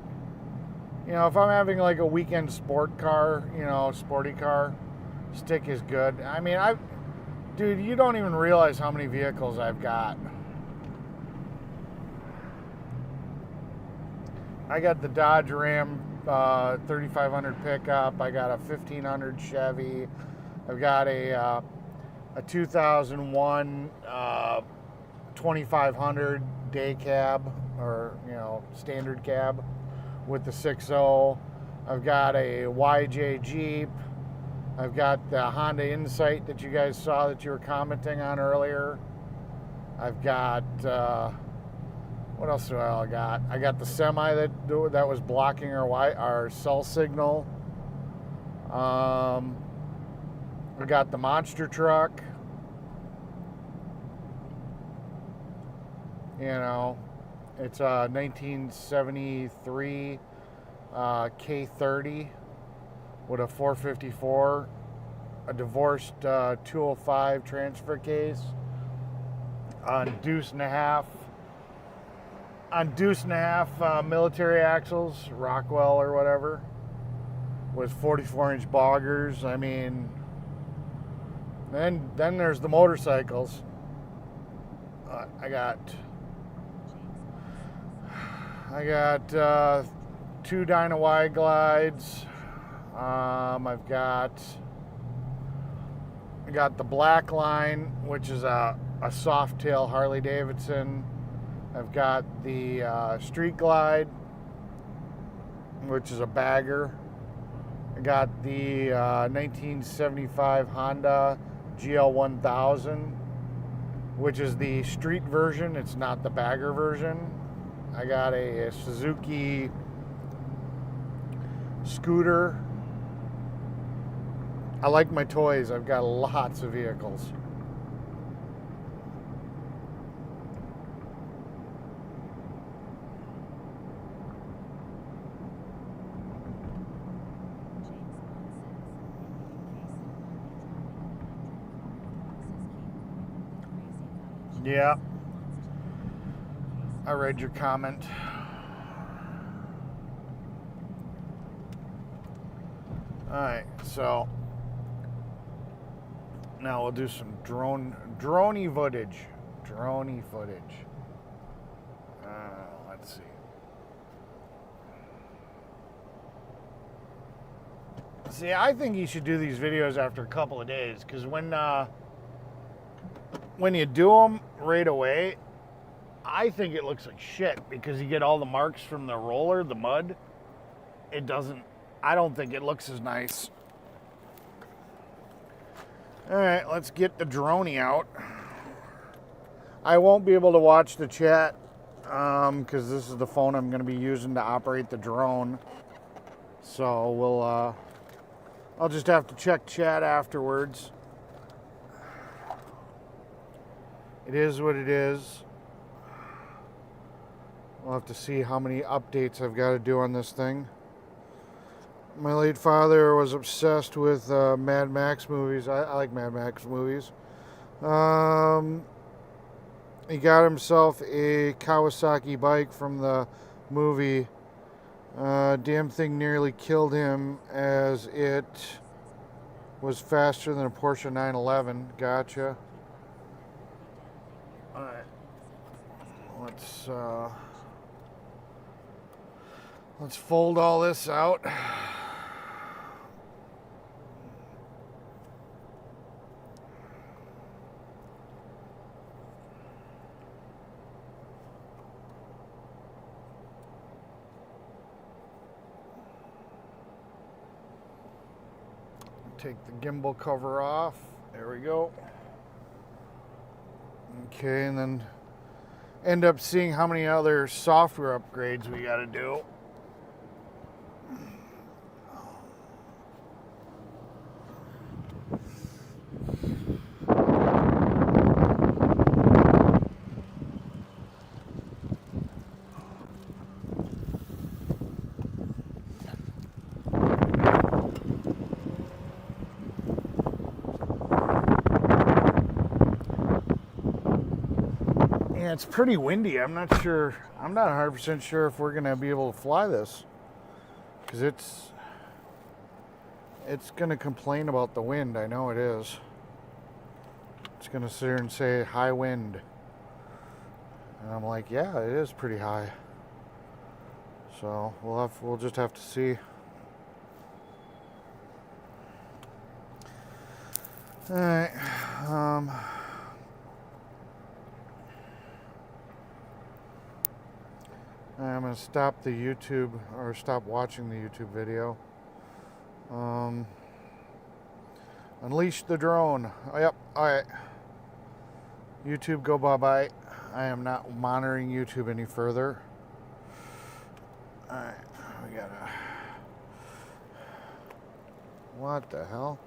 If I'm having like a weekend sport car, sporty car, stick is good. I mean, dude, you don't even realize how many vehicles I've got. I got the Dodge Ram 3500 pickup. I got a 1500 Chevy. I've got a 2001 2500 day cab, or standard cab with the 6.0. I've got a YJ Jeep. I've got the Honda Insight that you guys saw that you were commenting on earlier. I've got, what else do I all got? I got the semi that was blocking our cell signal. I got the monster truck. It's a 1973 K30. With a 454, a divorced 205 transfer case on deuce and a half military axles, Rockwell or whatever, with 44-inch boggers. I mean, then there's the motorcycles. I got 2 Dyna Y glides. I got the Black Line, which is a soft tail Harley Davidson. I've got the Street Glide, which is a bagger. I got the 1975 Honda GL1000, which is the street version. It's not the bagger version. I got a Suzuki scooter. I like my toys. I've got lots of vehicles. Yeah. I read your comment. Alright, so now we'll do some droney footage. Droney footage. Let's see. See, I think you should do these videos after a couple of days, because when you do them right away, I think it looks like shit, because you get all the marks from the roller, the mud. I don't think it looks as nice. All right, let's get the droney out. I won't be able to watch the chat because this is the phone I'm going to be using to operate the drone. So I'll just have to check chat afterwards. It is what it is. We'll have to see how many updates I've got to do on this thing. My late father was obsessed with Mad Max movies. I like Mad Max movies. He got himself a Kawasaki bike from the movie. Damn thing nearly killed him as it was faster than a Porsche 911. Gotcha. All right. Let's fold all this out. Take the gimbal cover off. There we go. Okay, and then end up seeing how many other software upgrades we got to do. Yeah, it's pretty windy. I'm not 100% sure if we're gonna be able to fly this, because it's gonna complain about the wind. I know it is. It's gonna sit here and say high wind, and I'm like, yeah, it is pretty high. So we'll just have to see. All right. I'm going to stop the YouTube, or stop watching the YouTube video. Unleash the drone. Oh, yep, alright. YouTube, go bye-bye. I am not monitoring YouTube any further. Alright, we gotta... What the hell?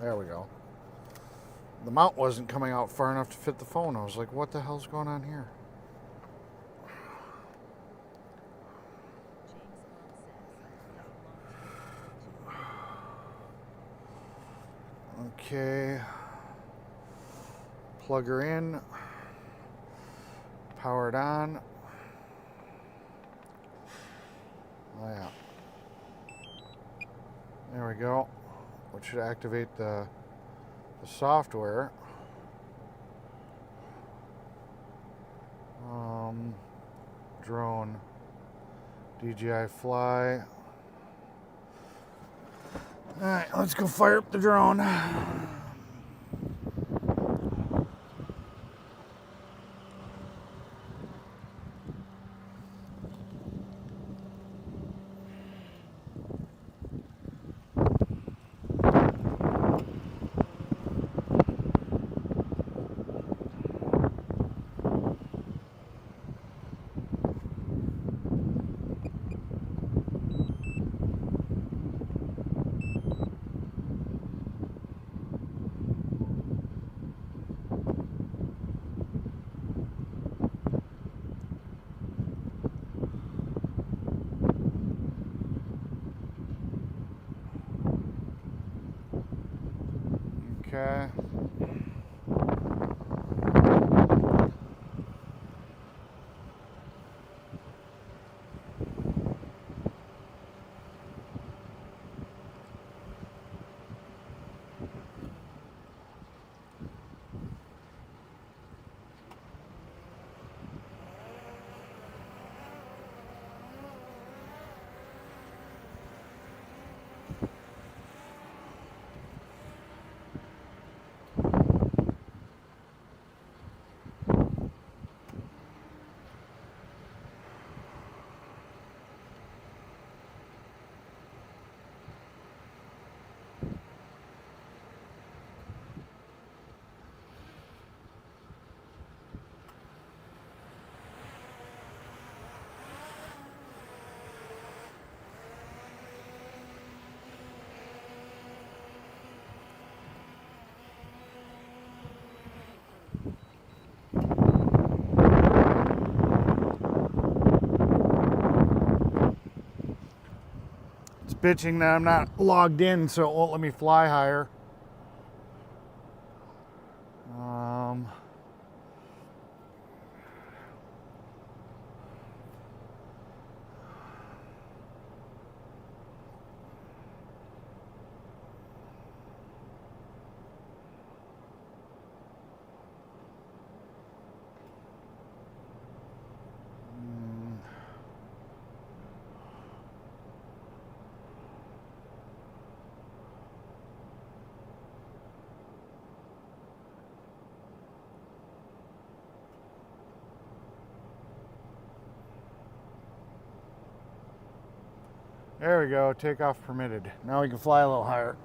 There we go. The mount wasn't coming out far enough to fit the phone. I was like, what the hell's going on here? Okay. Plug her in. Power it on. Oh yeah. There we go. Which should activate the software. Drone DJI fly. Alright, let's go fire up the drone. Okay. It's bitching that I'm not logged in, so it won't let me fly higher. There we go, takeoff permitted. Now we can fly a little higher.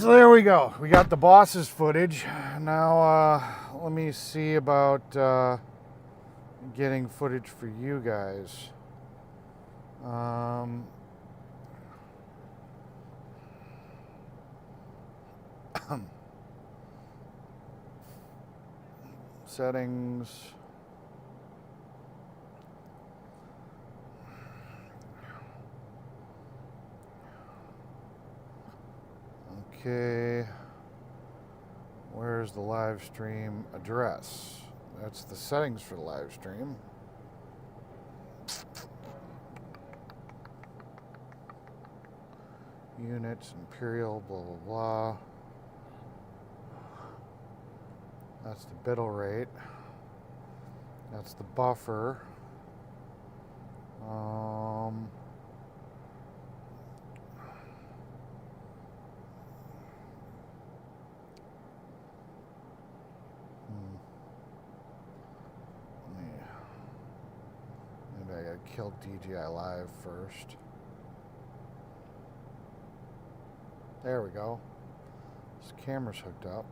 So there we go. We got the boss's footage. Now let me see about getting footage for you guys. Settings. Okay. Where's the live stream address? That's the settings for the live stream. Units, imperial, blah, blah, blah. That's the bit rate. That's the buffer. Maybe I gotta kill DJI Live first. There we go. This camera's hooked up.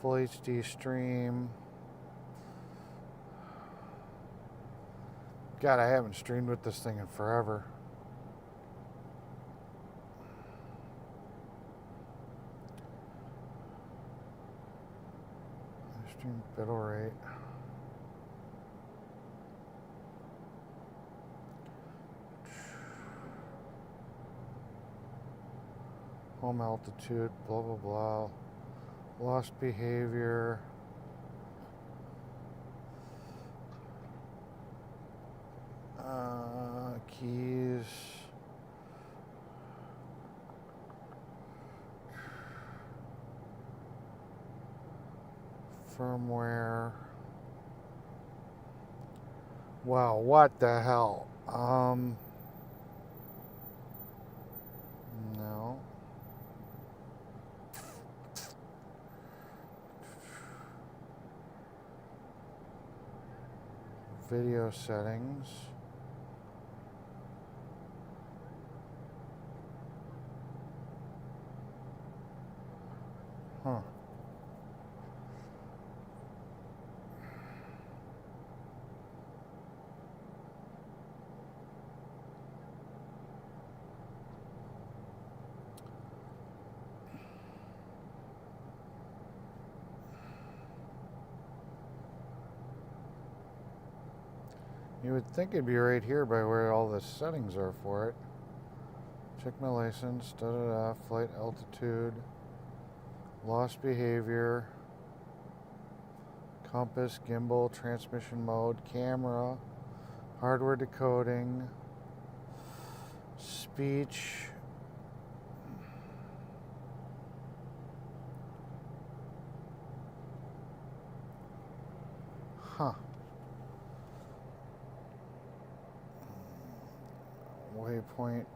Full HD stream. God, I haven't streamed with this thing in forever. Stream bit rate. Home altitude, blah, blah, blah. Lost behavior. Keys. Firmware. Wow, what the hell? No. Video settings. Huh. You would think it'd be right here by where all the settings are for it. Check my license, flight altitude, lost behavior, compass, gimbal, transmission mode, camera, hardware decoding, speech. Huh. Waypoint.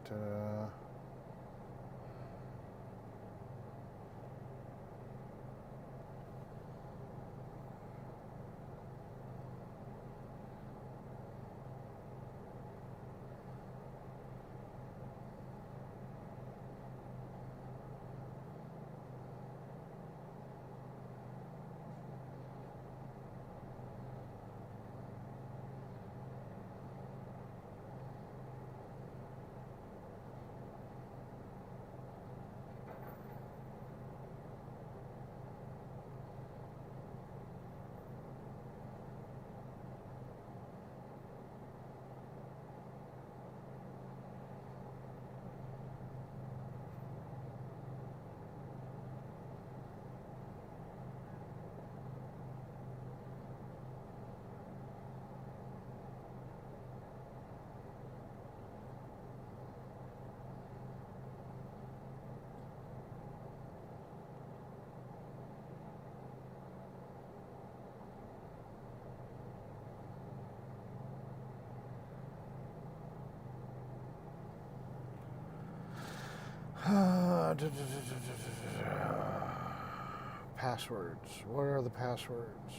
Passwords. What are the passwords?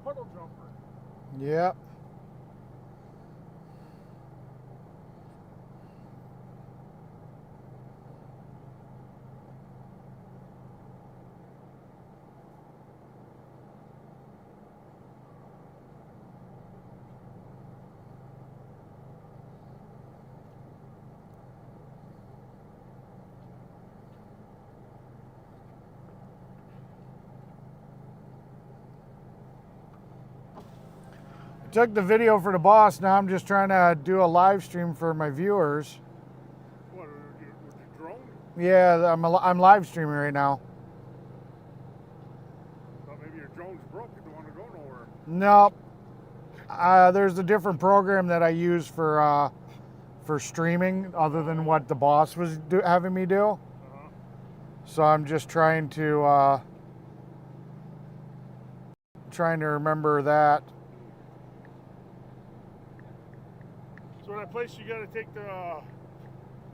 puddle jumper. Yep. Took the video for the boss. Now I'm just trying to do a live stream for my viewers. What, with your drone? Yeah, I'm live streaming right now. Thought maybe your drone's broke. You don't want to go nowhere. Nope. There's a different program that I use for streaming other than what the boss was having me do. Uh-huh. So I'm just trying to remember that. So that place you got to take the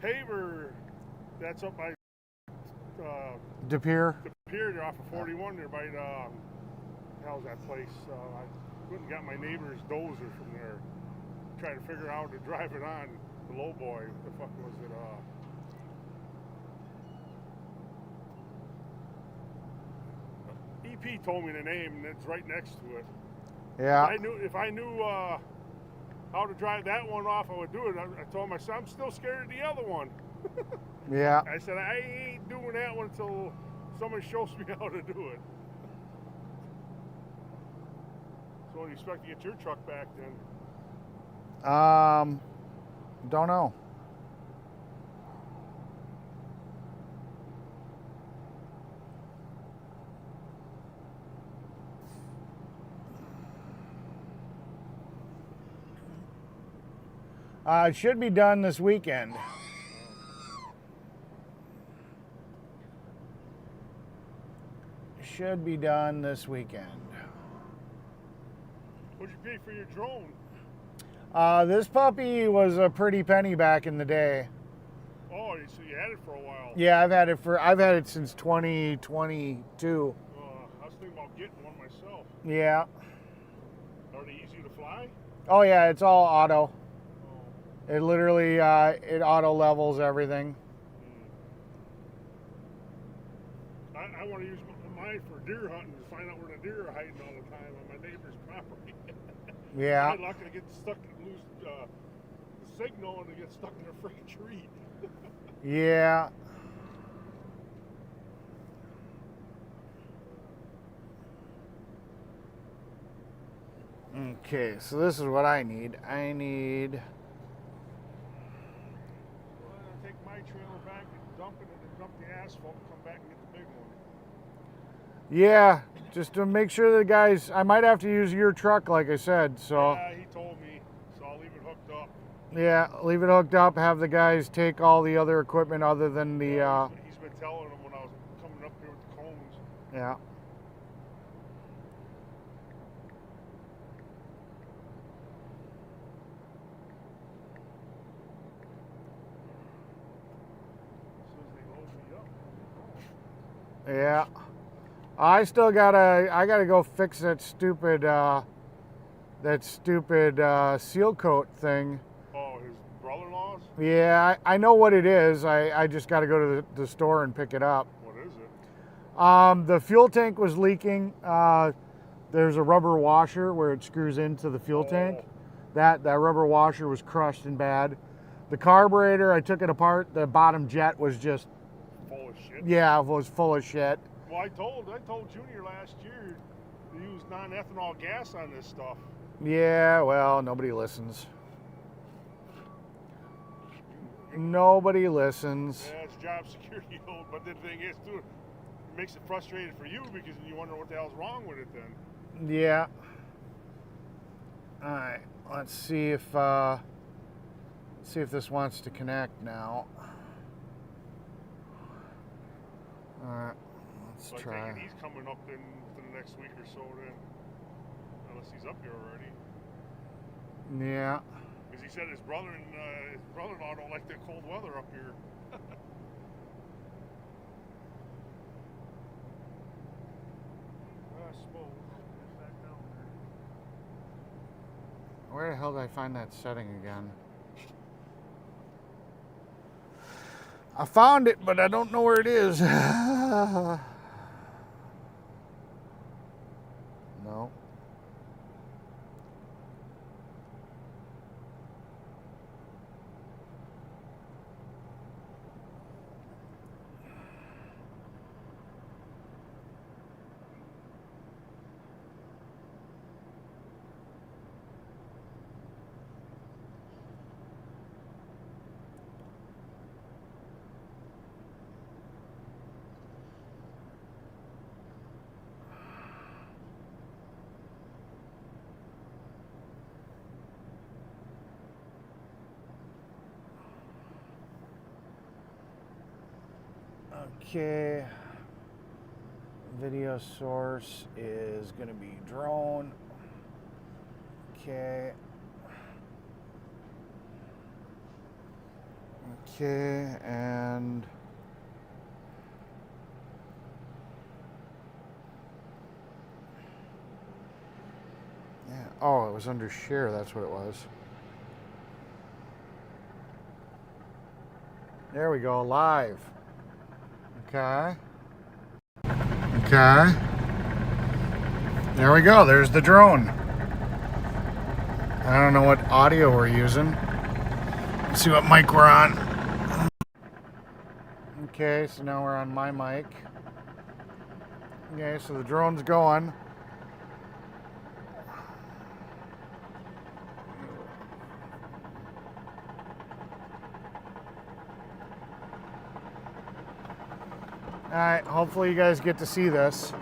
paver that's up by De Pere. the pier there off of 41 there by the how's that place? I went and got my neighbor's dozer from there. Trying to figure out how to drive it on the low boy. The fuck was it? EP told me the name, and it's right next to it. Yeah. If I knew how to drive that one off, I would do it. I told myself I'm still scared of the other one. Yeah. I said I ain't doing that one until someone shows me how to do it. So what do you expect to get your truck back then? Don't know. It should be done this weekend. Should be done this weekend. What'd you pay for your drone? This puppy was a pretty penny back in the day. Oh, so you had it for a while. Yeah, I've had it since 2022. I was thinking about getting one myself. Yeah. Are they easy to fly? Oh yeah, it's all auto. Oh. It literally it auto levels everything. I want to use mine for deer hunting to find out where the deer are hiding all the time on my neighbor's property. Yeah. I'm lucky to get stuck and lose the signal and to get stuck in a freaking tree. Yeah. Okay, so this is what I need. I need. Well, I'm gonna take my trailer back and dump it and then dump the asphalt and come back and get the big one. Yeah, just to make sure the guys. I might have to use your truck, like I said. So. Yeah, he told me, so I'll leave it hooked up. Yeah, leave it hooked up. Have the guys take all the other equipment other than the. He's been telling them when I was coming up here with the cones. Yeah. As soon as they load me up. Yeah. I gotta go fix that stupid seal coat thing. Oh, his brother-in-law's? Yeah, I know what it is. I just gotta go to the store and pick it up. What is it? The fuel tank was leaking. There's a rubber washer where it screws into the fuel tank. That rubber washer was crushed and bad. The carburetor, I took it apart. The bottom jet was just, Full of shit. yeah, it was full of shit. Well, I told Junior last year to use non-ethanol gas on this stuff. Yeah, well, nobody listens. Nobody listens. Yeah, it's job security, but the thing is, too, it makes it frustrating for you because you wonder what the hell's wrong with it then. Yeah. All right, let's see if this wants to connect now. All right, let's So I try. think he's coming up within the next week or so then, unless he's up here already. Yeah. Because he said his brother-in-law don't like the cold weather up here. I suppose. Get back down there. Where the hell did I find that setting again? I found it, but I don't know where it is. No. Okay. Video source is going to be drone. Okay. Okay, and yeah. Oh, it was under share. That's what it was. There we go, live. Okay. Okay. There we go. There's the drone. I don't know what audio we're using. Let's see what mic we're on. Okay, so now we're on my mic. Okay, so the drone's going. Alright, hopefully you guys get to see this.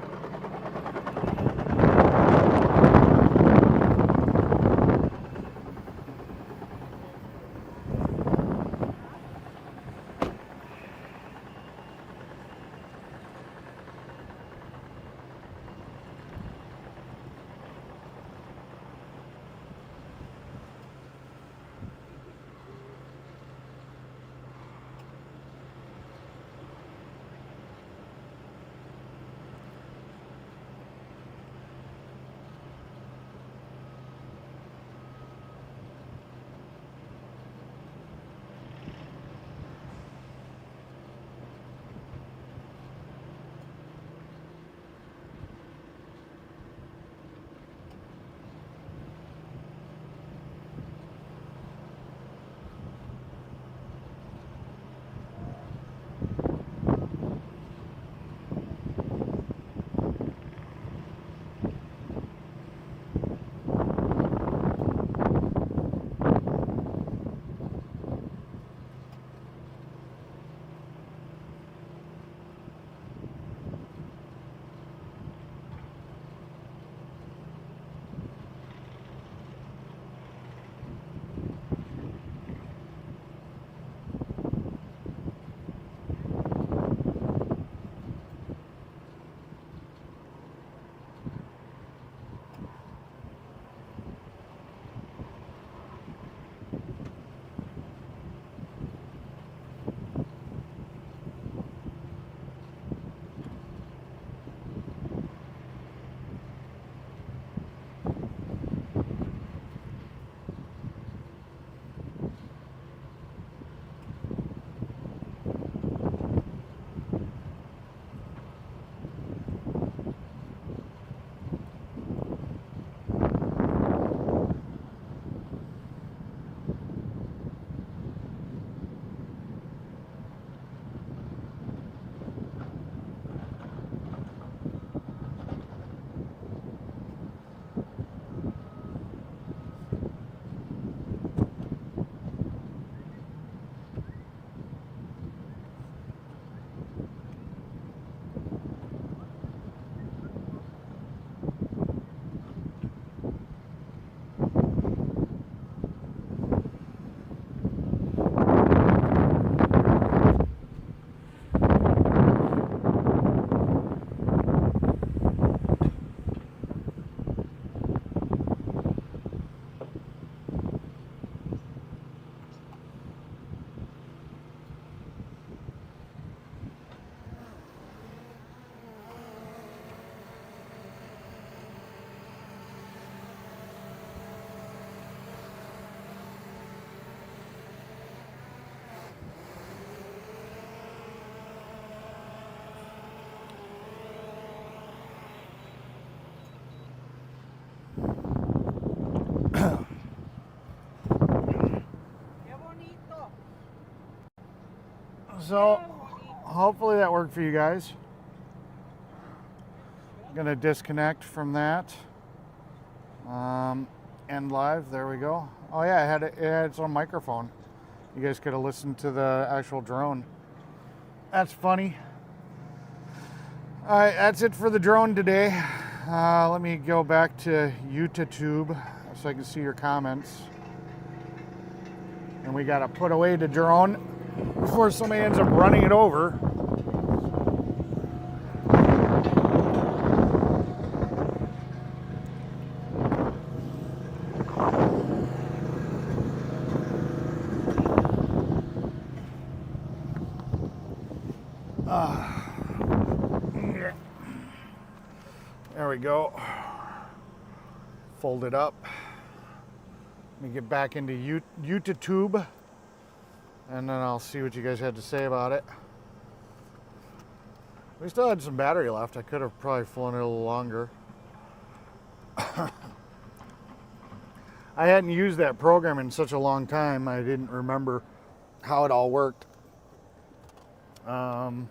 So hopefully that worked for you guys. Gonna disconnect from that. End live. There we go. Oh yeah, it had its own microphone. You guys could have listened to the actual drone. That's funny. All right, that's it for the drone today. Let me go back to YouTube so I can see your comments. And we gotta put away the drone before somebody ends up running it over. There we go. Fold it up. Let me get back into YouTube, and then I'll see what you guys had to say about it. We still had some battery left. I could have probably flown it a little longer. I hadn't used that program in such a long time, I didn't remember how it all worked. Eric,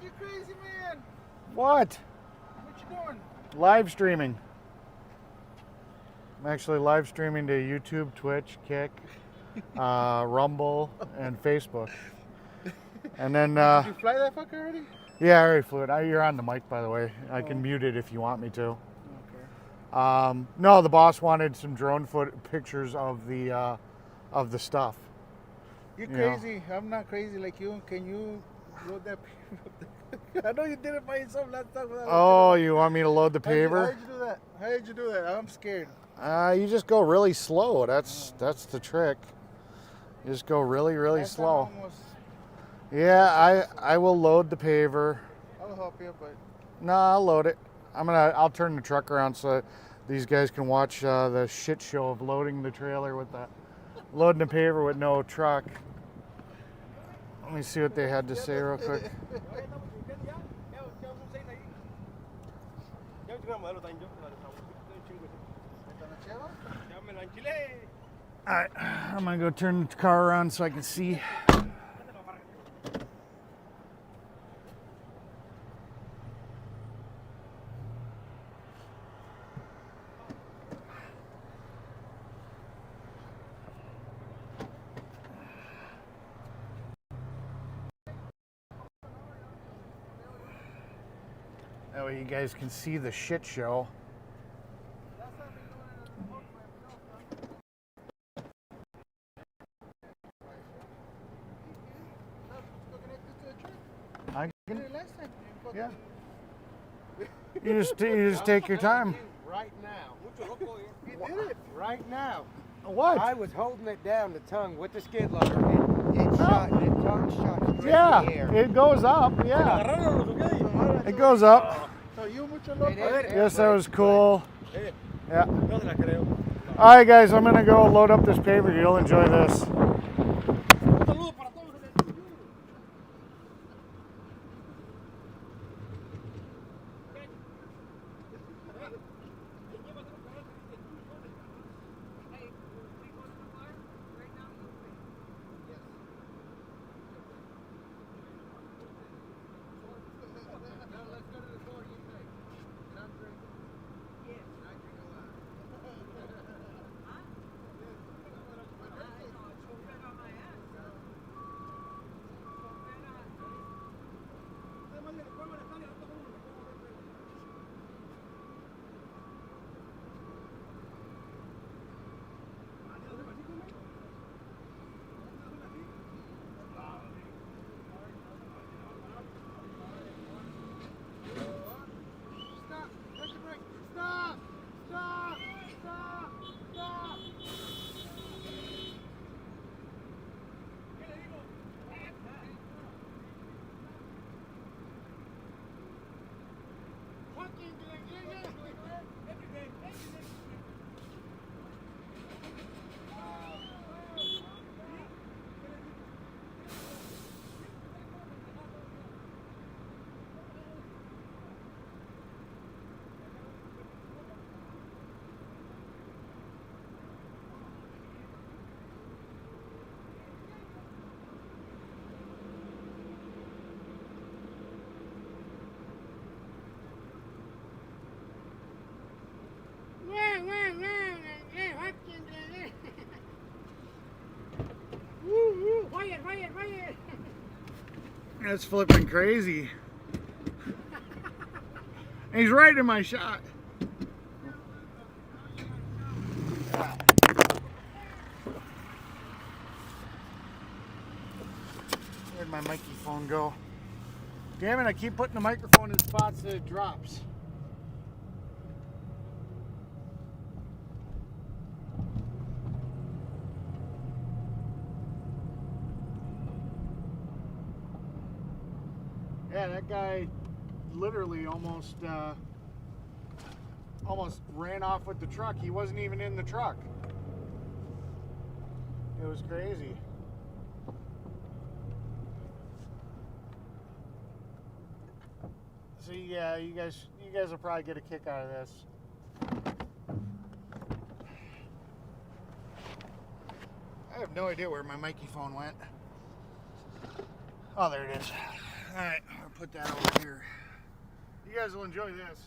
you crazy man! What? What you doing? Live streaming. I'm actually live streaming to YouTube, Twitch, Kick, Rumble, and Facebook. And then, Did you fly that fucker already? yeah, I already flew it. You're on the mic, by the way. I can mute it if you want me to. Okay. No, the boss wanted some drone pictures of the stuff. You're Yeah. crazy. I'm not crazy like you. Can you load that? I know you did it by yourself last time. Oh, you want me to load the paver? How did you do that? How did you do that? I'm scared. You just go really slow. That's the trick. You just go really, really Last time slow. I almost- Yeah, I will load the paver. I'll help you, but No, I'll load it. I'll turn the truck around so these guys can watch the shit show of loading the trailer with that, loading the paver with no truck. Let me see what they had to say real quick. All right, I'm gonna go turn the car around so I can see. That way you guys can see the shit show. I can, yeah. You just take your time. right now. You did it right now. What? I was holding it down, the tongue, with the skid loader, and it shot, the tongue shot straight Yeah, in the air. it goes up. Yeah, it goes up. So you mucho loco. Yes, that was cool. Yeah. All right, guys, I'm gonna go load up this paver. You'll enjoy this. That's flipping crazy. And he's right in my shot. Where'd my microphone go? Damn it, I keep putting the microphone in spots that it drops. Yeah, that guy literally almost ran off with the truck. He wasn't even in the truck. It was crazy. So yeah, you guys will probably get a kick out of this. I have no idea where my microphone went. Oh, there it is. All right, I'll put that over here. You guys will enjoy this.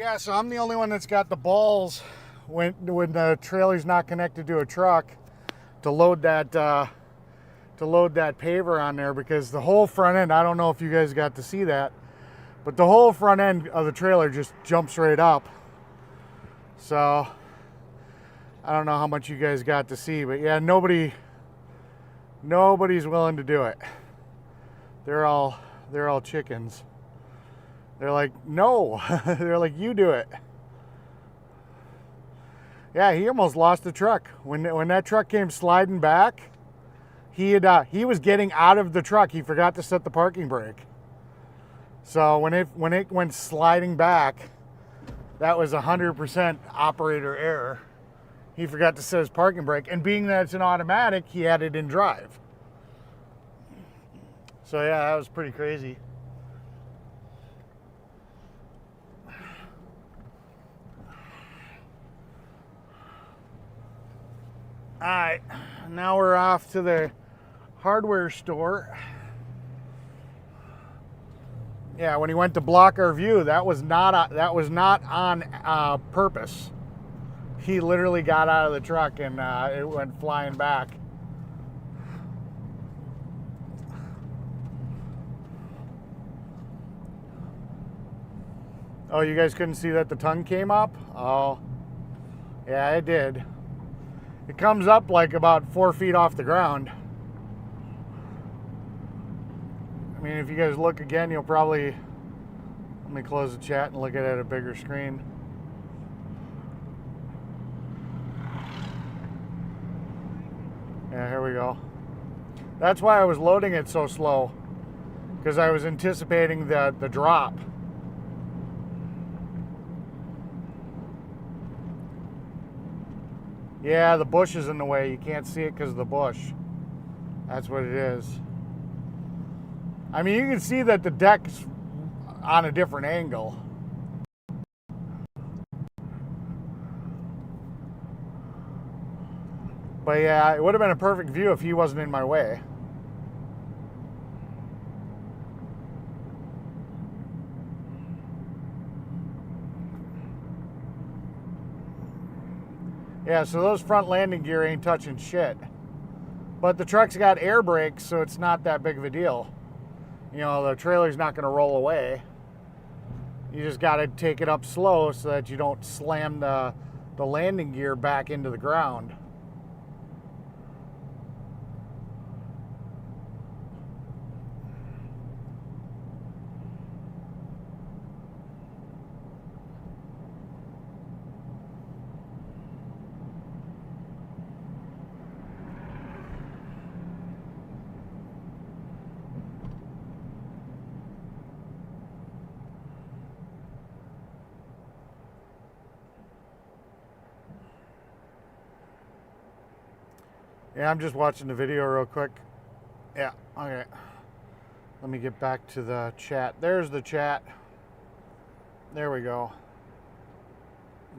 Yeah, so I'm the only one that's got the balls when the trailer's not connected to a truck to load that paver on there, because the whole front end, I don't know if you guys got to see that, but the whole front end of the trailer just jumps right up. So I don't know how much you guys got to see, but yeah, nobody's willing to do it. They're all chickens. They're like, no. They're like, you do it. Yeah, he almost lost the truck. When that truck came sliding back, he was getting out of the truck. He forgot to set the parking brake. So when it went sliding back, that was 100% operator error. He forgot to set his parking brake, and being that it's an automatic, he had it in drive. So yeah, that was pretty crazy. All right, now we're off to the hardware store. Yeah, when he went to block our view, that was not on purpose. He literally got out of the truck and it went flying back. Oh, you guys couldn't see that the tongue came up? Oh, yeah, it did. It comes up like about 4 feet off the ground. I mean, if you guys look again, you'll probably... Let me close the chat and look at it at a bigger screen. Yeah, here we go. That's why I was loading it so slow, because I was anticipating the drop. Yeah, the bush is in the way. You can't see it because of the bush. That's what it is. I mean, you can see that the deck's on a different angle. But yeah, it would have been a perfect view if he wasn't in my way. Yeah, so those front landing gear ain't touching shit. But the truck's got air brakes, so it's not that big of a deal. You know, the trailer's not going to roll away. You just got to take it up slow so that you don't slam the landing gear back into the ground. Yeah, I'm just watching the video real quick. Yeah, okay. Let me get back to the chat. There's the chat. There we go.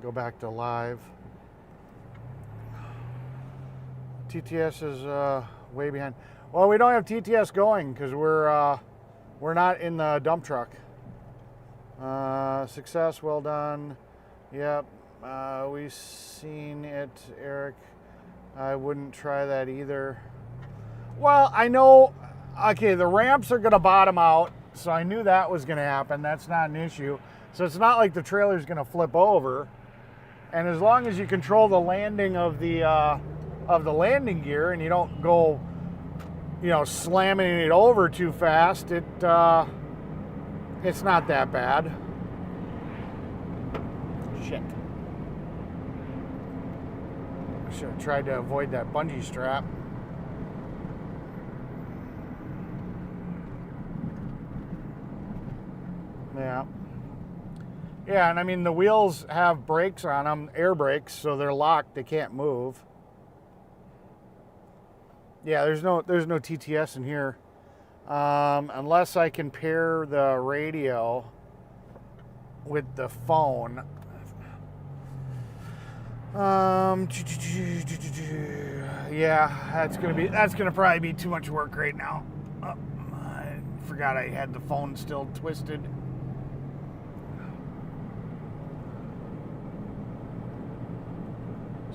Go back to live. TTS is way behind. Well, we don't have TTS going because we're not in the dump truck. Success, well done. Yep, we've seen it, Eric. I wouldn't try that either. Well, I know, okay, the ramps are gonna bottom out, so I knew that was gonna happen. That's not an issue. So it's not like the trailer's gonna flip over. And as long as you control the landing of the landing gear and you don't go, you know, slamming it over too fast, it's not that bad. Shit. I should have tried to avoid that bungee strap. Yeah. Yeah, and I mean the wheels have brakes on them, air brakes, so they're locked, they can't move. Yeah, there's no TTS in here. Unless I can pair the radio with the phone. Yeah, that's gonna probably be too much work right now. Oh, I forgot I had the phone still twisted.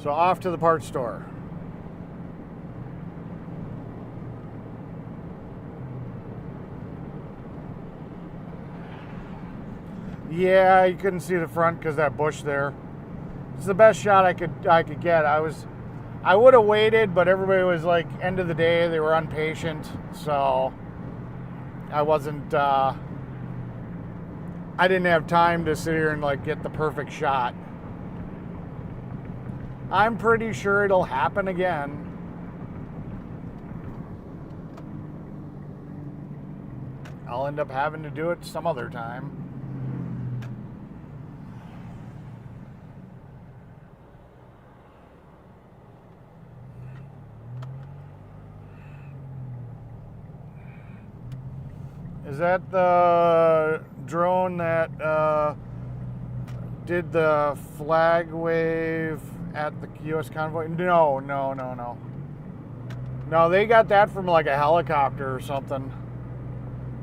So off to the parts store. Yeah, you couldn't see the front because that bush there. It's the best shot I could get. I would have waited, but everybody was like, end of the day, they were impatient, so I wasn't. I didn't have time to sit here and like get the perfect shot. I'm pretty sure it'll happen again. I'll end up having to do it some other time. Is that the drone that did the flag wave at the U.S. convoy? No. No, they got that from like a helicopter or something.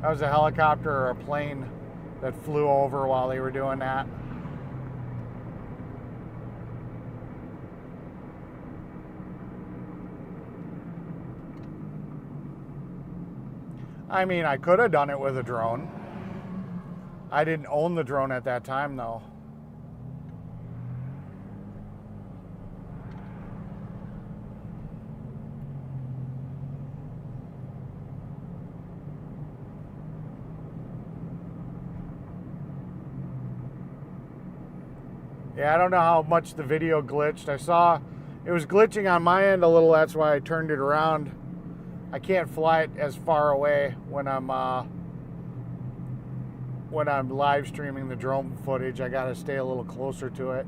That was a helicopter or a plane that flew over while they were doing that. I mean, I could have done it with a drone. I didn't own the drone at that time, though. Yeah, I don't know how much the video glitched. I saw it was glitching on my end a little. That's why I turned it around. I can't fly it as far away when I'm live streaming the drone footage. I gotta stay a little closer to it.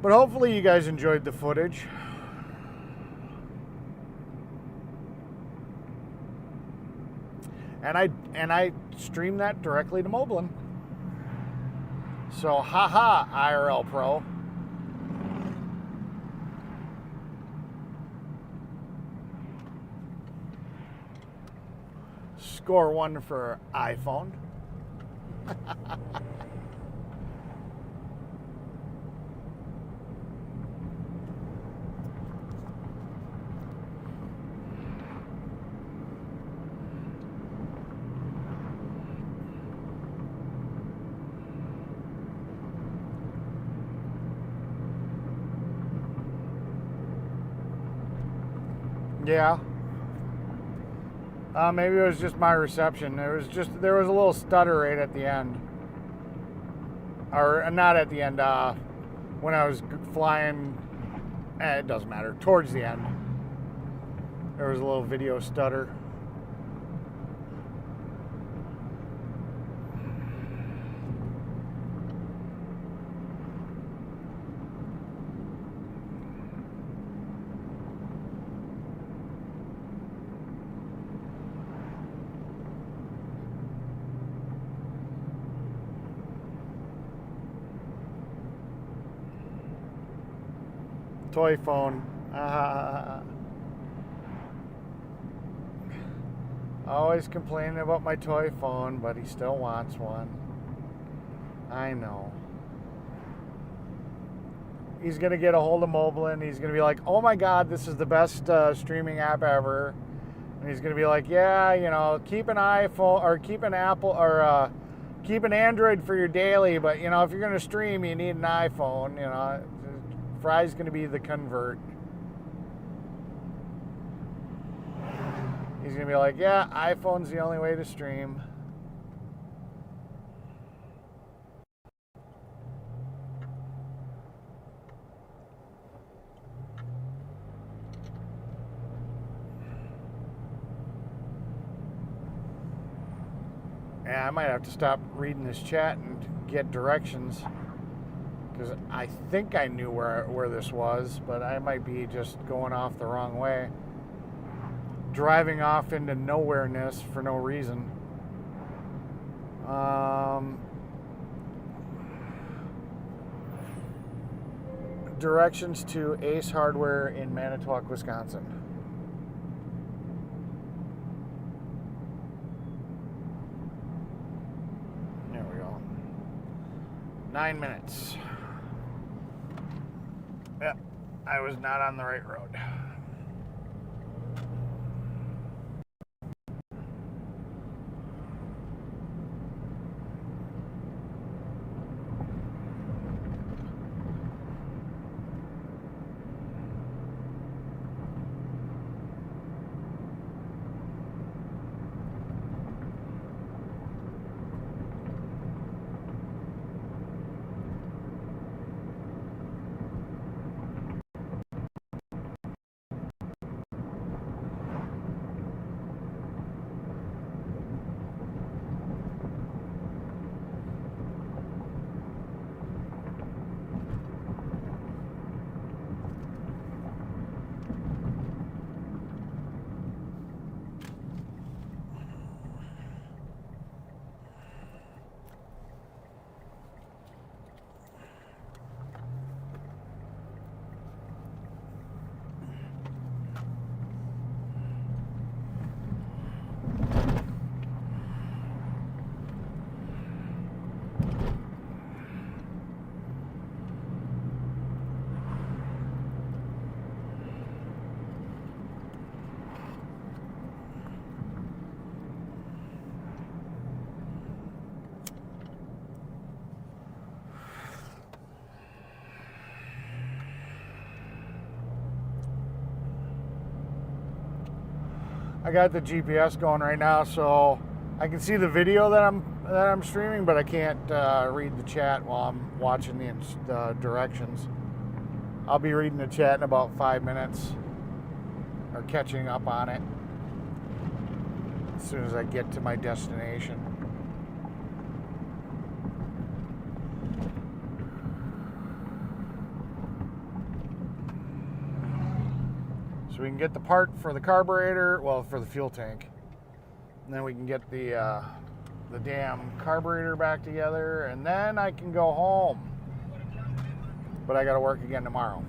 But hopefully you guys enjoyed the footage. And I streamed that directly to Moblin. So, haha, IRL Pro. Score 1 for iPhone. Yeah. Maybe it was just my reception. There was a little stutter right at the end. Or not at the end, when I was flying, it doesn't matter, towards the end. There was a little video stutter. Toy phone. Always complaining about my toy phone, but he still wants one. I know. He's going to get a hold of Moblin. He's going to be like, oh my God, this is the best streaming app ever. And he's going to be like, yeah, you know, keep an iPhone or keep an Apple or keep an Android for your daily. But, you know, if you're going to stream, you need an iPhone, you know. Fry's going to be the convert. He's going to be like, yeah, iPhone's the only way to stream. Yeah, I might have to stop reading this chat and get directions. Because I think I knew where this was, but I might be just going off the wrong way. Driving off into nowhereness for no reason. Directions to Ace Hardware in Manitowoc, Wisconsin. 9 minutes. Yep, I was not on the right road. I got the GPS going right now, so I can see the video that I'm streaming, but I can't read the chat while I'm watching the directions. I'll be reading the chat in about 5 minutes, or catching up on it as soon as I get to my destination. So we can get the part for the carburetor, well, for the fuel tank, and then we can get the damn carburetor back together, and then I can go home. But I got to work again tomorrow.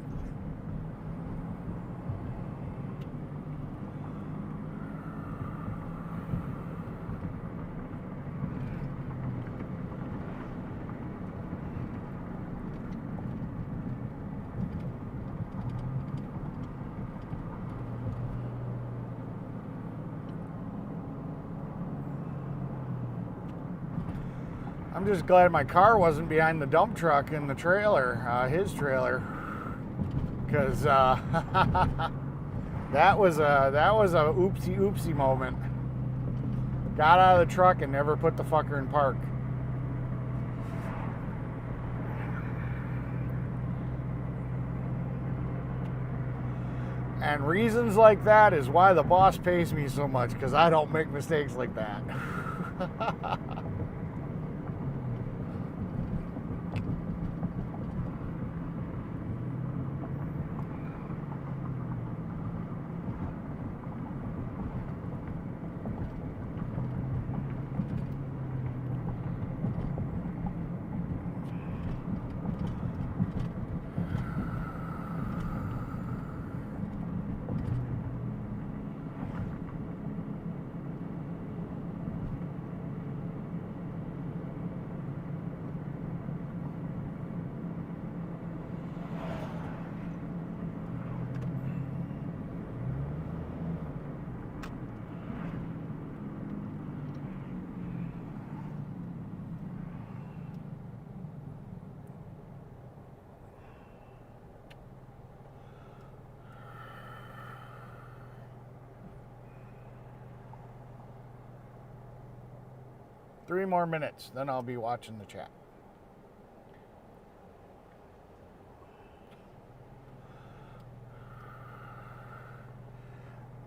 I'm just glad my car wasn't behind the dump truck in the trailer, his trailer, because that was a oopsie moment. Got out of the truck and never put the fucker in park. And reasons like that is why the boss pays me so much, because I don't make mistakes like that. Three more minutes, then I'll be watching the chat.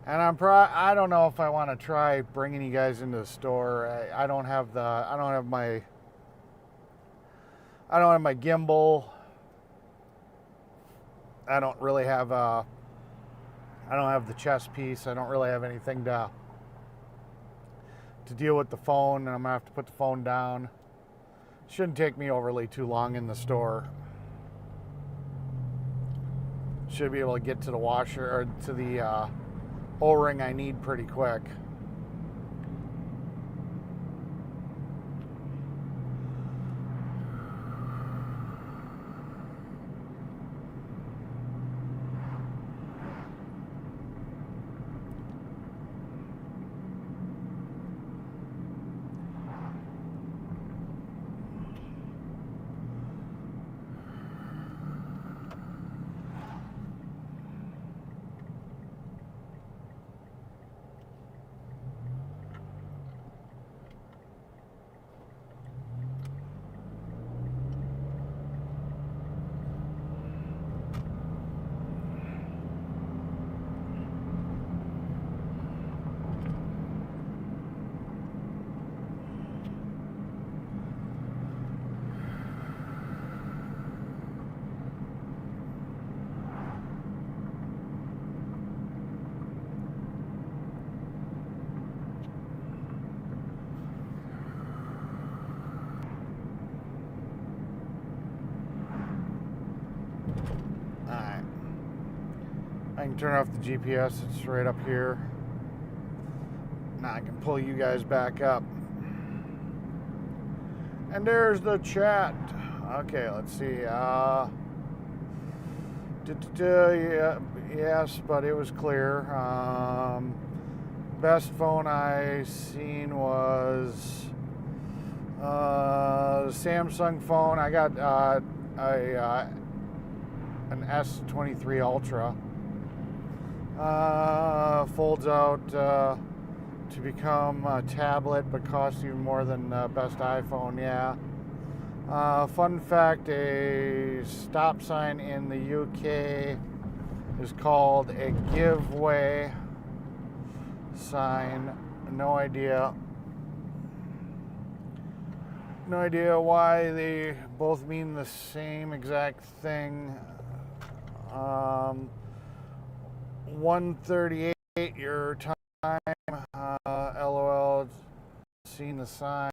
And I don't know if I want to try bringing you guys into the store. I don't have my gimbal. I don't really have I don't have the chest piece. I don't really have anything to deal with the phone, and I'm gonna have to put the phone down. Shouldn't take me overly too long in the store. Should be able to get to the washer or to the O-ring I need pretty quick. I can turn off the GPS. It's right up here. Now I can pull you guys back up. And there's the chat. Okay, let's see. Yeah, yes, but it was clear. Best phone I seen was the Samsung phone. I got an S23 Ultra. Folds out to become a tablet, but costs even more than best iPhone. Yeah. Fun fact: a stop sign in the UK is called a giveaway sign. No idea why they both mean the same exact thing. 1:38 your time. LOL. Seen the sign.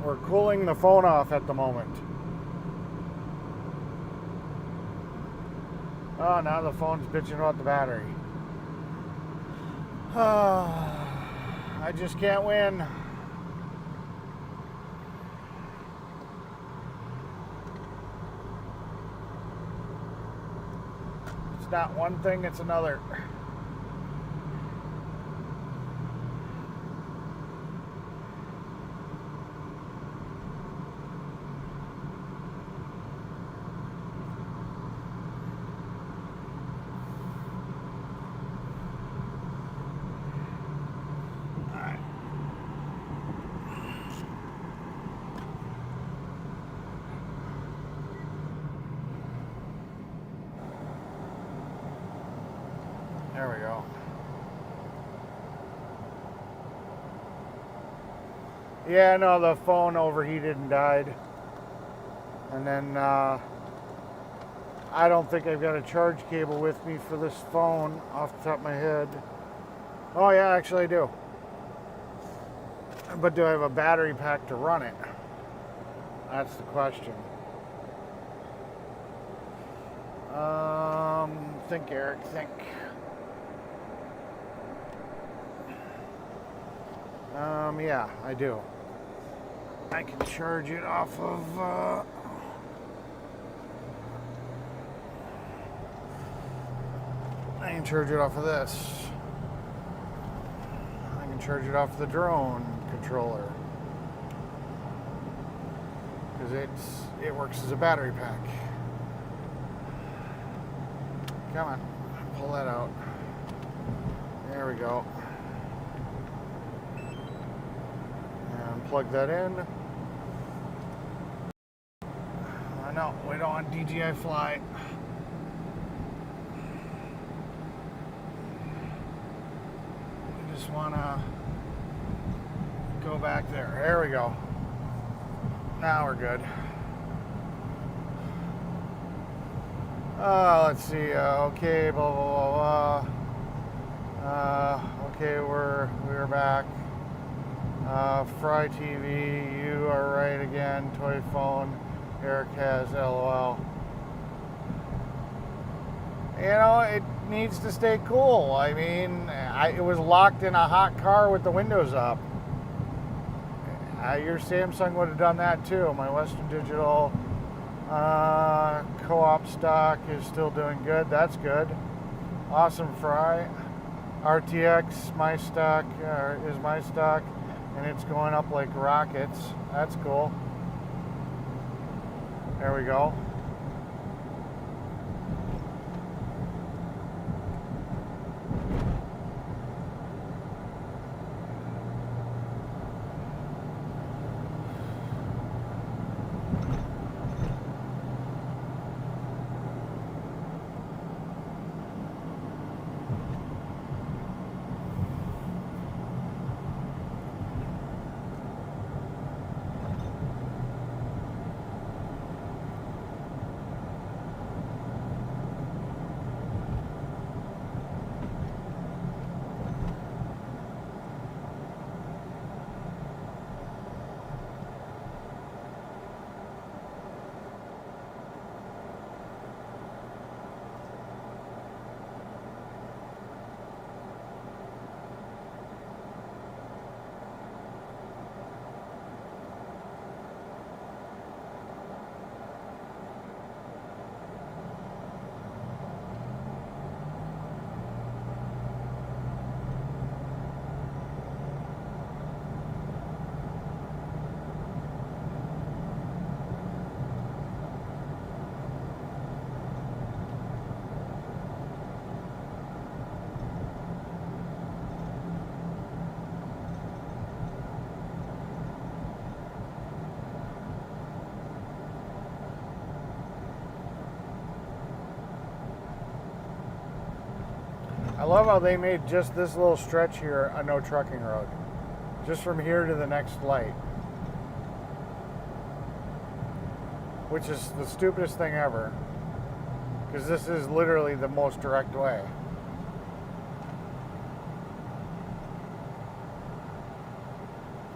We're cooling the phone off at the moment. Oh, now the phone's bitching about the battery. I just can't win. It's not one thing, it's another. There we go. Yeah, no, the phone overheated and died. And then I don't think I've got a charge cable with me for this phone off the top of my head. Oh yeah, actually I do. But do I have a battery pack to run it? That's the question. Think, Eric, think. Yeah, I do. I can charge it off of, I can charge it off of this. I can charge it off the drone controller. Because it works as a battery pack. Come on, pull that out. There we go. And plug that in. No, we don't want DJI Fly. We just want to go back there. There we go. Now we're good. Let's see. Okay, blah blah blah blah. Okay, we're back. Fry TV, you are right again. Toy phone. Eric has LOL. You know, it needs to stay cool. I mean, it was locked in a hot car with the windows up. Your Samsung would have done that too. My Western Digital co-op stock is still doing good. That's good. Awesome Fry. RTX, my stock is my stock, and it's going up like rockets. That's cool. There we go. I love how they made just this little stretch here a no trucking road. Just from here to the next light. Which is the stupidest thing ever. Because this is literally the most direct way.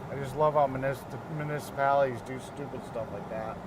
I just love how municipalities do stupid stuff like that.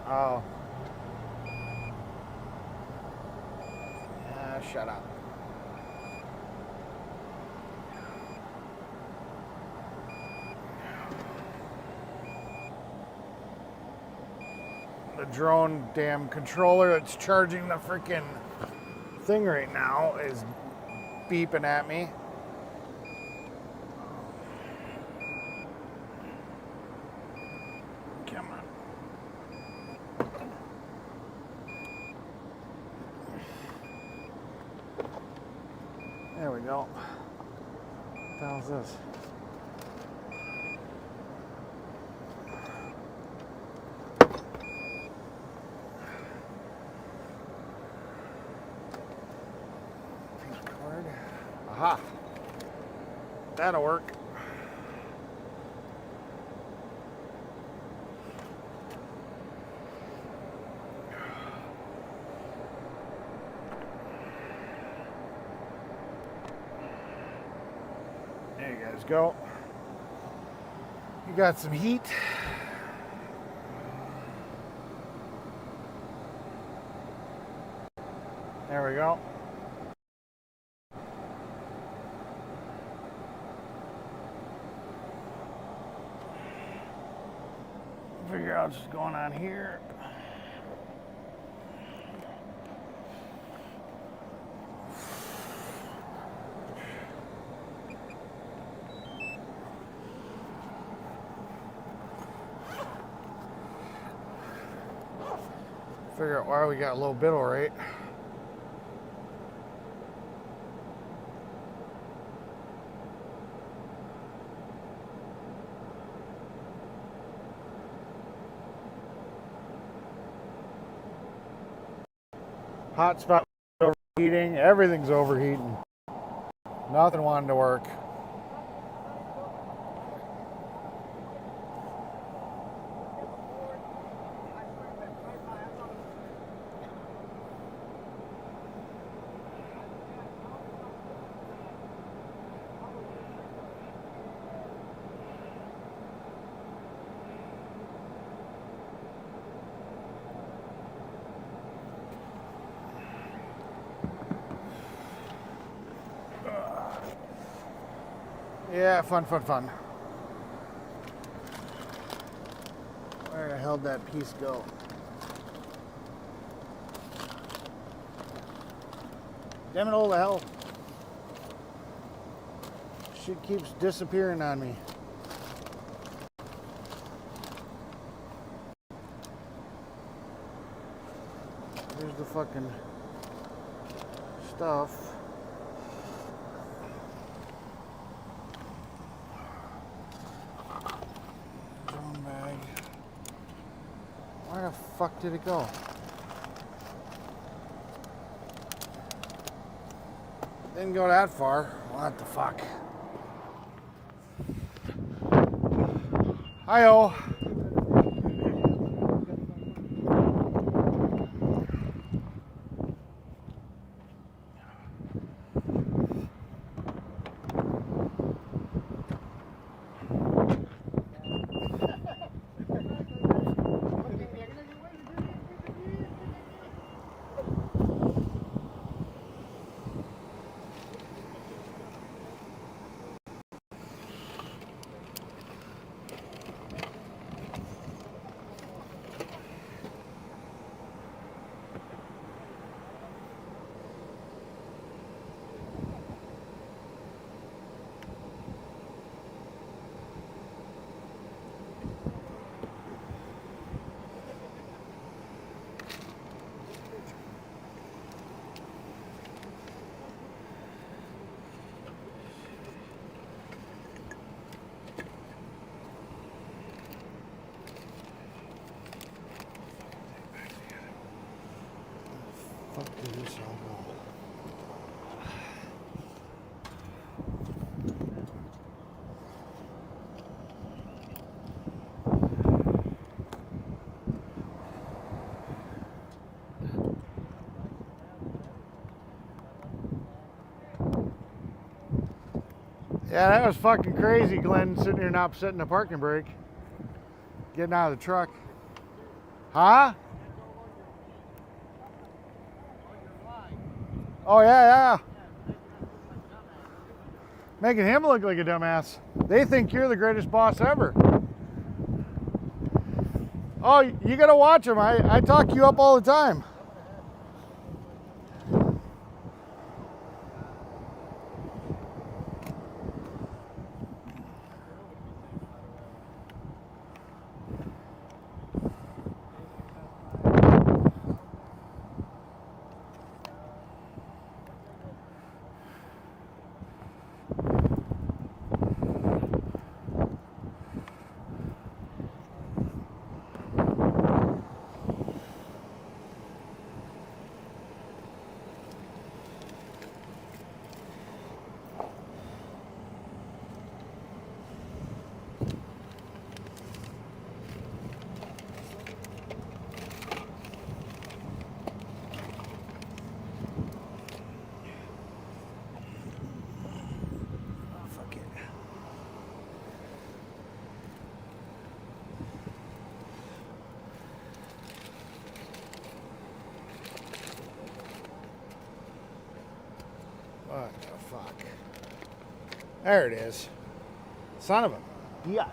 Oh. Shut up. The drone damn controller that's charging the freaking thing right now is beeping at me. Come on. There we go. What the hell is this? Card. Aha. That'll work. There you guys go. You got some heat. There we go. Figure out what's going on here. Figure out why we got low biddle rate. Hotspot overheating. Everything's overheating. Nothing wanted to work. Yeah, fun. Where the hell did that piece go? Damn it, all the hell. Shit keeps disappearing on me. Here's the fucking stuff. Drone bag. Where the fuck did it go? Didn't go that far. What the fuck? Hi-oh. Fuck did this all go? Yeah, that was fucking crazy, Glenn, sitting here not setting the parking brake. Getting out of the truck. Huh? Oh, yeah. Making him look like a dumbass. They think you're the greatest boss ever. Oh, you gotta watch him. I talk you up all the time. What the fuck? There it is. Son of a bitch.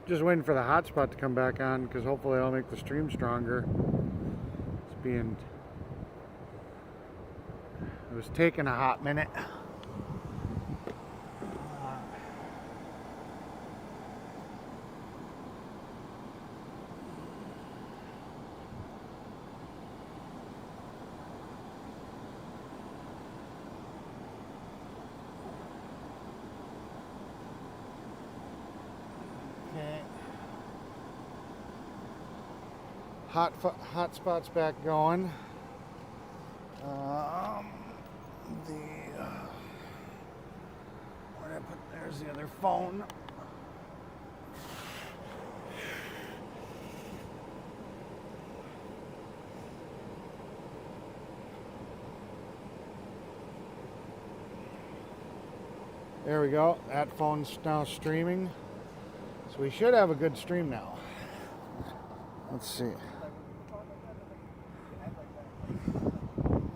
Just waiting for the hotspot to come back on because hopefully I'll make the stream stronger. It was taking a hot minute. Hotspot's back going. Where did I put? There's the other phone. There we go. That phone's now streaming. So we should have a good stream now. Let's see.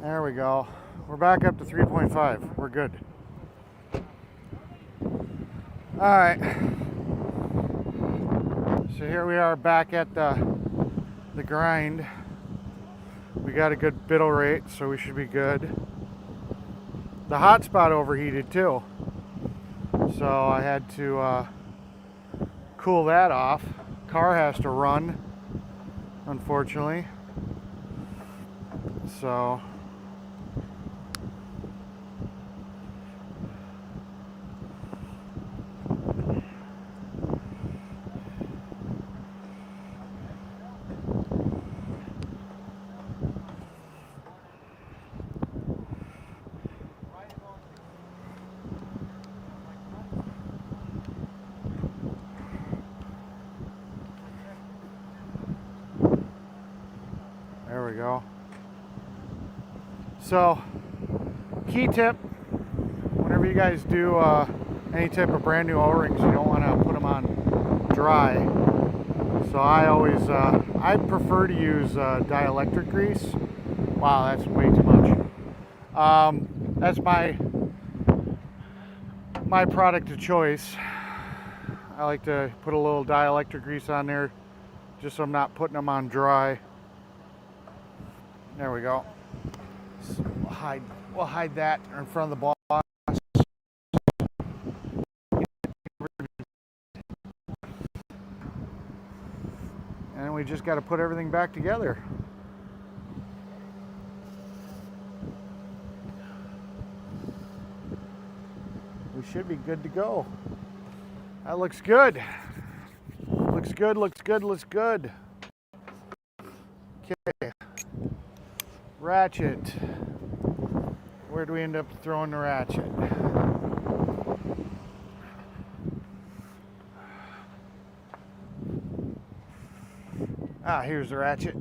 There we go. We're back up to 3.5. We're good. Alright. So here we are back at the grind. We got a good biddle rate, so we should be good. The hotspot overheated too. So I had to cool that off. Car has to run, unfortunately. So there we go. So, key tip, whenever you guys do any type of brand new O-rings, you don't want to put them on dry. So I always, I prefer to use dielectric grease. Wow, that's way too much. That's my product of choice. I like to put a little dielectric grease on there, just so I'm not putting them on dry. There we go. So we'll hide that in front of the boss. And we just got to put everything back together. We should be good to go. That looks good. Looks good, looks good, looks good. Okay. Ratchet. Where do we end up throwing the ratchet? Ah, here's the ratchet.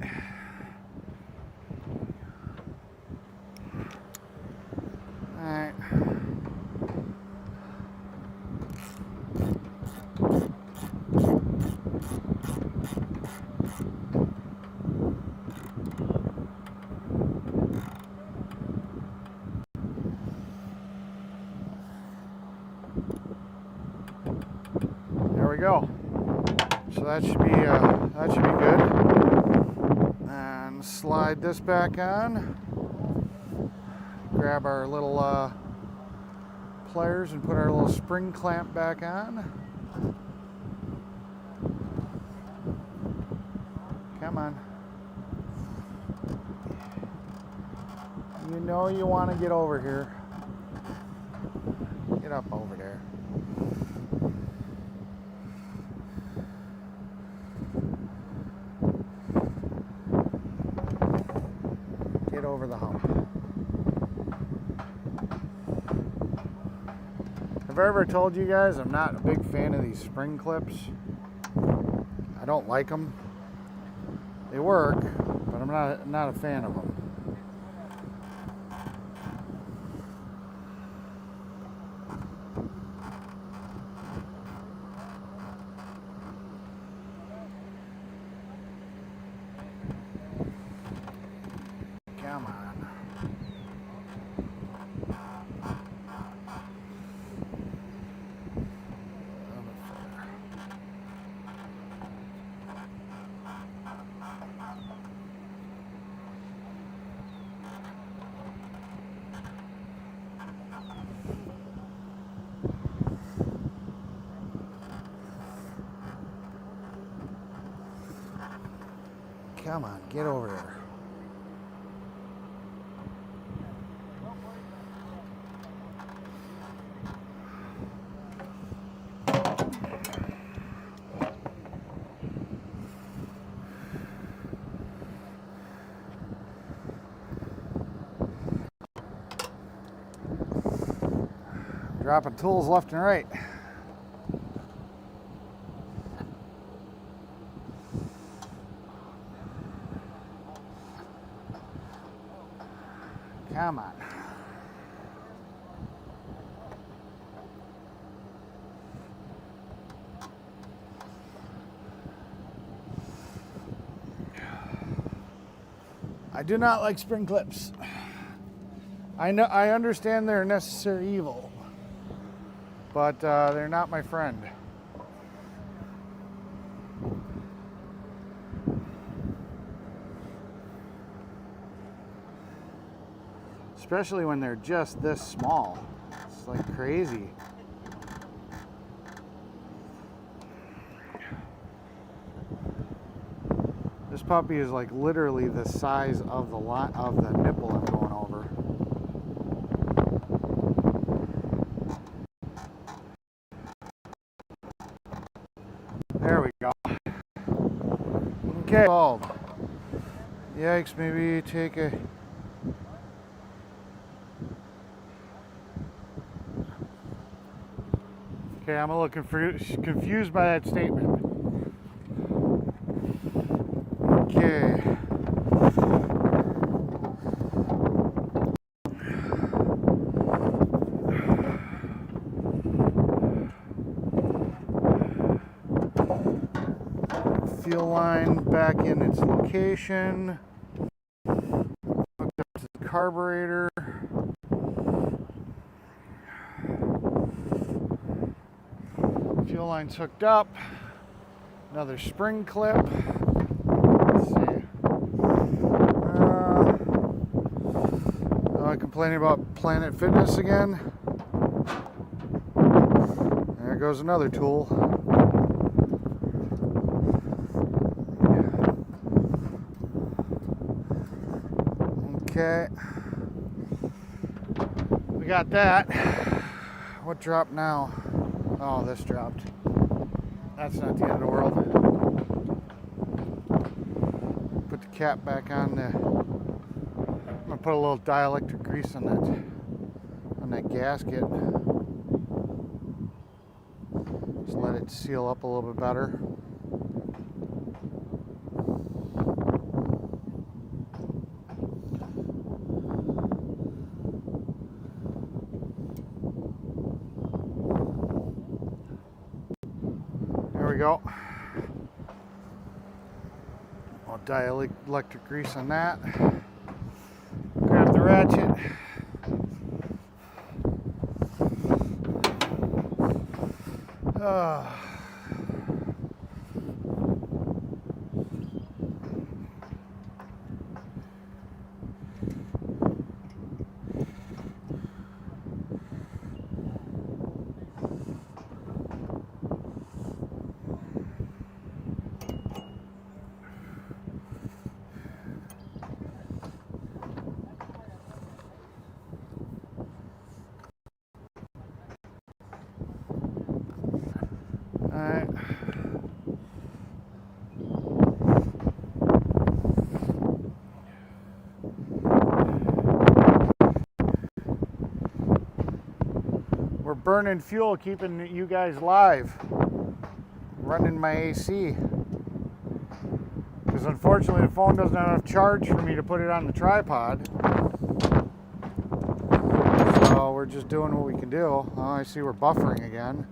All right. There we go. So that should be good. And slide this back on. Grab our little pliers and put our little spring clamp back on. Come on. You know you want to get over here. Get up over there. Get over the hump. Have I ever told you guys I'm not a big fan of these spring clips? I don't like them. They work, but I'm not a fan of them. Come on. Come on, get over here. Dropping tools left and right. Come on. I do not like spring clips. I understand they're a necessary evil, but they're not my friend. Especially when they're just this small. It's like crazy. This puppy is like literally the size of the nipple I'm going over. There we go. Okay. Yikes, maybe take a... Okay, I'm a little confused by that statement. Okay. Fuel line back in its location. Hooked up to the carburetor. Fuel line's hooked up. Another spring clip. Let's see. I'm complaining about Planet Fitness again. There goes another tool. Okay. We got that. What dropped now? Oh, this dropped. That's not the end of the world. Put the cap back on the... I'm gonna put a little dielectric grease on that gasket. Just let it seal up a little bit better. There we go. I'll dielectric grease on that. Grab the ratchet. Alright. We're burning fuel, keeping you guys live. Running my AC. Because unfortunately the phone doesn't have enough charge for me to put it on the tripod. So we're just doing what we can do. Oh, I see we're buffering again.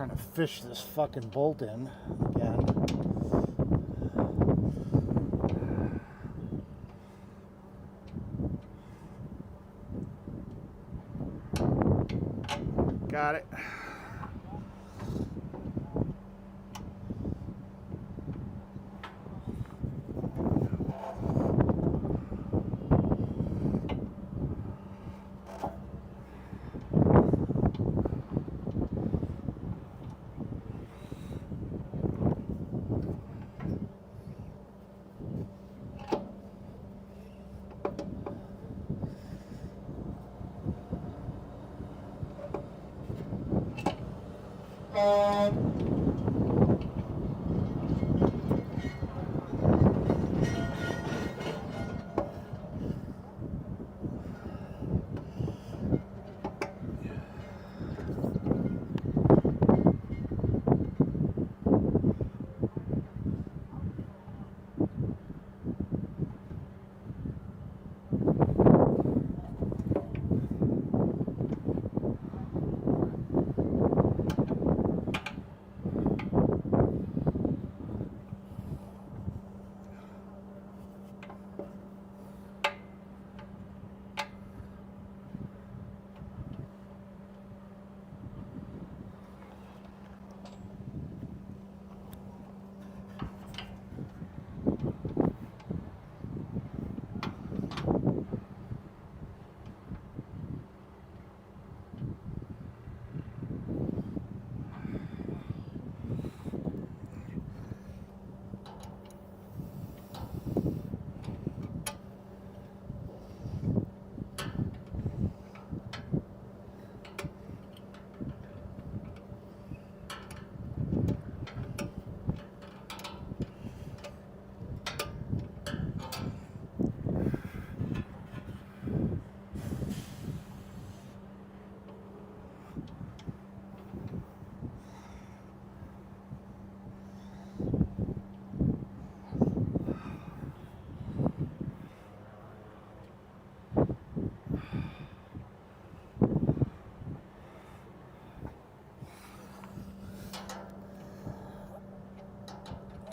Trying to fish this fucking bolt in again. Got it.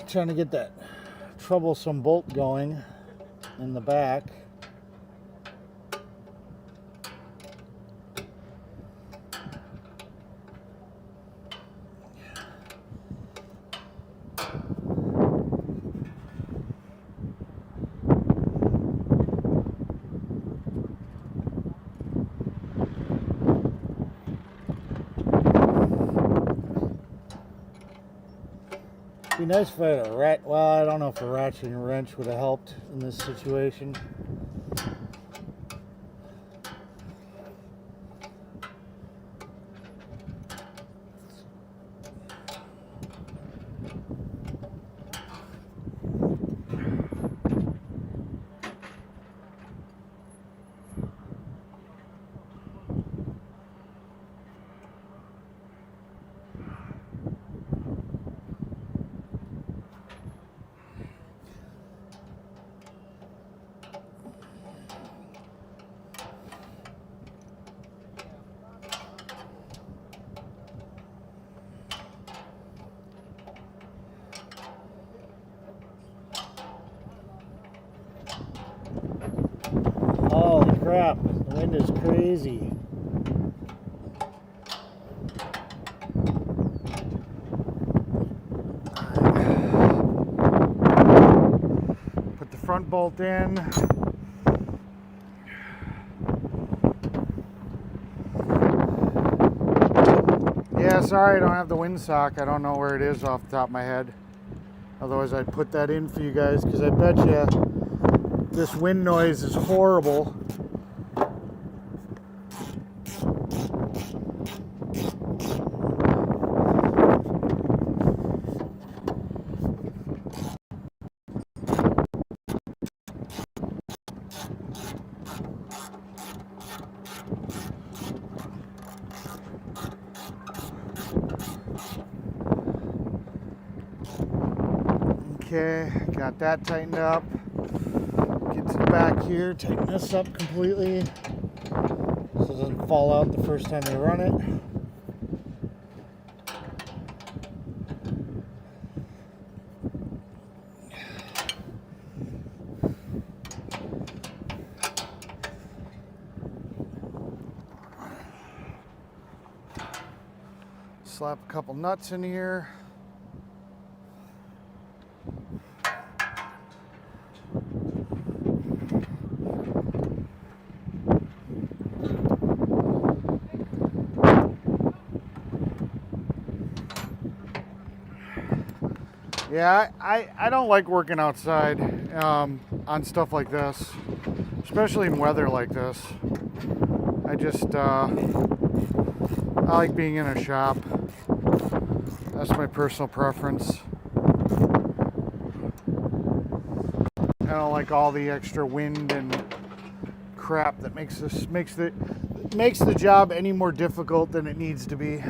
Trying to get that troublesome bolt going in the back. Be nice if I had a well, I don't know if a ratcheting wrench would have helped in this situation. Holy crap, the wind is crazy. Put the front bolt in. Yeah, sorry I don't have the windsock. I don't know where it is off the top of my head. Otherwise I'd put that in for you guys, because I bet you this wind noise is horrible. Okay, got that tightened up. Get to the back here, tighten this up completely so it doesn't fall out the first time you run it. slap a couple nuts in here. Yeah, I don't like working outside on stuff like this, especially in weather like this. I just, I like being in a shop. That's my personal preference. I don't like all the extra wind and crap that makes the job any more difficult than it needs to be.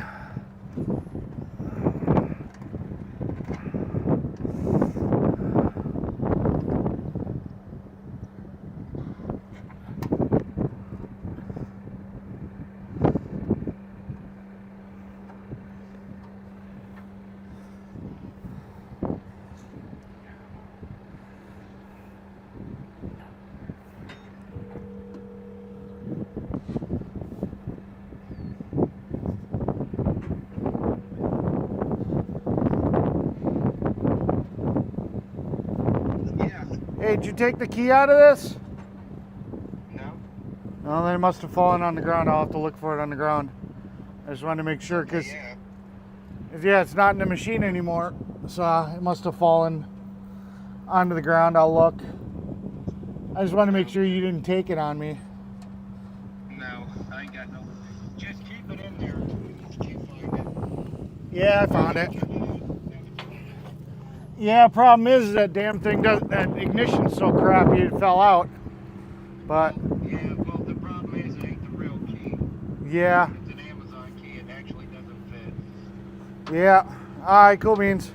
Hey, did you take the key out of this? No? No, then it must have fallen on the ground. I'll have to look for it on the ground. I just wanted to make sure because, yeah, it's not in the machine anymore. So it must have fallen onto the ground. I'll look. I just want to make sure you didn't take it on me. No, I ain't got no. Just keep it in there. Keep finding it. Yeah, I found it. Yeah, problem is that damn thing that ignition's so crappy it fell out. But Yeah, well, the problem is it ain't the real key. yeah, It's an Amazon key. It actually doesn't fit. yeah. All right, cool beans.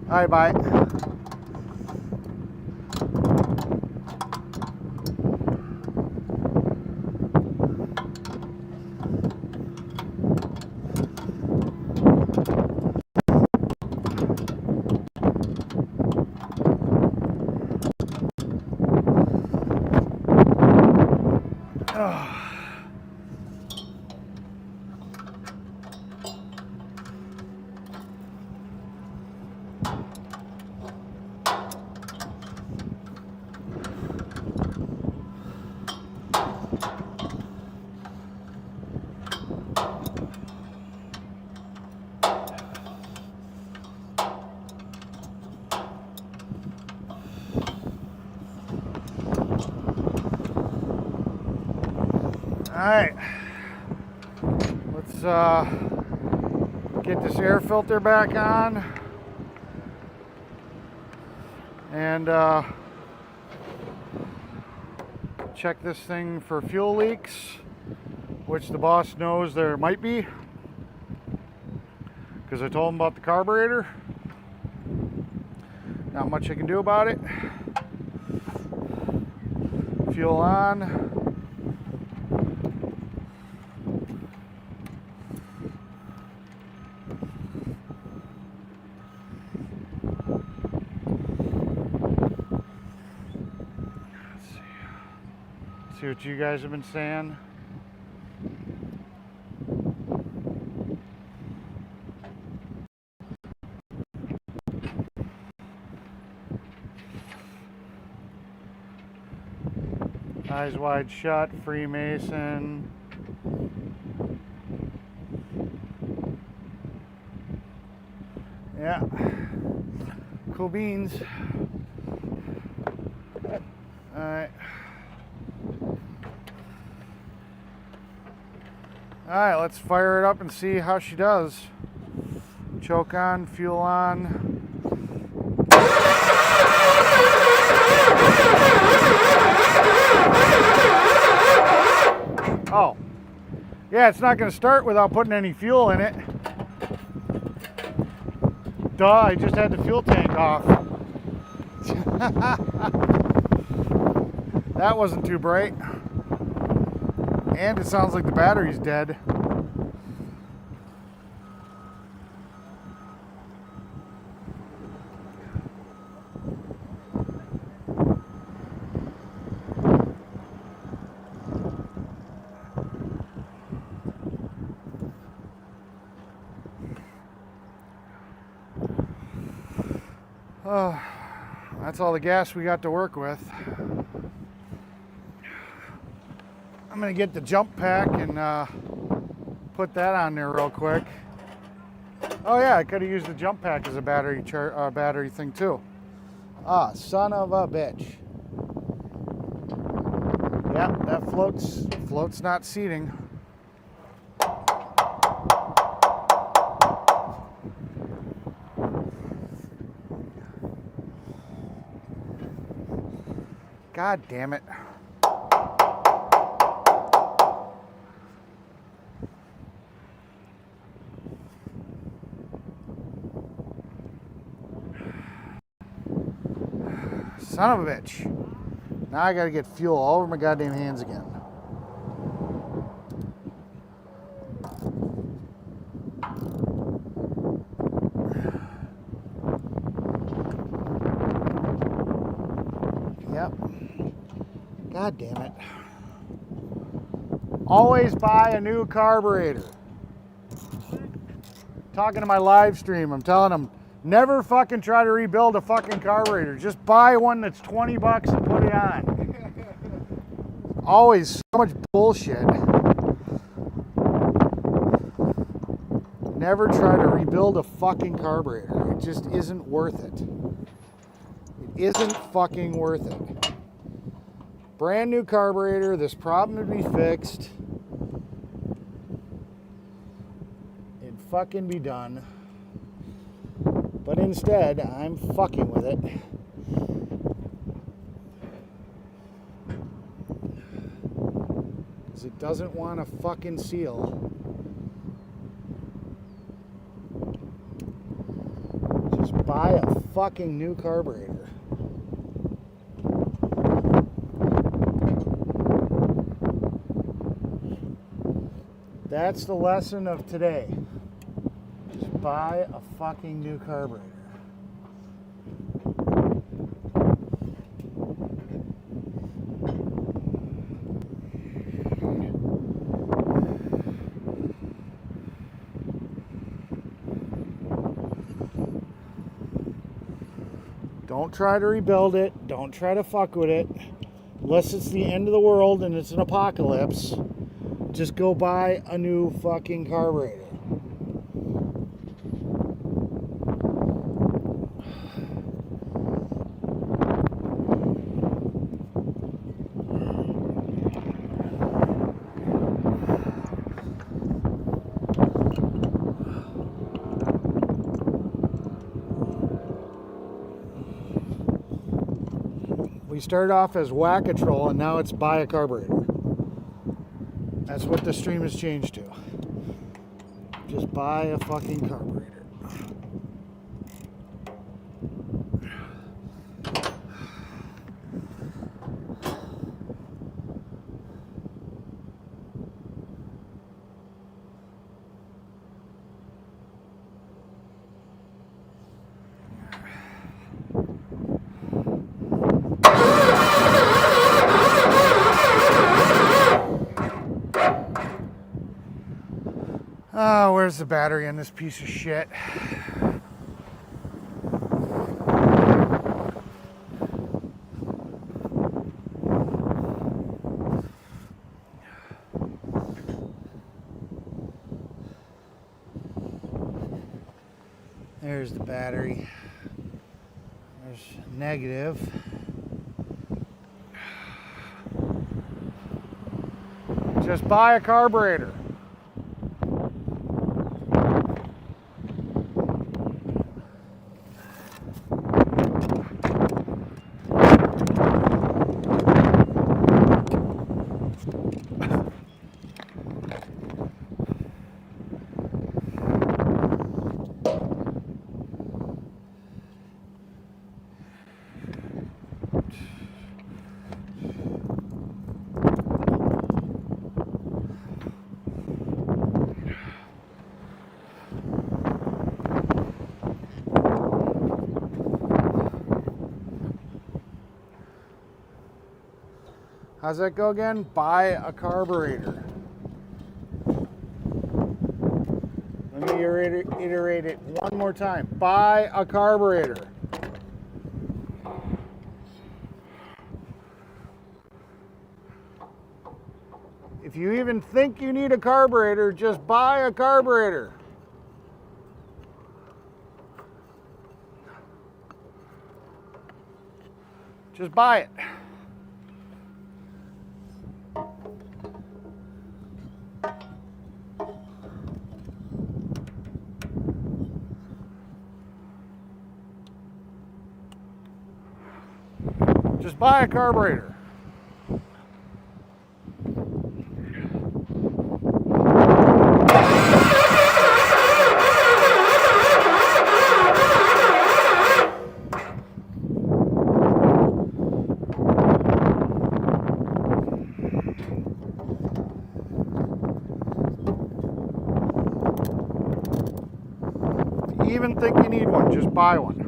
All right, bye. Alright, let's get this air filter back on and check this thing for fuel leaks, which the boss knows there might be because I told him about the carburetor. Not much I can do about it. Fuel on. See what you guys have been saying. Eyes wide shut, Freemason. Yeah, cool beans. All right. All right, let's fire it up and see how she does. Choke on, fuel on. Oh, yeah, it's not going to start without putting any fuel in it. Duh, I just had the fuel tank off. That wasn't too bright. And it sounds like the battery's dead. That's all the gas we got to work with. I'm gonna get the jump pack and put that on there real quick. Oh yeah, I could have used the jump pack as a battery thing too. Ah, son of a bitch. Yep, that floats not seating. God damn it. Son of a bitch. Now I gotta get fuel all over my goddamn hands again. Yep. God damn it. Always buy a new carburetor. Talking to my live stream, I'm telling them, never fucking try to rebuild a fucking carburetor. Just buy one that's 20 bucks and put it on. Always so much bullshit. Never try to rebuild a fucking carburetor. It just isn't worth it. It isn't fucking worth it. Brand new carburetor, this problem would be fixed. It'd fucking be done. But instead, I'm fucking with it. Because it doesn't want to fucking seal. Just buy a fucking new carburetor. That's the lesson of today. Just buy a fucking new carburetor. Don't try to rebuild it. Don't try to fuck with it. Unless it's the end of the world and it's an apocalypse. Just go buy a new fucking carburetor. We started off as whack-a-troll and now it's buy a carburetor. That's what the stream has changed to. Just buy a fucking carburetor. Oh, where's the battery on this piece of shit? There's the battery. There's negative. Just buy a carburetor. How's that go again? Buy a carburetor. Let me iterate it one more time. Buy a carburetor. If you even think you need a carburetor, just buy a carburetor. Just buy it. Just buy a carburetor. If you even think you need one, just buy one.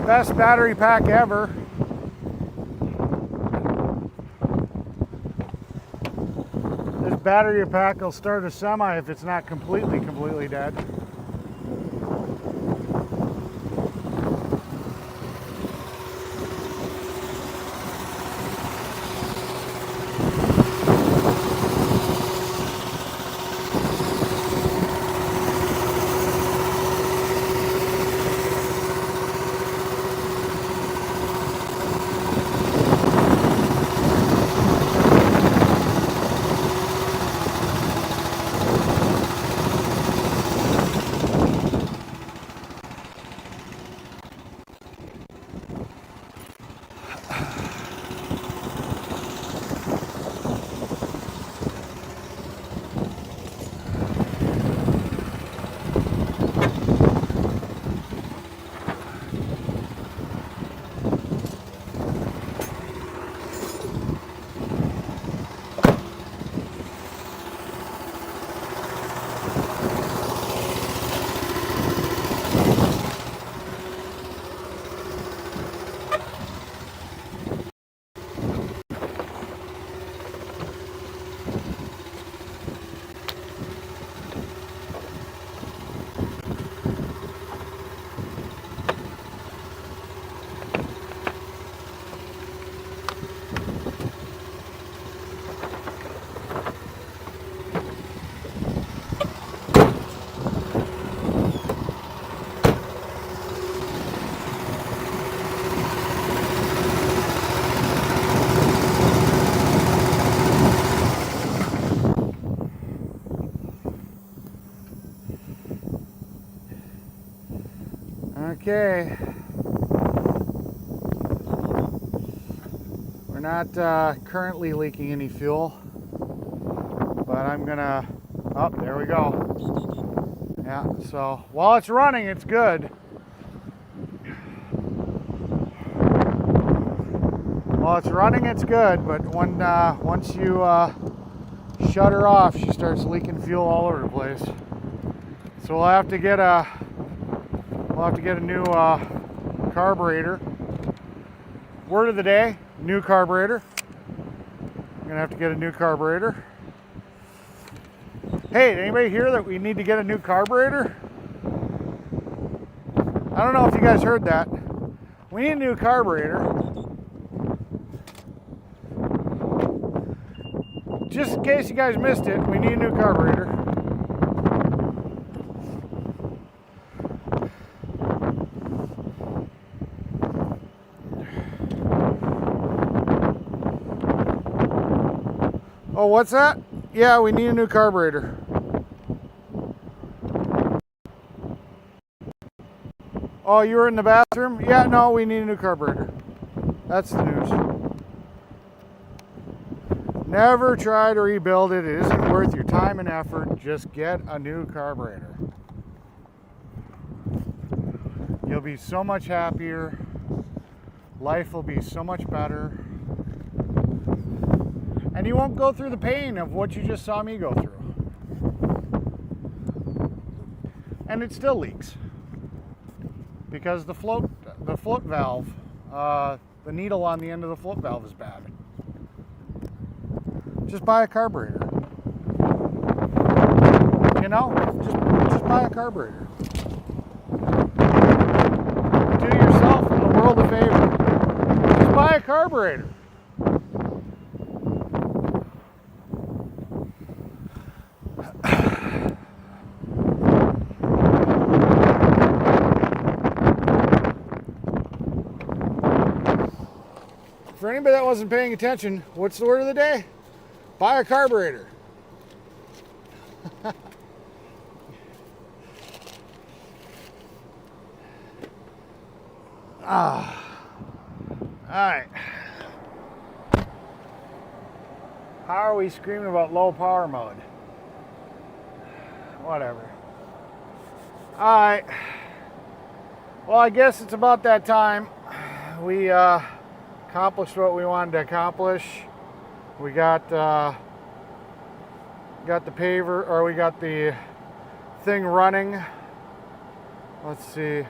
Best battery pack ever. This battery pack will start a semi if it's not completely dead. today. We're not currently leaking any fuel, but I'm gonna, oh, there we go. Yeah, so while it's running, it's good. While it's running, it's good, but when once you shut her off, she starts leaking fuel all over the place. So we'll have to get a new carburetor. Word of the day: new carburetor. I'm gonna have to get a new carburetor. Hey, did anybody hear that we need to get a new carburetor? I don't know if you guys heard that. We need a new carburetor. Just in case you guys missed it, we need a new carburetor. Oh, what's that? Yeah, we need a new carburetor. Oh, you were in the bathroom? Yeah, no, we need a new carburetor. That's the news. Never try to rebuild it. It isn't worth your time and effort. Just get a new carburetor. You'll be so much happier. Life will be so much better. And you won't go through the pain of what you just saw me go through. And it still leaks. Because the float valve, the needle on the end of the float valve is bad. Just buy a carburetor. You know, just buy a carburetor. Do yourself and the world a favor. Just buy a carburetor. For anybody that wasn't paying attention, what's the word of the day? Buy a carburetor. All right. How are we screaming about low power mode? Whatever. All right. Well, I guess it's about that time. We accomplished what we wanted to accomplish. We got the paver, or we got the thing running. Let's see.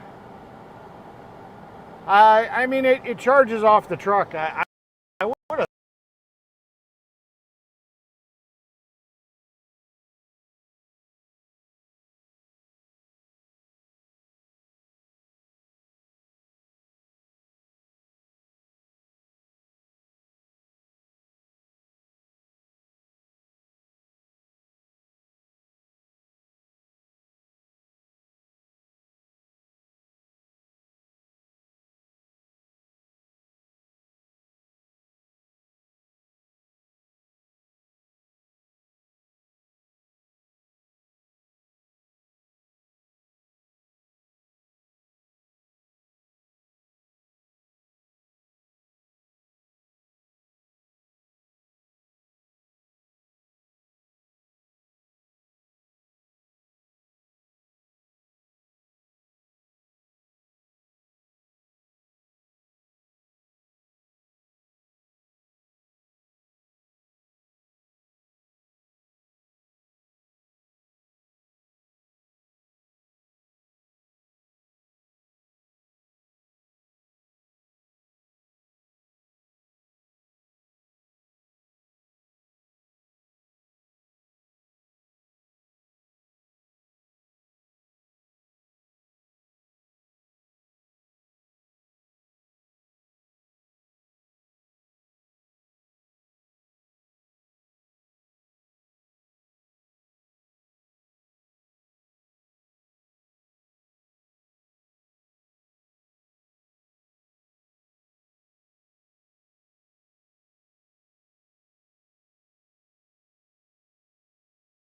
I mean, it charges off the truck.